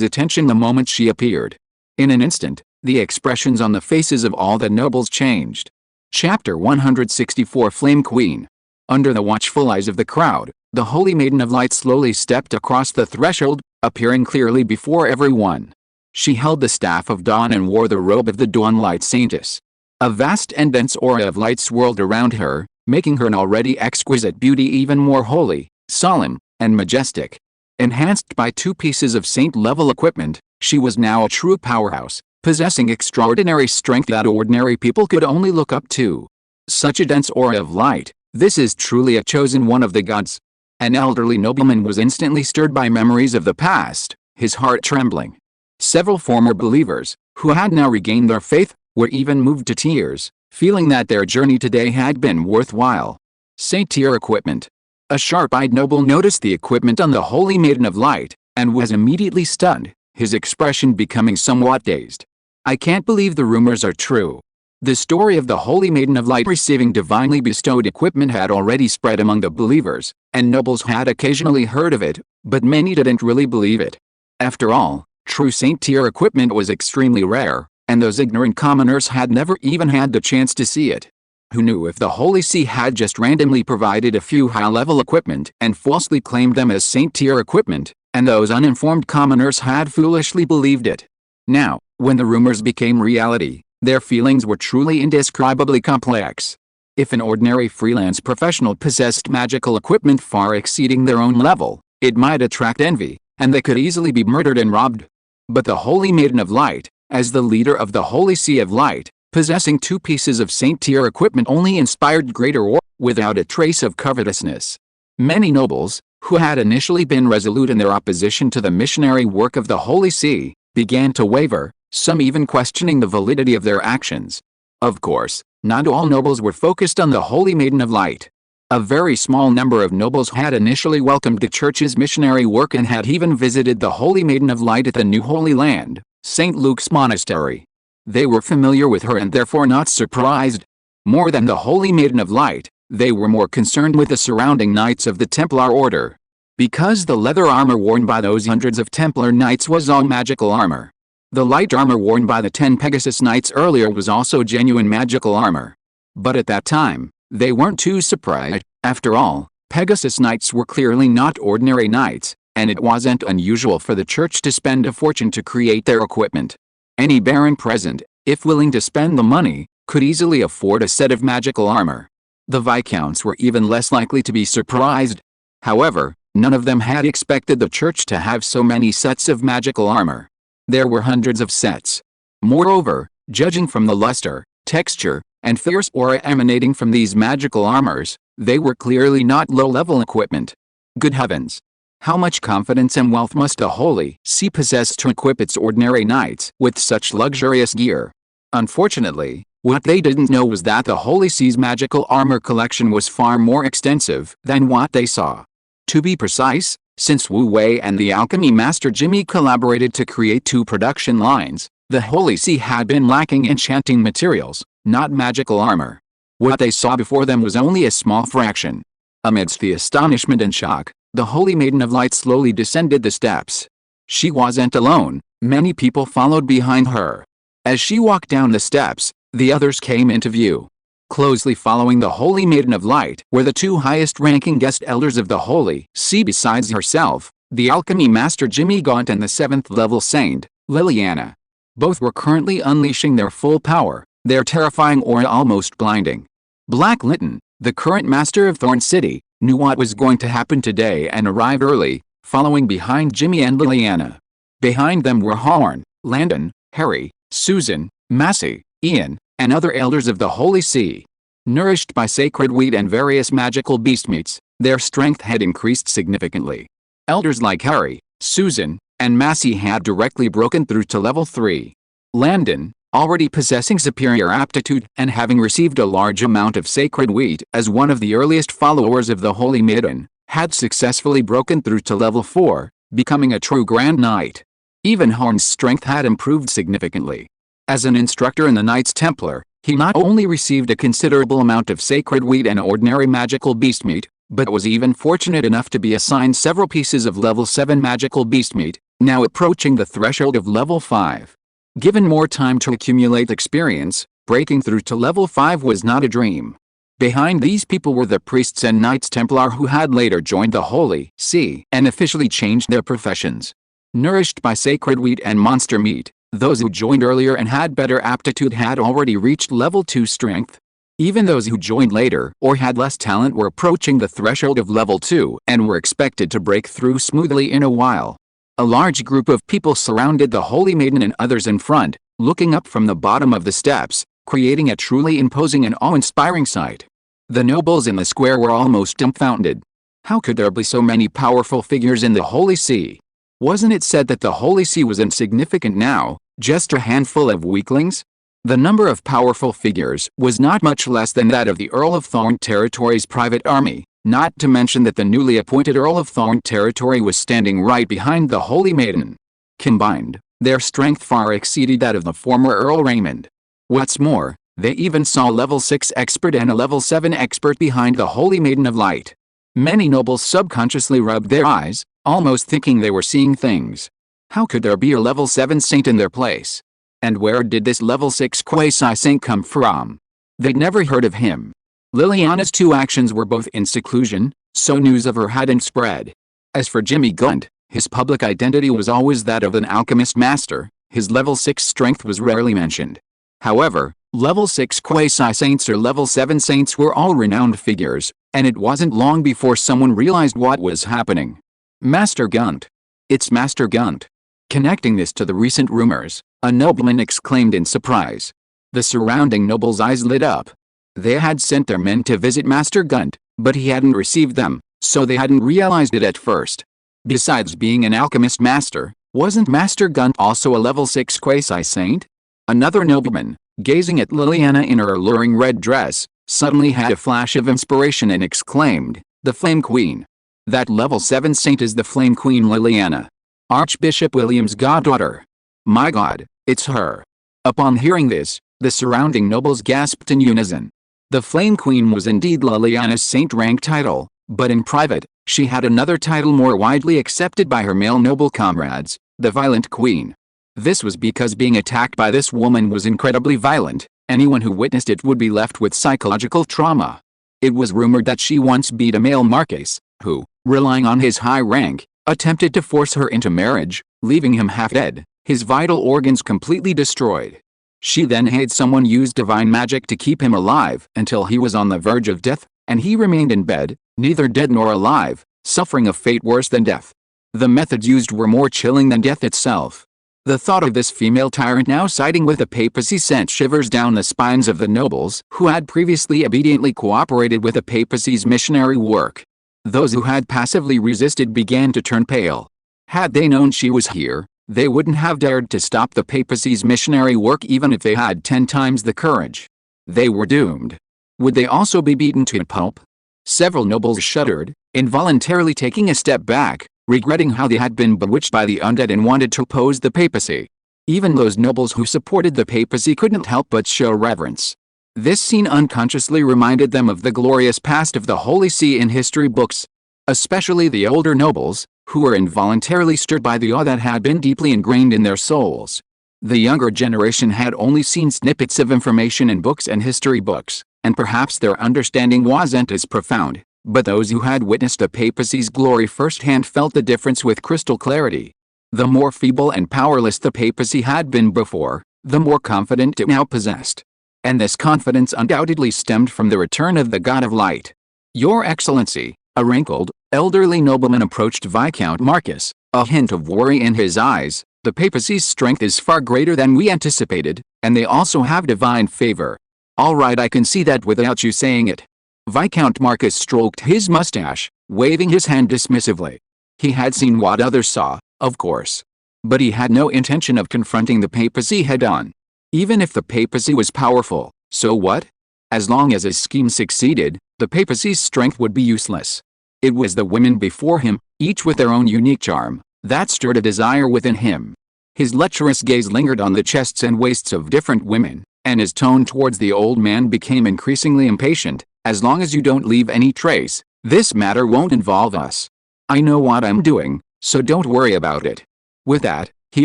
attention the moment she appeared. In an instant, the expressions on the faces of all the nobles changed. Chapter 164. Flame Queen. Under the watchful eyes of the crowd, the Holy Maiden of Light slowly stepped across the threshold, appearing clearly before everyone. She held the Staff of Dawn and wore the robe of the Dawn Light Saintess. A vast and dense aura of light swirled around her, making her an already exquisite beauty even more holy, solemn, and majestic. Enhanced by 2 pieces of saint-level equipment, she was now a true powerhouse, possessing extraordinary strength that ordinary people could only look up to. Such a dense aura of light, this is truly a chosen one of the gods. An elderly nobleman was instantly stirred by memories of the past, his heart trembling. Several former believers, who had now regained their faith, were even moved to tears, feeling that their journey today had been worthwhile. Saint-tier equipment. A sharp-eyed noble noticed the equipment on the Holy Maiden of Light, and was immediately stunned, his expression becoming somewhat dazed. "I can't believe the rumors are true." The story of the Holy Maiden of Light receiving divinely bestowed equipment had already spread among the believers, and nobles had occasionally heard of it, but many didn't really believe it. After all, true saint-tier equipment was extremely rare, and those ignorant commoners had never even had the chance to see it. Who knew if the Holy See had just randomly provided a few high-level equipment and falsely claimed them as saint-tier equipment, and those uninformed commoners had foolishly believed it. Now, when the rumors became reality, their feelings were truly indescribably complex. If an ordinary freelance professional possessed magical equipment far exceeding their own level, it might attract envy, and they could easily be murdered and robbed. But the Holy Maiden of Light, as the leader of the Holy See of Light, possessing 2 pieces of saint-tier equipment only inspired greater awe, without a trace of covetousness. Many nobles, who had initially been resolute in their opposition to the missionary work of the Holy See, began to waver, some even questioning the validity of their actions. Of course, not all nobles were focused on the Holy Maiden of Light. A very small number of nobles had initially welcomed the Church's missionary work and had even visited the Holy Maiden of Light at the New Holy Land, St. Luke's Monastery. They were familiar with her and therefore not surprised. More than the Holy Maiden of Light, they were more concerned with the surrounding Knights of the Templar Order. Because the leather armor worn by those hundreds of Templar Knights was all magical armor. The light armor worn by the 10 Pegasus Knights earlier was also genuine magical armor. But at that time, they weren't too surprised. After all, Pegasus Knights were clearly not ordinary knights, and it wasn't unusual for the Church to spend a fortune to create their equipment. Any baron present, if willing to spend the money, could easily afford a set of magical armor. The viscounts were even less likely to be surprised. However, none of them had expected the Church to have so many sets of magical armor. There were hundreds of sets. Moreover, judging from the luster, texture, and fierce aura emanating from these magical armors, they were clearly not low-level equipment. Good heavens! How much confidence and wealth must the Holy See possess to equip its ordinary knights with such luxurious gear? Unfortunately, what they didn't know was that the Holy See's magical armor collection was far more extensive than what they saw. To be precise, Since Wu Wei and the alchemy master Jimmy collaborated to create 2 production lines, the Holy See had been lacking enchanting materials, not magical armor. What they saw before them was only a small fraction. Amidst the astonishment and shock, the Holy Maiden of Light slowly descended the steps. She wasn't alone, many people followed behind her. As she walked down the steps, the others came into view. Closely following the Holy Maiden of Light were the 2 highest-ranking guest elders of the Holy See besides herself, the alchemy master Jimmy Gaunt and the 7th-level saint, Liliana. Both were currently unleashing their full power, their terrifying aura almost blinding. Black Linton, the current master of Thorn City, knew what was going to happen today and arrived early, following behind Jimmy and Liliana. Behind them were Horn, Landon, Harry, Susan, Massey, Ian, and other elders of the Holy See. Nourished by sacred wheat and various magical beast meats, their strength had increased significantly. Elders like Harry, Susan, and Massey had directly broken through to level 3. Landon, already possessing superior aptitude and having received a large amount of sacred wheat as one of the earliest followers of the Holy Maiden, had successfully broken through to level 4, becoming a true Grand Knight. Even Horn's strength had improved significantly. As an instructor in the Knights Templar, he not only received a considerable amount of sacred wheat and ordinary magical beast meat, but was even fortunate enough to be assigned several pieces of level 7 magical beast meat, now approaching the threshold of level 5. Given more time to accumulate experience, breaking through to level 5 was not a dream. Behind these people were the priests and Knights Templar who had later joined the Holy See and officially changed their professions. Nourished by sacred wheat and monster meat, those who joined earlier and had better aptitude had already reached level 2 strength. Even those who joined later or had less talent were approaching the threshold of level 2 and were expected to break through smoothly in a while. A large group of people surrounded the Holy Maiden and others in front, looking up from the bottom of the steps, creating a truly imposing and awe-inspiring sight. The nobles in the square were almost dumbfounded. How could there be so many powerful figures in the Holy See? Wasn't it said that the Holy See was insignificant now, just a handful of weaklings? The number of powerful figures was not much less than that of the Earl of Thorn Territory's private army, not to mention that the newly appointed Earl of Thorn Territory was standing right behind the Holy Maiden. Combined, their strength far exceeded that of the former Earl Raymond. What's more, they even saw a level 6 expert and a level 7 expert behind the Holy Maiden of Light. Many nobles subconsciously rubbed their eyes, almost thinking they were seeing things. How could there be a level 7 saint in their place? And where did this level 6 quasi-saint come from? They'd never heard of him. Liliana's 2 actions were both in seclusion, so news of her hadn't spread. As for Jimmy Gaunt, his public identity was always that of an alchemist master, his level 6 strength was rarely mentioned. However, level 6 quasi-saints or level 7 saints were all renowned figures, and it wasn't long before someone realized what was happening. Master Gaunt. It's Master Gaunt. Connecting this to the recent rumors, a nobleman exclaimed in surprise. The surrounding nobles' eyes lit up. They had sent their men to visit Master Gaunt, but he hadn't received them, so they hadn't realized it at first. Besides being an alchemist master, wasn't Master Gaunt also a level 6 quasi-saint? Another nobleman, gazing at Liliana in her alluring red dress, suddenly had a flash of inspiration and exclaimed, "The Flame Queen. That level 7 saint is the Flame Queen Liliana. Archbishop William's goddaughter. My God, it's her." Upon hearing this, the surrounding nobles gasped in unison. The Flame Queen was indeed Liliana's saint rank title, but in private, she had another title more widely accepted by her male noble comrades, the Violent Queen. This was because being attacked by this woman was incredibly violent. Anyone who witnessed it would be left with psychological trauma. It was rumored that she once beat a male Marquess, who, relying on his high rank, attempted to force her into marriage, leaving him half dead, his vital organs completely destroyed. She then had someone use divine magic to keep him alive until he was on the verge of death, and he remained in bed, neither dead nor alive, suffering a fate worse than death. The methods used were more chilling than death itself. The thought of this female tyrant now siding with the papacy sent shivers down the spines of the nobles who had previously obediently cooperated with the papacy's missionary work. Those who had passively resisted began to turn pale. Had they known she was here, they wouldn't have dared to stop the papacy's missionary work even if they had 10 times the courage. They were doomed. Would they also be beaten to a pulp? Several nobles shuddered, involuntarily taking a step back, regretting how they had been bewitched by the undead and wanted to oppose the papacy. Even those nobles who supported the papacy couldn't help but show reverence. This scene unconsciously reminded them of the glorious past of the Holy See in history books. Especially the older nobles, who were involuntarily stirred by the awe that had been deeply ingrained in their souls. The younger generation had only seen snippets of information in books and history books, and perhaps their understanding wasn't as profound, but those who had witnessed the papacy's glory firsthand felt the difference with crystal clarity. The more feeble and powerless the papacy had been before, the more confident it now possessed. And this confidence undoubtedly stemmed from the return of the God of Light. "Your Excellency," a wrinkled, elderly nobleman approached Viscount Marcus, a hint of worry in his eyes. "The papacy's strength is far greater than we anticipated, and they also have divine favor." "All right, I can see that without you saying it." Viscount Marcus stroked his mustache, waving his hand dismissively. He had seen what others saw, of course. But he had no intention of confronting the papacy head-on. Even if the papacy was powerful, so what? As long as his scheme succeeded, the papacy's strength would be useless. It was the women before him, each with their own unique charm, that stirred a desire within him. His lecherous gaze lingered on the chests and waists of different women, and his tone towards the old man became increasingly impatient. "As long as you don't leave any trace, this matter won't involve us. I know what I'm doing, so don't worry about it." With that, he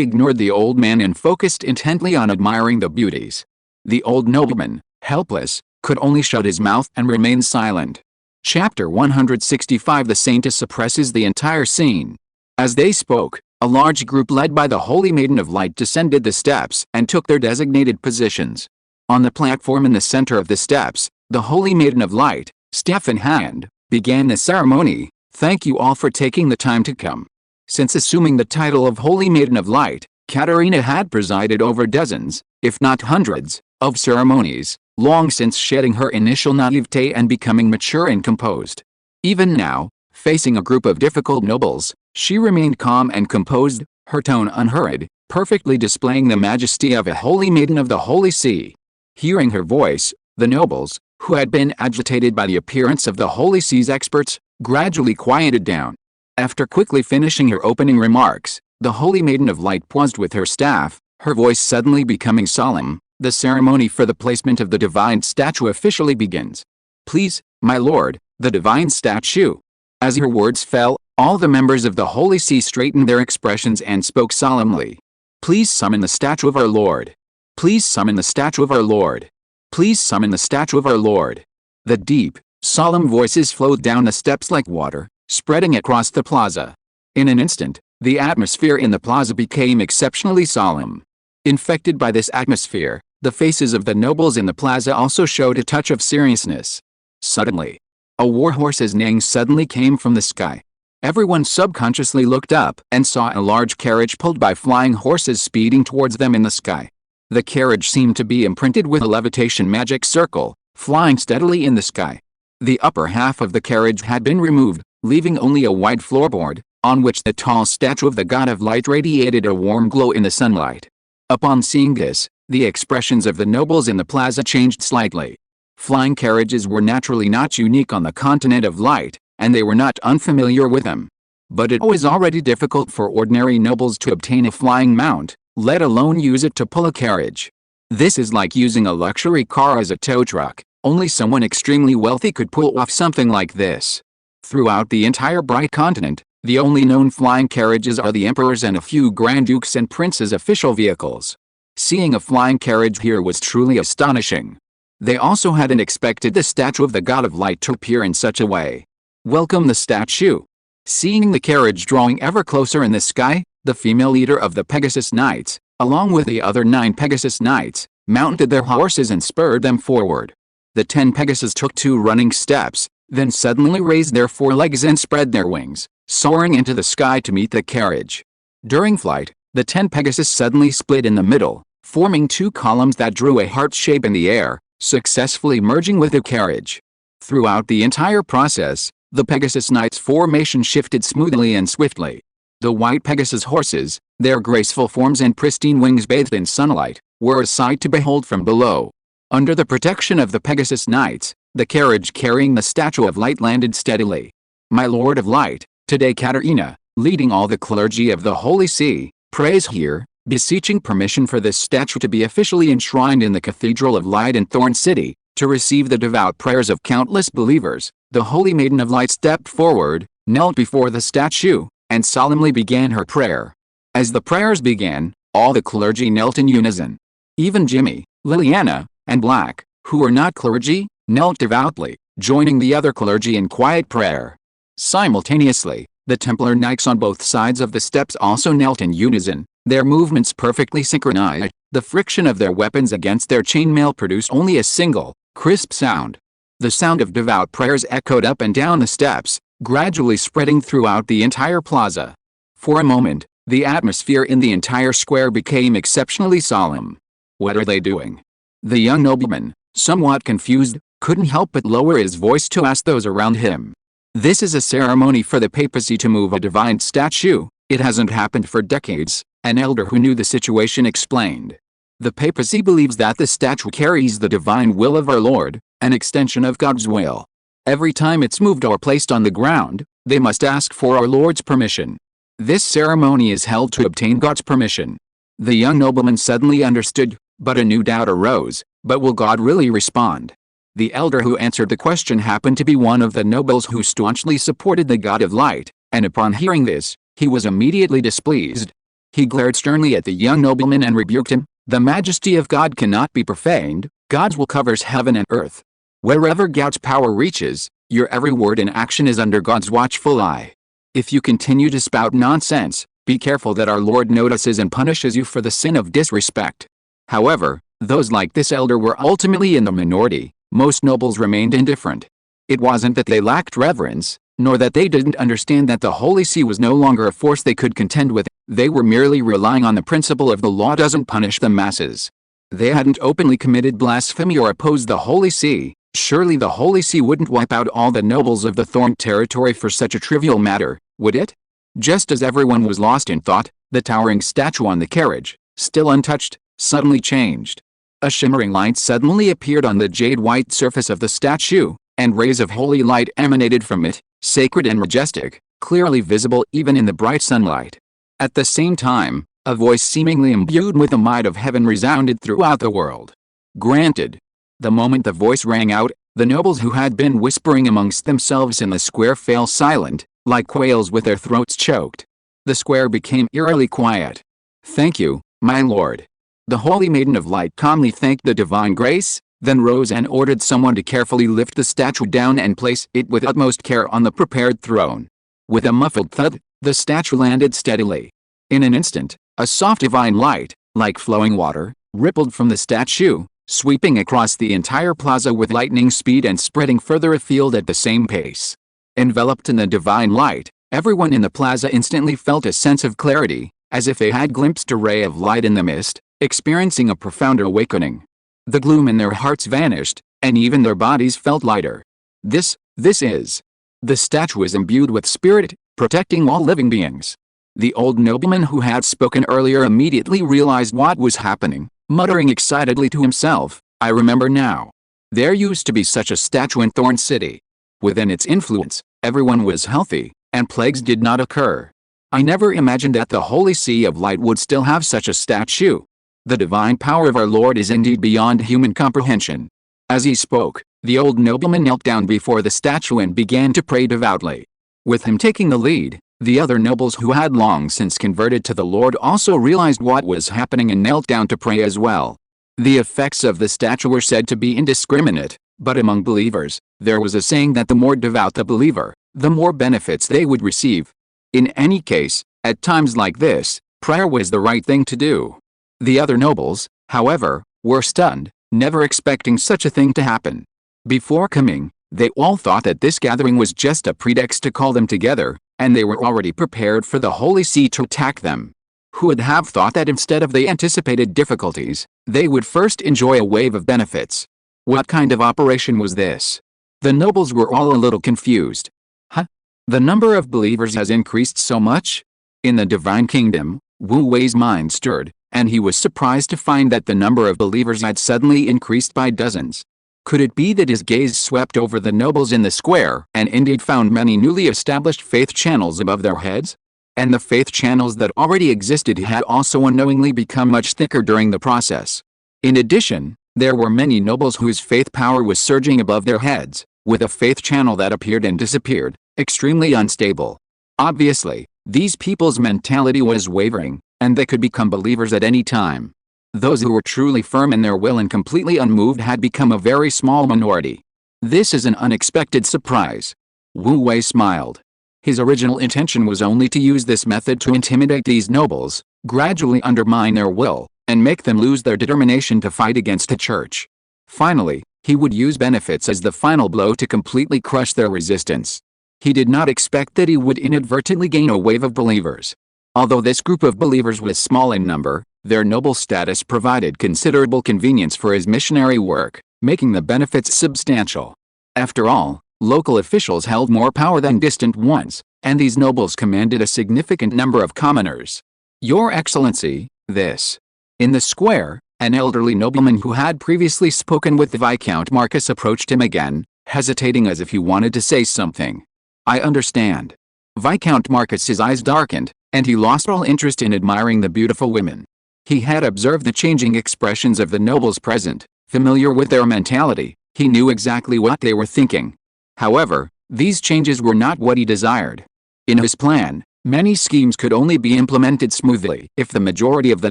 ignored the old man and focused intently on admiring the beauties. The old nobleman, helpless, could only shut his mouth and remain silent. Chapter 165. The Saintess suppresses the entire scene. As they spoke, a large group led by the Holy Maiden of Light descended the steps and took their designated positions. On the platform in the center of the steps, the Holy Maiden of Light, staff in hand, began the ceremony. "Thank you all for taking the time to come." Since assuming the title of Holy Maiden of Light, Katerina had presided over dozens, if not hundreds, of ceremonies, long since shedding her initial naivete and becoming mature and composed. Even now, facing a group of difficult nobles, she remained calm and composed, her tone unhurried, perfectly displaying the majesty of a Holy Maiden of the Holy See. Hearing her voice, the nobles, who had been agitated by the appearance of the Holy See's experts, gradually quieted down. After quickly finishing her opening remarks, the Holy Maiden of Light paused with her staff, her voice suddenly becoming solemn. "The ceremony for the placement of the divine statue officially begins. Please, my lord, the divine statue." As her words fell, all the members of the Holy See straightened their expressions and spoke solemnly. "Please summon the statue of our Lord. Please summon the statue of our Lord. Please summon the statue of our Lord." The deep, solemn voices flowed down the steps like water, spreading across the plaza. In an instant, the atmosphere in the plaza became exceptionally solemn. Infected by this atmosphere, the faces of the nobles in the plaza also showed a touch of seriousness. Suddenly, a war horse's neighing suddenly came from the sky. Everyone subconsciously looked up and saw a large carriage pulled by flying horses speeding towards them in the sky. The carriage seemed to be imprinted with a levitation magic circle, flying steadily in the sky. The upper half of the carriage had been removed, leaving only a wide floorboard, on which the tall statue of the God of Light radiated a warm glow in the sunlight. Upon seeing this, the expressions of the nobles in the plaza changed slightly. Flying carriages were naturally not unique on the continent of light, and they were not unfamiliar with them. But it was already difficult for ordinary nobles to obtain a flying mount, let alone use it to pull a carriage. This is like using a luxury car as a tow truck. Only someone extremely wealthy could pull off something like this. Throughout the entire bright continent, the only known flying carriages are the emperors and a few grand dukes and princes' official vehicles. Seeing a flying carriage here was truly astonishing. They also hadn't expected the statue of the God of Light to appear in such a way. "Welcome the statue." Seeing the carriage drawing ever closer in the sky, the female leader of the Pegasus Knights, along with the other 9 Pegasus Knights, mounted their horses and spurred them forward. The 10 Pegasus took 2 running steps, then suddenly raised their forelegs and spread their wings, soaring into the sky to meet the carriage. During flight, the 10 Pegasus suddenly split in the middle, forming 2 columns that drew a heart shape in the air, successfully merging with the carriage. Throughout the entire process, the Pegasus Knights' formation shifted smoothly and swiftly. The white Pegasus horses, their graceful forms and pristine wings bathed in sunlight, were a sight to behold from below. Under the protection of the Pegasus Knights, the carriage carrying the Statue of Light landed steadily. "My Lord of Light, today Katerina," leading all the clergy of the Holy See, prays here, beseeching permission for this statue to be officially enshrined in the Cathedral of Light in Thorn City, to receive the devout prayers of countless believers. The Holy Maiden of Light stepped forward, knelt before the statue, and solemnly began her prayer. As the prayers began, all the clergy knelt in unison. Even Jimmy, Liliana, and Black, who were not clergy, knelt devoutly, joining the other clergy in quiet prayer. Simultaneously, the Templar Knights on both sides of the steps also knelt in unison, their movements perfectly synchronized. The friction of their weapons against their chainmail produced only a single, crisp sound. The sound of devout prayers echoed up and down the steps, gradually spreading throughout the entire plaza. For a moment, the atmosphere in the entire square became exceptionally solemn. "What are they doing?" The young nobleman, somewhat confused, couldn't help but lower his voice to ask those around him. "This is a ceremony for the papacy to move a divine statue. It hasn't happened for decades," an elder who knew the situation explained. "The papacy believes that the statue carries the divine will of our Lord, an extension of God's will. Every time it's moved or placed on the ground, they must ask for our Lord's permission. This ceremony is held to obtain God's permission." The young nobleman suddenly understood, but a new doubt arose. But will God really respond? The elder who answered the question happened to be one of the nobles who staunchly supported the God of Light, and upon hearing this, he was immediately displeased. He glared sternly at the young nobleman and rebuked him. "The majesty of God cannot be profaned. God's will covers heaven and earth. Wherever God's power reaches, your every word and action is under God's watchful eye. If you continue to spout nonsense, be careful that our Lord notices and punishes you for the sin of disrespect." However, those like this elder were ultimately in the minority. Most nobles remained indifferent. It wasn't that they lacked reverence, nor that they didn't understand that the Holy See was no longer a force they could contend with. They were merely relying on the principle of the law doesn't punish the masses. They hadn't openly committed blasphemy or opposed the Holy See. Surely the Holy See wouldn't wipe out all the nobles of the Thorn territory for such a trivial matter, would it? Just as everyone was lost in thought, the towering statue on the carriage, still untouched, suddenly changed. A shimmering light suddenly appeared on the jade-white surface of the statue, and rays of holy light emanated from it, sacred and majestic, clearly visible even in the bright sunlight. At the same time, a voice seemingly imbued with the might of heaven resounded throughout the world. "Granted." The moment the voice rang out, the nobles who had been whispering amongst themselves in the square fell silent, like quails with their throats choked. The square became eerily quiet. "Thank you, my lord." The Holy Maiden of Light calmly thanked the divine grace, then rose and ordered someone to carefully lift the statue down and place it with utmost care on the prepared throne. With a muffled thud, the statue landed steadily. In an instant, a soft divine light, like flowing water, rippled from the statue, sweeping across the entire plaza with lightning speed and spreading further afield at the same pace. Enveloped in the divine light, everyone in the plaza instantly felt a sense of clarity, as if they had glimpsed a ray of light in the mist, experiencing a profound awakening. The gloom in their hearts vanished, and even their bodies felt lighter. This is. The statue is imbued with spirit, protecting all living beings. The old nobleman who had spoken earlier immediately realized what was happening, muttering excitedly to himself, "I remember now. There used to be such a statue in Thorn City. Within its influence, everyone was healthy, and plagues did not occur. I never imagined that the Holy See of Light would still have such a statue. The divine power of our Lord is indeed beyond human comprehension." As he spoke, the old nobleman knelt down before the statue and began to pray devoutly. With him taking the lead, the other nobles who had long since converted to the Lord also realized what was happening and knelt down to pray as well. The effects of the statue were said to be indiscriminate, but among believers, there was a saying that the more devout the believer, the more benefits they would receive. In any case, at times like this, prayer was the right thing to do. The other nobles, however, were stunned, never expecting such a thing to happen. Before coming, they all thought that this gathering was just a pretext to call them together, and they were already prepared for the Holy See to attack them. Who would have thought that instead of the anticipated difficulties, they would first enjoy a wave of benefits? What kind of operation was this? The nobles were all a little confused. Huh? The number of believers has increased so much? In the divine kingdom, Wu Wei's mind stirred, and he was surprised to find that the number of believers had suddenly increased by dozens. Could it be that his gaze swept over the nobles in the square and indeed found many newly established faith channels above their heads? And the faith channels that already existed had also unknowingly become much thicker during the process. In addition, there were many nobles whose faith power was surging above their heads, with a faith channel that appeared and disappeared, extremely unstable. Obviously, these people's mentality was wavering, and they could become believers at any time. Those who were truly firm in their will and completely unmoved had become a very small minority. This is an unexpected surprise. Wu Wei smiled. His original intention was only to use this method to intimidate these nobles, gradually undermine their will, and make them lose their determination to fight against the church. Finally, he would use benefits as the final blow to completely crush their resistance. He did not expect that he would inadvertently gain a wave of believers. Although this group of believers was small in number, their noble status provided considerable convenience for his missionary work, making the benefits substantial. After all, local officials held more power than distant ones, and these nobles commanded a significant number of commoners. Your Excellency, this. In the square, an elderly nobleman who had previously spoken with the Viscount Marcus approached him again, hesitating as if he wanted to say something. I understand. Viscount Marcus's eyes darkened, and he lost all interest in admiring the beautiful women. He had observed the changing expressions of the nobles present, familiar with their mentality. He knew exactly what they were thinking. However, these changes were not what he desired. In his plan, many schemes could only be implemented smoothly if the majority of the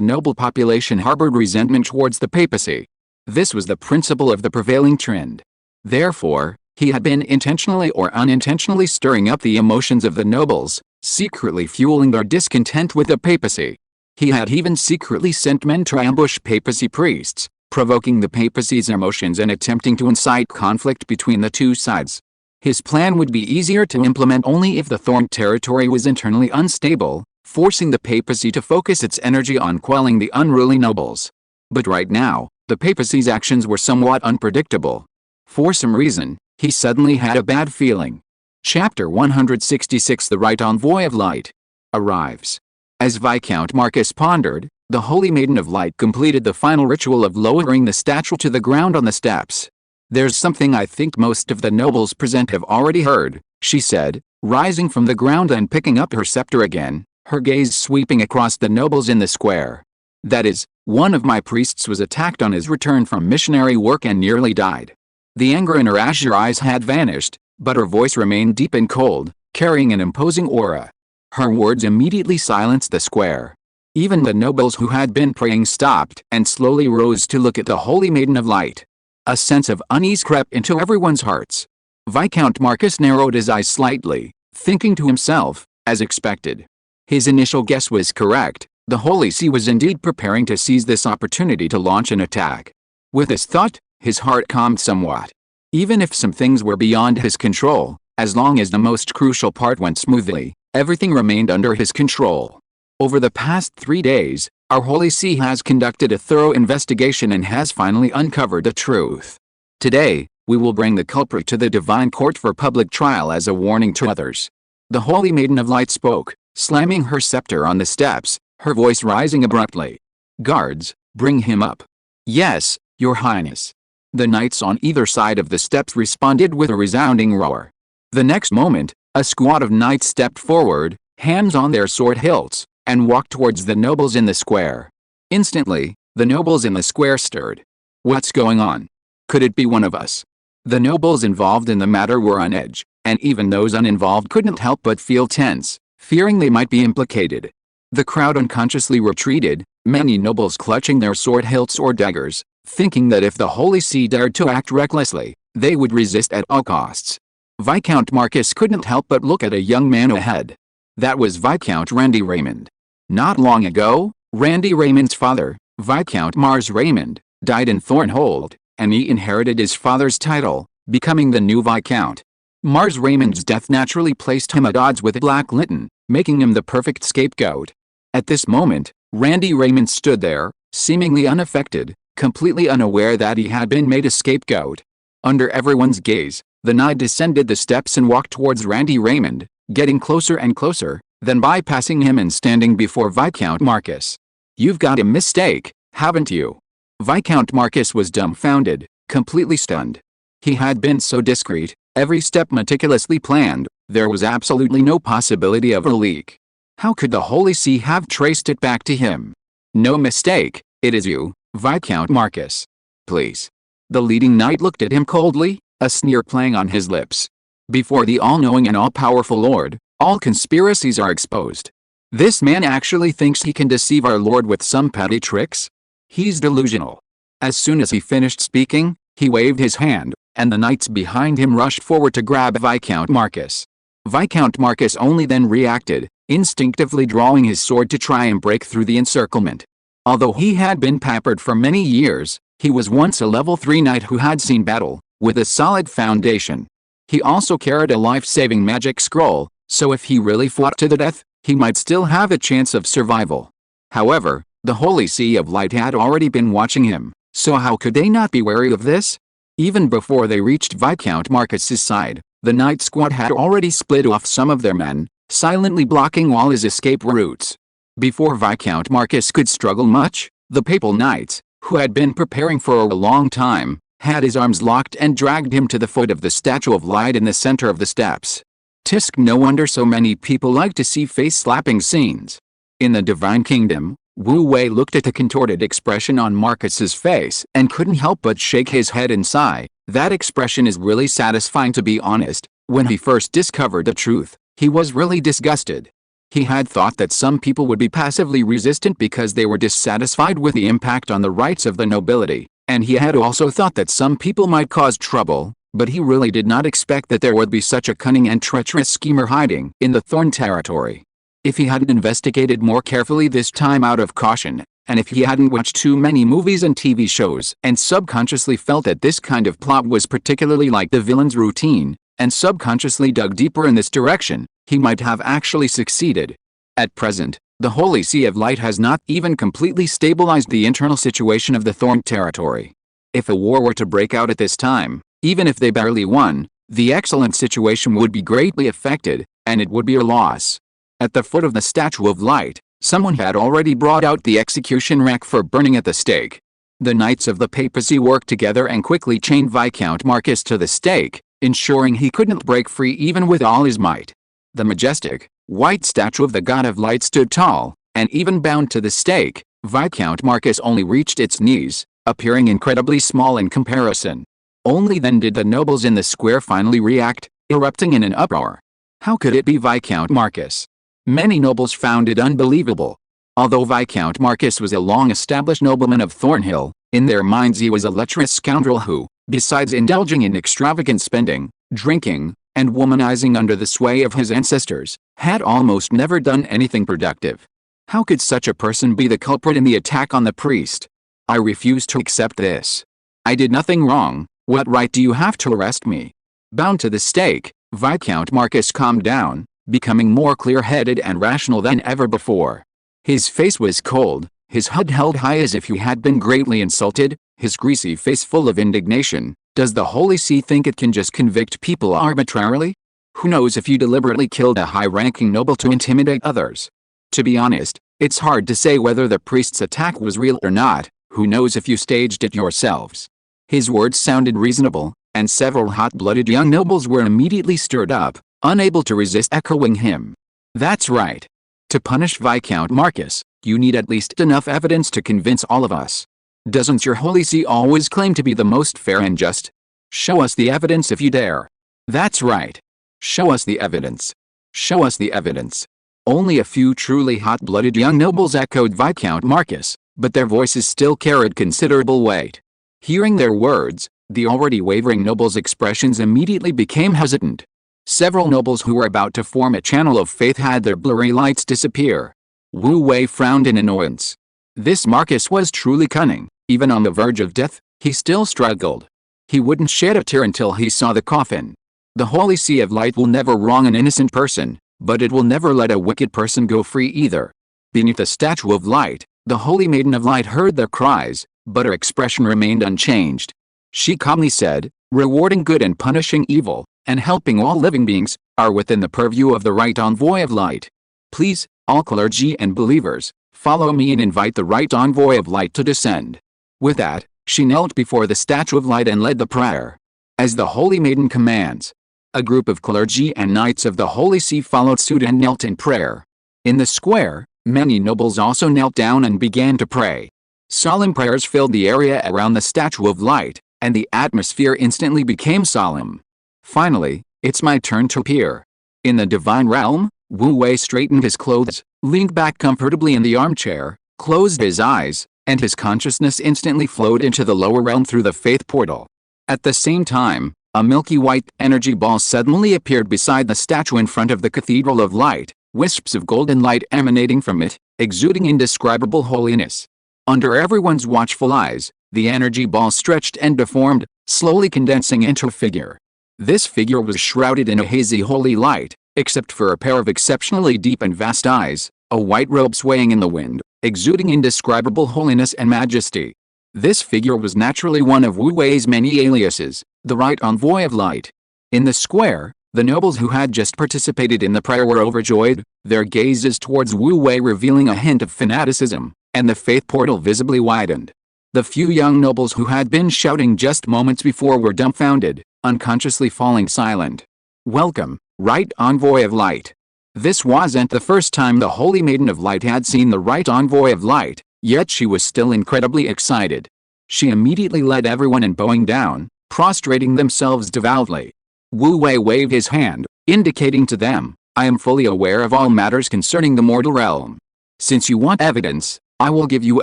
noble population harbored resentment towards the papacy. This was the principle of the prevailing trend. Therefore, he had been intentionally or unintentionally stirring up the emotions of the nobles, secretly fueling their discontent with the papacy. He had even secretly sent men to ambush papacy priests, provoking the papacy's emotions and attempting to incite conflict between the two sides. His plan would be easier to implement only if the Thorn territory was internally unstable, forcing the papacy to focus its energy on quelling the unruly nobles. But right now, the papacy's actions were somewhat unpredictable. For some reason, he suddenly had a bad feeling. Chapter 166 The Right Envoy of Light arrives. As Viscount Marcus pondered, the Holy Maiden of Light completed the final ritual of lowering the statue to the ground on the steps. There's something I think most of the nobles present have already heard, she said, rising from the ground and picking up her scepter again, her gaze sweeping across the nobles in the square. That is, one of my priests was attacked on his return from missionary work and nearly died. The anger in her azure eyes had vanished, but her voice remained deep and cold, carrying an imposing aura. Her words immediately silenced the square. Even the nobles who had been praying stopped and slowly rose to look at the Holy Maiden of Light. A sense of unease crept into everyone's hearts. Viscount Marcus narrowed his eyes slightly, thinking to himself, as expected. His initial guess was correct. The Holy See was indeed preparing to seize this opportunity to launch an attack. With this thought, his heart calmed somewhat. Even if some things were beyond his control, as long as the most crucial part went smoothly, everything remained under his control. Over the past 3 days, our Holy See has conducted a thorough investigation and has finally uncovered the truth. Today, we will bring the culprit to the divine court for public trial as a warning to others. The Holy Maiden of Light spoke, slamming her scepter on the steps, her voice rising abruptly. Guards, bring him up. Yes, Your Highness. The knights on either side of the steps responded with a resounding roar. The next moment, a squad of knights stepped forward, hands on their sword hilts, and walked towards the nobles in the square. Instantly, the nobles in the square stirred. What's going on? Could it be one of us? The nobles involved in the matter were on edge, and even those uninvolved couldn't help but feel tense, fearing they might be implicated. The crowd unconsciously retreated, many nobles clutching their sword hilts or daggers, thinking that if the Holy See dared to act recklessly, they would resist at all costs. Viscount Marcus couldn't help but look at a young man ahead. That was Viscount Randy Raymond. Not long ago, Randy Raymond's father, Viscount Mars Raymond, died in Thornhold, and he inherited his father's title, becoming the new Viscount. Mars Raymond's death naturally placed him at odds with Black Lytton, making him the perfect scapegoat. At this moment, Randy Raymond stood there, seemingly unaffected, completely unaware that he had been made a scapegoat. Under everyone's gaze, the knight descended the steps and walked towards Randy Raymond, getting closer and closer, then bypassing him and standing before Viscount Marcus. You've got a mistake, haven't you? Viscount Marcus was dumbfounded, completely stunned. He had been so discreet, every step meticulously planned, there was absolutely no possibility of a leak. How could the Holy See have traced it back to him? No mistake, it is you, Viscount Marcus. Please. The leading knight looked at him coldly, a sneer playing on his lips. Before the all-knowing and all-powerful Lord, all conspiracies are exposed. This man actually thinks he can deceive our Lord with some petty tricks? He's delusional. As soon as he finished speaking, he waved his hand, and the knights behind him rushed forward to grab Viscount Marcus. Viscount Marcus only then reacted, instinctively drawing his sword to try and break through the encirclement. Although he had been pampered for many years, he was once a level 3 knight who had seen battle, with a solid foundation. He also carried a life-saving magic scroll, so if he really fought to the death, he might still have a chance of survival. However, the Holy See of Light had already been watching him, so how could they not be wary of this? Even before they reached Viscount Marcus's side, the knight squad had already split off some of their men, silently blocking all his escape routes. Before Viscount Marcus could struggle much, the papal knights, who had been preparing for a long time, had his arms locked and dragged him to the foot of the Statue of Light in the center of the steps. Tisk, no wonder so many people like to see face-slapping scenes. In the Divine Kingdom, Wu Wei looked at the contorted expression on Marcus's face and couldn't help but shake his head and sigh. That expression is really satisfying, to be honest. When he first discovered the truth, he was really disgusted. He had thought that some people would be passively resistant because they were dissatisfied with the impact on the rights of the nobility, and he had also thought that some people might cause trouble, but he really did not expect that there would be such a cunning and treacherous schemer hiding in the Thorn territory. If he hadn't investigated more carefully this time out of caution, and if he hadn't watched too many movies and TV shows and subconsciously felt that this kind of plot was particularly like the villain's routine, and subconsciously dug deeper in this direction, he might have actually succeeded. At present, the Holy See of Light has not even completely stabilized the internal situation of the Thorn territory. If a war were to break out at this time, even if they barely won, the excellent situation would be greatly affected, and it would be a loss. At the foot of the Statue of Light, someone had already brought out the execution rack for burning at the stake. The knights of the papacy worked together and quickly chained Viscount Marcus to the stake, ensuring he couldn't break free even with all his might. The majestic, white statue of the God of Light stood tall, and even bound to the stake, Viscount Marcus only reached its knees, appearing incredibly small in comparison. Only then did the nobles in the square finally react, erupting in an uproar. How could it be Viscount Marcus? Many nobles found it unbelievable. Although Viscount Marcus was a long-established nobleman of Thornhill, in their minds he was a lecherous scoundrel who, besides indulging in extravagant spending, drinking, and womanizing under the sway of his ancestors, had almost never done anything productive. How could such a person be the culprit in the attack on the priest? I refuse to accept this. I did nothing wrong. What right do you have to arrest me? Bound to the stake, Viscount Marcus calmed down, becoming more clear-headed and rational than ever before. His face was cold, his head held high as if he had been greatly insulted, his greasy face full of indignation. Does the Holy See think it can just convict people arbitrarily? Who knows if you deliberately killed a high-ranking noble to intimidate others? To be honest, it's hard to say whether the priest's attack was real or not. Who knows if you staged it yourselves? His words sounded reasonable, and several hot-blooded young nobles were immediately stirred up, unable to resist echoing him. That's right. To punish Viscount Marcus, you need at least enough evidence to convince all of us. Doesn't your Holy See always claim to be the most fair and just? Show us the evidence if you dare. That's right. Show us the evidence. Show us the evidence. Only a few truly hot-blooded young nobles echoed Viscount Marcus, but their voices still carried considerable weight. Hearing their words, the already wavering nobles' expressions immediately became hesitant. Several nobles who were about to form a channel of faith had their blurry lights disappear. Wu Wei frowned in annoyance. This Marcus was truly cunning. Even on the verge of death, he still struggled. He wouldn't shed a tear until he saw the coffin. The Holy See of Light will never wrong an innocent person, but it will never let a wicked person go free either. Beneath the Statue of Light, the Holy Maiden of Light heard their cries, but her expression remained unchanged. She calmly said, "Rewarding good and punishing evil, and helping all living beings, are within the purview of the Right Envoy of Light. Please, all clergy and believers, follow me and invite the Right Envoy of Light to descend." With that, she knelt before the Statue of Light and led the prayer. As the Holy Maiden commands, a group of clergy and knights of the Holy See followed suit and knelt in prayer. In the square, many nobles also knelt down and began to pray. Solemn prayers filled the area around the Statue of Light, and the atmosphere instantly became solemn. Finally, it's my turn to appear. In the divine realm, Wu Wei straightened his clothes, leaned back comfortably in the armchair, closed his eyes, and his consciousness instantly flowed into the lower realm through the faith portal. At the same time, a milky white energy ball suddenly appeared beside the statue in front of the Cathedral of Light, wisps of golden light emanating from it, exuding indescribable holiness. Under everyone's watchful eyes, the energy ball stretched and deformed, slowly condensing into a figure. This figure was shrouded in a hazy holy light, except for a pair of exceptionally deep and vast eyes, a white robe swaying in the wind, exuding indescribable holiness and majesty. This figure was naturally one of Wu Wei's many aliases, the Right Envoy of Light. In the square, the nobles who had just participated in the prayer were overjoyed, their gazes towards Wu Wei revealing a hint of fanaticism, and the faith portal visibly widened. The few young nobles who had been shouting just moments before were dumbfounded, unconsciously falling silent. Welcome, Right Envoy of Light. This wasn't the first time the Holy Maiden of Light had seen the Right Envoy of Light, yet she was still incredibly excited. She immediately led everyone in bowing down, prostrating themselves devoutly. Wu Wei waved his hand, indicating to them, I am fully aware of all matters concerning the mortal realm. Since you want evidence, I will give you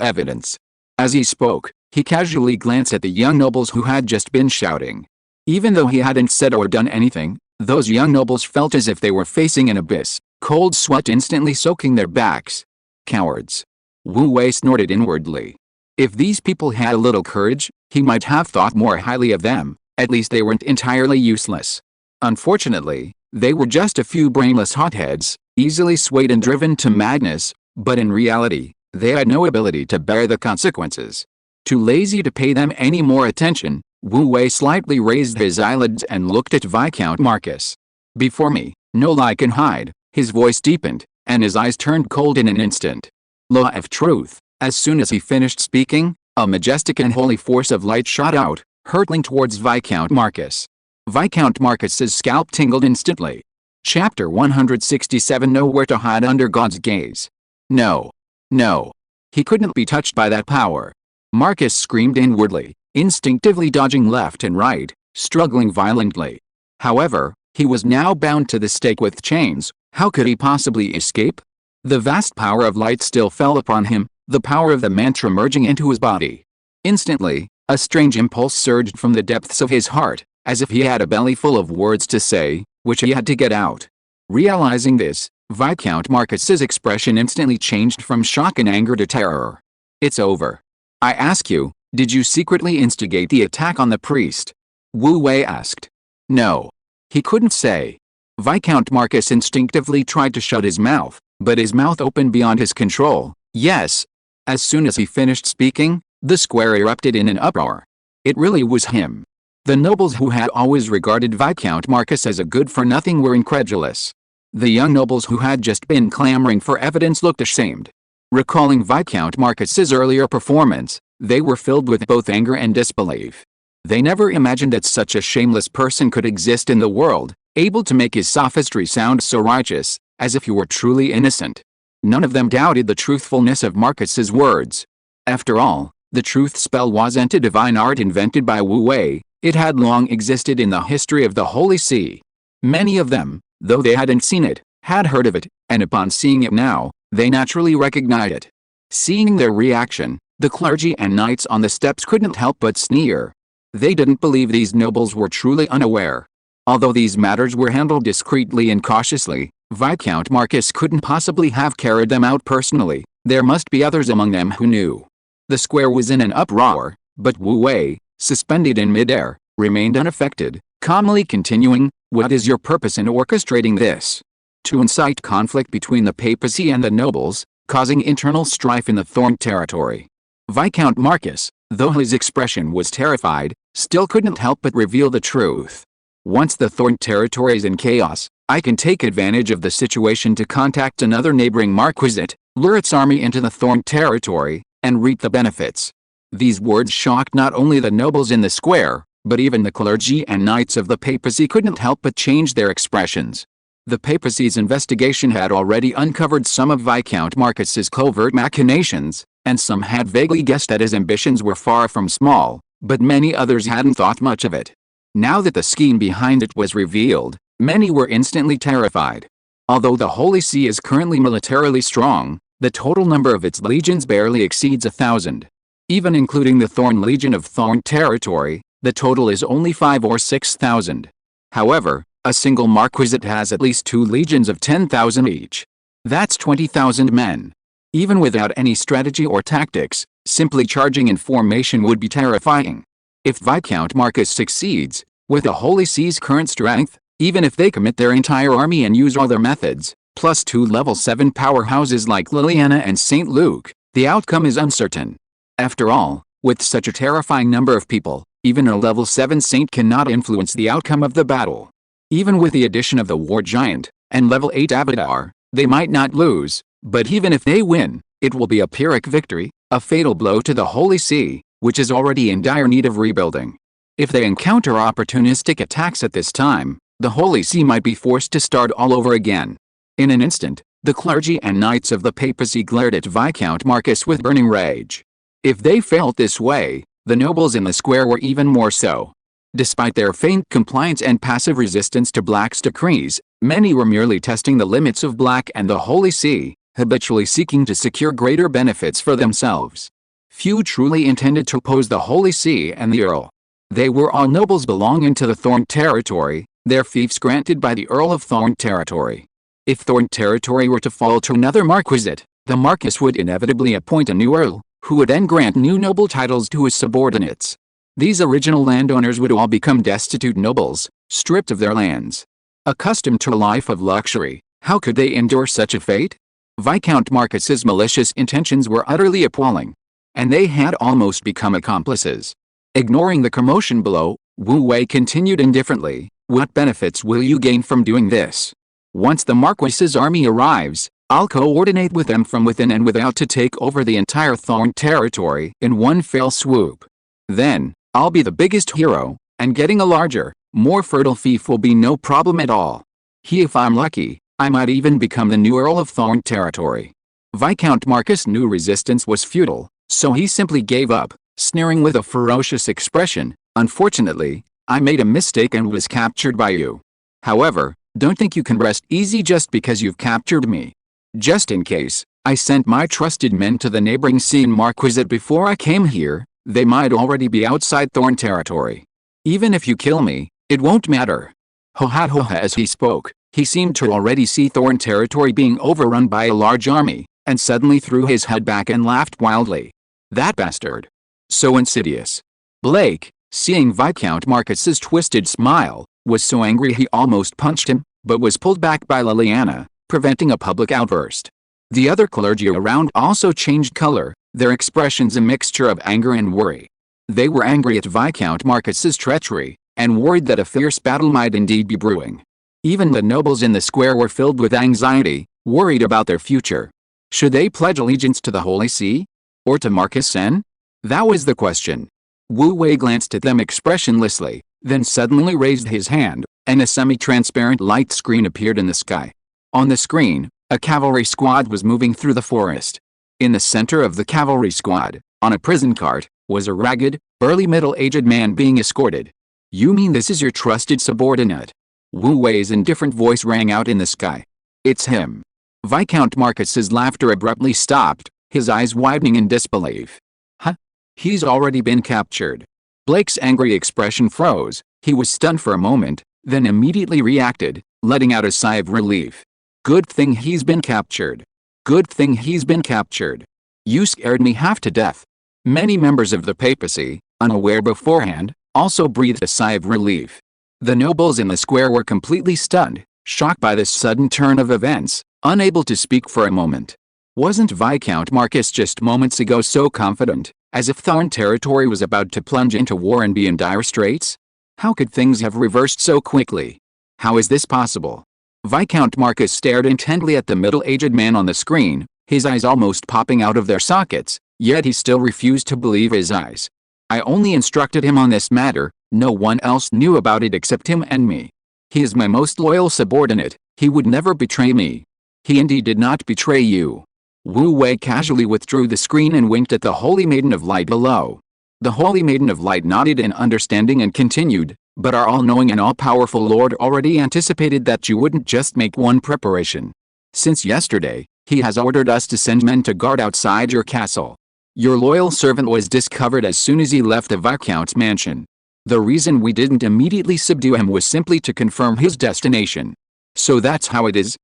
evidence. As he spoke, he casually glanced at the young nobles who had just been shouting. Even though he hadn't said or done anything, those young nobles felt as if they were facing an abyss, cold sweat instantly soaking their backs. Cowards. Wu Wei snorted inwardly. If these people had a little courage, he might have thought more highly of them, at least they weren't entirely useless. Unfortunately, they were just a few brainless hotheads, easily swayed and driven to madness, but in reality, they had no ability to bear the consequences. Too lazy to pay them any more attention, Wu Wei slightly raised his eyelids and looked at Viscount Marcus. Before me, no lie can hide. His voice deepened, and his eyes turned cold in an instant. Law of truth. As soon as he finished speaking, a majestic and holy force of light shot out, hurtling towards Viscount Marcus. Viscount Marcus's scalp tingled instantly. Chapter 167. Nowhere to hide under God's gaze. No. No. He couldn't be touched by that power. Marcus screamed inwardly, instinctively dodging left and right, struggling violently. However, he was now bound to the stake with chains. How could he possibly escape? The vast power of light still fell upon him, the power of the mantra merging into his body. Instantly, a strange impulse surged from the depths of his heart, as if he had a belly full of words to say, which he had to get out. Realizing this, Viscount Marcus's expression instantly changed from shock and anger to terror. It's over. I ask you, did you secretly instigate the attack on the priest? Wu Wei asked. No. He couldn't say. Viscount Marcus instinctively tried to shut his mouth, but his mouth opened beyond his control. Yes. As soon as he finished speaking, the square erupted in an uproar. It really was him. The nobles who had always regarded Viscount Marcus as a good-for-nothing were incredulous. The young nobles who had just been clamoring for evidence looked ashamed. Recalling Viscount Marcus's earlier performance, they were filled with both anger and disbelief. They never imagined that such a shameless person could exist in the world, able to make his sophistry sound so righteous, as if he were truly innocent. None of them doubted the truthfulness of Marcus's words. After all, the truth spell wasn't a divine art invented by Wu Wei, it had long existed in the history of the Holy See. Many of them, though they hadn't seen it, had heard of it, and upon seeing it now, they naturally recognized it. Seeing their reaction, the clergy and knights on the steps couldn't help but sneer. They didn't believe these nobles were truly unaware. Although these matters were handled discreetly and cautiously, Viscount Marcus couldn't possibly have carried them out personally. There must be others among them who knew. The square was in an uproar, but Wu Wei, suspended in midair, remained unaffected, calmly continuing, "What is your purpose in orchestrating this?" To incite conflict between the papacy and the nobles, causing internal strife in the Thorn territory. Viscount Marcus, though his expression was terrified, still couldn't help but reveal the truth. Once the Thorn territory is in chaos, I can take advantage of the situation to contact another neighboring marquisate, lure its army into the Thorn territory, and reap the benefits. These words shocked not only the nobles in the square, but even the clergy and knights of the papacy couldn't help but change their expressions. The papacy's investigation had already uncovered some of Viscount Marcus's covert machinations, and some had vaguely guessed that his ambitions were far from small, but many others hadn't thought much of it. Now that the scheme behind it was revealed, many were instantly terrified. Although the Holy See is currently militarily strong, the total number of its legions barely exceeds 1,000. Even including the Thorn Legion of Thorn territory, the total is only 5 or 6,000. However, a single marquisate has at least 2 legions of 10,000 each. That's 20,000 men. Even without any strategy or tactics, simply charging in formation would be terrifying. If Viscount Marcus succeeds, with the Holy See's current strength, even if they commit their entire army and use all their methods, plus 2 level 7 powerhouses like Liliana and St. Luke, the outcome is uncertain. After all, with such a terrifying number of people, even a level 7 saint cannot influence the outcome of the battle. Even with the addition of the War Giant, and level 8 Avatar, they might not lose, but even if they win, it will be a Pyrrhic victory, a fatal blow to the Holy See, which is already in dire need of rebuilding. If they encounter opportunistic attacks at this time, the Holy See might be forced to start all over again. In an instant, the clergy and knights of the papacy glared at Viscount Marcus with burning rage. If they felt this way, the nobles in the square were even more so. Despite their faint compliance and passive resistance to Black's decrees, many were merely testing the limits of Black and the Holy See, habitually seeking to secure greater benefits for themselves. Few truly intended to oppose the Holy See and the Earl. They were all nobles belonging to the Thorn territory, their fiefs granted by the Earl of Thorn territory. If Thorn territory were to fall to another marquisate, the Marquis would inevitably appoint a new Earl, who would then grant new noble titles to his subordinates. These original landowners would all become destitute nobles, stripped of their lands. Accustomed to a life of luxury, how could they endure such a fate? Viscount Marcus's malicious intentions were utterly appalling, and they had almost become accomplices. Ignoring the commotion below, Wu Wei continued indifferently, "What benefits will you gain from doing this? Once the Marquis's army arrives, I'll coordinate with them from within and without to take over the entire Thorn territory in one fell swoop. Then, I'll be the biggest hero, and getting a larger, more fertile fief will be no problem at all. If I'm lucky, I might even become the new Earl of Thorn territory." Viscount Marcus knew resistance was futile, so he simply gave up, sneering with a ferocious expression, "Unfortunately, I made a mistake and was captured by you. However, don't think you can rest easy just because you've captured me. Just in case, I sent my trusted men to the neighboring Seine Marquisate before I came here. They might already be outside Thorn territory. Even if you kill me, it won't matter." Ho-ha. As he spoke, he seemed to already see Thorn territory being overrun by a large army, and suddenly threw his head back and laughed wildly. That bastard. So insidious. Blake, seeing Viscount Marcus's twisted smile, was so angry he almost punched him, but was pulled back by Liliana, preventing a public outburst. The other clergy around also changed color, their expressions a mixture of anger and worry. They were angry at Viscount Marcus's treachery, and worried that a fierce battle might indeed be brewing. Even the nobles in the square were filled with anxiety, worried about their future. Should they pledge allegiance to the Holy See? Or to Marcus Sen? That was the question. Wu Wei glanced at them expressionlessly, then suddenly raised his hand, and a semi-transparent light screen appeared in the sky. On the screen, a cavalry squad was moving through the forest. In the center of the cavalry squad, on a prison cart, was a ragged, burly middle-aged man being escorted. "You mean this is your trusted subordinate?" Wu Wei's indifferent voice rang out in the sky. "It's him." Viscount Marcus's laughter abruptly stopped, his eyes widening in disbelief. "Huh? He's already been captured." Blake's angry expression froze. He was stunned for a moment, then immediately reacted, letting out a sigh of relief. "Good thing he's been captured. Good thing he's been captured. You scared me half to death." Many members of the papacy, unaware beforehand, also breathed a sigh of relief. The nobles in the square were completely stunned, shocked by this sudden turn of events, unable to speak for a moment. Wasn't Viscount Marcus just moments ago so confident, as if Thorn territory was about to plunge into war and be in dire straits? How could things have reversed so quickly? How is this possible? Viscount Marcus stared intently at the middle-aged man on the screen, his eyes almost popping out of their sockets, yet he still refused to believe his eyes. "I only instructed him on this matter, no one else knew about it except him and me. He is my most loyal subordinate, He would never betray me. He indeed did not betray you. Wu Wei casually withdrew the screen and winked at the Holy Maiden of Light below. The Holy Maiden of Light nodded in understanding and continued, but our all-knowing and all-powerful Lord already anticipated that you wouldn't just make one preparation. Since yesterday, he has ordered us to send men to guard outside your castle. Your loyal servant was discovered as soon as he left the Viscount's mansion. The reason we didn't immediately subdue him was simply to confirm his destination. So that's how it is,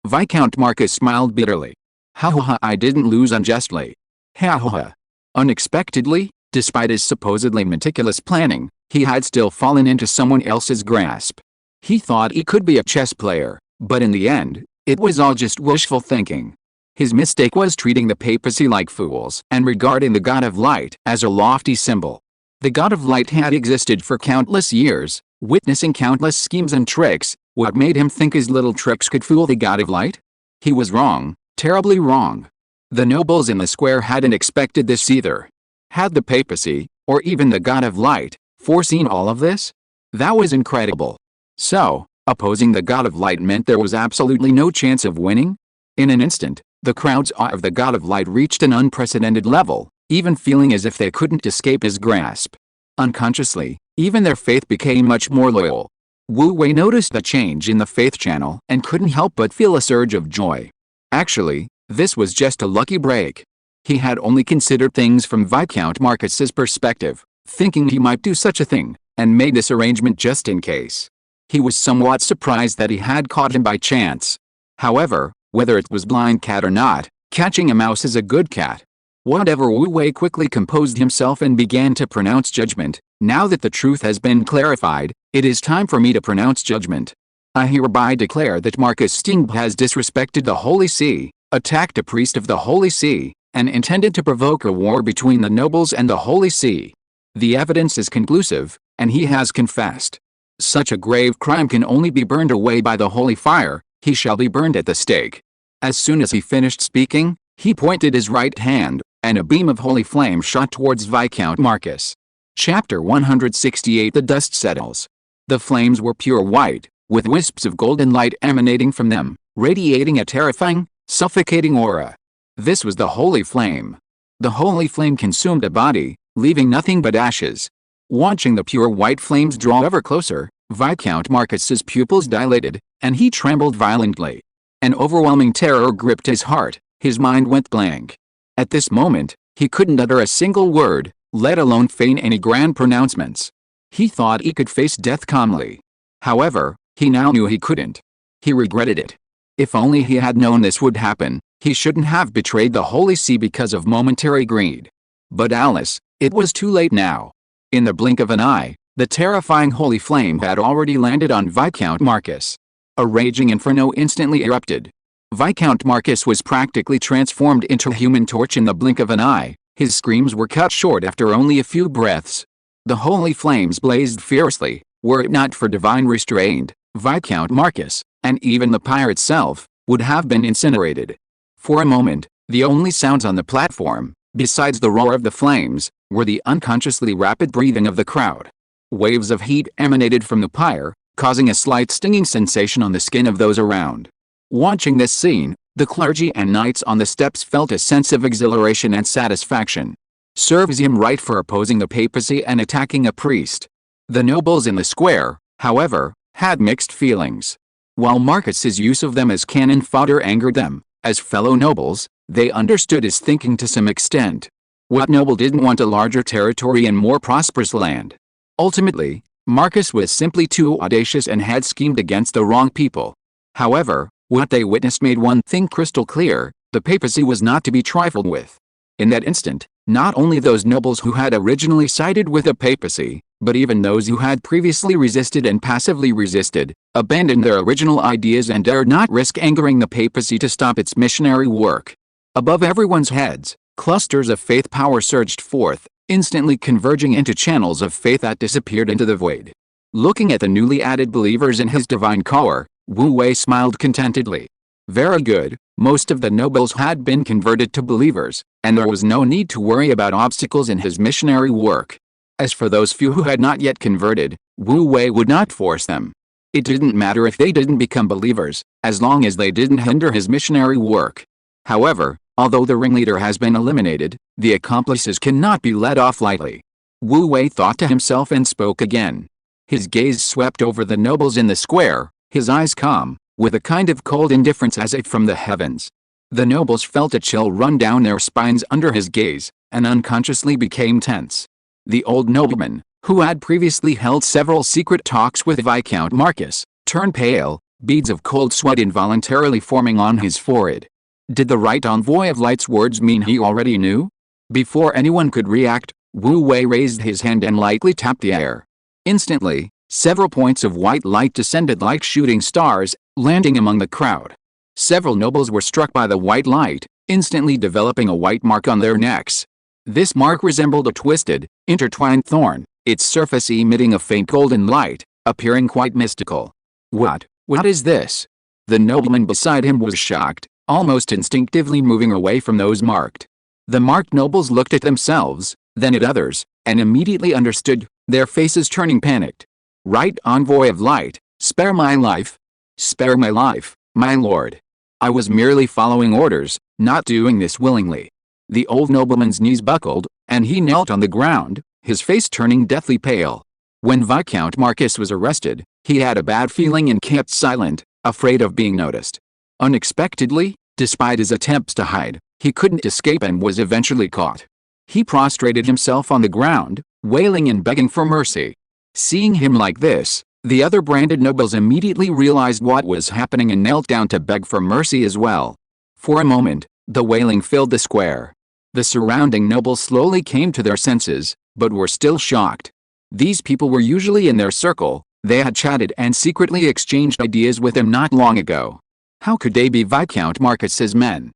Viscount Marcus smiled bitterly. Ha ha ha, I didn't lose unjustly. Ha ha ha. Unexpectedly, despite his supposedly meticulous planning, he had still fallen into someone else's grasp. He thought he could be a chess player, but in the end, it was all just wishful thinking. His mistake was treating the papacy like fools and regarding the God of Light as a lofty symbol. The God of Light had existed for countless years, witnessing countless schemes and tricks. What made him think his little tricks could fool the God of Light? He was wrong, terribly wrong. The nobles in the square hadn't expected this either. Had the papacy, or even the God of Light, foreseen all of this? That was incredible. So, opposing the God of Light meant there was absolutely no chance of winning? In an instant, the crowd's awe of the God of Light reached an unprecedented level, even feeling as if they couldn't escape his grasp. Unconsciously, even their faith became much more loyal. Wu Wei noticed a change in the faith channel and couldn't help but feel a surge of joy. Actually, this was just a lucky break. He had only considered things from Viscount Marcus's perspective, thinking he might do such a thing, and made this arrangement just in case. He was somewhat surprised that he had caught him by chance. However, whether it was blind cat or not, catching a mouse is a good cat. Whatever, Wu Wei quickly composed himself and began to pronounce judgment. Now that the truth has been clarified, it is time for me to pronounce judgment. I hereby declare that Marcus Stingh has disrespected the Holy See, attacked a priest of the Holy See, and intended to provoke a war between the nobles and the Holy See. The evidence is conclusive, and he has confessed. Such a grave crime can only be burned away by the holy fire. He shall be burned at the stake. As soon as he finished speaking, he pointed his right hand, and a beam of holy flame shot towards Viscount Marcus. Chapter 168. The dust settles. The flames were pure white, with wisps of golden light emanating from them, radiating a terrifying, suffocating aura. This was the holy flame. The holy flame consumed a body, leaving nothing but ashes. Watching the pure white flames draw ever closer, Viscount Marcus's pupils dilated, and he trembled violently. An overwhelming terror gripped his heart, his mind went blank. At this moment, he couldn't utter a single word, let alone feign any grand pronouncements. He thought he could face death calmly. However, he now knew he couldn't. He regretted it. If only he had known this would happen, he shouldn't have betrayed the Holy See because of momentary greed. But alas, it was too late now. In the blink of an eye, the terrifying holy flame had already landed on Viscount Marcus. A raging inferno instantly erupted. Viscount Marcus was practically transformed into a human torch in the blink of an eye. His screams were cut short after only a few breaths. The holy flames blazed fiercely. Were it not for divine restraint, Viscount Marcus, and even the pyre itself, would have been incinerated. For a moment, the only sounds on the platform, besides the roar of the flames, were the unconsciously rapid breathing of the crowd. Waves of heat emanated from the pyre, causing a slight stinging sensation on the skin of those around. Watching this scene, the clergy and knights on the steps felt a sense of exhilaration and satisfaction. Serves him right for opposing the papacy and attacking a priest. The nobles in the square, however, had mixed feelings. While Marcus's use of them as cannon fodder angered them, as fellow nobles, they understood his thinking to some extent. What noble didn't want a larger territory and more prosperous land? Ultimately, Marcus was simply too audacious and had schemed against the wrong people. However, what they witnessed made one thing crystal clear: the papacy was not to be trifled with. In that instant, not only those nobles who had originally sided with the papacy, but even those who had previously resisted and passively resisted, abandoned their original ideas and dared not risk angering the papacy to stop its missionary work. Above everyone's heads, clusters of faith power surged forth, instantly converging into channels of faith that disappeared into the void. Looking at the newly added believers in his divine core, Wu Wei smiled contentedly. Very good, most of the nobles had been converted to believers, and there was no need to worry about obstacles in his missionary work. As for those few who had not yet converted, Wu Wei would not force them. It didn't matter if they didn't become believers, as long as they didn't hinder his missionary work. However, although the ringleader has been eliminated, the accomplices cannot be let off lightly. Wu Wei thought to himself and spoke again. His gaze swept over the nobles in the square, his eyes calm, with a kind of cold indifference as if from the heavens. The nobles felt a chill run down their spines under his gaze, and unconsciously became tense. The old nobleman, who had previously held several secret talks with Viscount Marcus, turned pale, beads of cold sweat involuntarily forming on his forehead. Did the right envoy of light's words mean he already knew? Before anyone could react, Wu Wei raised his hand and lightly tapped the air. Instantly, several points of white light descended like shooting stars, landing among the crowd. Several nobles were struck by the white light, instantly developing a white mark on their necks. This mark resembled a twisted, intertwined thorn, its surface emitting a faint golden light, appearing quite mystical. What is this? The nobleman beside him was shocked, almost instinctively moving away from those marked. The marked nobles looked at themselves, then at others, and immediately understood, their faces turning panicked. Right envoy of light, spare my life. Spare my life, my lord. I was merely following orders, not doing this willingly. The old nobleman's knees buckled, and he knelt on the ground, his face turning deathly pale. When Viscount Marcus was arrested, he had a bad feeling and kept silent, afraid of being noticed. Unexpectedly, despite his attempts to hide, he couldn't escape and was eventually caught. He prostrated himself on the ground, wailing and begging for mercy. Seeing him like this, the other branded nobles immediately realized what was happening and knelt down to beg for mercy as well. For a moment, the wailing filled the square. The surrounding nobles slowly came to their senses, but were still shocked. These people were usually in their circle, they had chatted and secretly exchanged ideas with him not long ago. How could they be Viscount Marcus's men?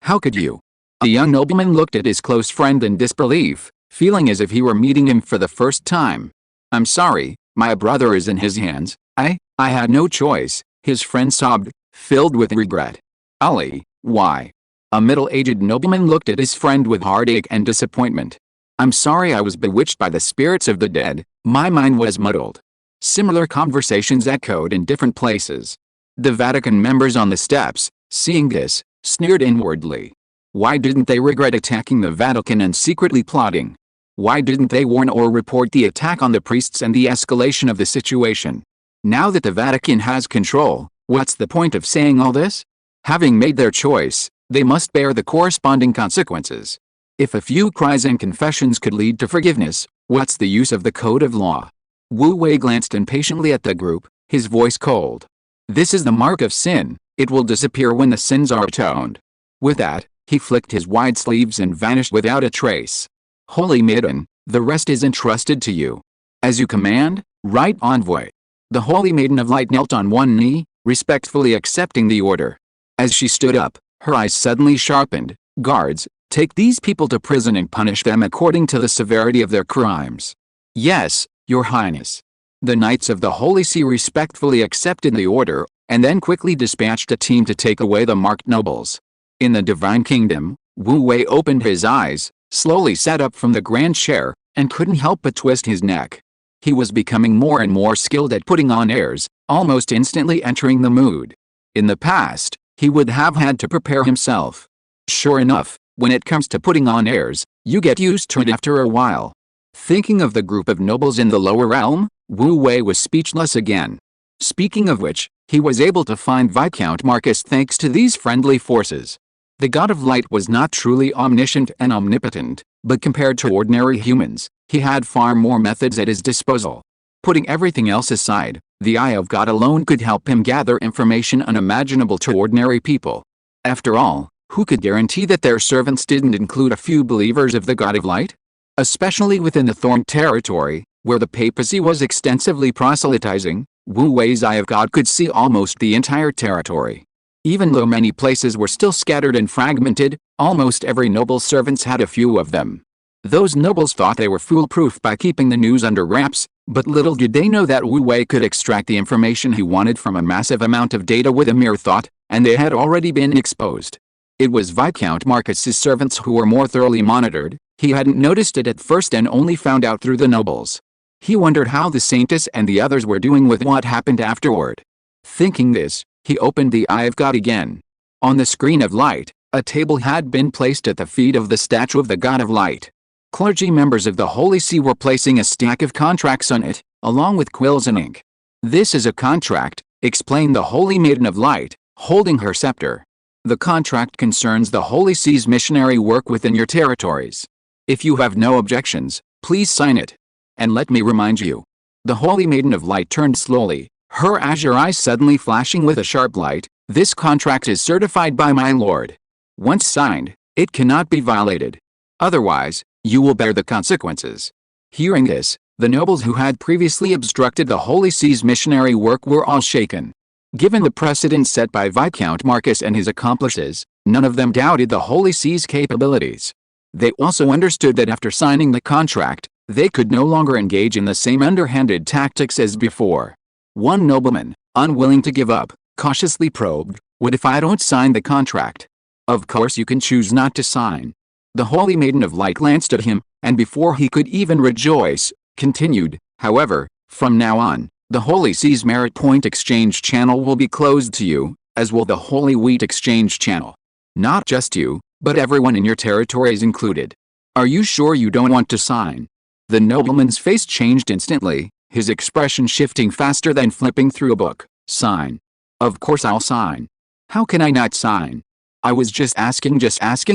How could you? The young nobleman looked at his close friend in disbelief, feeling as if he were meeting him for the first time. I'm sorry, my brother is in his hands. I had no choice, his friend sobbed, filled with regret. Ali, why? A middle-aged nobleman looked at his friend with heartache and disappointment. I'm sorry, I was bewitched by the spirits of the dead, my mind was muddled. Similar conversations echoed in different places. The Vatican members on the steps, seeing this, sneered inwardly. Why didn't they regret attacking the Vatican and secretly plotting? Why didn't they warn or report the attack on the priests and the escalation of the situation? Now that the Vatican has control, what's the point of saying all this? Having made their choice, they must bear the corresponding consequences. If a few cries and confessions could lead to forgiveness, what's the use of the code of law? Wu Wei glanced impatiently at the group, his voice cold. This is the mark of sin, it will disappear when the sins are atoned. With that, he flicked his wide sleeves and vanished without a trace. Holy Maiden, the rest is entrusted to you. As you command, right envoy. The Holy Maiden of Light knelt on one knee, respectfully accepting the order. As she stood up, her eyes suddenly sharpened. Guards, take these people to prison and punish them according to the severity of their crimes. Yes, Your Highness. The Knights of the Holy See respectfully accepted the order, and then quickly dispatched a team to take away the marked nobles. In the Divine Kingdom, Wu Wei opened his eyes, slowly sat up from the grand chair, and couldn't help but twist his neck. He was becoming more and more skilled at putting on airs, almost instantly entering the mood. In the past, he would have had to prepare himself. Sure enough, when it comes to putting on airs, you get used to it after a while. Thinking of the group of nobles in the lower realm, Wu Wei was speechless again. Speaking of which, he was able to find Viscount Marcus thanks to these friendly forces. The God of Light was not truly omniscient and omnipotent, but compared to ordinary humans, he had far more methods at his disposal. Putting everything else aside, the eye of God alone could help him gather information unimaginable to ordinary people. After all, who could guarantee that their servants didn't include a few believers of the God of Light? Especially within the Thorn territory, where the papacy was extensively proselytizing, Wu Wei's eye of God could see almost the entire territory. Even though many places were still scattered and fragmented, almost every noble's servants had a few of them. Those nobles thought they were foolproof by keeping the news under wraps, but little did they know that Wu Wei could extract the information he wanted from a massive amount of data with a mere thought, and they had already been exposed. It was Viscount Marcus's servants who were more thoroughly monitored. He hadn't noticed it at first and only found out through the nobles. He wondered how the saintess and the others were doing with what happened afterward. Thinking this, he opened the Eye of God again. On the screen of light, a table had been placed at the feet of the statue of the God of Light. Clergy members of the Holy See were placing a stack of contracts on it, along with quills and ink. "This is a contract," explained the Holy Maiden of Light, holding her scepter. "The contract concerns the Holy See's missionary work within your territories. If you have no objections, please sign it. And let me remind you." The Holy Maiden of Light turned slowly, her azure eyes suddenly flashing with a sharp light. "This contract is certified by my Lord. Once signed, it cannot be violated. Otherwise, you will bear the consequences." Hearing this, the nobles who had previously obstructed the Holy See's missionary work were all shaken. Given the precedent set by Viscount Marcus and his accomplices, none of them doubted the Holy See's capabilities. They also understood that after signing the contract, they could no longer engage in the same underhanded tactics as before. One nobleman, unwilling to give up, cautiously probed, "What if I don't sign the contract?" "Of course you can choose not to sign." The Holy Maiden of Light glanced at him, and before he could even rejoice, continued, "However, from now on, the Holy See's Merit Point Exchange Channel will be closed to you, as will the Holy Wheat Exchange Channel. Not just you, but everyone in your territory is included. Are you sure you don't want to sign?" The nobleman's face changed instantly, his expression shifting faster than flipping through a book. "Sign. Of course I'll sign. How can I not sign? I was just asking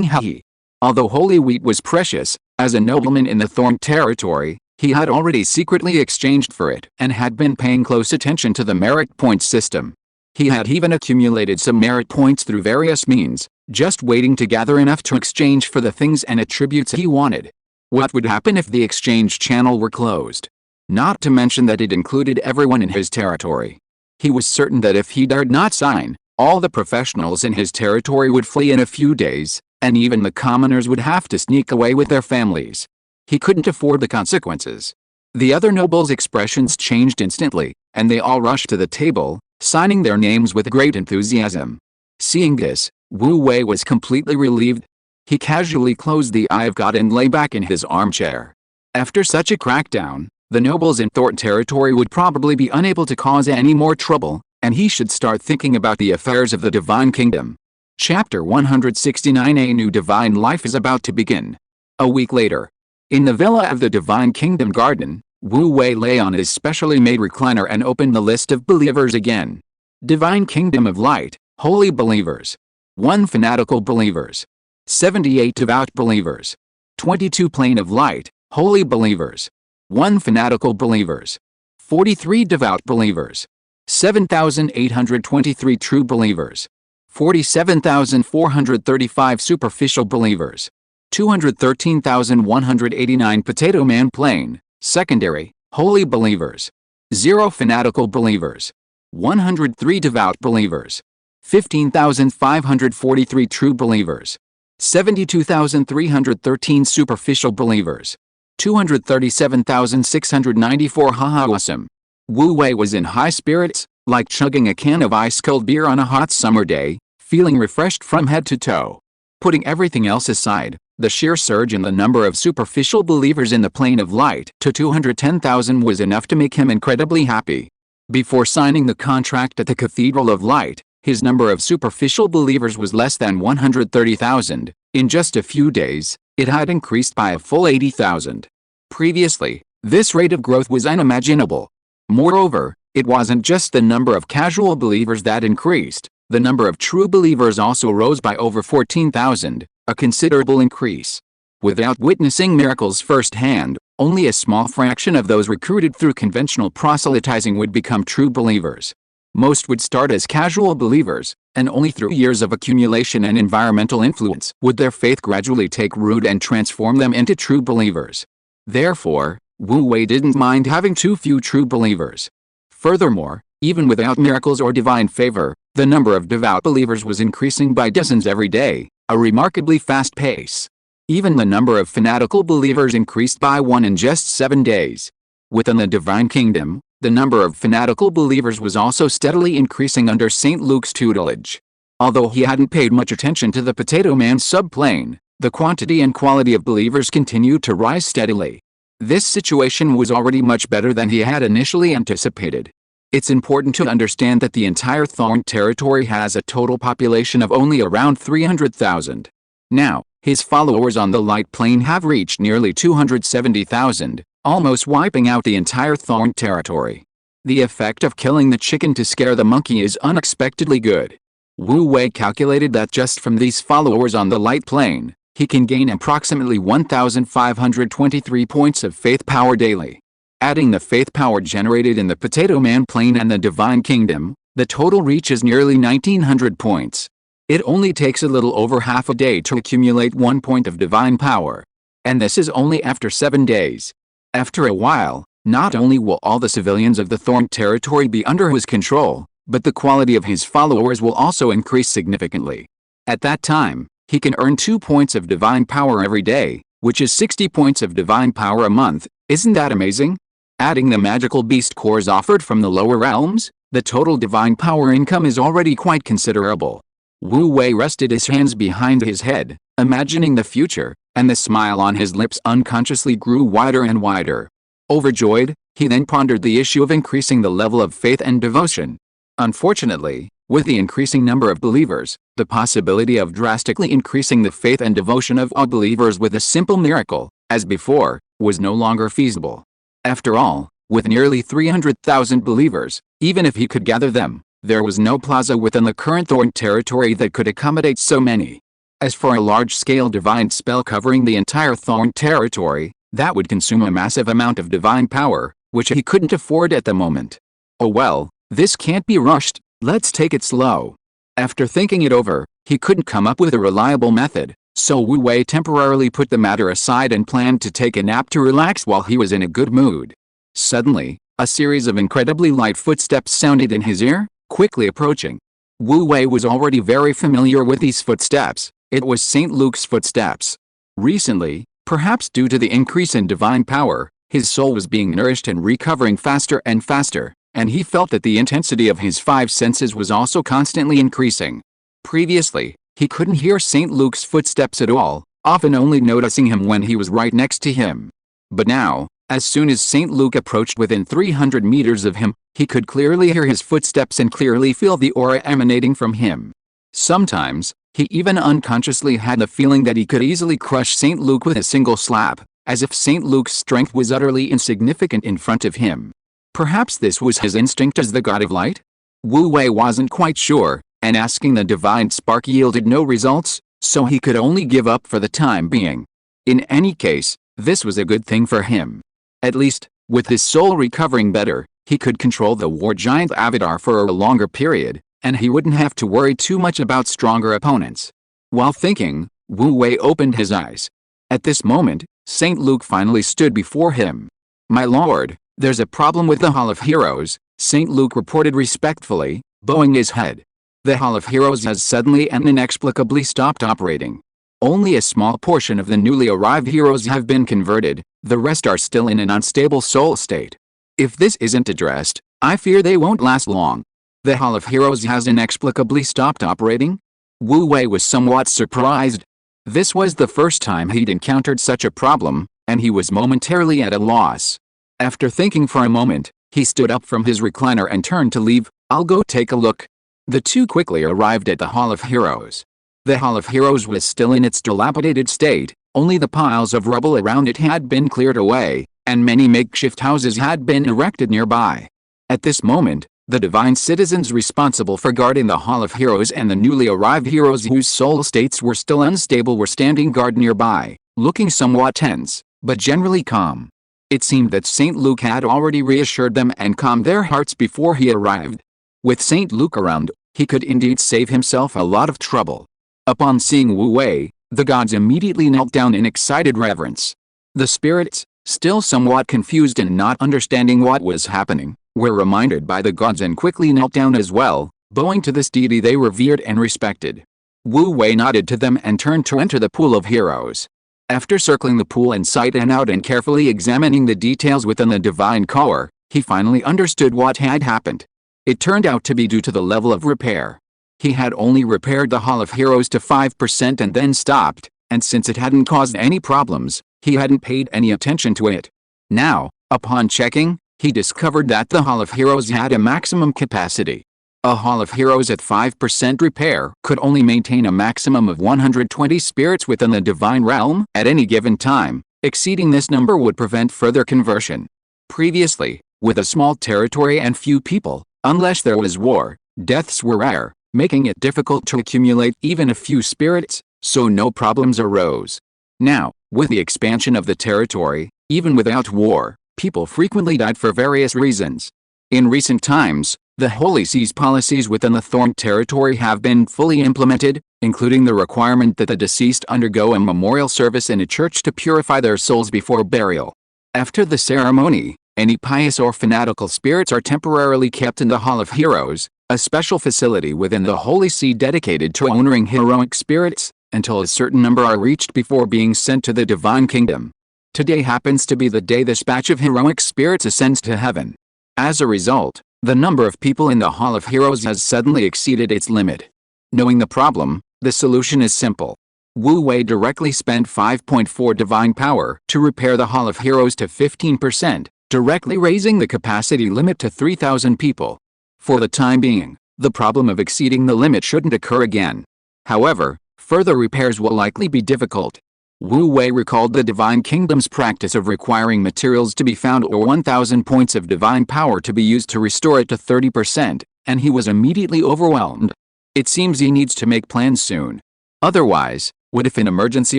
how he." Although holy wheat was precious, as a nobleman in the Thorn territory, he had already secretly exchanged for it and had been paying close attention to the merit point system. He had even accumulated some merit points through various means, just waiting to gather enough to exchange for the things and attributes he wanted. What would happen if the exchange channel were closed? Not to mention that it included everyone in his territory. He was certain that if he dared not sign, all the professionals in his territory would flee in a few days, and even the commoners would have to sneak away with their families. He couldn't afford the consequences. The other nobles' expressions changed instantly, and they all rushed to the table, signing their names with great enthusiasm. Seeing this, Wu Wei was completely relieved. He casually closed the Eye of God and lay back in his armchair. After such a crackdown, the nobles in Thorn territory would probably be unable to cause any more trouble, and he should start thinking about the affairs of the Divine Kingdom. Chapter 169. A new divine life is about to begin. A week later, in the villa of the Divine Kingdom garden, Wu Wei lay on his specially made recliner and opened the list of believers again. Divine Kingdom of Light, holy believers. 1 fanatical believers. 78 devout believers. 22 Plane of Light, holy believers. 1 fanatical believers. 43 devout believers. 7,823 true believers. 47,435 superficial believers. 213,189 Potato Man Plain, secondary, holy believers. 0 fanatical believers. 103 devout believers. 15,543 true believers. 72,313 superficial believers. 237,694 haha awesome. Wu Wei was in high spirits, like chugging a can of ice-cold beer on a hot summer day, feeling refreshed from head to toe. Putting everything else aside, the sheer surge in the number of superficial believers in the Plane of Light to 210,000 was enough to make him incredibly happy. Before signing the contract at the Cathedral of Light, his number of superficial believers was less than 130,000. In just a few days, it had increased by a full 80,000. Previously, this rate of growth was unimaginable. Moreover, it wasn't just the number of casual believers that increased, the number of true believers also rose by over 14,000, a considerable increase. Without witnessing miracles firsthand, only a small fraction of those recruited through conventional proselytizing would become true believers. Most would start as casual believers, and only through years of accumulation and environmental influence would their faith gradually take root and transform them into true believers. Therefore, Wu Wei didn't mind having too few true believers. Furthermore, even without miracles or divine favor, the number of devout believers was increasing by dozens every day, a remarkably fast pace. Even the number of fanatical believers increased by 1 in just 7 days. Within the Divine Kingdom, the number of fanatical believers was also steadily increasing under St. Luke's tutelage. Although he hadn't paid much attention to the Potato Man subplane, the quantity and quality of believers continued to rise steadily. This situation was already much better than he had initially anticipated. It's important to understand that the entire Thorn territory has a total population of only around 300,000. Now, his followers on the light plane have reached nearly 270,000, almost wiping out the entire Thorn territory. The effect of killing the chicken to scare the monkey is unexpectedly good. Wu Wei calculated that just from these followers on the light plane, he can gain approximately 1,523 points of faith power daily. Adding the faith power generated in the Potato Man plane and the Divine Kingdom, the total reaches nearly 1,900 points. It only takes a little over half a day to accumulate 1 point of divine power. And this is only after 7 days. After a while, not only will all the civilians of the Thorn territory be under his control, but the quality of his followers will also increase significantly. At that time, he can earn 2 points of divine power every day, which is 60 points of divine power a month. Isn't that amazing? Adding the magical beast cores offered from the lower realms, the total divine power income is already quite considerable. Wu Wei rested his hands behind his head, imagining the future, and the smile on his lips unconsciously grew wider and wider. Overjoyed, he then pondered the issue of increasing the level of faith and devotion. Unfortunately, with the increasing number of believers, the possibility of drastically increasing the faith and devotion of all believers with a simple miracle, as before, was no longer feasible. After all, with nearly 300,000 believers, even if he could gather them, there was no plaza within the current Thorn territory that could accommodate so many. As for a large-scale divine spell covering the entire Thorn territory, that would consume a massive amount of divine power, which he couldn't afford at the moment. Oh well, this can't be rushed, let's take it slow. After thinking it over, he couldn't come up with a reliable method, so Wu Wei temporarily put the matter aside and planned to take a nap to relax while he was in a good mood. Suddenly, a series of incredibly light footsteps sounded in his ear, quickly approaching. Wu Wei was already very familiar with these footsteps. It was St. Luke's footsteps. Recently, perhaps due to the increase in divine power, his soul was being nourished and recovering faster and faster, and he felt that the intensity of his 5 senses was also constantly increasing. Previously, he couldn't hear St. Luke's footsteps at all, often only noticing him when he was right next to him. But now, as soon as St. Luke approached within 300 meters of him, he could clearly hear his footsteps and clearly feel the aura emanating from him. Sometimes, he even unconsciously had the feeling that he could easily crush St. Luke with a single slap, as if St. Luke's strength was utterly insignificant in front of him. Perhaps this was his instinct as the god of light? Wu Wei wasn't quite sure, and asking the divine spark yielded no results, so he could only give up for the time being. In any case, this was a good thing for him. At least, with his soul recovering better, he could control the war giant avatar for a longer period, and he wouldn't have to worry too much about stronger opponents. While thinking, Wu Wei opened his eyes. At this moment, St. Luke finally stood before him. "My lord, there's a problem with the Hall of Heroes," St. Luke reported respectfully, bowing his head. The Hall of Heroes has suddenly and inexplicably stopped operating. Only a small portion of the newly arrived heroes have been converted, the rest are still in an unstable soul state. If this isn't addressed, I fear they won't last long. The Hall of Heroes has inexplicably stopped operating? Wu Wei was somewhat surprised. This was the first time he'd encountered such a problem, and he was momentarily at a loss. After thinking for a moment, he stood up from his recliner and turned to leave. "I'll go take a look." The two quickly arrived at the Hall of Heroes. The Hall of Heroes was still in its dilapidated state, only the piles of rubble around it had been cleared away, and many makeshift houses had been erected nearby. At this moment, the divine citizens responsible for guarding the Hall of Heroes and the newly arrived heroes whose soul states were still unstable were standing guard nearby, looking somewhat tense, but generally calm. It seemed that St. Luke had already reassured them and calmed their hearts before he arrived. With St. Luke around, he could indeed save himself a lot of trouble. Upon seeing Wu Wei, the gods immediately knelt down in excited reverence. The spirits, still somewhat confused and not understanding what was happening, were reminded by the gods and quickly knelt down as well, bowing to this deity they revered and respected. Wu Wei nodded to them and turned to enter the pool of heroes. After circling the pool inside and out and carefully examining the details within the divine core, he finally understood what had happened. It turned out to be due to the level of repair. He had only repaired the Hall of Heroes to 5% and then stopped, and since it hadn't caused any problems, he hadn't paid any attention to it. Now, upon checking, he discovered that the Hall of Heroes had a maximum capacity. A Hall of Heroes at 5% repair could only maintain a maximum of 120 spirits within the divine realm at any given time. Exceeding this number would prevent further conversion. Previously, with a small territory and few people, unless there was war, deaths were rare, making it difficult to accumulate even a few spirits, so no problems arose. Now, with the expansion of the territory, even without war, people frequently died for various reasons. In recent times, the Holy See's policies within the Thorn territory have been fully implemented, including the requirement that the deceased undergo a memorial service in a church to purify their souls before burial. After the ceremony, any pious or fanatical spirits are temporarily kept in the Hall of Heroes, a special facility within the Holy See dedicated to honoring heroic spirits, until a certain number are reached before being sent to the Divine Kingdom. Today happens to be the day this batch of heroic spirits ascends to heaven. As a result, the number of people in the Hall of Heroes has suddenly exceeded its limit. Knowing the problem, the solution is simple. Wu Wei directly spent 5.4 divine power to repair the Hall of Heroes to 15%, directly raising the capacity limit to 3,000 people. For the time being, the problem of exceeding the limit shouldn't occur again. However, further repairs will likely be difficult. Wu Wei recalled the Divine Kingdom's practice of requiring materials to be found or 1,000 points of divine power to be used to restore it to 30%, and he was immediately overwhelmed. It seems he needs to make plans soon. Otherwise, what if an emergency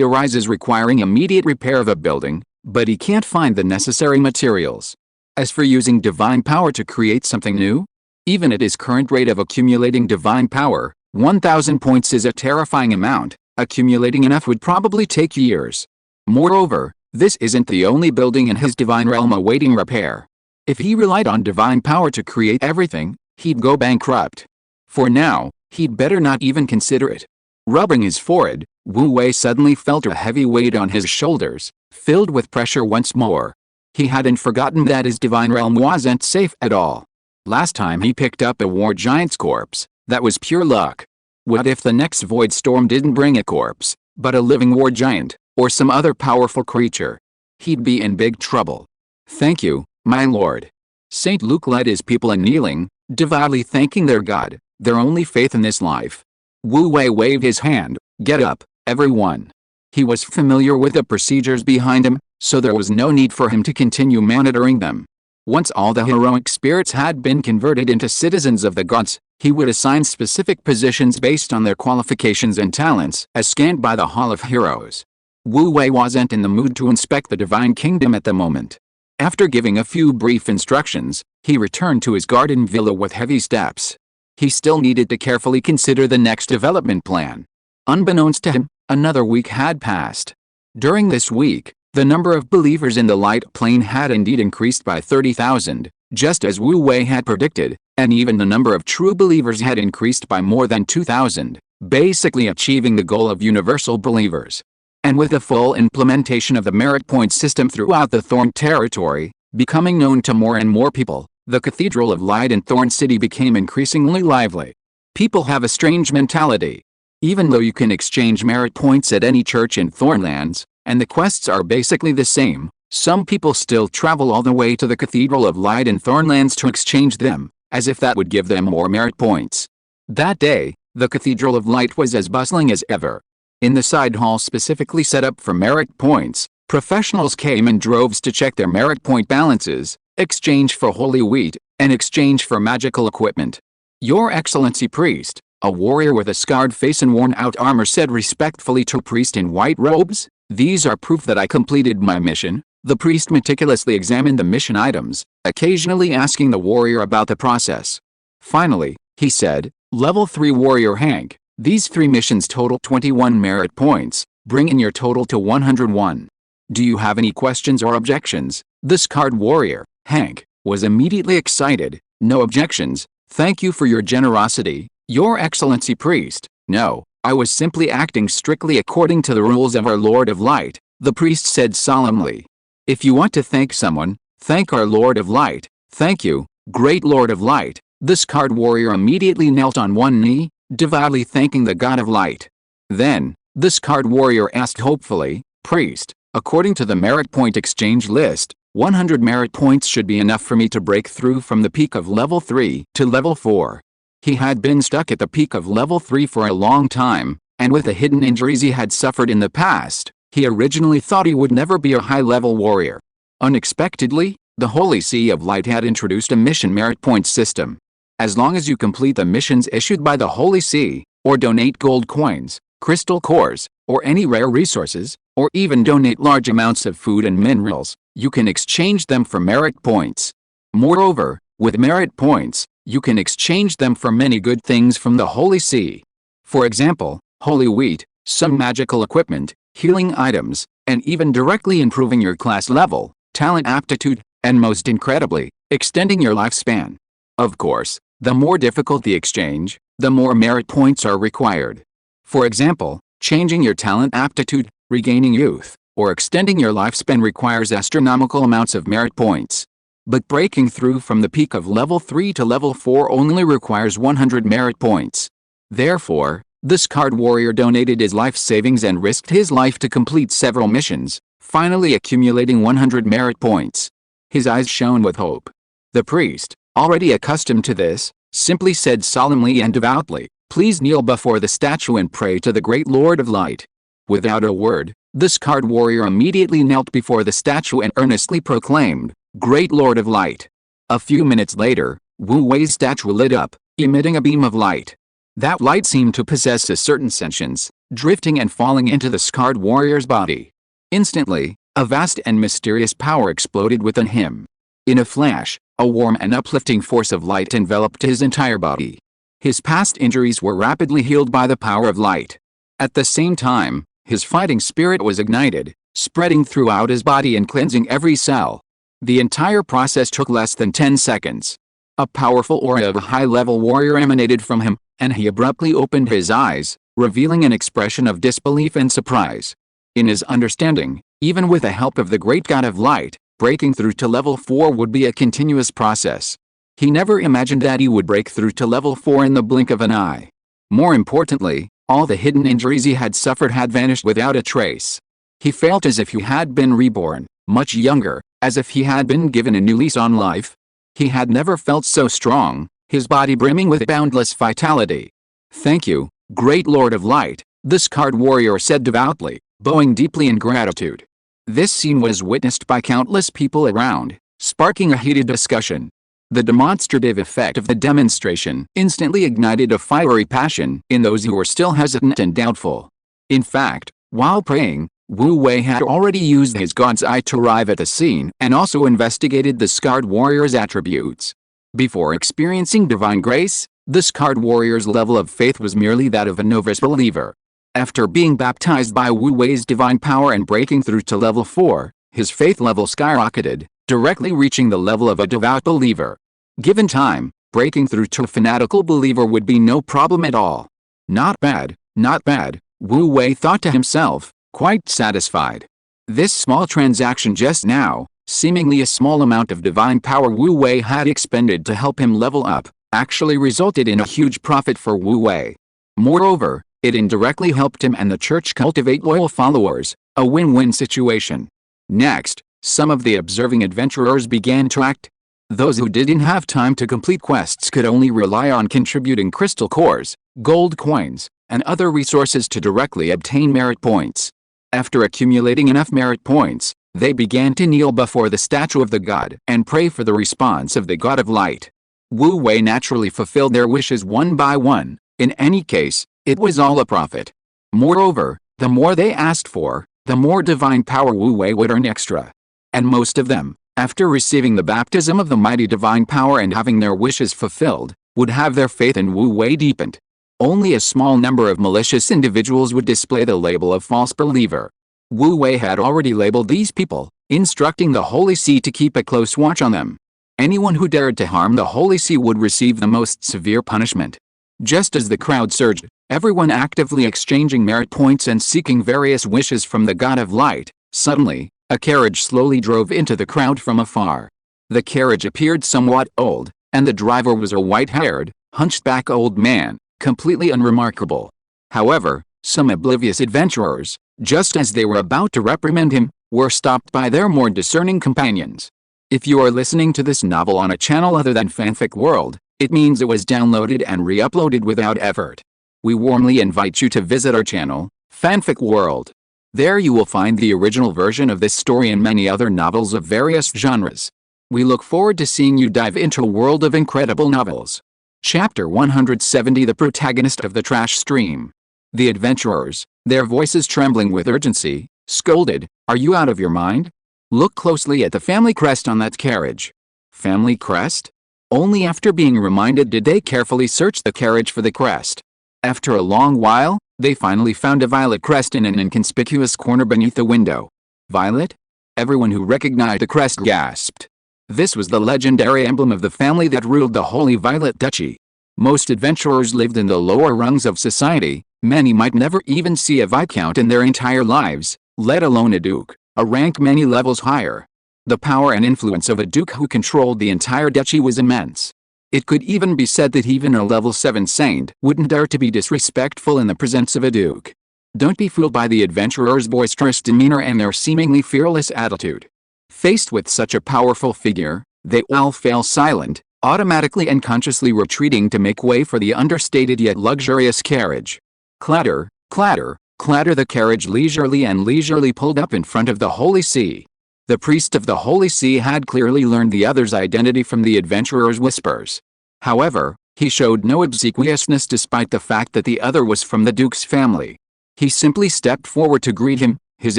arises requiring immediate repair of a building, but he can't find the necessary materials? As for using divine power to create something new, even at his current rate of accumulating divine power, 1,000 points is a terrifying amount. Accumulating enough would probably take years. Moreover, this isn't the only building in his divine realm awaiting repair. If he relied on divine power to create everything, he'd go bankrupt. For now, he'd better not even consider it. Rubbing his forehead, Wu Wei suddenly felt a heavy weight on his shoulders, filled with pressure once more. He hadn't forgotten that his divine realm wasn't safe at all. Last time he picked up a war giant's corpse, that was pure luck. What if the next void storm didn't bring a corpse, but a living war giant, or some other powerful creature? He'd be in big trouble. Thank you, my lord. Saint Luke led his people in kneeling, devoutly thanking their God, their only faith in this life. Wu Wei waved his hand. Get up, everyone. He was familiar with the procedures behind him, so there was no need for him to continue monitoring them. Once all the heroic spirits had been converted into citizens of the gods, he would assign specific positions based on their qualifications and talents, as scanned by the Hall of Heroes. Wu Wei wasn't in the mood to inspect the Divine Kingdom at the moment. After giving a few brief instructions, he returned to his garden villa with heavy steps. He still needed to carefully consider the next development plan. Unbeknownst to him, another week had passed. During this week, the number of believers in the light plane had indeed increased by 30,000, just as Wu Wei had predicted, and even the number of true believers had increased by more than 2,000, basically achieving the goal of universal believers. And with the full implementation of the merit point system throughout the Thorn territory, becoming known to more and more people, the Cathedral of Light in Thorn City became increasingly lively. People have a strange mentality. Even though you can exchange merit points at any church in Thornlands, and the quests are basically the same, some people still travel all the way to the Cathedral of Light in Thornlands to exchange them, as if that would give them more merit points. That day, the Cathedral of Light was as bustling as ever. In the side hall specifically set up for merit points, professionals came in droves to check their merit point balances, exchange for holy wheat, and exchange for magical equipment. Your Excellency Priest, a warrior with a scarred face and worn-out armor said respectfully to a priest in white robes, "These are proof that I completed my mission." The priest meticulously examined the mission items, occasionally asking the warrior about the process. Finally, he said, "Level 3 Warrior Hank, these 3 missions total 21 merit points, bringing your total to 101. Do you have any questions or objections?" The scarred warrior, Hank, was immediately excited. "No objections, thank you for your generosity, Your Excellency Priest." "No, I was simply acting strictly according to the rules of our Lord of Light," the priest said solemnly. "If you want to thank someone, thank our Lord of Light." "Thank you, great Lord of Light." The scarred warrior immediately knelt on one knee, devoutly thanking the God of Light. Then, the scarred warrior asked hopefully, "Priest, according to the merit point exchange list, 100 merit points should be enough for me to break through from the peak of level 3 to level 4. He had been stuck at the peak of level 3 for a long time, and with the hidden injuries he had suffered in the past, he originally thought he would never be a high-level warrior. Unexpectedly, the Holy See of Light had introduced a mission merit points system. As long as you complete the missions issued by the Holy See, or donate gold coins, crystal cores, or any rare resources, or even donate large amounts of food and minerals, you can exchange them for merit points. Moreover, with merit points, you can exchange them for many good things from the Holy See. For example, holy wheat, some magical equipment, healing items, and even directly improving your class level, talent aptitude, and most incredibly, extending your lifespan. Of course, the more difficult the exchange, the more merit points are required. For example, changing your talent aptitude, regaining youth, or extending your lifespan requires astronomical amounts of merit points. But breaking through from the peak of level 3 to level 4 only requires 100 merit points. Therefore, this card warrior donated his life savings and risked his life to complete several missions, finally accumulating 100 merit points. His eyes shone with hope. The priest, already accustomed to this, simply said solemnly and devoutly, "Please kneel before the statue and pray to the great Lord of Light." Without a word, this card warrior immediately knelt before the statue and earnestly proclaimed, "Great Lord of Light." A few minutes later, Wu Wei's statue lit up, emitting a beam of light. That light seemed to possess a certain sentience, drifting and falling into the scarred warrior's body. Instantly, a vast and mysterious power exploded within him. In a flash, a warm and uplifting force of light enveloped his entire body. His past injuries were rapidly healed by the power of light. At the same time, his fighting spirit was ignited, spreading throughout his body and cleansing every cell. The entire process took less than 10 seconds. A powerful aura of a high-level warrior emanated from him, and he abruptly opened his eyes, revealing an expression of disbelief and surprise. In his understanding, even with the help of the great God of Light, breaking through to level 4 would be a continuous process. He never imagined that he would break through to level 4 in the blink of an eye. More importantly, all the hidden injuries he had suffered had vanished without a trace. He felt as if he had been reborn, much younger, as if he had been given a new lease on life. He had never felt so strong, his body brimming with boundless vitality. "Thank you, great Lord of Light," this card warrior said devoutly, bowing deeply in gratitude. This scene was witnessed by countless people around, sparking a heated discussion. The demonstrative effect of the demonstration instantly ignited a fiery passion in those who were still hesitant and doubtful. In fact, while praying, Wu Wei had already used his God's eye to arrive at the scene and also investigated the scarred warrior's attributes. Before experiencing divine grace, the scarred warrior's level of faith was merely that of a novice believer. After being baptized by Wu Wei's divine power and breaking through to level 4, his faith level skyrocketed, directly reaching the level of a devout believer. Given time, breaking through to a fanatical believer would be no problem at all. Not bad, not bad, Wu Wei thought to himself, quite satisfied. This small transaction just now, seemingly a small amount of divine power Wu Wei had expended to help him level up, actually resulted in a huge profit for Wu Wei. Moreover, it indirectly helped him and the church cultivate loyal followers, a win-win situation. Next, some of the observing adventurers began to act. Those who didn't have time to complete quests could only rely on contributing crystal cores, gold coins, and other resources to directly obtain merit points. After accumulating enough merit points, they began to kneel before the statue of the god and pray for the response of the God of Light. Wu Wei naturally fulfilled their wishes one by one. In any case, it was all a profit. Moreover, the more they asked for, the more divine power Wu Wei would earn extra. And most of them, after receiving the baptism of the mighty divine power and having their wishes fulfilled, would have their faith in Wu Wei deepened. Only a small number of malicious individuals would display the label of false believer. Wu Wei had already labeled these people, instructing the Holy See to keep a close watch on them. Anyone who dared to harm the Holy See would receive the most severe punishment. Just as the crowd surged, everyone actively exchanging merit points and seeking various wishes from the God of Light, suddenly, a carriage slowly drove into the crowd from afar. The carriage appeared somewhat old, and the driver was a white-haired, hunchback old man, completely unremarkable. However, some oblivious adventurers, just as they were about to reprimand him, were stopped by their more discerning companions. If you are listening to this novel on a channel other than Fanfic World, it means it was downloaded and re-uploaded without effort. We warmly invite you to visit our channel, Fanfic World. There you will find the original version of this story and many other novels of various genres. We look forward to seeing you dive into a world of incredible novels. Chapter 170. The protagonist of the trash stream. The adventurers, their voices trembling with urgency, scolded, "Are you out of your mind? Look closely at the family crest on that carriage." Family crest? Only after being reminded did they carefully search the carriage for the crest. After a long while, they finally found a violet crest in an inconspicuous corner beneath the window. Violet? Everyone who recognized the crest gasped. This was the legendary emblem of the family that ruled the Holy Violet Duchy. Most adventurers lived in the lower rungs of society. Many might never even see a viscount in their entire lives, let alone a duke, a rank many levels higher. The power and influence of a duke who controlled the entire duchy was immense. It could even be said that even a level 7 saint wouldn't dare to be disrespectful in the presence of a duke. Don't be fooled by the adventurers' boisterous demeanor and their seemingly fearless attitude. Faced with such a powerful figure, they all fell silent, automatically and consciously retreating to make way for the understated yet luxurious carriage. Clatter, clatter, clatter. The carriage leisurely pulled up in front of the Holy See. The priest of the Holy See had clearly learned the other's identity from the adventurer's whispers. However, he showed no obsequiousness despite the fact that the other was from the duke's family. He simply stepped forward to greet him, his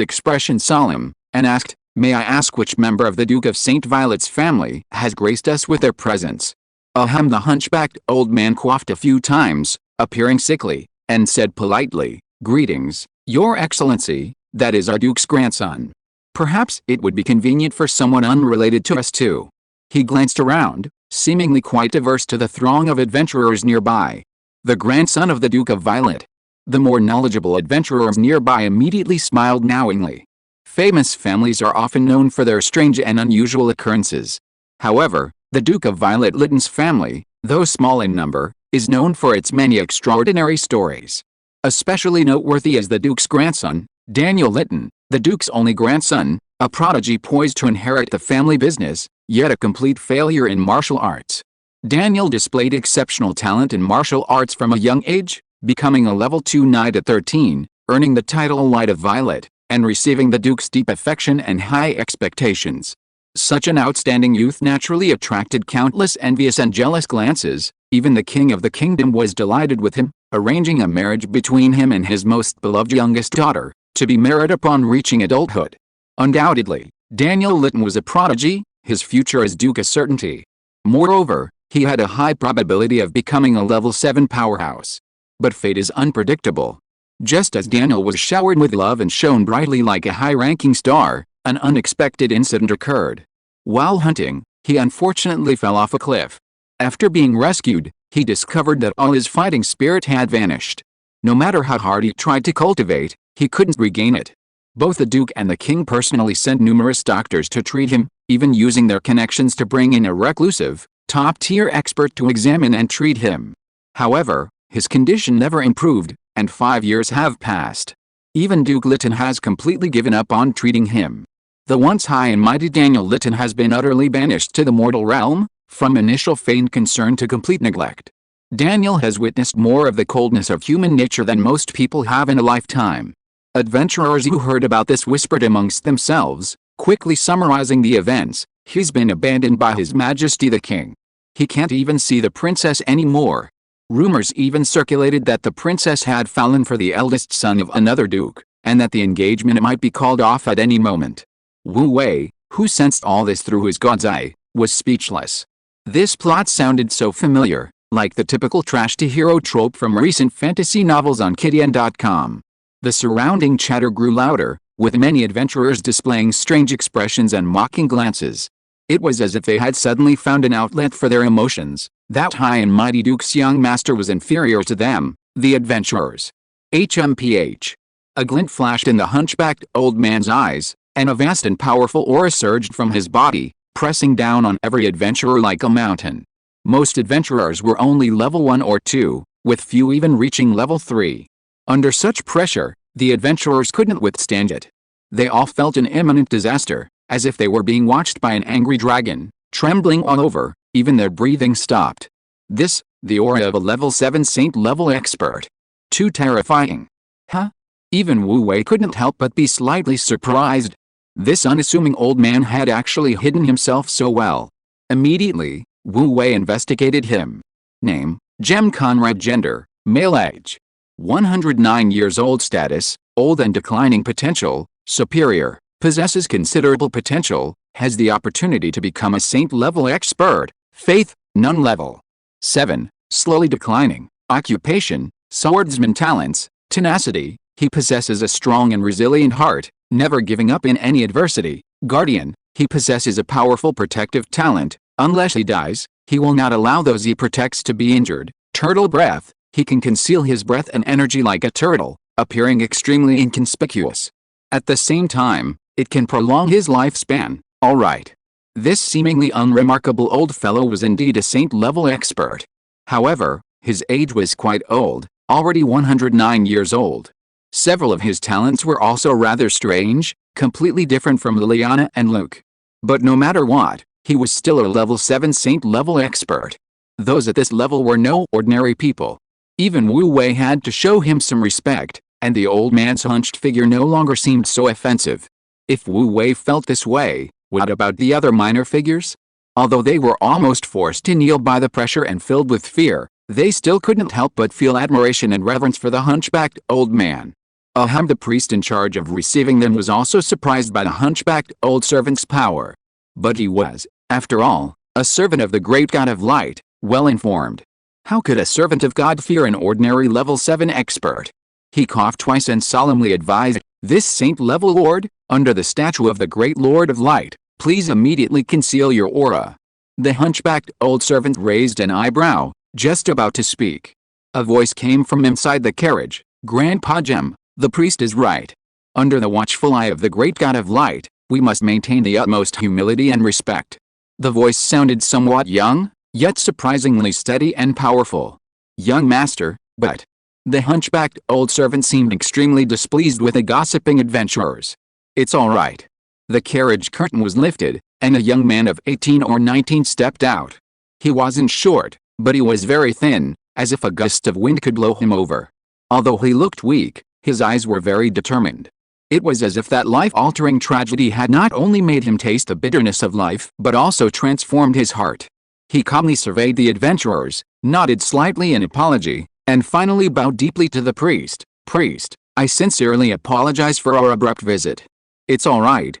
expression solemn, and asked, "May I ask which member of the Duke of St. Violet's family has graced us with their presence?" Ahem. The hunchbacked old man coughed a few times, appearing sickly, and said politely, "Greetings, Your Excellency, that is our Duke's grandson. Perhaps it would be convenient for someone unrelated to us too." He glanced around, seemingly quite averse to the throng of adventurers nearby. The grandson of the Duke of Violet. The more knowledgeable adventurers nearby immediately smiled knowingly. Famous families are often known for their strange and unusual occurrences. However, the Duke of Violet Lytton's family, though small in number, is known for its many extraordinary stories. Especially noteworthy is the Duke's grandson, Daniel Lytton, the Duke's only grandson, a prodigy poised to inherit the family business, yet a complete failure in martial arts. Daniel displayed exceptional talent in martial arts from a young age, becoming a level 2 knight at 13, earning the title Light of Violet, and receiving the Duke's deep affection and high expectations. Such an outstanding youth naturally attracted countless envious and jealous glances. Even the king of the kingdom was delighted with him, arranging a marriage between him and his most beloved youngest daughter, to be married upon reaching adulthood. Undoubtedly, Daniel Lytton was a prodigy, his future as Duke a certainty. Moreover, he had a high probability of becoming a level 7 powerhouse. But fate is unpredictable. Just as Daniel was showered with love and shone brightly like a high-ranking star, an unexpected incident occurred. While hunting, he unfortunately fell off a cliff. After being rescued, he discovered that all his fighting spirit had vanished. No matter how hard he tried to cultivate, he couldn't regain it. Both the Duke and the King personally sent numerous doctors to treat him, even using their connections to bring in a reclusive, top-tier expert to examine and treat him. However, his condition never improved, and 5 years have passed. Even Duke Lytton has completely given up on treating him. The once high and mighty Daniel Lytton has been utterly banished to the mortal realm, from initial feigned concern to complete neglect. Daniel has witnessed more of the coldness of human nature than most people have in a lifetime. Adventurers who heard about this whispered amongst themselves, quickly summarizing the events. He's been abandoned by His Majesty the King. He can't even see the princess anymore. Rumors even circulated that the princess had fallen for the eldest son of another duke, and that the engagement might be called off at any moment. Wu Wei, who sensed all this through his god's eye, was speechless. This plot sounded so familiar, like the typical trash-to-hero trope from recent fantasy novels on Kidian.com. The surrounding chatter grew louder, with many adventurers displaying strange expressions and mocking glances. It was as if they had suddenly found an outlet for their emotions. That high and mighty Duke's young master was inferior to them, the adventurers. HMPH. A glint flashed in the hunchbacked old man's eyes, and a vast and powerful aura surged from his body, pressing down on every adventurer like a mountain. Most adventurers were only level 1 or 2, with few even reaching level 3. Under such pressure, the adventurers couldn't withstand it. They all felt an imminent disaster, as if they were being watched by an angry dragon, trembling all over, even their breathing stopped. This, the aura of a level 7 saint level expert. Too terrifying. Huh? Even Wu Wei couldn't help but be slightly surprised. This unassuming old man had actually hidden himself so well. Immediately, Wu Wei investigated him. Name, Gem Conrad. Gender, male. Age, 109 years old. Status, old and declining. Potential, superior, possesses considerable potential, has the opportunity to become a saint-level expert. Faith, none. Level 7, slowly declining. Occupation, swordsman. Talents, tenacity, he possesses a strong and resilient heart, never giving up in any adversity. Guardian, he possesses a powerful protective talent, unless he dies, he will not allow those he protects to be injured. Turtle breath, he can conceal his breath and energy like a turtle, appearing extremely inconspicuous. At the same time, it can prolong his lifespan. Alright. This seemingly unremarkable old fellow was indeed a saint-level expert. However, his age was quite old, already 109 years old. Several of his talents were also rather strange, completely different from Liliana and Luke. But no matter what, he was still a level 7 saint-level expert. Those at this level were no ordinary people. Even Wu Wei had to show him some respect, and the old man's hunched figure no longer seemed so offensive. If Wu Wei felt this way, what about the other minor figures? Although they were almost forced to kneel by the pressure and filled with fear, they still couldn't help but feel admiration and reverence for the hunchbacked old man. Aham, the priest in charge of receiving them, was also surprised by the hunchbacked old servant's power. But he was, after all, a servant of the great God of light, well informed. How could a servant of God fear an ordinary level 7 expert? He coughed twice and solemnly advised, "This saint-level lord, under the statue of the great Lord of Light, please immediately conceal your aura." The hunchbacked old servant raised an eyebrow, just about to speak. A voice came from inside the carriage, "Grandpa Gem, the priest is right. Under the watchful eye of the great God of Light, we must maintain the utmost humility and respect." The voice sounded somewhat young, yet surprisingly steady and powerful. "Young master, but..." The hunchbacked old servant seemed extremely displeased with the gossiping adventurers. "It's all right." The carriage curtain was lifted, and a young man of 18 or 19 stepped out. He wasn't short, but he was very thin, as if a gust of wind could blow him over. Although he looked weak, his eyes were very determined. It was as if that life-altering tragedy had not only made him taste the bitterness of life, but also transformed his heart. He calmly surveyed the adventurers, nodded slightly in apology, and finally bowed deeply to the priest. "Priest, I sincerely apologize for our abrupt visit." It's all right,"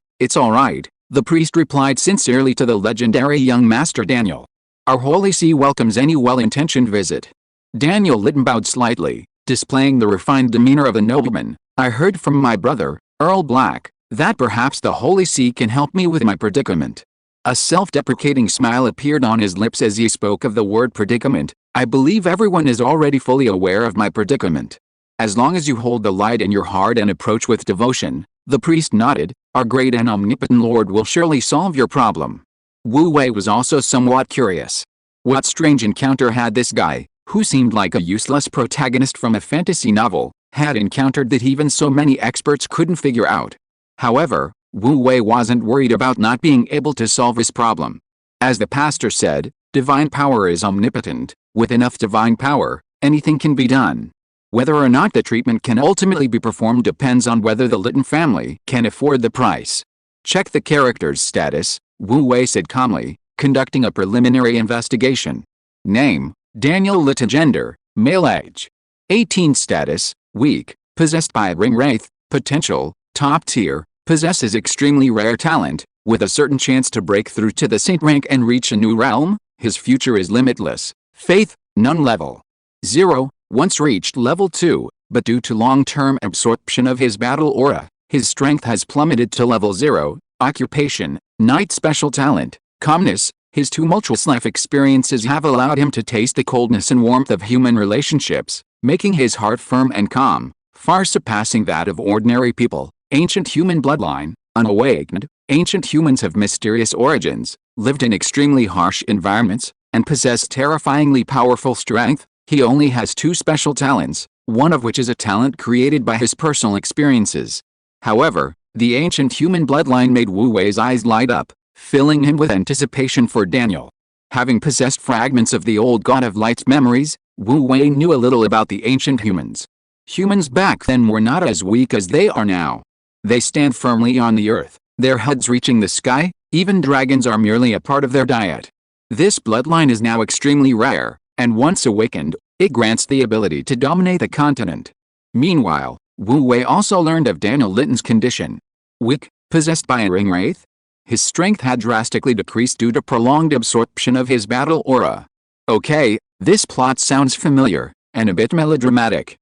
the priest replied sincerely to the legendary young master Daniel. "Our holy see welcomes any well-intentioned visit." Daniel Litton bowed slightly, displaying the refined demeanor of a nobleman. "I heard from my brother, Earl Black, that perhaps the holy see can help me with my predicament." A self-deprecating smile appeared on his lips as he spoke of the word predicament. "I believe everyone is already fully aware of my predicament. As long as you hold the light in your heart and approach with devotion," the priest nodded, "our great and omnipotent Lord will surely solve your problem." Wu Wei was also somewhat curious. What strange encounter had this guy, who seemed like a useless protagonist from a fantasy novel, had encountered that even so many experts couldn't figure out? However, Wu Wei wasn't worried about not being able to solve his problem. As the pastor said, divine power is omnipotent. With enough divine power, anything can be done. Whether or not the treatment can ultimately be performed depends on whether the Litton family can afford the price. "Check the character's status," Wu Wei said calmly, conducting a preliminary investigation. Name, Daniel Litton. Gender, male. Age, 18. Status, weak, possessed by a ring wraith. Potential, top tier, possesses extremely rare talent, with a certain chance to break through to the saint rank and reach a new realm. His future is limitless. Faith, none. Level 0, once reached level 2, but due to long-term absorption of his battle aura, his strength has plummeted to level 0. Occupation, knight. Special talent, calmness. His tumultuous life experiences have allowed him to taste the coldness and warmth of human relationships, making his heart firm and calm, far surpassing that of ordinary people. Ancient human bloodline, unawakened. Ancient humans have mysterious origins, lived in extremely harsh environments, and possess terrifyingly powerful strength. He only has 2 special talents, one of which is a talent created by his personal experiences. However, The ancient human bloodline made Wu Wei's eyes light up, filling him with anticipation for Daniel. Having possessed fragments of the old God of Light's memories, Wu Wei knew a little about the ancient humans. Humans back then were not as weak as they are now. They stand firmly on the earth, their heads reaching the sky. Even dragons are merely a part of their diet. This bloodline is now extremely rare, and once awakened, it grants the ability to dominate the continent. Meanwhile, Wu Wei also learned of Daniel Litton's condition. Weak, possessed by a ring wraith? His strength had drastically decreased due to prolonged absorption of his battle aura. Okay, this plot sounds familiar, and a bit melodramatic.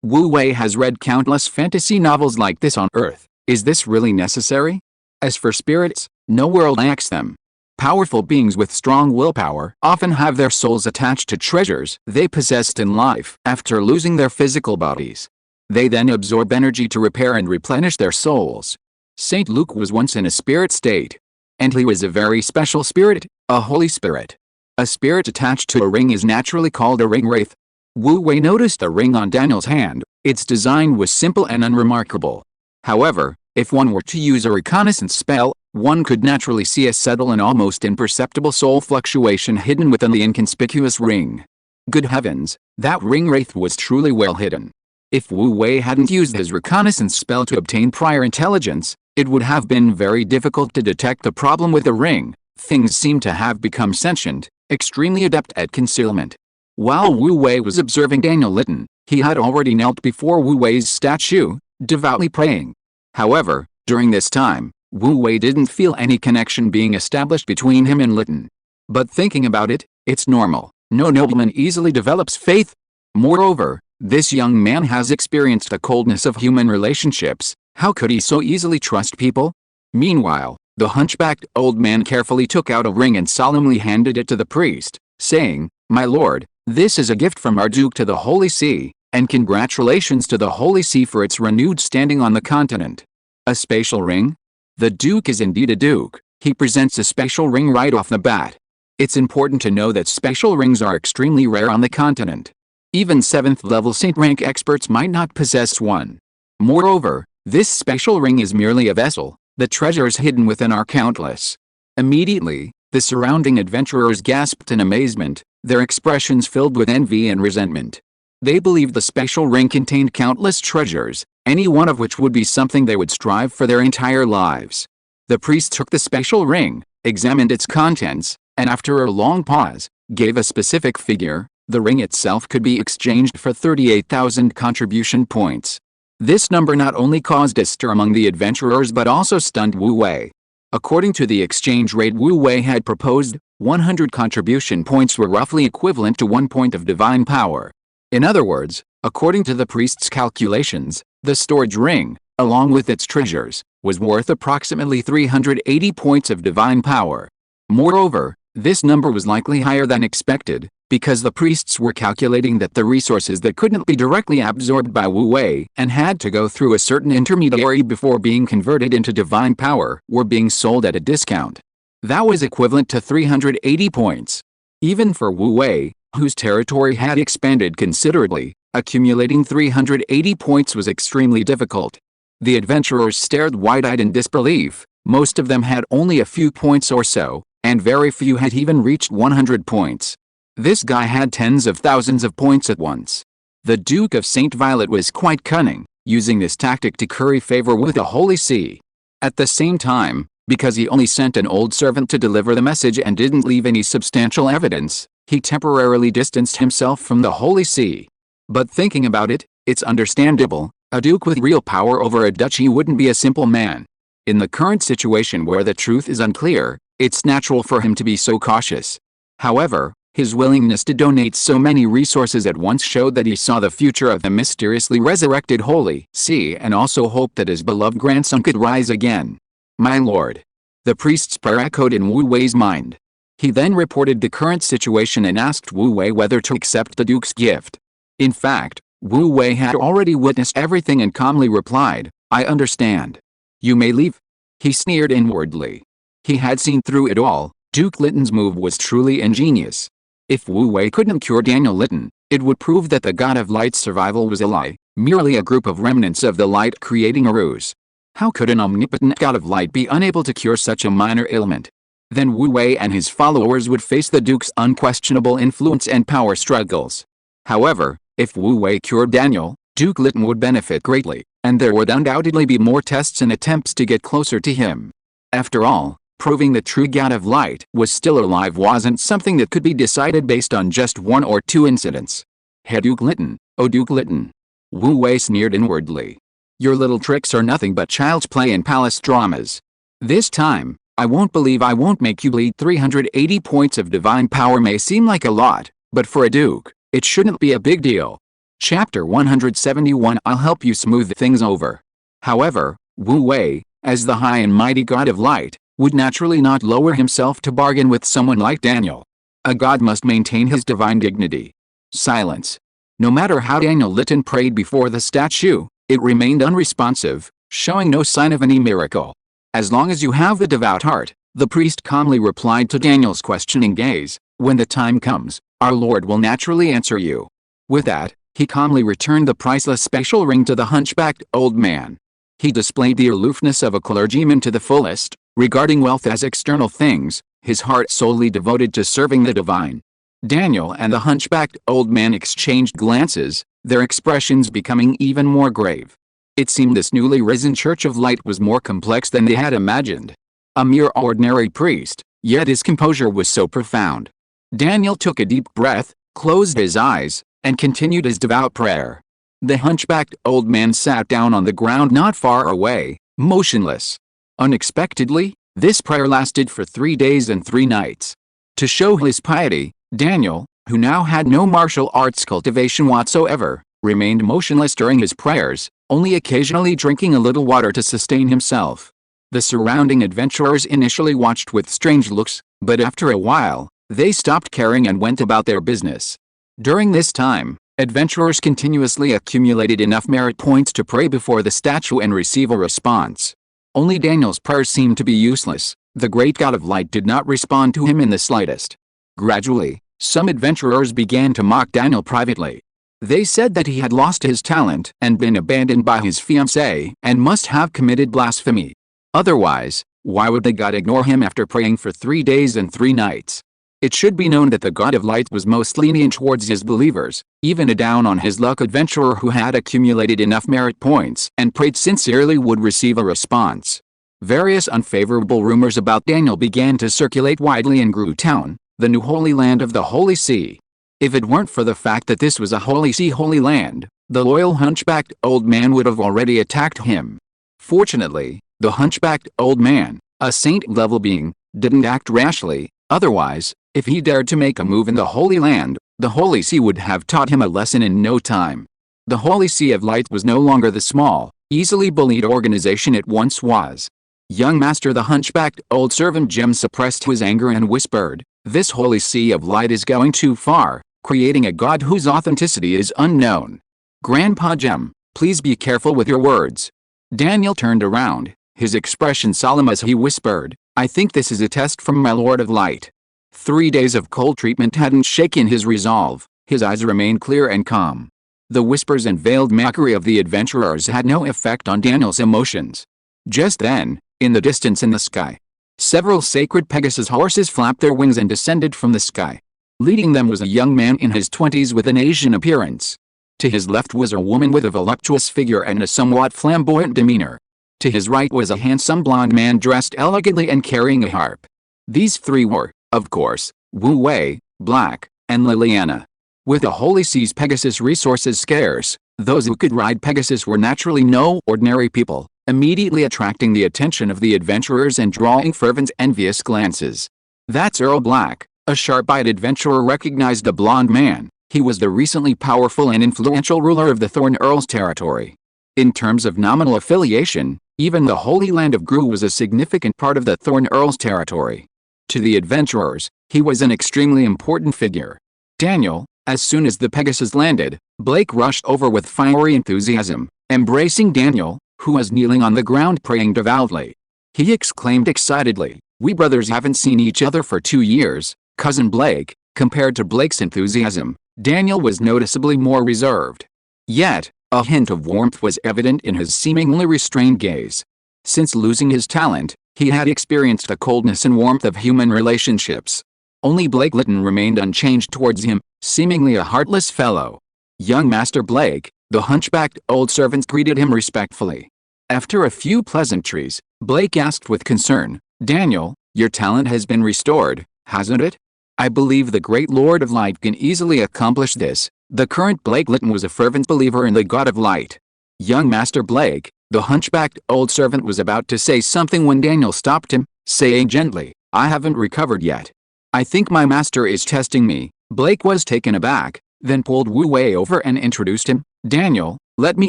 Wu Wei has read countless fantasy novels like this on Earth. Is this really necessary? As for spirits, no world lacks them. Powerful beings with strong willpower often have their souls attached to treasures they possessed in life after losing their physical bodies. They then absorb energy to repair and replenish their souls. Saint Luke was once in a spirit state. And he was a very special spirit, a holy spirit. A spirit attached to a ring is naturally called a ring wraith. Wu Wei noticed the ring on Daniel's hand. Its design was simple and unremarkable. However, if one were to use a reconnaissance spell, one could naturally see a subtle and almost imperceptible soul fluctuation hidden within the inconspicuous ring. Good heavens, that ring wraith was truly well hidden. If Wu Wei hadn't used his reconnaissance spell to obtain prior intelligence, it would have been very difficult to detect the problem with the ring. Things seem to have become sentient, extremely adept at concealment. While Wu Wei was observing Daniel Litton, he had already knelt before Wu Wei's statue, devoutly praying. However, during this time, Wu Wei didn't feel any connection being established between him and Litton. But thinking about it, it's normal. No nobleman easily develops faith. Moreover, this young man has experienced the coldness of human relationships. How could he so easily trust people? Meanwhile, the hunchbacked old man carefully took out a ring and solemnly handed it to the priest, saying, "My lord, this is a gift from our Duke to the Holy See, and congratulations to the Holy See for its renewed standing on the continent." A spatial ring? The Duke is indeed a Duke. He presents a spatial ring right off the bat. It's important to know that spatial rings are extremely rare on the continent. Even 7th level saint rank experts might not possess one. Moreover, this spatial ring is merely a vessel. The treasures hidden within are countless. Immediately, the surrounding adventurers gasped in amazement, their expressions filled with envy and resentment. They believed the spatial ring contained countless treasures, any one of which would be something they would strive for their entire lives. The priest took the spatial ring, examined its contents, and after a long pause, gave a specific figure. The ring itself could be exchanged for 38,000 contribution points. This number not only caused a stir among the adventurers but also stunned Wu Wei. According to the exchange rate Wu Wei had proposed, 100 contribution points were roughly equivalent to 1 point of divine power. In other words, according to the priest's calculations, the storage ring, along with its treasures, was worth approximately 380 points of divine power. Moreover, this number was likely higher than expected, because the priests were calculating that the resources that couldn't be directly absorbed by Wu Wei and had to go through a certain intermediary before being converted into divine power were being sold at a discount. That was equivalent to 380 points. Even for Wu Wei, whose territory had expanded considerably, accumulating 380 points was extremely difficult. The adventurers stared wide-eyed in disbelief. Most of them had only a few points or so, and very few had even reached 100 points. This guy had tens of thousands of points at once. The Duke of St. Violet was quite cunning, using this tactic to curry favor with the Holy See. At the same time, because he only sent an old servant to deliver the message and didn't leave any substantial evidence, he temporarily distanced himself from the Holy See. But thinking about it, it's understandable. A duke with real power over a duchy wouldn't be a simple man. In the current situation where the truth is unclear, it's natural for him to be so cautious. However, his willingness to donate so many resources at once showed that he saw the future of the mysteriously resurrected Holy See and also hoped that his beloved grandson could rise again. "My lord." The priest's prayer echoed in Wu Wei's mind. He then reported the current situation and asked Wu Wei whether to accept the duke's gift. In fact, Wu Wei had already witnessed everything and calmly replied, "I understand. You may leave." He sneered inwardly. He had seen through it all. Duke Litton's move was truly ingenious. If Wu Wei couldn't cure Daniel Litton, it would prove that the God of Light's survival was a lie, merely a group of remnants of the light creating a ruse. How could an omnipotent god of light be unable to cure such a minor ailment? Then Wu Wei and his followers would face the Duke's unquestionable influence and power struggles. However, if Wu Wei cured Daniel, Duke Lytton would benefit greatly, and there would undoubtedly be more tests and attempts to get closer to him. After all, proving the true god of light was still alive wasn't something that could be decided based on just one or two incidents. Hey Duke Lytton, oh Duke Lytton. Wu Wei sneered inwardly. Your little tricks are nothing but child's play in palace dramas. This time, I won't make you bleed. 380 points of divine power may seem like a lot, but for a duke, it shouldn't be a big deal. Chapter 171 I'll help you smooth things over. However, Wu Wei, as the high and mighty god of light, would naturally not lower himself to bargain with someone like Daniel. A god must maintain his divine dignity. Silence. No matter how Daniel Lytton prayed before the statue, it remained unresponsive, showing no sign of any miracle. As long as you have a devout heart, the priest calmly replied to Daniel's questioning gaze, when the time comes, our Lord will naturally answer you. With that, he calmly returned the priceless spatial ring to the hunchbacked old man. He displayed the aloofness of a clergyman to the fullest, regarding wealth as external things, his heart solely devoted to serving the divine. Daniel and the hunchbacked old man exchanged glances, their expressions becoming even more grave. It seemed this newly risen Church of Light was more complex than they had imagined. A mere ordinary priest, yet his composure was so profound. Daniel took a deep breath, closed his eyes, and continued his devout prayer. The hunchbacked old man sat down on the ground not far away, motionless. Unexpectedly, this prayer lasted for 3 days and 3 nights. To show his piety, Daniel, who now had no martial arts cultivation whatsoever, remained motionless during his prayers, only occasionally drinking a little water to sustain himself. The surrounding adventurers initially watched with strange looks, but after a while, they stopped caring and went about their business. During this time, adventurers continuously accumulated enough merit points to pray before the statue and receive a response. Only Daniel's prayers seemed to be useless. The great god of light did not respond to him in the slightest. Gradually, some adventurers began to mock Daniel privately. They said that he had lost his talent and been abandoned by his fiancée and must have committed blasphemy. Otherwise, why would the god ignore him after praying for 3 days and 3 nights? It should be known that the god of light was most lenient towards his believers. Even a down-on-his-luck adventurer who had accumulated enough merit points and prayed sincerely would receive a response. Various unfavorable rumors about Daniel began to circulate widely in Gru Town, the new holy land of the Holy See. If it weren't for the fact that this was a Holy See holy land, the loyal hunchbacked old man would have already attacked him. Fortunately, the hunchbacked old man, a saint-level being, didn't act rashly. Otherwise, if he dared to make a move in the Holy Land, the Holy See would have taught him a lesson in no time. The Holy See of Light was no longer the small, easily bullied organization it once was. Young Master the hunchbacked old servant Jem suppressed his anger and whispered, "This Holy See of Light is going too far, creating a god whose authenticity is unknown. Grandpa Jem, please be careful with your words." Daniel turned around, his expression solemn as he whispered, "I think this is a test from my Lord of Light." 3 days of cold treatment hadn't shaken his resolve. His eyes remained clear and calm. The whispers and veiled mockery of the adventurers had no effect on Daniel's emotions. Just then, in the distance in the sky, several sacred Pegasus horses flapped their wings and descended from the sky. Leading them was a young man in his 20s with an Asian appearance. To his left was a woman with a voluptuous figure and a somewhat flamboyant demeanor. To his right was a handsome blond man dressed elegantly and carrying a harp. These 3 were, of course, Wu Wei, Black, and Liliana. With the Holy See's Pegasus resources scarce, those who could ride Pegasus were naturally no ordinary people, immediately attracting the attention of the adventurers and drawing fervent envious glances. "That's Earl Black," a sharp-eyed adventurer recognized the blond man. He was the recently powerful and influential ruler of the Thorn Earl's territory. In terms of nominal affiliation, even the Holy Land of Gru was a significant part of the Thorn Earl's territory. To the adventurers, he was an extremely important figure. Daniel, as soon as the Pegasus landed, Blake rushed over with fiery enthusiasm, embracing Daniel, who was kneeling on the ground praying devoutly. He exclaimed excitedly, "We brothers haven't seen each other for 2 years, Cousin Blake." Compared to Blake's enthusiasm, Daniel was noticeably more reserved. Yet, a hint of warmth was evident in his seemingly restrained gaze. Since losing his talent, he had experienced the coldness and warmth of human relationships. Only Blake Lytton remained unchanged towards him, seemingly a heartless fellow. Young Master Blake, the hunchbacked old servant greeted him respectfully. After a few pleasantries, Blake asked with concern, "Daniel, your talent has been restored, hasn't it?" "I believe the great Lord of Light can easily accomplish this." The current Blake Lytton was a fervent believer in the God of Light. Young Master Blake, the hunchbacked old servant, was about to say something when Daniel stopped him, saying gently, "I haven't recovered yet. I think my master is testing me." Blake was taken aback, then pulled Wu Wei over and introduced him. "Daniel, let me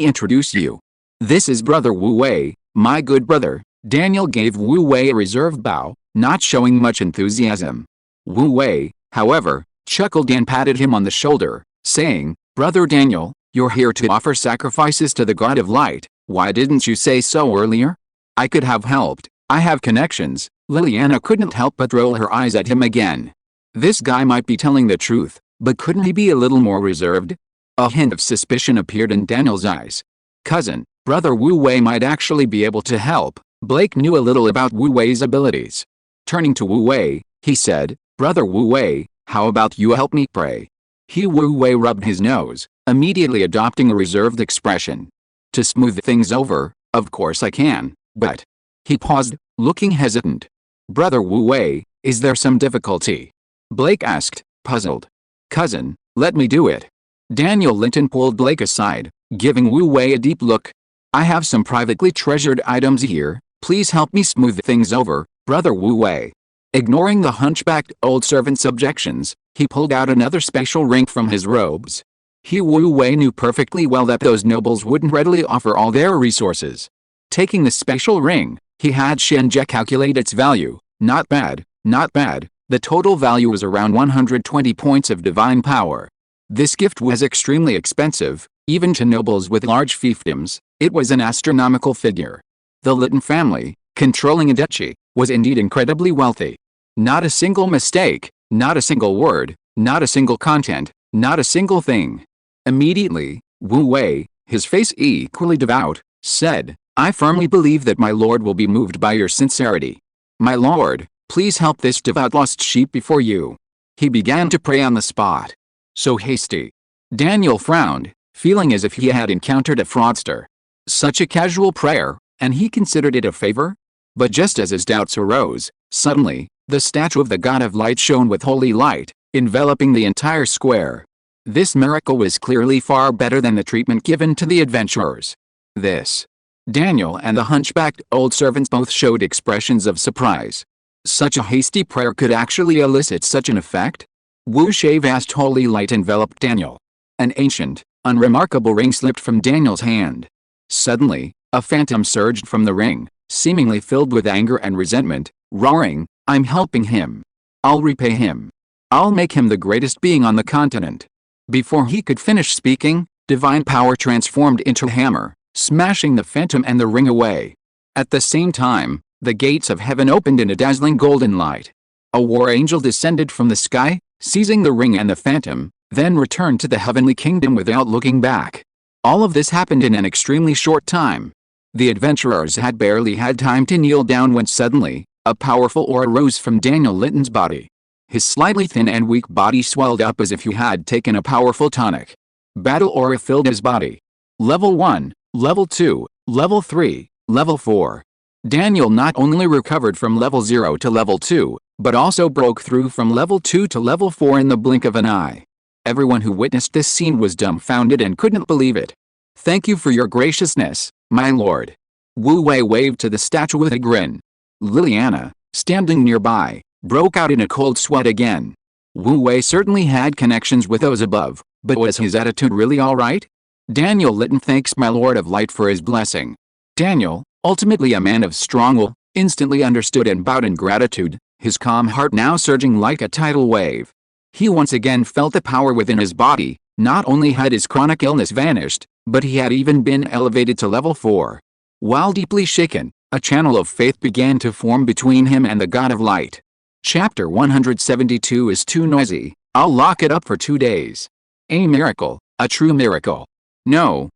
introduce you. This is Brother Wu Wei, my good brother." Daniel gave Wu Wei a reserved bow, not showing much enthusiasm. Wu Wei, however, chuckled and patted him on the shoulder, saying, "Brother Daniel, you're here to offer sacrifices to the God of Light. Why didn't you say so earlier? I could have helped. I have connections." Liliana couldn't help but roll her eyes at him again. This guy might be telling the truth, but couldn't he be a little more reserved? A hint of suspicion appeared in Daniel's eyes. "Cousin, Brother Wu Wei might actually be able to help." Blake knew a little about Wu Wei's abilities. Turning to Wu Wei, he said, "Brother Wu Wei, how about you help me pray?" Wu Wei rubbed his nose, immediately adopting a reserved expression. "To smooth things over, of course I can, but..." He paused, looking hesitant. "Brother Wu Wei, is there some difficulty?" Blake asked, puzzled. "Cousin, let me do it." Daniel Linton pulled Blake aside, giving Wu Wei a deep look. "I have some privately treasured items here, please help me smooth things over, Brother Wu Wei." Ignoring the hunchbacked old servant's objections, he pulled out another special ring from his robes. Wu Wei knew perfectly well that those nobles wouldn't readily offer all their resources. Taking the special ring, he had Shenjie calculate its value. Not bad, not bad. The total value was around 120 points of divine power. This gift was extremely expensive, even to nobles with large fiefdoms. It was an astronomical figure. The Lytton family, controlling a duchy, was indeed incredibly wealthy. Not a single mistake, not a single word, not a single content, not a single thing. Immediately, Wu Wei, his face equally devout, said, "I firmly believe that my lord will be moved by your sincerity. My lord, please help this devout lost sheep before you." He began to pray on the spot. "So hasty." Daniel frowned, feeling as if he had encountered a fraudster. Such a casual prayer, and he considered it a favor? But just as his doubts arose, suddenly, the statue of the God of Light shone with holy light, enveloping the entire square. This miracle was clearly far better than the treatment given to the adventurers. This. Daniel and the hunchbacked old servants both showed expressions of surprise. Such a hasty prayer could actually elicit such an effect? Wu Shay vast holy light enveloped Daniel. An ancient, unremarkable ring slipped from Daniel's hand. Suddenly, a phantom surged from the ring, seemingly filled with anger and resentment, roaring, "I'm helping him. I'll repay him. I'll make him the greatest being on the continent." Before he could finish speaking, divine power transformed into a hammer, smashing the phantom and the ring away. At the same time, the gates of heaven opened in a dazzling golden light. A war angel descended from the sky, seizing the ring and the phantom, then returned to the heavenly kingdom without looking back. All of this happened in an extremely short time. The adventurers had barely had time to kneel down when suddenly, a powerful aura rose from Daniel Lytton's body. His slightly thin and weak body swelled up as if he had taken a powerful tonic. Battle aura filled his body. Level 1, Level 2, Level 3, Level 4. Daniel not only recovered from Level 0 to Level 2, but also broke through from Level 2 to Level 4 in the blink of an eye. Everyone who witnessed this scene was dumbfounded and couldn't believe it. "Thank you for your graciousness, my lord." Wu Wei waved to the statue with a grin. Liliana, standing nearby, broke out in a cold sweat again. Wu Wei certainly had connections with those above, but was his attitude really alright? Daniel Lytton thanks my Lord of Light for his blessing. Daniel, ultimately a man of strong will, instantly understood and bowed in gratitude, his calm heart now surging like a tidal wave. He once again felt the power within his body. Not only had his chronic illness vanished, but he had even been elevated to Level 4. While deeply shaken, a channel of faith began to form between him and the God of Light. Chapter 172 is too noisy, I'll lock it up for 2 days. A miracle, a true miracle. No,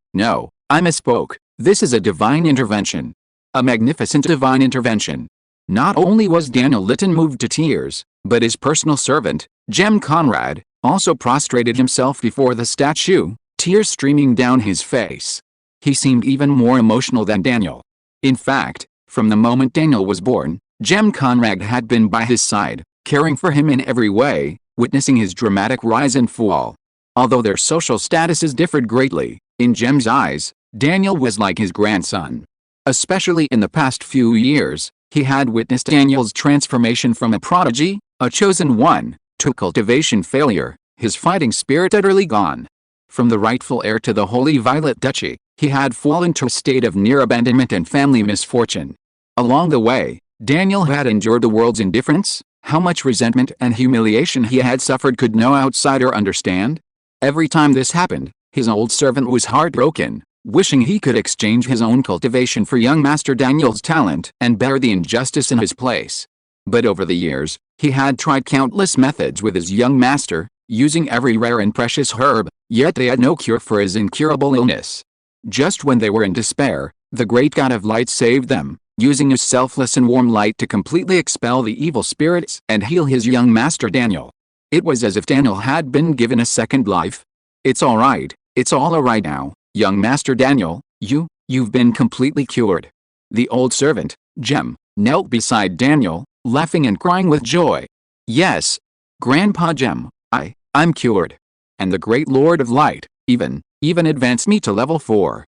I misspoke, this is a divine intervention. A magnificent divine intervention. Not only was Daniel Litton moved to tears, but his personal servant, Jem Conrad, also prostrated himself before the statue, tears streaming down his face. He seemed even more emotional than Daniel. In fact, from the moment Daniel was born, Jem Conrad had been by his side, caring for him in every way, witnessing his dramatic rise and fall. Although their social statuses differed greatly, in Jem's eyes, Daniel was like his grandson. Especially in the past few years, he had witnessed Daniel's transformation from a prodigy, a chosen one, to cultivation failure, his fighting spirit utterly gone. From the rightful heir to the Holy Violet Duchy, he had fallen to a state of near abandonment and family misfortune. Along the way, Daniel had endured the world's indifference. How much resentment and humiliation he had suffered could no outsider understand. Every time this happened, his old servant was heartbroken, wishing he could exchange his own cultivation for young Master Daniel's talent and bear the injustice in his place. But over the years, he had tried countless methods with his young master, using every rare and precious herb, yet they had no cure for his incurable illness. Just when they were in despair, the great god of light saved them, using his selfless and warm light to completely expel the evil spirits and heal his young master Daniel. It was as if Daniel had been given a second life. It's all right now, young Master Daniel, you've been completely cured. The old servant, Jem, knelt beside Daniel, laughing and crying with joy. Yes, Grandpa Jem, I'm cured. And the great Lord of Light, even advanced me to level 4.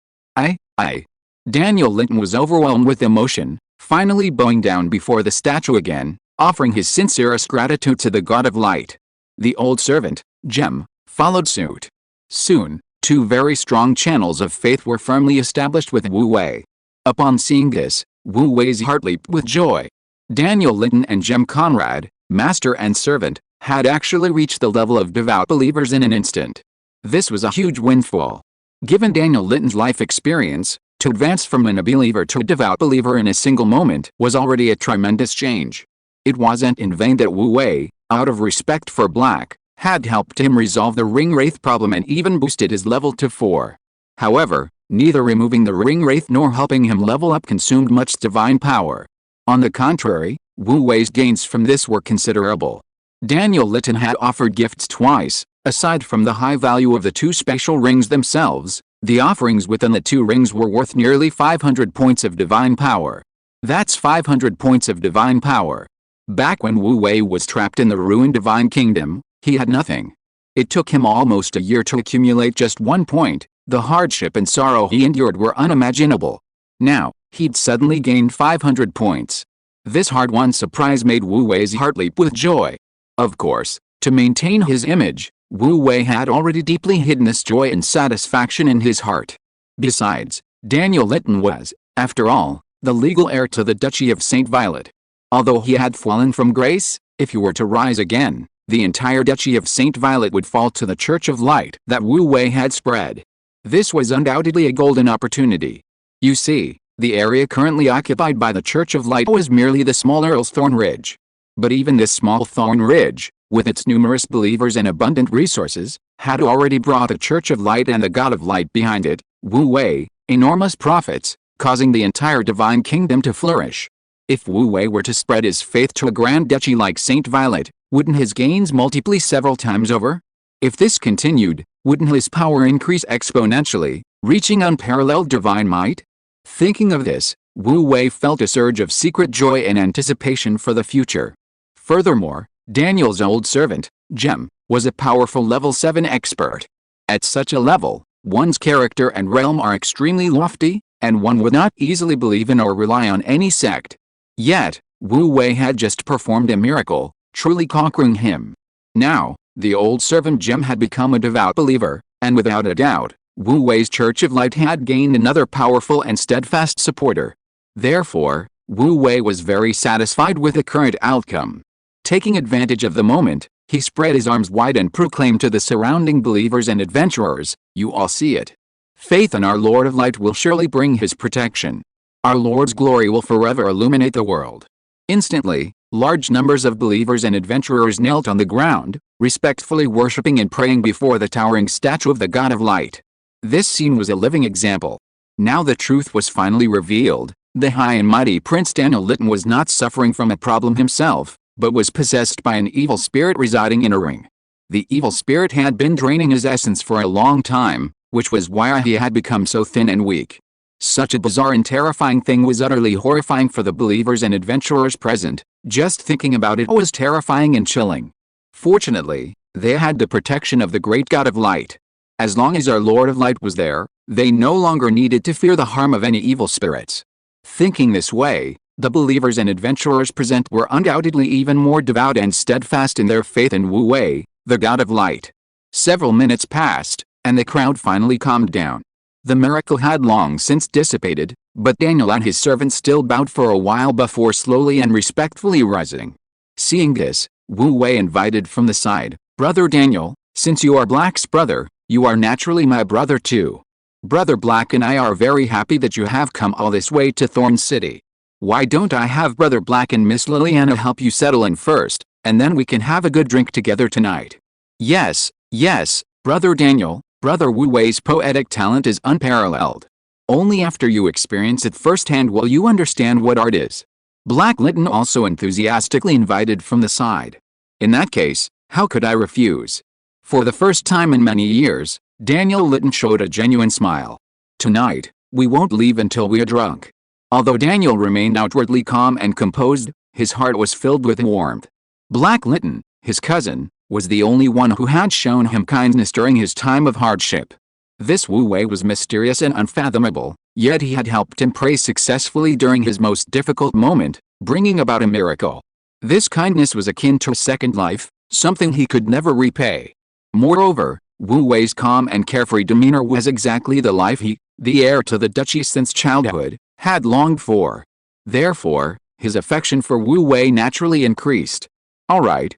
Daniel Litton was overwhelmed with emotion, finally bowing down before the statue again, offering his sincerest gratitude to the God of Light. The old servant, Jem, followed suit. Soon, 2 very strong channels of faith were firmly established with Wu Wei. Upon seeing this, Wu Wei's heart leaped with joy. Daniel Litton and Jem Conrad, master and servant, had actually reached the level of devout believers in an instant. This was a huge windfall. Given Daniel Litton's life experience, to advance from an unbeliever to a devout believer in a single moment was already a tremendous change. It wasn't in vain that Wu Wei, out of respect for Black, had helped him resolve the ring wraith problem and even boosted his level to 4. However, neither removing the ring wraith nor helping him level up consumed much divine power. On the contrary, Wu Wei's gains from this were considerable. Daniel Litton had offered gifts twice. Aside from the high value of the 2 special rings themselves, the offerings within the 2 rings were worth nearly 500 points of divine power. That's 500 points of divine power. Back when Wu Wei was trapped in the ruined divine kingdom, he had nothing. It took him almost a year to accumulate just 1 point. The hardship and sorrow he endured were unimaginable. Now, he'd suddenly gained 500 points. This hard-won surprise made Wu Wei's heart leap with joy. Of course, to maintain his image, Wu Wei had already deeply hidden this joy and satisfaction in his heart. Besides, Daniel Litton was, after all, the legal heir to the Duchy of St. Violet. Although he had fallen from grace, if he were to rise again, the entire Duchy of St. Violet would fall to the Church of Light that Wu Wei had spread. This was undoubtedly a golden opportunity. You see, the area currently occupied by the Church of Light was merely the small Earl's Thorn Ridge. But even this small Thorn Ridge, with its numerous believers and abundant resources, had already brought the Church of Light and the God of Light behind it, Wu Wei, enormous profits, causing the entire divine kingdom to flourish. If Wu Wei were to spread his faith to a grand duchy like St. Violet, wouldn't his gains multiply several times over? If this continued, wouldn't his power increase exponentially, reaching unparalleled divine might? Thinking of this, Wu Wei felt a surge of secret joy and anticipation for the future. Furthermore, Daniel's old servant, Jem, was a powerful level 7 expert. At such a level, one's character and realm are extremely lofty, and one would not easily believe in or rely on any sect. Yet, Wu Wei had just performed a miracle, truly conquering him. Now, the old servant Jem had become a devout believer, and without a doubt, Wu Wei's Church of Light had gained another powerful and steadfast supporter. Therefore, Wu Wei was very satisfied with the current outcome. Taking advantage of the moment, he spread his arms wide and proclaimed to the surrounding believers and adventurers, "You all see it. Faith in our Lord of Light will surely bring his protection. Our Lord's glory will forever illuminate the world." Instantly, large numbers of believers and adventurers knelt on the ground, respectfully worshipping and praying before the towering statue of the God of Light. This scene was a living example. Now the truth was finally revealed. The high and mighty Prince Daniel Litton was not suffering from a problem himself, but was possessed by an evil spirit residing in a ring. The evil spirit had been draining his essence for a long time, which was why he had become so thin and weak. Such a bizarre and terrifying thing was utterly horrifying for the believers and adventurers present. Just thinking about it was terrifying and chilling. Fortunately, they had the protection of the great God of Light. As long as our Lord of Light was there, they no longer needed to fear the harm of any evil spirits. Thinking this way, the believers and adventurers present were undoubtedly even more devout and steadfast in their faith in Wu Wei, the God of Light. Several minutes passed, and the crowd finally calmed down. The miracle had long since dissipated, but Daniel and his servant still bowed for a while before slowly and respectfully rising. Seeing this, Wu Wei invited from the side, "Brother Daniel, since you are Black's brother, you are naturally my brother too. Brother Black and I are very happy that you have come all this way to Thorn City. Why don't I have Brother Black and Miss Liliana help you settle in first, and then we can have a good drink together tonight?" "Yes, yes, Brother Daniel, Brother Wu Wei's poetic talent is unparalleled. Only after you experience it firsthand will you understand what art is." Black Litton also enthusiastically invited from the side. "In that case, how could I refuse?" For the first time in many years, Daniel Litton showed a genuine smile. "Tonight, we won't leave until we are drunk." Although Daniel remained outwardly calm and composed, his heart was filled with warmth. Black Litton, his cousin, was the only one who had shown him kindness during his time of hardship. This Wu Wei was mysterious and unfathomable, yet he had helped him pray successfully during his most difficult moment, bringing about a miracle. This kindness was akin to a second life, something he could never repay. Moreover, Wu Wei's calm and carefree demeanor was exactly the life he, the heir to the duchy since childhood, had longed for. Therefore, his affection for Wu Wei naturally increased. All right,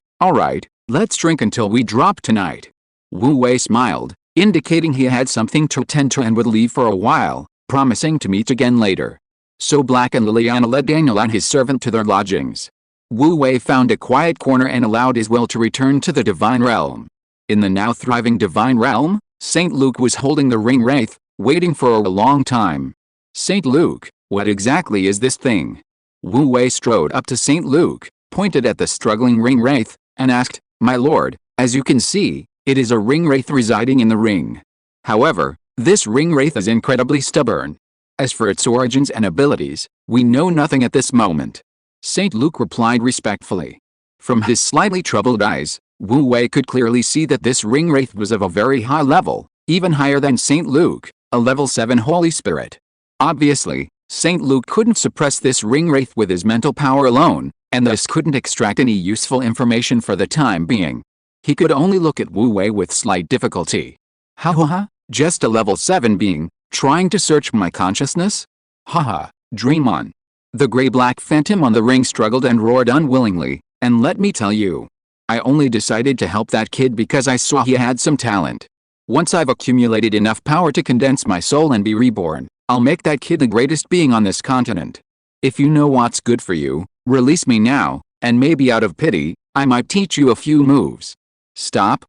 let's drink until we drop tonight." Wu Wei smiled, indicating he had something to attend to and would leave for a while, promising to meet again later. So Black and Liliana led Daniel and his servant to their lodgings. Wu Wei found a quiet corner and allowed his will to return to the divine realm. In the now thriving divine realm, Saint Luke was holding the ring wraith, waiting for a long time. "Saint Luke, what exactly is this thing?" Wu Wei strode up to Saint Luke, pointed at the struggling ring wraith, and asked, "My lord, as you can see, it is a ring wraith residing in the ring. However, this ring wraith is incredibly stubborn. As for its origins and abilities, we know nothing at this moment." Saint Luke replied respectfully. From his slightly troubled eyes, Wu Wei could clearly see that this ring wraith was of a very high level, even higher than Saint Luke, a level 7 Holy Spirit. Obviously, Saint Luke couldn't suppress this ring wraith with his mental power alone, and thus couldn't extract any useful information for the time being. He could only look at Wu Wei with slight difficulty. Ha, just a level 7 being, trying to search my consciousness? Haha, dream on. The gray-black phantom on the ring struggled and roared unwillingly, and let me tell you, I only decided to help that kid because I saw he had some talent. Once I've accumulated enough power to condense my soul and be reborn, I'll make that kid the greatest being on this continent. If you know what's good for you, release me now, and maybe out of pity, I might teach you a few moves." Stop.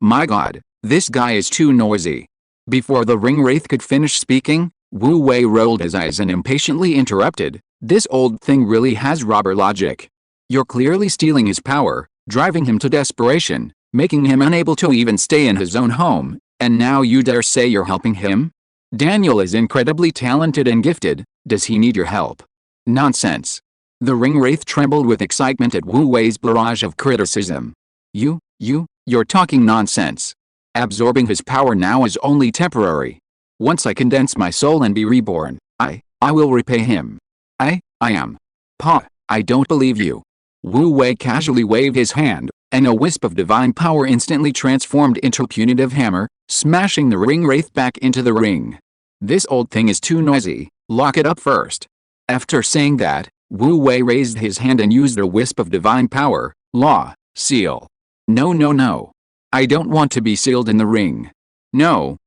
My god, this guy is too noisy. Before the ring wraith could finish speaking, Wu Wei rolled his eyes and impatiently interrupted, "This old thing really has robber logic. You're clearly stealing his power, driving him to desperation, making him unable to even stay in his own home, and now you dare say you're helping him? Daniel is incredibly talented and gifted, does he need your help?" "Nonsense." The ring wraith trembled with excitement at Wu Wei's barrage of criticism. You're talking nonsense. Absorbing his power now is only temporary. Once I condense my soul and be reborn, I will repay him. I am. I don't believe you." Wu Wei casually waved his hand, and a wisp of divine power instantly transformed into a punitive hammer, smashing the ring wraith back into the ring. "This old thing is too noisy, lock it up first." After saying that, Wu Wei raised his hand and used a wisp of divine power, seal. No. I don't want to be sealed in the ring. No.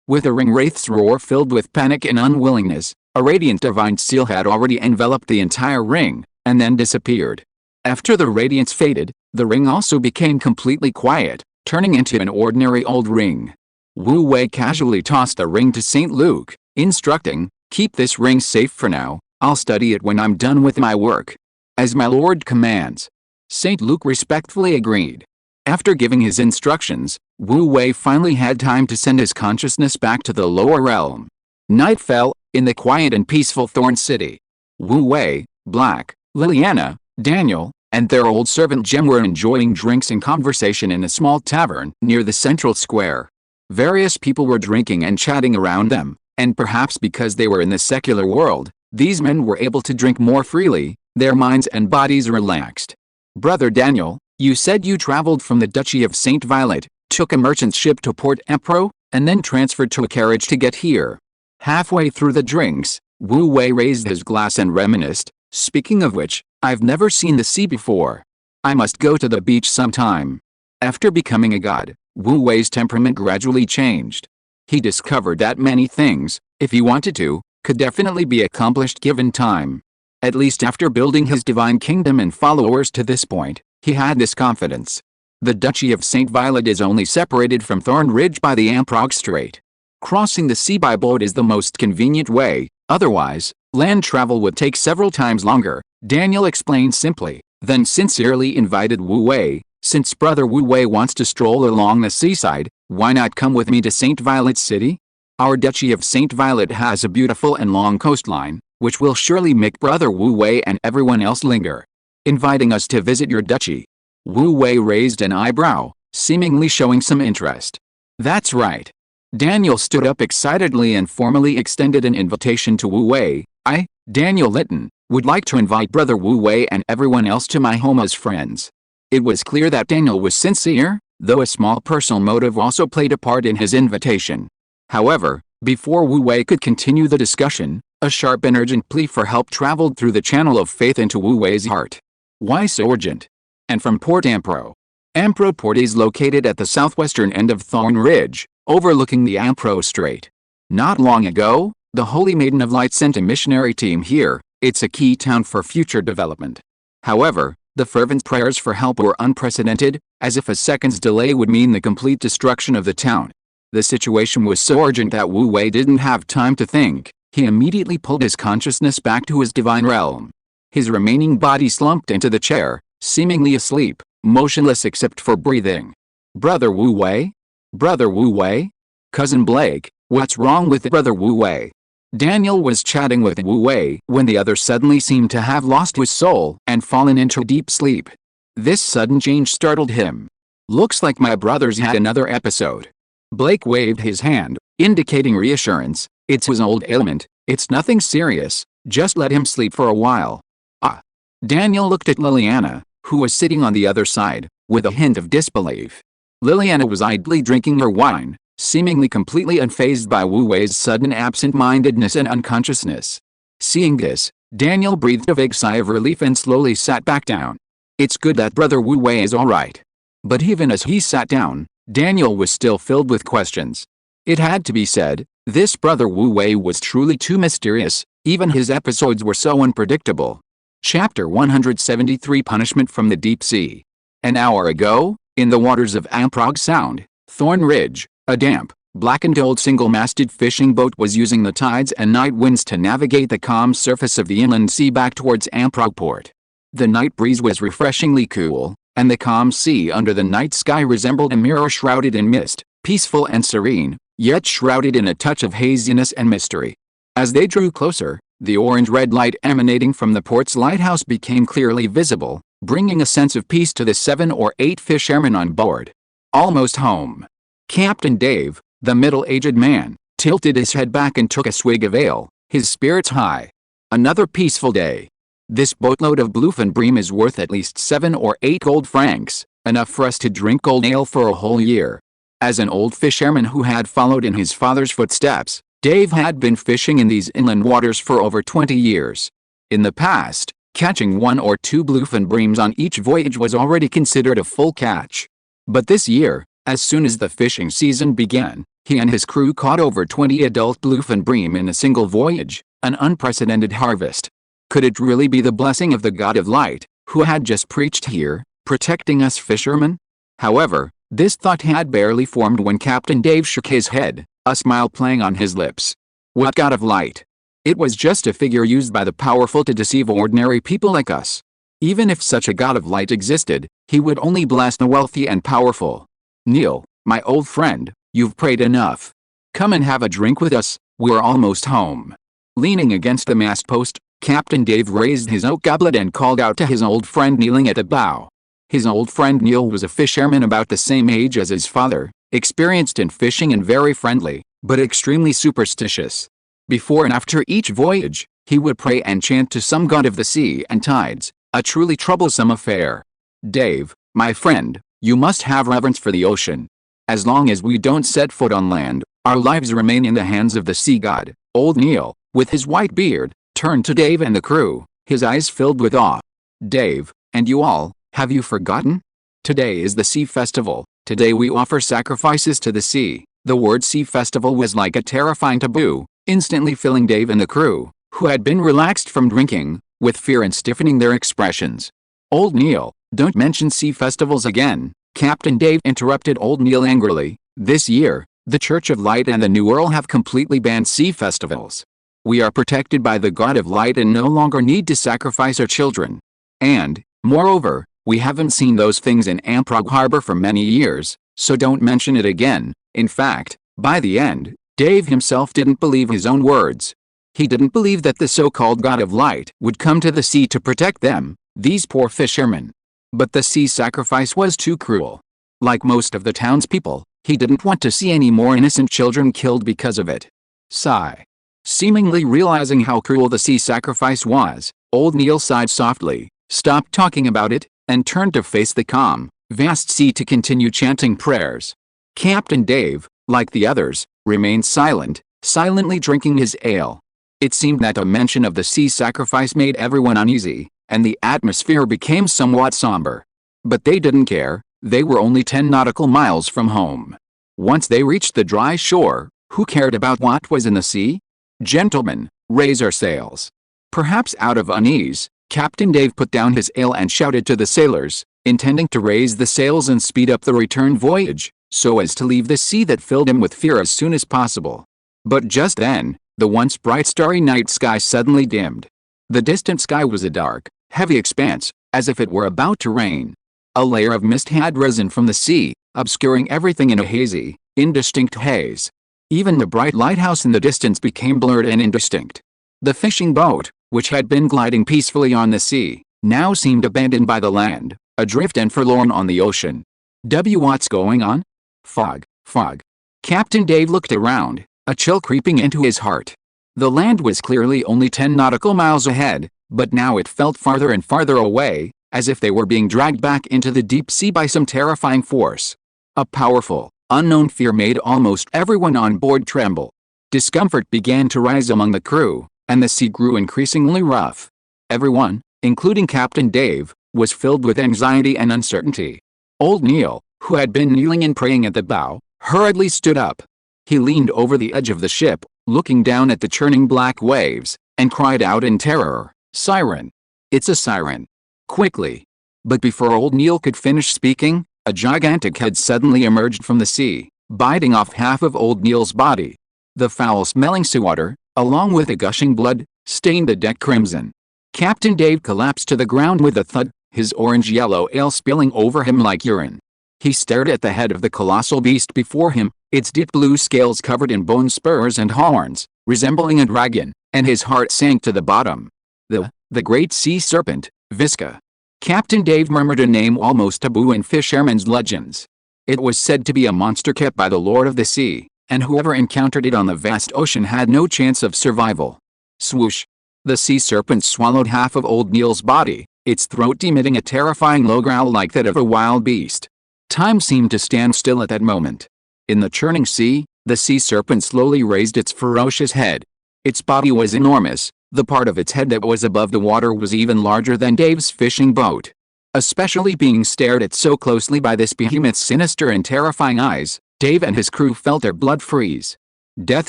With a ring wraith's roar filled with panic and unwillingness, a radiant divine seal had already enveloped the entire ring, and then disappeared. After the radiance faded, the ring also became completely quiet, turning into an ordinary old ring. Wu Wei casually tossed the ring to Saint Luke, instructing, Keep this ring safe for now, I'll study it when I'm done with my work. As my lord commands. St. Luke respectfully agreed. After giving his instructions, Wu Wei finally had time to send his consciousness back to the lower realm. Night fell, in the quiet and peaceful Thorn City. Wu Wei, Black, Liliana, Daniel, and their old servant Jem were enjoying drinks and conversation in a small tavern near the central square. Various people were drinking and chatting around them, and perhaps because they were in the secular world, these men were able to drink more freely, their minds and bodies relaxed. Brother Daniel, you said you traveled from the Duchy of St. Violet, took a merchant ship to Port Empro, and then transferred to a carriage to get here. Halfway through the drinks, Wu Wei raised his glass and reminisced, speaking of which, I've never seen the sea before. I must go to the beach sometime. After becoming a god, Wu Wei's temperament gradually changed. He discovered that many things, if he wanted to, could definitely be accomplished given time. At least after building his divine kingdom and followers to this point, he had this confidence. The Duchy of St. Violet is only separated from Thorn Ridge by the Amprog Strait. Crossing the sea by boat is the most convenient way, otherwise, land travel would take several times longer, Daniel explained simply, then sincerely invited Wu Wei, since Brother Wu Wei wants to stroll along the seaside, why not come with me to St. Violet City? Our Duchy of St. Violet has a beautiful and long coastline, which will surely make Brother Wu Wei and everyone else linger. Inviting us to visit your duchy. Wu Wei raised an eyebrow, seemingly showing some interest. That's right. Daniel stood up excitedly and formally extended an invitation to Wu Wei. I, Daniel Litton, would like to invite Brother Wu Wei and everyone else to my home as friends. It was clear that Daniel was sincere, though a small personal motive also played a part in his invitation. However, before Wu Wei could continue the discussion, a sharp and urgent plea for help traveled through the channel of faith into Wu Wei's heart. Why so urgent? And from Port Empro. Empro Port is located at the southwestern end of Thorn Ridge, overlooking the Ampro Strait. Not long ago, the Holy Maiden of Light sent a missionary team here. It's a key town for future development. However, the fervent prayers for help were unprecedented, as if a second's delay would mean the complete destruction of the town. The situation was so urgent that Wu Wei didn't have time to think. He immediately pulled his consciousness back to his divine realm. His remaining body slumped into the chair, seemingly asleep, motionless except for breathing. Brother Wu Wei? Brother Wu Wei? Cousin Blake, what's wrong with Brother Wu Wei? Daniel was chatting with Wu Wei when the other suddenly seemed to have lost his soul and fallen into deep sleep. This sudden change startled him. Looks like my brother's had another episode. Blake waved his hand, indicating reassurance. It's his old ailment, it's nothing serious, just let him sleep for a while. Ah. Daniel looked at Liliana, who was sitting on the other side, with a hint of disbelief. Liliana was idly drinking her wine, seemingly completely unfazed by Wu Wei's sudden absent-mindedness and unconsciousness. Seeing this, Daniel breathed a vague sigh of relief and slowly sat back down. It's good that Brother Wu Wei is alright. But even as he sat down, Daniel was still filled with questions. It had to be said, this Brother Wu Wei was truly too mysterious, even his episodes were so unpredictable. Chapter 173 Punishment from the Deep Sea. An hour ago, in the waters of Amprog Sound, Thorn Ridge, a damp, blackened old single-masted fishing boat was using the tides and night winds to navigate the calm surface of the inland sea back towards Amprog Port. The night breeze was refreshingly cool, and the calm sea under the night sky resembled a mirror shrouded in mist, peaceful and serene, yet shrouded in a touch of haziness and mystery. As they drew closer, the orange-red light emanating from the port's lighthouse became clearly visible, bringing a sense of peace to the 7 or 8 fishermen on board. Almost home. Captain Dave, the middle-aged man, tilted his head back and took a swig of ale, his spirits high. Another peaceful day. This boatload of bluefin bream is worth at least 7 or 8 gold francs, enough for us to drink gold ale for a whole year. As an old fisherman who had followed in his father's footsteps, Dave had been fishing in these inland waters for over 20 years. In the past, catching 1 or 2 bluefin breams on each voyage was already considered a full catch. But this year, as soon as the fishing season began, he and his crew caught over 20 adult bluefin bream in a single voyage, an unprecedented harvest. Could it really be the blessing of the God of Light, who had just preached here, protecting us fishermen? However, this thought had barely formed when Captain Dave shook his head, a smile playing on his lips. What God of Light? It was just a figure used by the powerful to deceive ordinary people like us. Even if such a god of light existed, he would only bless the wealthy and powerful. Neil, my old friend, you've prayed enough. Come and have a drink with us, we're almost home. Leaning against the mast post, Captain Dave raised his oak goblet and called out to his old friend kneeling at the bow. His old friend Neil was a fisherman about the same age as his father, experienced in fishing and very friendly, but extremely superstitious. Before and after each voyage, he would pray and chant to some god of the sea and tides, a truly troublesome affair. Dave, my friend, you must have reverence for the ocean. As long as we don't set foot on land, our lives remain in the hands of the sea god. Old Neil, with his white beard, turned to Dave and the crew, his eyes filled with awe. Dave, and you all, have you forgotten? Today is the sea festival. Today we offer sacrifices to the sea. The word sea festival was like a terrifying taboo, instantly filling Dave and the crew, who had been relaxed from drinking, with fear and stiffening their expressions. Old Neil, don't mention sea festivals again, Captain Dave interrupted Old Neil angrily. This year, the Church of Light and the New Earl have completely banned sea festivals. We are protected by the God of Light and no longer need to sacrifice our children. And, moreover, we haven't seen those things in Amprog Harbor for many years, so don't mention it again. In fact, by the end, Dave himself didn't believe his own words. He didn't believe that the so-called God of Light would come to the sea to protect them, these poor fishermen. But the sea sacrifice was too cruel. Like most of the townspeople, he didn't want to see any more innocent children killed because of it. Sigh. Seemingly realizing how cruel the sea sacrifice was, Old Neil sighed softly, stopped talking about it, and turned to face the calm, vast sea to continue chanting prayers. Captain Dave, like the others, remained silent, silently drinking his ale. It seemed that a mention of the sea sacrifice made everyone uneasy, and the atmosphere became somewhat somber. But they didn't care, they were only 10 nautical miles from home. Once they reached the dry shore, who cared about what was in the sea? Gentlemen, raise our sails. Perhaps out of unease, Captain Dave put down his ale and shouted to the sailors, intending to raise the sails and speed up the return voyage, so as to leave the sea that filled him with fear as soon as possible. But just then, the once bright starry night sky suddenly dimmed. The distant sky was a dark, heavy expanse, as if it were about to rain. A layer of mist had risen from the sea, obscuring everything in a hazy, indistinct haze. Even the bright lighthouse in the distance became blurred and indistinct. The fishing boat, which had been gliding peacefully on the sea, now seemed abandoned by the land, adrift and forlorn on the ocean. What's going on? Fog, fog. Captain Dave looked around, a chill creeping into his heart. The land was clearly only 10 nautical miles ahead, but now it felt farther and farther away, as if they were being dragged back into the deep sea by some terrifying force. A powerful, unknown fear made almost everyone on board tremble. Discomfort began to rise among the crew, and the sea grew increasingly rough. Everyone, including Captain Dave, was filled with anxiety and uncertainty. Old Neil, who had been kneeling and praying at the bow, hurriedly stood up. He leaned over the edge of the ship, looking down at the churning black waves, and cried out in terror, "Siren! It's a siren! Quickly!" But before Old Neil could finish speaking, a gigantic head suddenly emerged from the sea, biting off half of Old Neil's body. The foul-smelling seawater, along with the gushing blood, stained the deck crimson. Captain Dave collapsed to the ground with a thud, his orange-yellow ale spilling over him like urine. He stared at the head of the colossal beast before him, its deep blue scales covered in bone spurs and horns, resembling a dragon, and his heart sank to the bottom. The great sea serpent, Visca. Captain Dave murmured a name almost taboo in fishermen's legends. It was said to be a monster kept by the Lord of the Sea, and whoever encountered it on the vast ocean had no chance of survival. Swoosh! The sea serpent swallowed half of Old Neil's body, its throat emitting a terrifying low growl like that of a wild beast. Time seemed to stand still at that moment. In the churning sea, the sea serpent slowly raised its ferocious head. Its body was enormous. The part of its head that was above the water was even larger than Dave's fishing boat. Especially being stared at so closely by this behemoth's sinister and terrifying eyes, Dave and his crew felt their blood freeze. Death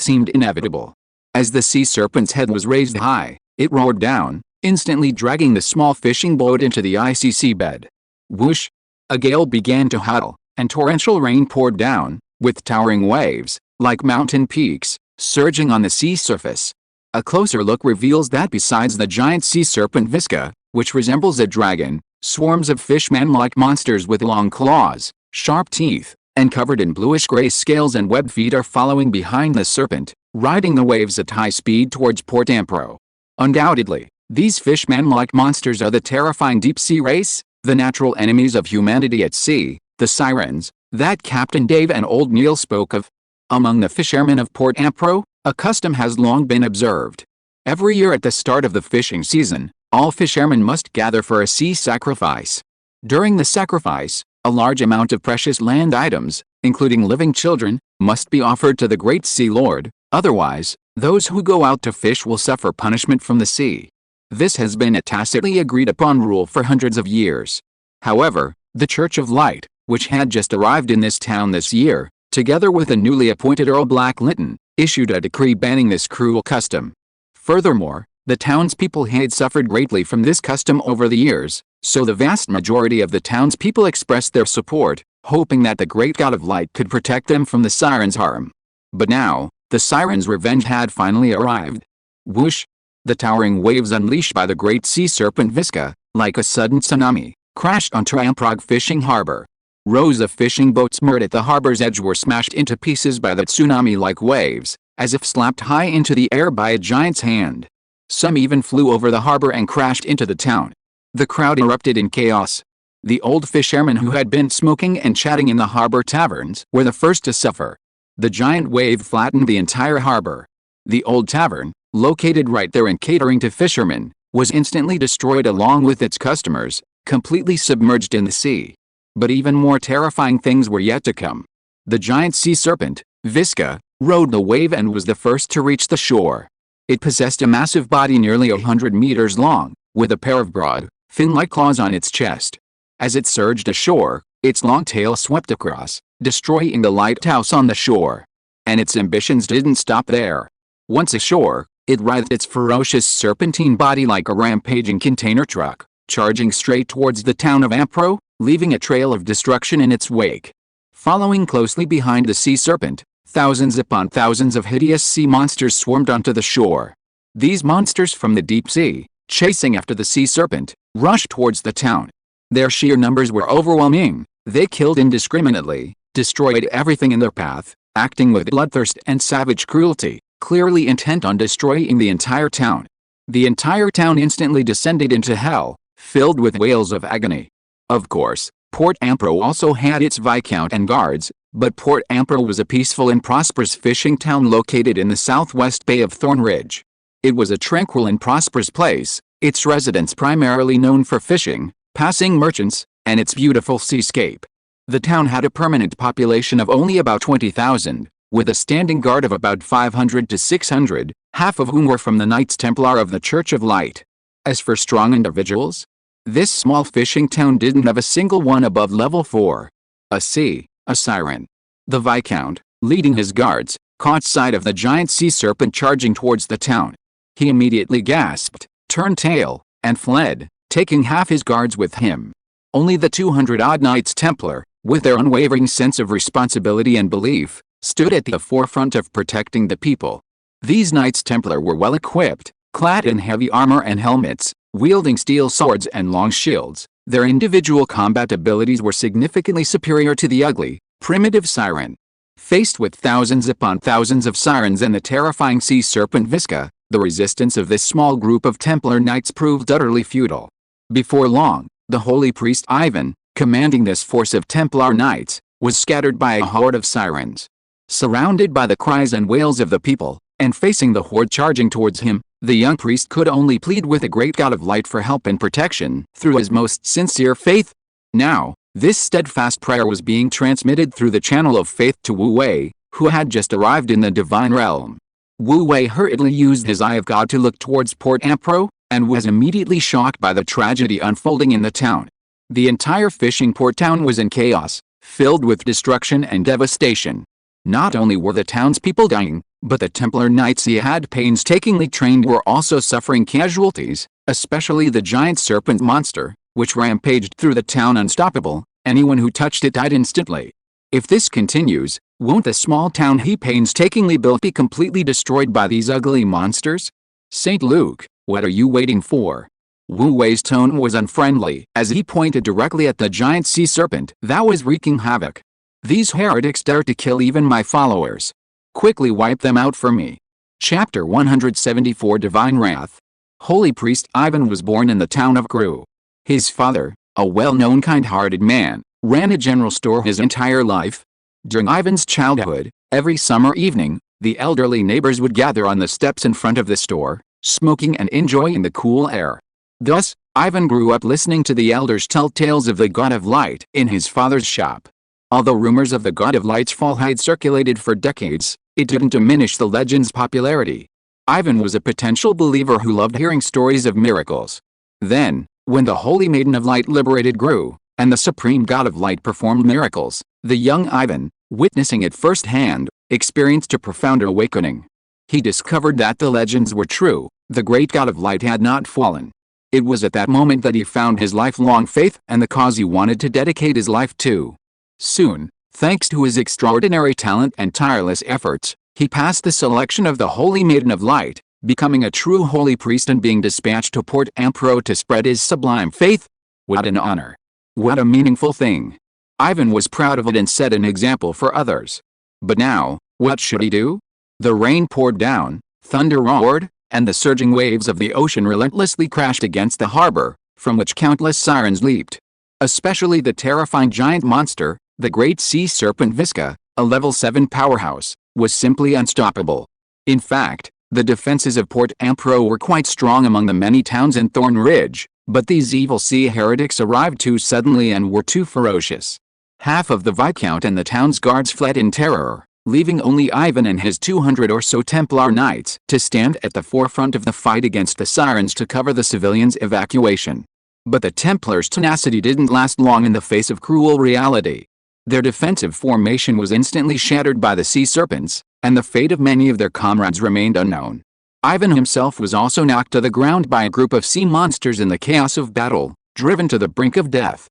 seemed inevitable. As the sea serpent's head was raised high, it roared down, instantly dragging the small fishing boat into the icy seabed. Whoosh! A gale began to howl, and torrential rain poured down, with towering waves, like mountain peaks, surging on the sea surface. A closer look reveals that besides the giant sea serpent Visca, which resembles a dragon, swarms of fish-man-like monsters with long claws, sharp teeth, and covered in bluish-gray scales and webbed feet are following behind the serpent, riding the waves at high speed towards Port Ampro. Undoubtedly, these fish-man-like monsters are the terrifying deep-sea race, the natural enemies of humanity at sea, the sirens, that Captain Dave and Old Neil spoke of. Among the fishermen of Port Ampro, a custom has long been observed. Every year at the start of the fishing season, all fishermen must gather for a sea sacrifice. During the sacrifice, a large amount of precious land items, including living children, must be offered to the Great Sea Lord, otherwise, those who go out to fish will suffer punishment from the sea. This has been a tacitly agreed upon rule for hundreds of years. However, the Church of Light, which had just arrived in this town this year, together with the newly appointed Earl Black Lytton, issued a decree banning this cruel custom. Furthermore, the townspeople had suffered greatly from this custom over the years, so the vast majority of the townspeople expressed their support, hoping that the great god of light could protect them from the sirens' harm. But now, the sirens' revenge had finally arrived. Whoosh! The towering waves unleashed by the great sea serpent Visca, like a sudden tsunami, crashed onto Amprog fishing harbor. Rows of fishing boats moored at the harbor's edge were smashed into pieces by the tsunami-like waves, as if slapped high into the air by a giant's hand. Some even flew over the harbor and crashed into the town. The crowd erupted in chaos. The old fishermen who had been smoking and chatting in the harbor taverns were the first to suffer. The giant wave flattened the entire harbor. The old tavern, located right there and catering to fishermen, was instantly destroyed along with its customers, completely submerged in the sea. But even more terrifying things were yet to come. The giant sea serpent, Visca, rode the wave and was the first to reach the shore. It possessed a massive body nearly 100 meters long, with a pair of broad, fin-like claws on its chest. As it surged ashore, its long tail swept across, destroying the lighthouse on the shore. And its ambitions didn't stop there. Once ashore, it writhed its ferocious serpentine body like a rampaging container truck, charging straight towards the town of Ampro, leaving a trail of destruction in its wake. Following closely behind the sea serpent, thousands upon thousands of hideous sea monsters swarmed onto the shore. These monsters from the deep sea, chasing after the sea serpent, rushed towards the town. Their sheer numbers were overwhelming. They killed indiscriminately, destroyed everything in their path, acting with bloodthirst and savage cruelty, clearly intent on destroying the entire town. The entire town instantly descended into hell, filled with wails of agony. Of course, Port Ampro also had its viscount and guards, but Port Ampro was a peaceful and prosperous fishing town located in the southwest bay of Thornridge. It was a tranquil and prosperous place, its residents primarily known for fishing, passing merchants, and its beautiful seascape. The town had a permanent population of only about 20,000, with a standing guard of about 500 to 600, half of whom were from the Knights Templar of the Church of Light. As for strong individuals, this small fishing town didn't have a single one above level 4. A siren. The Viscount, leading his guards, caught sight of the giant sea serpent charging towards the town. He immediately gasped, turned tail, and fled, taking half his guards with him. Only the 200-odd Knights Templar, with their unwavering sense of responsibility and belief, stood at the forefront of protecting the people. These Knights Templar were well equipped, clad in heavy armor and helmets, wielding steel swords and long shields. Their individual combat abilities were significantly superior to the ugly, primitive siren. Faced with thousands upon thousands of sirens and the terrifying sea serpent Visca, the resistance of this small group of Templar knights proved utterly futile. Before long, the holy priest Ivan, commanding this force of Templar knights, was scattered by a horde of sirens. Surrounded by the cries and wails of the people, and facing the horde charging towards him, the young priest could only plead with the great god of light for help and protection through his most sincere faith. Now, this steadfast prayer was being transmitted through the channel of faith to Wu Wei, who had just arrived in the divine realm. Wu Wei hurriedly used his Eye of God to look towards Port Ampro, and was immediately shocked by the tragedy unfolding in the town. The entire fishing port town was in chaos, filled with destruction and devastation. Not only were the townspeople dying, but the Templar knights he had painstakingly trained were also suffering casualties, especially the giant serpent monster, which rampaged through the town unstoppable. Anyone who touched it died instantly. If this continues, won't the small town he painstakingly built be completely destroyed by these ugly monsters? St. Luke, what are you waiting for? Wu Wei's tone was unfriendly as he pointed directly at the giant sea serpent that was wreaking havoc. These heretics dare to kill even my followers. Quickly wipe them out for me. Chapter 174 Divine Wrath. Holy Priest Ivan was born in the town of Gru. His father, a well-known kind-hearted man, ran a general store his entire life. During Ivan's childhood, every summer evening, the elderly neighbors would gather on the steps in front of the store, smoking and enjoying the cool air. Thus, Ivan grew up listening to the elders tell tales of the God of Light in his father's shop. Although rumors of the God of Light's fall had circulated for decades, it didn't diminish the legend's popularity. Ivan was a potential believer who loved hearing stories of miracles. Then, when the Holy Maiden of Light liberated Gru, and the Supreme God of Light performed miracles, the young Ivan, witnessing it firsthand, experienced a profound awakening. He discovered that the legends were true, the great God of Light had not fallen. It was at that moment that he found his lifelong faith and the cause he wanted to dedicate his life to. Soon, thanks to his extraordinary talent and tireless efforts, he passed the selection of the Holy Maiden of Light, becoming a true holy priest and being dispatched to Port Ampero to spread his sublime faith. What an honor! What a meaningful thing! Ivan was proud of it and set an example for others. But now, what should he do? The rain poured down, thunder roared, and the surging waves of the ocean relentlessly crashed against the harbor, from which countless sirens leaped. Especially the terrifying giant monster, the great sea serpent Visca, a level 7 powerhouse, was simply unstoppable. In fact, the defenses of Port Ampero were quite strong among the many towns in Thorn Ridge, but these evil sea heretics arrived too suddenly and were too ferocious. Half of the Viscount and the town's guards fled in terror, leaving only Ivan and his 200 or so Templar knights to stand at the forefront of the fight against the sirens to cover the civilians' evacuation. But the Templars' tenacity didn't last long in the face of cruel reality. Their defensive formation was instantly shattered by the sea serpents, and the fate of many of their comrades remained unknown. Ivan himself was also knocked to the ground by a group of sea monsters in the chaos of battle, driven to the brink of death.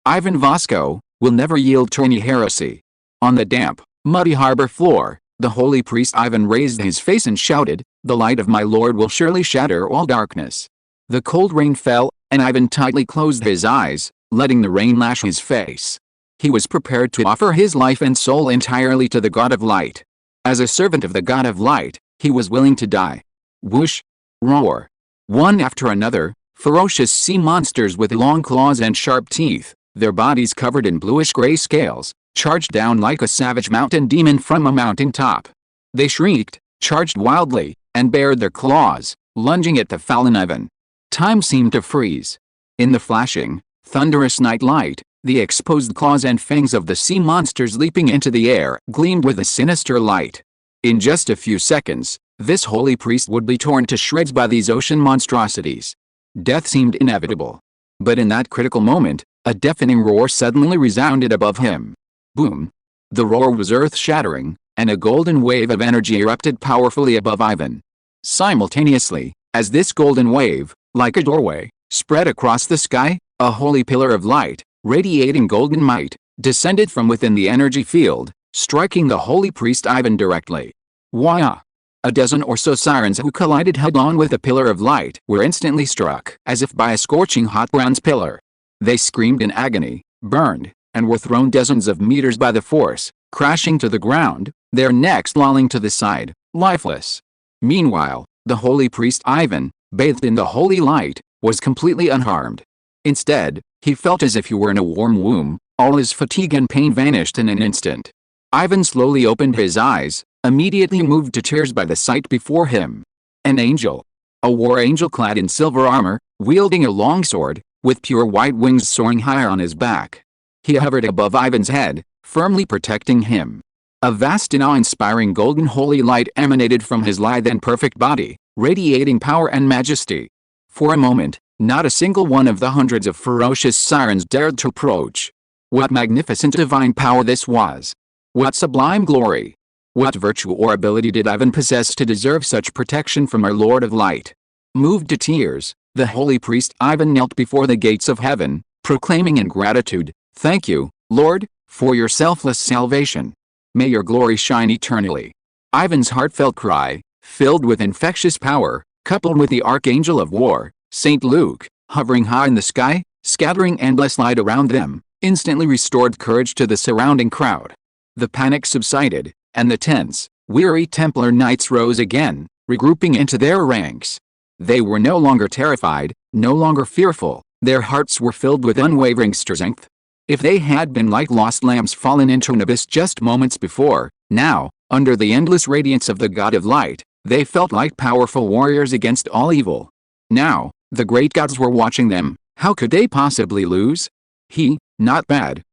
Ivan Vasco, will never yield to any heresy. On the damp, muddy harbor floor, the holy priest Ivan raised his face and shouted, "The light of my Lord will surely shatter all darkness." The cold rain fell, and Ivan tightly closed his eyes, letting the rain lash his face. He was prepared to offer his life and soul entirely to the God of Light. As a servant of the God of Light, he was willing to die. Whoosh! Roar! One after another, ferocious sea monsters with long claws and sharp teeth, their bodies covered in bluish-gray scales, charged down like a savage mountain demon from a mountain top. They shrieked, charged wildly, and bared their claws, lunging at the fallen Ivan. Time seemed to freeze. In the flashing, thunderous night light, the exposed claws and fangs of the sea monsters leaping into the air gleamed with a sinister light. In just a few seconds, this holy priest would be torn to shreds by these ocean monstrosities. Death seemed inevitable. But in that critical moment, a deafening roar suddenly resounded above him. Boom! The roar was earth-shattering, and a golden wave of energy erupted powerfully above Ivan. Simultaneously, as this golden wave, like a doorway, spread across the sky, a holy pillar of light, radiating golden might, descended from within the energy field, striking the holy priest Ivan directly. Wah! A dozen or so sirens who collided head-on with the pillar of light were instantly struck as if by a scorching hot bronze pillar. They screamed in agony, burned, and were thrown dozens of meters by the force, crashing to the ground, their necks lolling to the side, lifeless. Meanwhile, the holy priest Ivan, bathed in the holy light, was completely unharmed. Instead, he felt as if he were in a warm womb, all his fatigue and pain vanished in an instant. Ivan slowly opened his eyes, immediately moved to tears by the sight before him. An angel. A war angel clad in silver armor, wielding a long sword, with pure white wings soaring higher on his back. He hovered above Ivan's head, firmly protecting him. A vast and awe-inspiring golden holy light emanated from his lithe and perfect body, radiating power and majesty. For a moment, not a single one of the hundreds of ferocious sirens dared to approach. What magnificent divine power this was! What sublime glory! What virtue or ability did Ivan possess to deserve such protection from our Lord of Light? Moved to tears, the holy priest Ivan knelt before the gates of heaven, proclaiming in gratitude, "Thank you, Lord, for your selfless salvation. May your glory shine eternally." Ivan's heartfelt cry, filled with infectious power, coupled with the Archangel of War, St. Luke, hovering high in the sky, scattering endless light around them, instantly restored courage to the surrounding crowd. The panic subsided, and the tense, weary Templar knights rose again, regrouping into their ranks. They were no longer terrified, no longer fearful, their hearts were filled with unwavering strength. If they had been like lost lambs fallen into an abyss just moments before, now, under the endless radiance of the God of Light, they felt like powerful warriors against all evil. Now, the great gods were watching them. How could they possibly lose? He, not bad,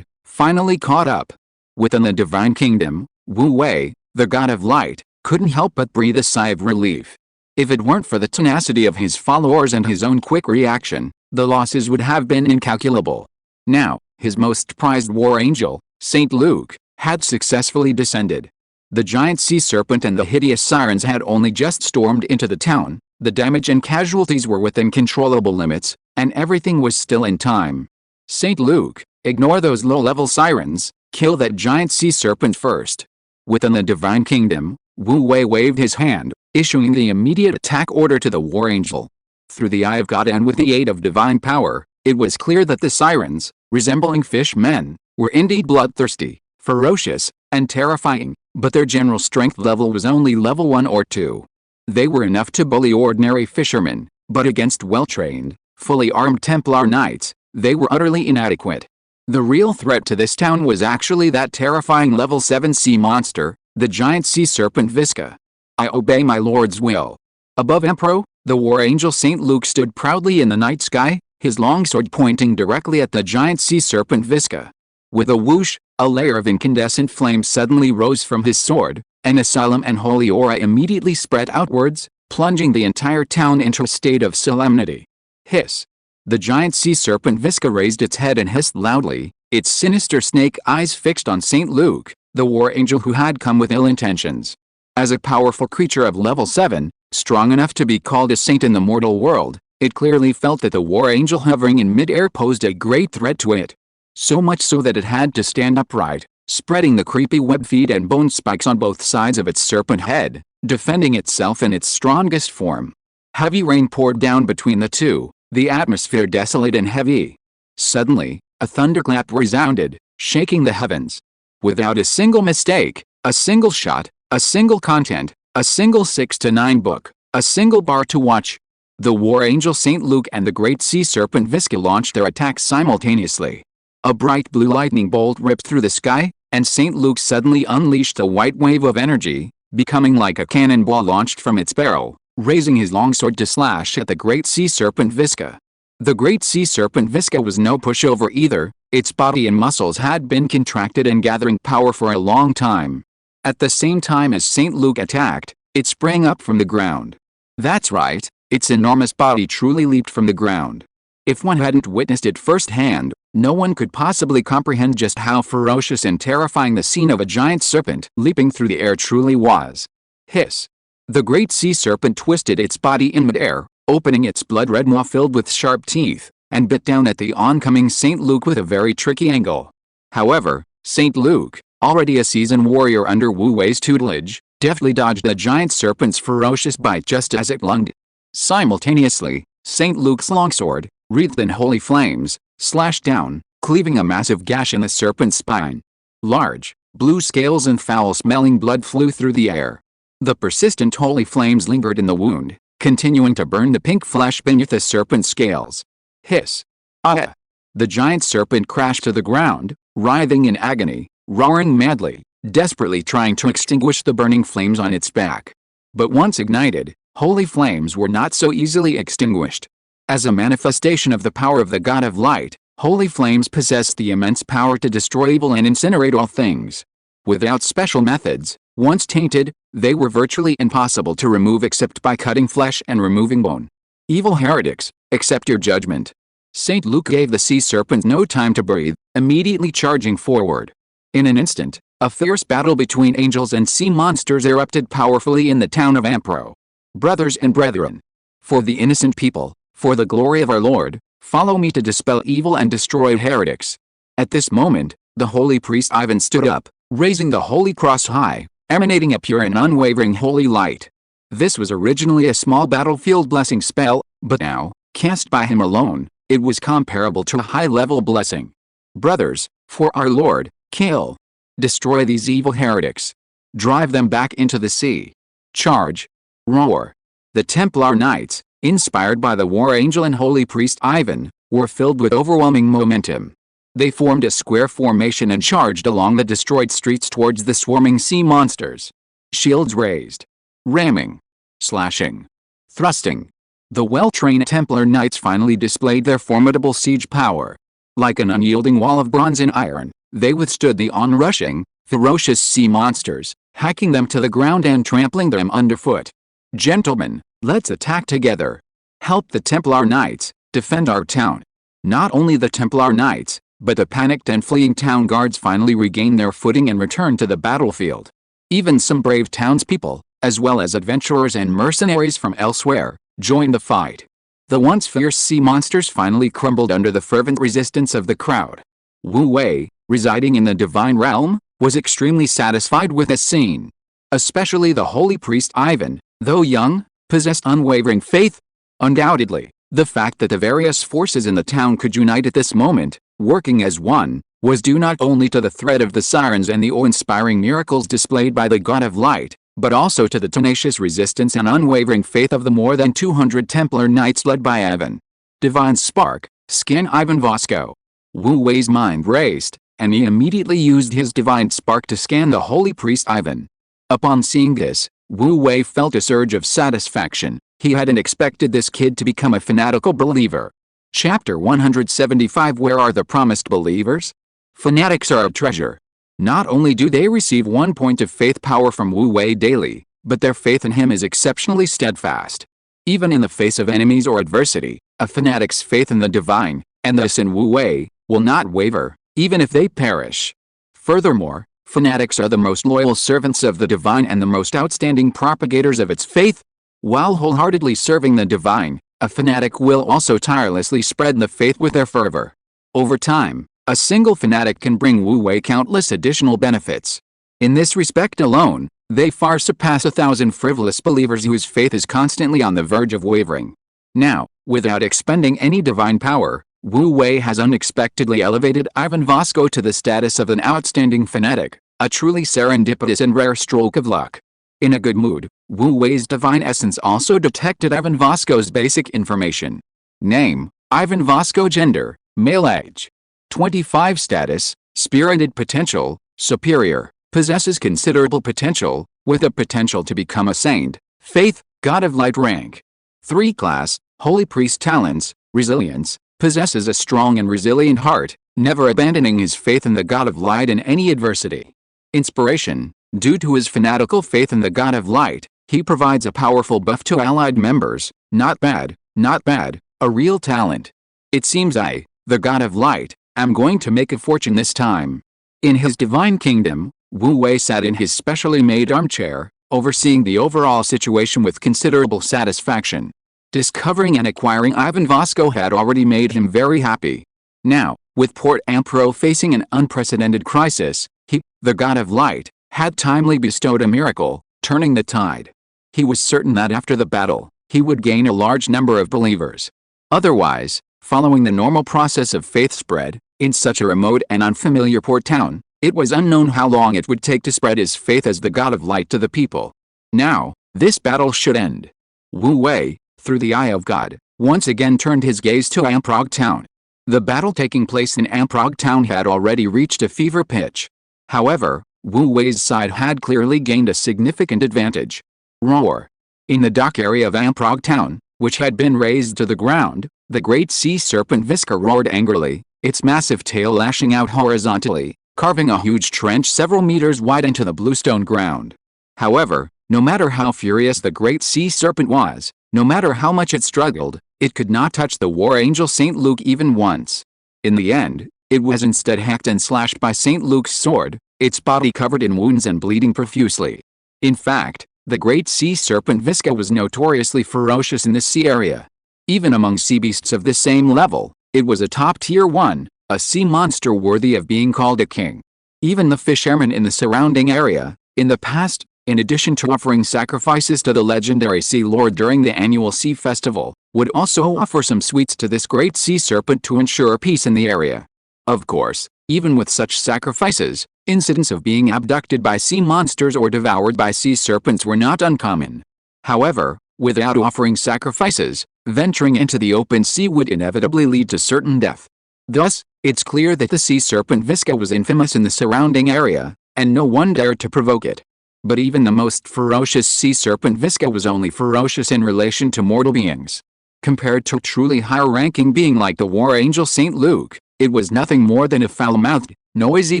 finally caught up. Within the divine kingdom, Wu Wei, the God of Light, couldn't help but breathe a sigh of relief. If it weren't for the tenacity of his followers and his own quick reaction, the losses would have been incalculable. Now, his most prized war angel, St. Luke, had successfully descended. The giant sea serpent and the hideous sirens had only just stormed into the town, the damage and casualties were within controllable limits, and everything was still in time. St. Luke, ignore those low-level sirens, kill that giant sea serpent first. Within the divine kingdom, Wu Wei waved his hand, issuing the immediate attack order to the war angel. Through the eye of God and with the aid of divine power, it was clear that the sirens, resembling fish men, were indeed bloodthirsty, ferocious, and terrifying, but their general strength level was only level 1 or 2. They were enough to bully ordinary fishermen, but against well-trained, fully armed Templar knights, they were utterly inadequate. The real threat to this town was actually that terrifying level 7 sea monster, the giant sea serpent Visca. I obey my lord's will. Above Emperor, the war angel St. Luke stood proudly in the night sky, his longsword pointing directly at the giant sea serpent Visca. With a whoosh, a layer of incandescent flame suddenly rose from his sword, and a solemn and holy aura immediately spread outwards, plunging the entire town into a state of solemnity. Hiss! The giant sea serpent Visca raised its head and hissed loudly, its sinister snake eyes fixed on St. Luke, the war angel who had come with ill intentions. As a powerful creature of level 7, strong enough to be called a saint in the mortal world, it clearly felt that the war angel hovering in mid-air posed a great threat to it. So much so that it had to stand upright, spreading the creepy web feet and bone spikes on both sides of its serpent head, defending itself in its strongest form. Heavy rain poured down between the two, the atmosphere desolate and heavy. Suddenly, a thunderclap resounded, shaking the heavens. Without a single mistake, a single shot, a single content, a single 6 to 9 book, a single bar to watch. The war angel St. Luke and the great sea serpent Visca launched their attacks simultaneously. A bright blue lightning bolt ripped through the sky, and St. Luke suddenly unleashed a white wave of energy, becoming like a cannonball launched from its barrel, raising his longsword to slash at the great sea serpent Visca. The great sea serpent Visca was no pushover either, its body and muscles had been contracted and gathering power for a long time. At the same time as St. Luke attacked, it sprang up from the ground. That's right, its enormous body truly leaped from the ground. If one hadn't witnessed it firsthand, no one could possibly comprehend just how ferocious and terrifying the scene of a giant serpent leaping through the air truly was. Hiss! The great sea serpent twisted its body in midair, opening its blood-red maw filled with sharp teeth, and bit down at the oncoming St. Luke with a very tricky angle. However, St. Luke, already a seasoned warrior under Wu Wei's tutelage, deftly dodged the giant serpent's ferocious bite just as it lunged. Simultaneously, St. Luke's longsword, wreathed in holy flames, slashed down, cleaving a massive gash in the serpent's spine. Large, blue scales and foul-smelling blood flew through the air. The persistent holy flames lingered in the wound, continuing to burn the pink flesh beneath the serpent's scales. Hiss! Ah! The giant serpent crashed to the ground, writhing in agony, roaring madly, desperately trying to extinguish the burning flames on its back. But once ignited, holy flames were not so easily extinguished. As a manifestation of the power of the God of Light, holy flames possessed the immense power to destroy evil and incinerate all things. Without special methods, once tainted, they were virtually impossible to remove except by cutting flesh and removing bone. Evil heretics, accept your judgment. St. Luke gave the sea serpent no time to breathe, immediately charging forward. In an instant, a fierce battle between angels and sea monsters erupted powerfully in the town of Ampro. Brothers and brethren, for the innocent people, for the glory of our Lord, follow me to dispel evil and destroy heretics. At this moment, the holy priest Ivan stood up, raising the holy cross high, emanating a pure and unwavering holy light. This was originally a small battlefield blessing spell, but now, cast by him alone, it was comparable to a high-level blessing. Brothers, for our Lord, kill. Destroy these evil heretics. Drive them back into the sea. Charge. Roar. The Templar Knights, inspired by the war angel and holy priest Ivan, were filled with overwhelming momentum. They formed a square formation and charged along the destroyed streets towards the swarming sea monsters. Shields raised. Ramming. Slashing. Thrusting. The well-trained Templar Knights finally displayed their formidable siege power. Like an unyielding wall of bronze and iron, they withstood the onrushing, ferocious sea monsters, hacking them to the ground and trampling them underfoot. Gentlemen, let's attack together. Help the Templar Knights defend our town. Not only the Templar Knights, but the panicked and fleeing town guards finally regained their footing and returned to the battlefield. Even some brave townspeople, as well as adventurers and mercenaries from elsewhere, joined the fight. The once fierce sea monsters finally crumbled under the fervent resistance of the crowd. Wu Wei, residing in the divine realm, was extremely satisfied with this scene. Especially the holy priest Ivan, though young, possessed unwavering faith. Undoubtedly, the fact that the various forces in the town could unite at this moment, working as one, was due not only to the threat of the sirens and the awe-inspiring miracles displayed by the God of Light, but also to the tenacious resistance and unwavering faith of the more than 200 Templar Knights led by Ivan. Divine Spark, scan Ivan Vasco. Wu Wei's mind raced, and he immediately used his divine spark to scan the holy priest Ivan. Upon seeing this, Wu Wei felt a surge of satisfaction. He hadn't expected this kid to become a fanatical believer. Chapter 175. Where are the promised believers? Fanatics are a treasure. Not only do they receive 1 point of faith power from Wu Wei daily, but their faith in him is exceptionally steadfast. Even in the face of enemies or adversity, a fanatic's faith in the divine, and thus in Wu Wei, will not waver, even if they perish. Furthermore, fanatics are the most loyal servants of the divine and the most outstanding propagators of its faith. While wholeheartedly serving the divine, a fanatic will also tirelessly spread the faith with their fervor. Over time, a single fanatic can bring Wu Wei countless additional benefits. In this respect alone, they far surpass 1,000 frivolous believers whose faith is constantly on the verge of wavering. Now, without expending any divine power, Wu Wei has unexpectedly elevated Ivan Vasco to the status of an outstanding fanatic, a truly serendipitous and rare stroke of luck. In a good mood, Wu Wei's divine essence also detected Ivan Vasco's basic information. Name, Ivan Vasco. Gender, male. Age, 25. Status, spirited potential, superior, possesses considerable potential, with a potential to become a saint. Faith, God of Light. Rank, 3. Class, holy priest. Talents, resilience, possesses a strong and resilient heart, never abandoning his faith in the God of Light in any adversity. Inspiration, due to his fanatical faith in the God of Light, he provides a powerful buff to allied members. Not bad, not bad, a real talent. It seems I, the God of Light, am going to make a fortune this time. In his divine kingdom, Wu Wei sat in his specially made armchair, overseeing the overall situation with considerable satisfaction. Discovering and acquiring Ivan Vasco had already made him very happy. Now, with Port Ampro facing an unprecedented crisis, he, the God of Light, had timely bestowed a miracle, turning the tide. He was certain that after the battle, he would gain a large number of believers. Otherwise, following the normal process of faith spread, in such a remote and unfamiliar port town, it was unknown how long it would take to spread his faith as the God of Light to the people. Now, this battle should end. Wu Wei, through the eye of God, once again turned his gaze to Amprog town. The battle taking place in Amprog town had already reached a fever pitch. However, Wu Wei's side had clearly gained a significant advantage. Roar. In the dock area of Amprog town, which had been razed to the ground, the great sea serpent Visca roared angrily, its massive tail lashing out horizontally, carving a huge trench several meters wide into the bluestone ground. However, no matter how furious the great sea serpent was, no matter how much it struggled, it could not touch the war angel St. Luke even once. In the end, it was instead hacked and slashed by St. Luke's sword, its body covered in wounds and bleeding profusely. In fact, the great sea serpent Visca was notoriously ferocious in this sea area. Even among sea beasts of the same level, it was a top-tier one, a sea monster worthy of being called a king. Even the fishermen in the surrounding area, in the past, in addition to offering sacrifices to the legendary Sea Lord during the annual Sea Festival, would also offer some sweets to this great sea serpent to ensure peace in the area. Of course, even with such sacrifices, incidents of being abducted by sea monsters or devoured by sea serpents were not uncommon. However, without offering sacrifices, venturing into the open sea would inevitably lead to certain death. Thus, it's clear that the sea serpent Visca was infamous in the surrounding area, and no one dared to provoke it. But even the most ferocious sea serpent Visca was only ferocious in relation to mortal beings. Compared to a truly higher-ranking being like the war angel St. Luke, it was nothing more than a foul-mouthed, noisy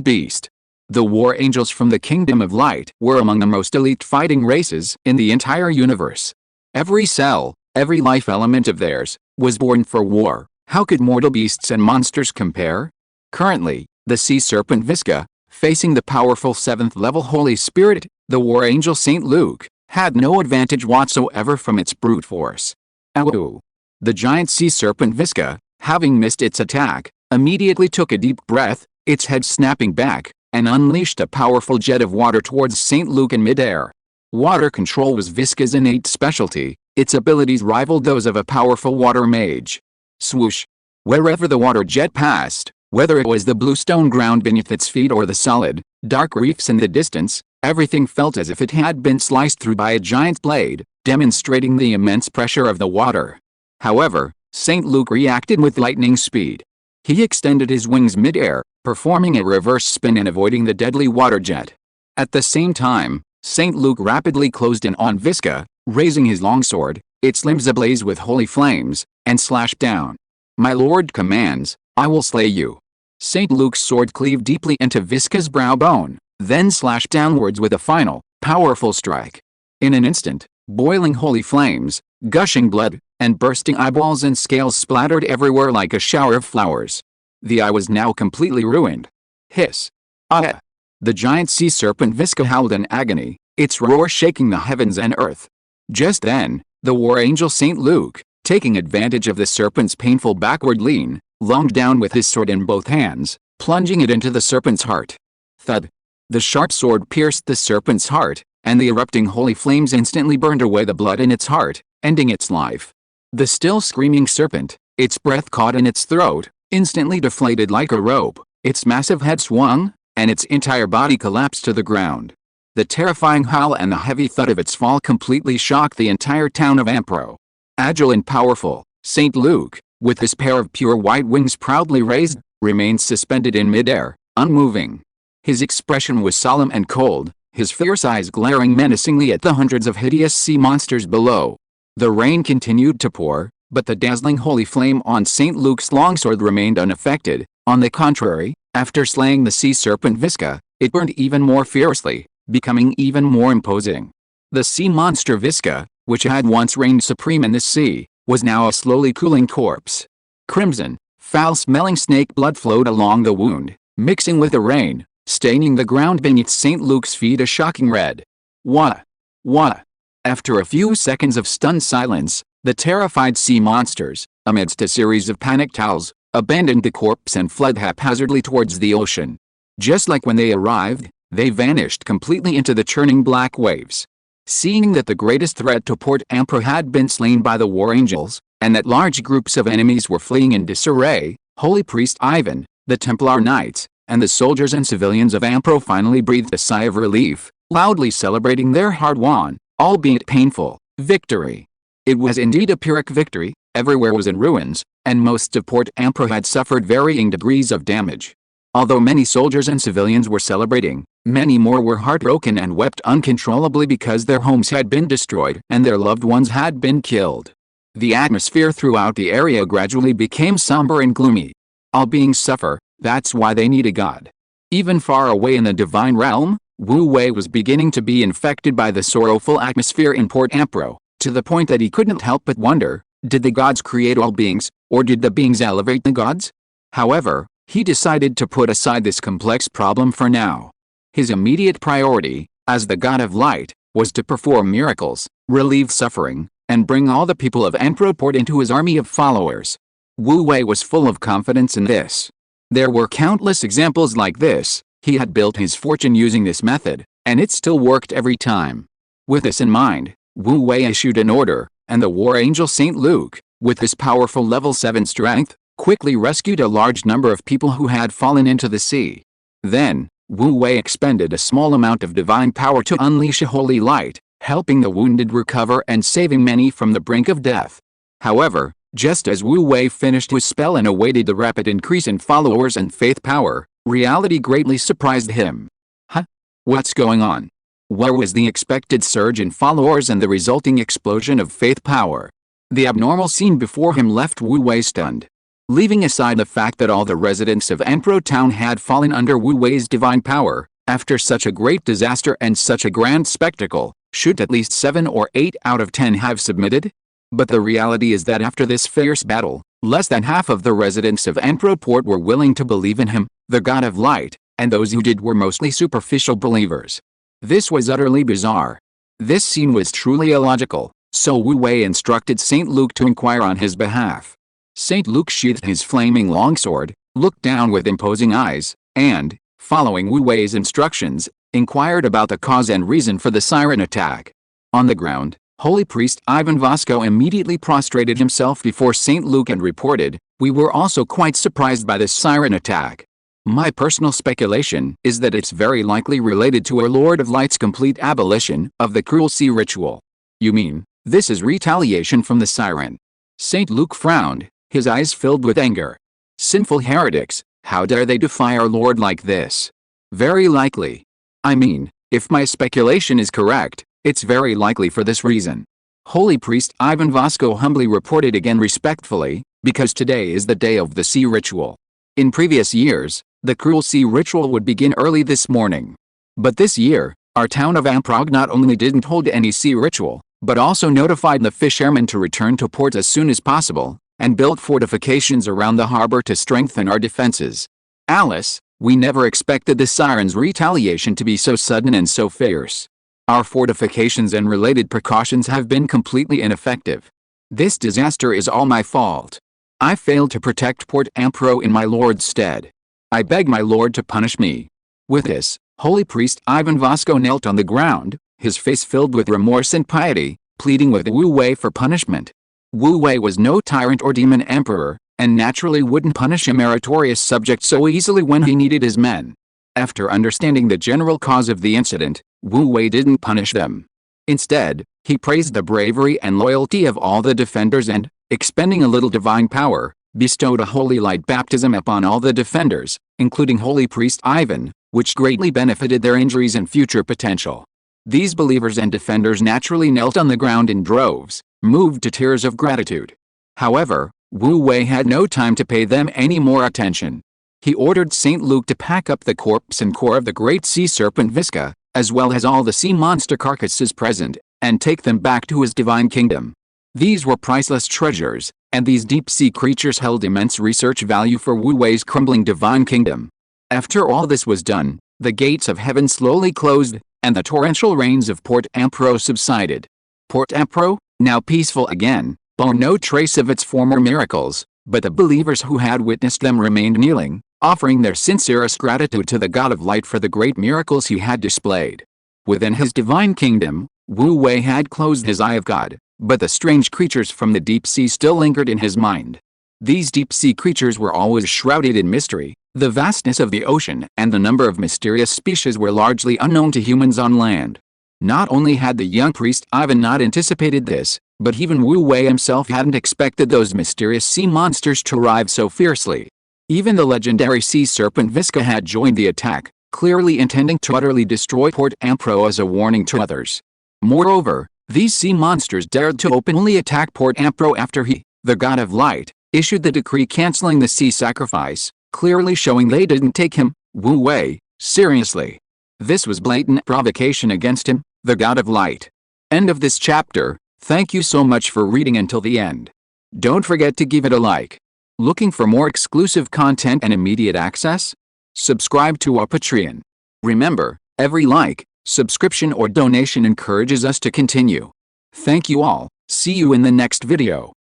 beast. The war angels from the Kingdom of Light were among the most elite fighting races in the entire universe. Every cell, every life element of theirs, was born for war. How could mortal beasts and monsters compare? Currently, the sea serpent Visca, facing the powerful 7th-level Holy Spirit, the war angel St. Luke, had no advantage whatsoever from its brute force. Ow! The giant sea serpent Visca, having missed its attack, immediately took a deep breath, its head snapping back, and unleashed a powerful jet of water towards St. Luke in midair. Water control was Visca's innate specialty, its abilities rivaled those of a powerful water mage. Swoosh! Wherever the water jet passed, whether it was the blue stone ground beneath its feet or the solid, dark reefs in the distance, everything felt as if it had been sliced through by a giant blade, demonstrating the immense pressure of the water. However, St. Luke reacted with lightning speed. He extended his wings mid-air, performing a reverse spin and avoiding the deadly water jet. At the same time, St. Luke rapidly closed in on Visca, raising his longsword, its limbs ablaze with holy flames, and slashed down. "My lord commands, I will slay you." St. Luke's sword cleaved deeply into Visca's brow bone, then slashed downwards with a final, powerful strike. In an instant, boiling holy flames, gushing blood, and bursting eyeballs and scales splattered everywhere like a shower of flowers. The eye was now completely ruined. Hiss! Ah! The giant sea serpent Visca howled in agony, its roar shaking the heavens and earth. Just then, the war angel St. Luke, taking advantage of the serpent's painful backward lean, lunged down with his sword in both hands, plunging it into the serpent's heart. Thud! The sharp sword pierced the serpent's heart, and the erupting holy flames instantly burned away the blood in its heart, ending its life. The still screaming serpent, its breath caught in its throat, instantly deflated like a rope, its massive head swung, and its entire body collapsed to the ground. The terrifying howl and the heavy thud of its fall completely shocked the entire town of Ampro. Agile and powerful, St. Luke, with his pair of pure white wings proudly raised, remained suspended in midair, unmoving. His expression was solemn and cold, his fierce eyes glaring menacingly at the hundreds of hideous sea monsters below. The rain continued to pour, but the dazzling holy flame on St. Luke's longsword remained unaffected. On the contrary, after slaying the sea serpent Visca, it burned even more fiercely, becoming even more imposing. The sea monster Visca, which had once reigned supreme in the sea, was now a slowly cooling corpse. Crimson, foul-smelling snake blood flowed along the wound, mixing with the rain, staining the ground beneath St. Luke's feet a shocking red. Wah! Wah! After a few seconds of stunned silence, the terrified sea monsters, amidst a series of panicked howls, abandoned the corpse and fled haphazardly towards the ocean. Just like when they arrived, they vanished completely into the churning black waves. Seeing that the greatest threat to Port Ampro had been slain by the war angels, and that large groups of enemies were fleeing in disarray, Holy Priest Ivan, the Templar Knights, and the soldiers and civilians of Ampro finally breathed a sigh of relief, loudly celebrating their hard-won, albeit painful, victory. It was indeed a Pyrrhic victory, everywhere was in ruins, and most of Port Ampro had suffered varying degrees of damage. Although many soldiers and civilians were celebrating, many more were heartbroken and wept uncontrollably because their homes had been destroyed and their loved ones had been killed. The atmosphere throughout the area gradually became somber and gloomy. All beings suffer, that's why they need a god. Even far away in the divine realm, Wu Wei was beginning to be infected by the sorrowful atmosphere in Port Ampro, to the point that he couldn't help but wonder, did the gods create all beings, or did the beings elevate the gods? However, he decided to put aside this complex problem for now. His immediate priority, as the god of light, was to perform miracles, relieve suffering, and bring all the people of Ampro Port into his army of followers. Wu Wei was full of confidence in this. There were countless examples like this. He had built his fortune using this method, And it still worked every time. With this in mind, Wu Wei issued an order, and the war angel St. Luke, with his powerful level 7 strength, quickly rescued a large number of people who had fallen into the sea. Then, Wu Wei expended a small amount of divine power to unleash a holy light, helping the wounded recover and saving many from the brink of death. However, just as Wu Wei finished his spell and awaited the rapid increase in followers and faith power, reality greatly surprised him. Huh? What's going on? Where was the expected surge in followers and the resulting explosion of faith power? The abnormal scene before him left Wu Wei stunned. Leaving aside the fact that all the residents of Anpro Town had fallen under Wu Wei's divine power, after such a great disaster and such a grand spectacle, should at least 7 or 8 out of 10 have submitted? But the reality is that after this fierce battle, less than half of the residents of Anpro Port were willing to believe in him, the God of Light, and those who did were mostly superficial believers. This was utterly bizarre. This scene was truly illogical, so Wu Wei instructed St. Luke to inquire on his behalf. St. Luke sheathed his flaming longsword, looked down with imposing eyes, and, following Wu Wei's instructions, inquired about the cause and reason for the siren attack. On the ground, Holy Priest Ivan Vasco immediately prostrated himself before St. Luke and reported, "We were also quite surprised by this siren attack. My personal speculation is that it's very likely related to our Lord of Light's complete abolition of the cruel sea ritual." "You mean, this is retaliation from the siren?" St. Luke frowned, his eyes filled with anger. "Sinful heretics, how dare they defy our Lord like this?" "Very likely. I mean, if my speculation is correct, it's very likely for this reason." Holy Priest Ivan Vasco humbly reported again respectfully, "Because today is the day of the sea ritual. In previous years, the cruel sea ritual would begin early this morning. But this year, our town of Amprog not only didn't hold any sea ritual, but also notified the fishermen to return to port as soon as possible, and built fortifications around the harbor to strengthen our defenses. Alice, we never expected the siren's retaliation to be so sudden and so fierce. Our fortifications and related precautions have been completely ineffective. This disaster is all my fault. I failed to protect Port Ampro in my lord's stead. I beg my lord to punish me." With this, Holy Priest Ivan Vasco knelt on the ground, his face filled with remorse and piety, pleading with Wu Wei for punishment. Wu Wei was no tyrant or demon emperor, and naturally wouldn't punish a meritorious subject so easily when he needed his men. After understanding the general cause of the incident, Wu Wei didn't punish them. Instead, he praised the bravery and loyalty of all the defenders and, expending a little divine power, bestowed a holy light baptism upon all the defenders, including Holy Priest Ivan, which greatly benefited their injuries and future potential. These believers and defenders naturally knelt on the ground in droves, moved to tears of gratitude. However, Wu Wei had no time to pay them any more attention. He ordered St. Luke to pack up the corpse and core of the great sea serpent Visca, as well as all the sea monster carcasses present, and take them back to his divine kingdom. These were priceless treasures, and these deep-sea creatures held immense research value for Wu Wei's crumbling divine kingdom. After all this was done, the gates of heaven slowly closed, and the torrential rains of Port Ampro subsided. Port Ampro, now peaceful again, bore no trace of its former miracles, but the believers who had witnessed them remained kneeling, offering their sincerest gratitude to the God of Light for the great miracles he had displayed. Within his divine kingdom, Wu Wei had closed his eye of God, but the strange creatures from the deep sea still lingered in his mind. These deep sea creatures were always shrouded in mystery. The vastness of the ocean and the number of mysterious species were largely unknown to humans on land. Not only had the young priest Ivan not anticipated this, but even Wu Wei himself hadn't expected those mysterious sea monsters to arrive so fiercely. Even the legendary sea serpent Visca had joined the attack, clearly intending to utterly destroy Port Ampro as a warning to others. Moreover, these sea monsters dared to openly attack Port Ampro after he, the God of Light, issued the decree canceling the sea sacrifice, clearly showing they didn't take him, Wu Wei, seriously. This was blatant provocation against him, the God of Light. End of this chapter. Thank you so much for reading until the end. Don't forget to give it a like. Looking for more exclusive content and immediate access? Subscribe to our Patreon. Remember, every like, subscription or donation encourages us to continue. Thank you all. See you in the next video.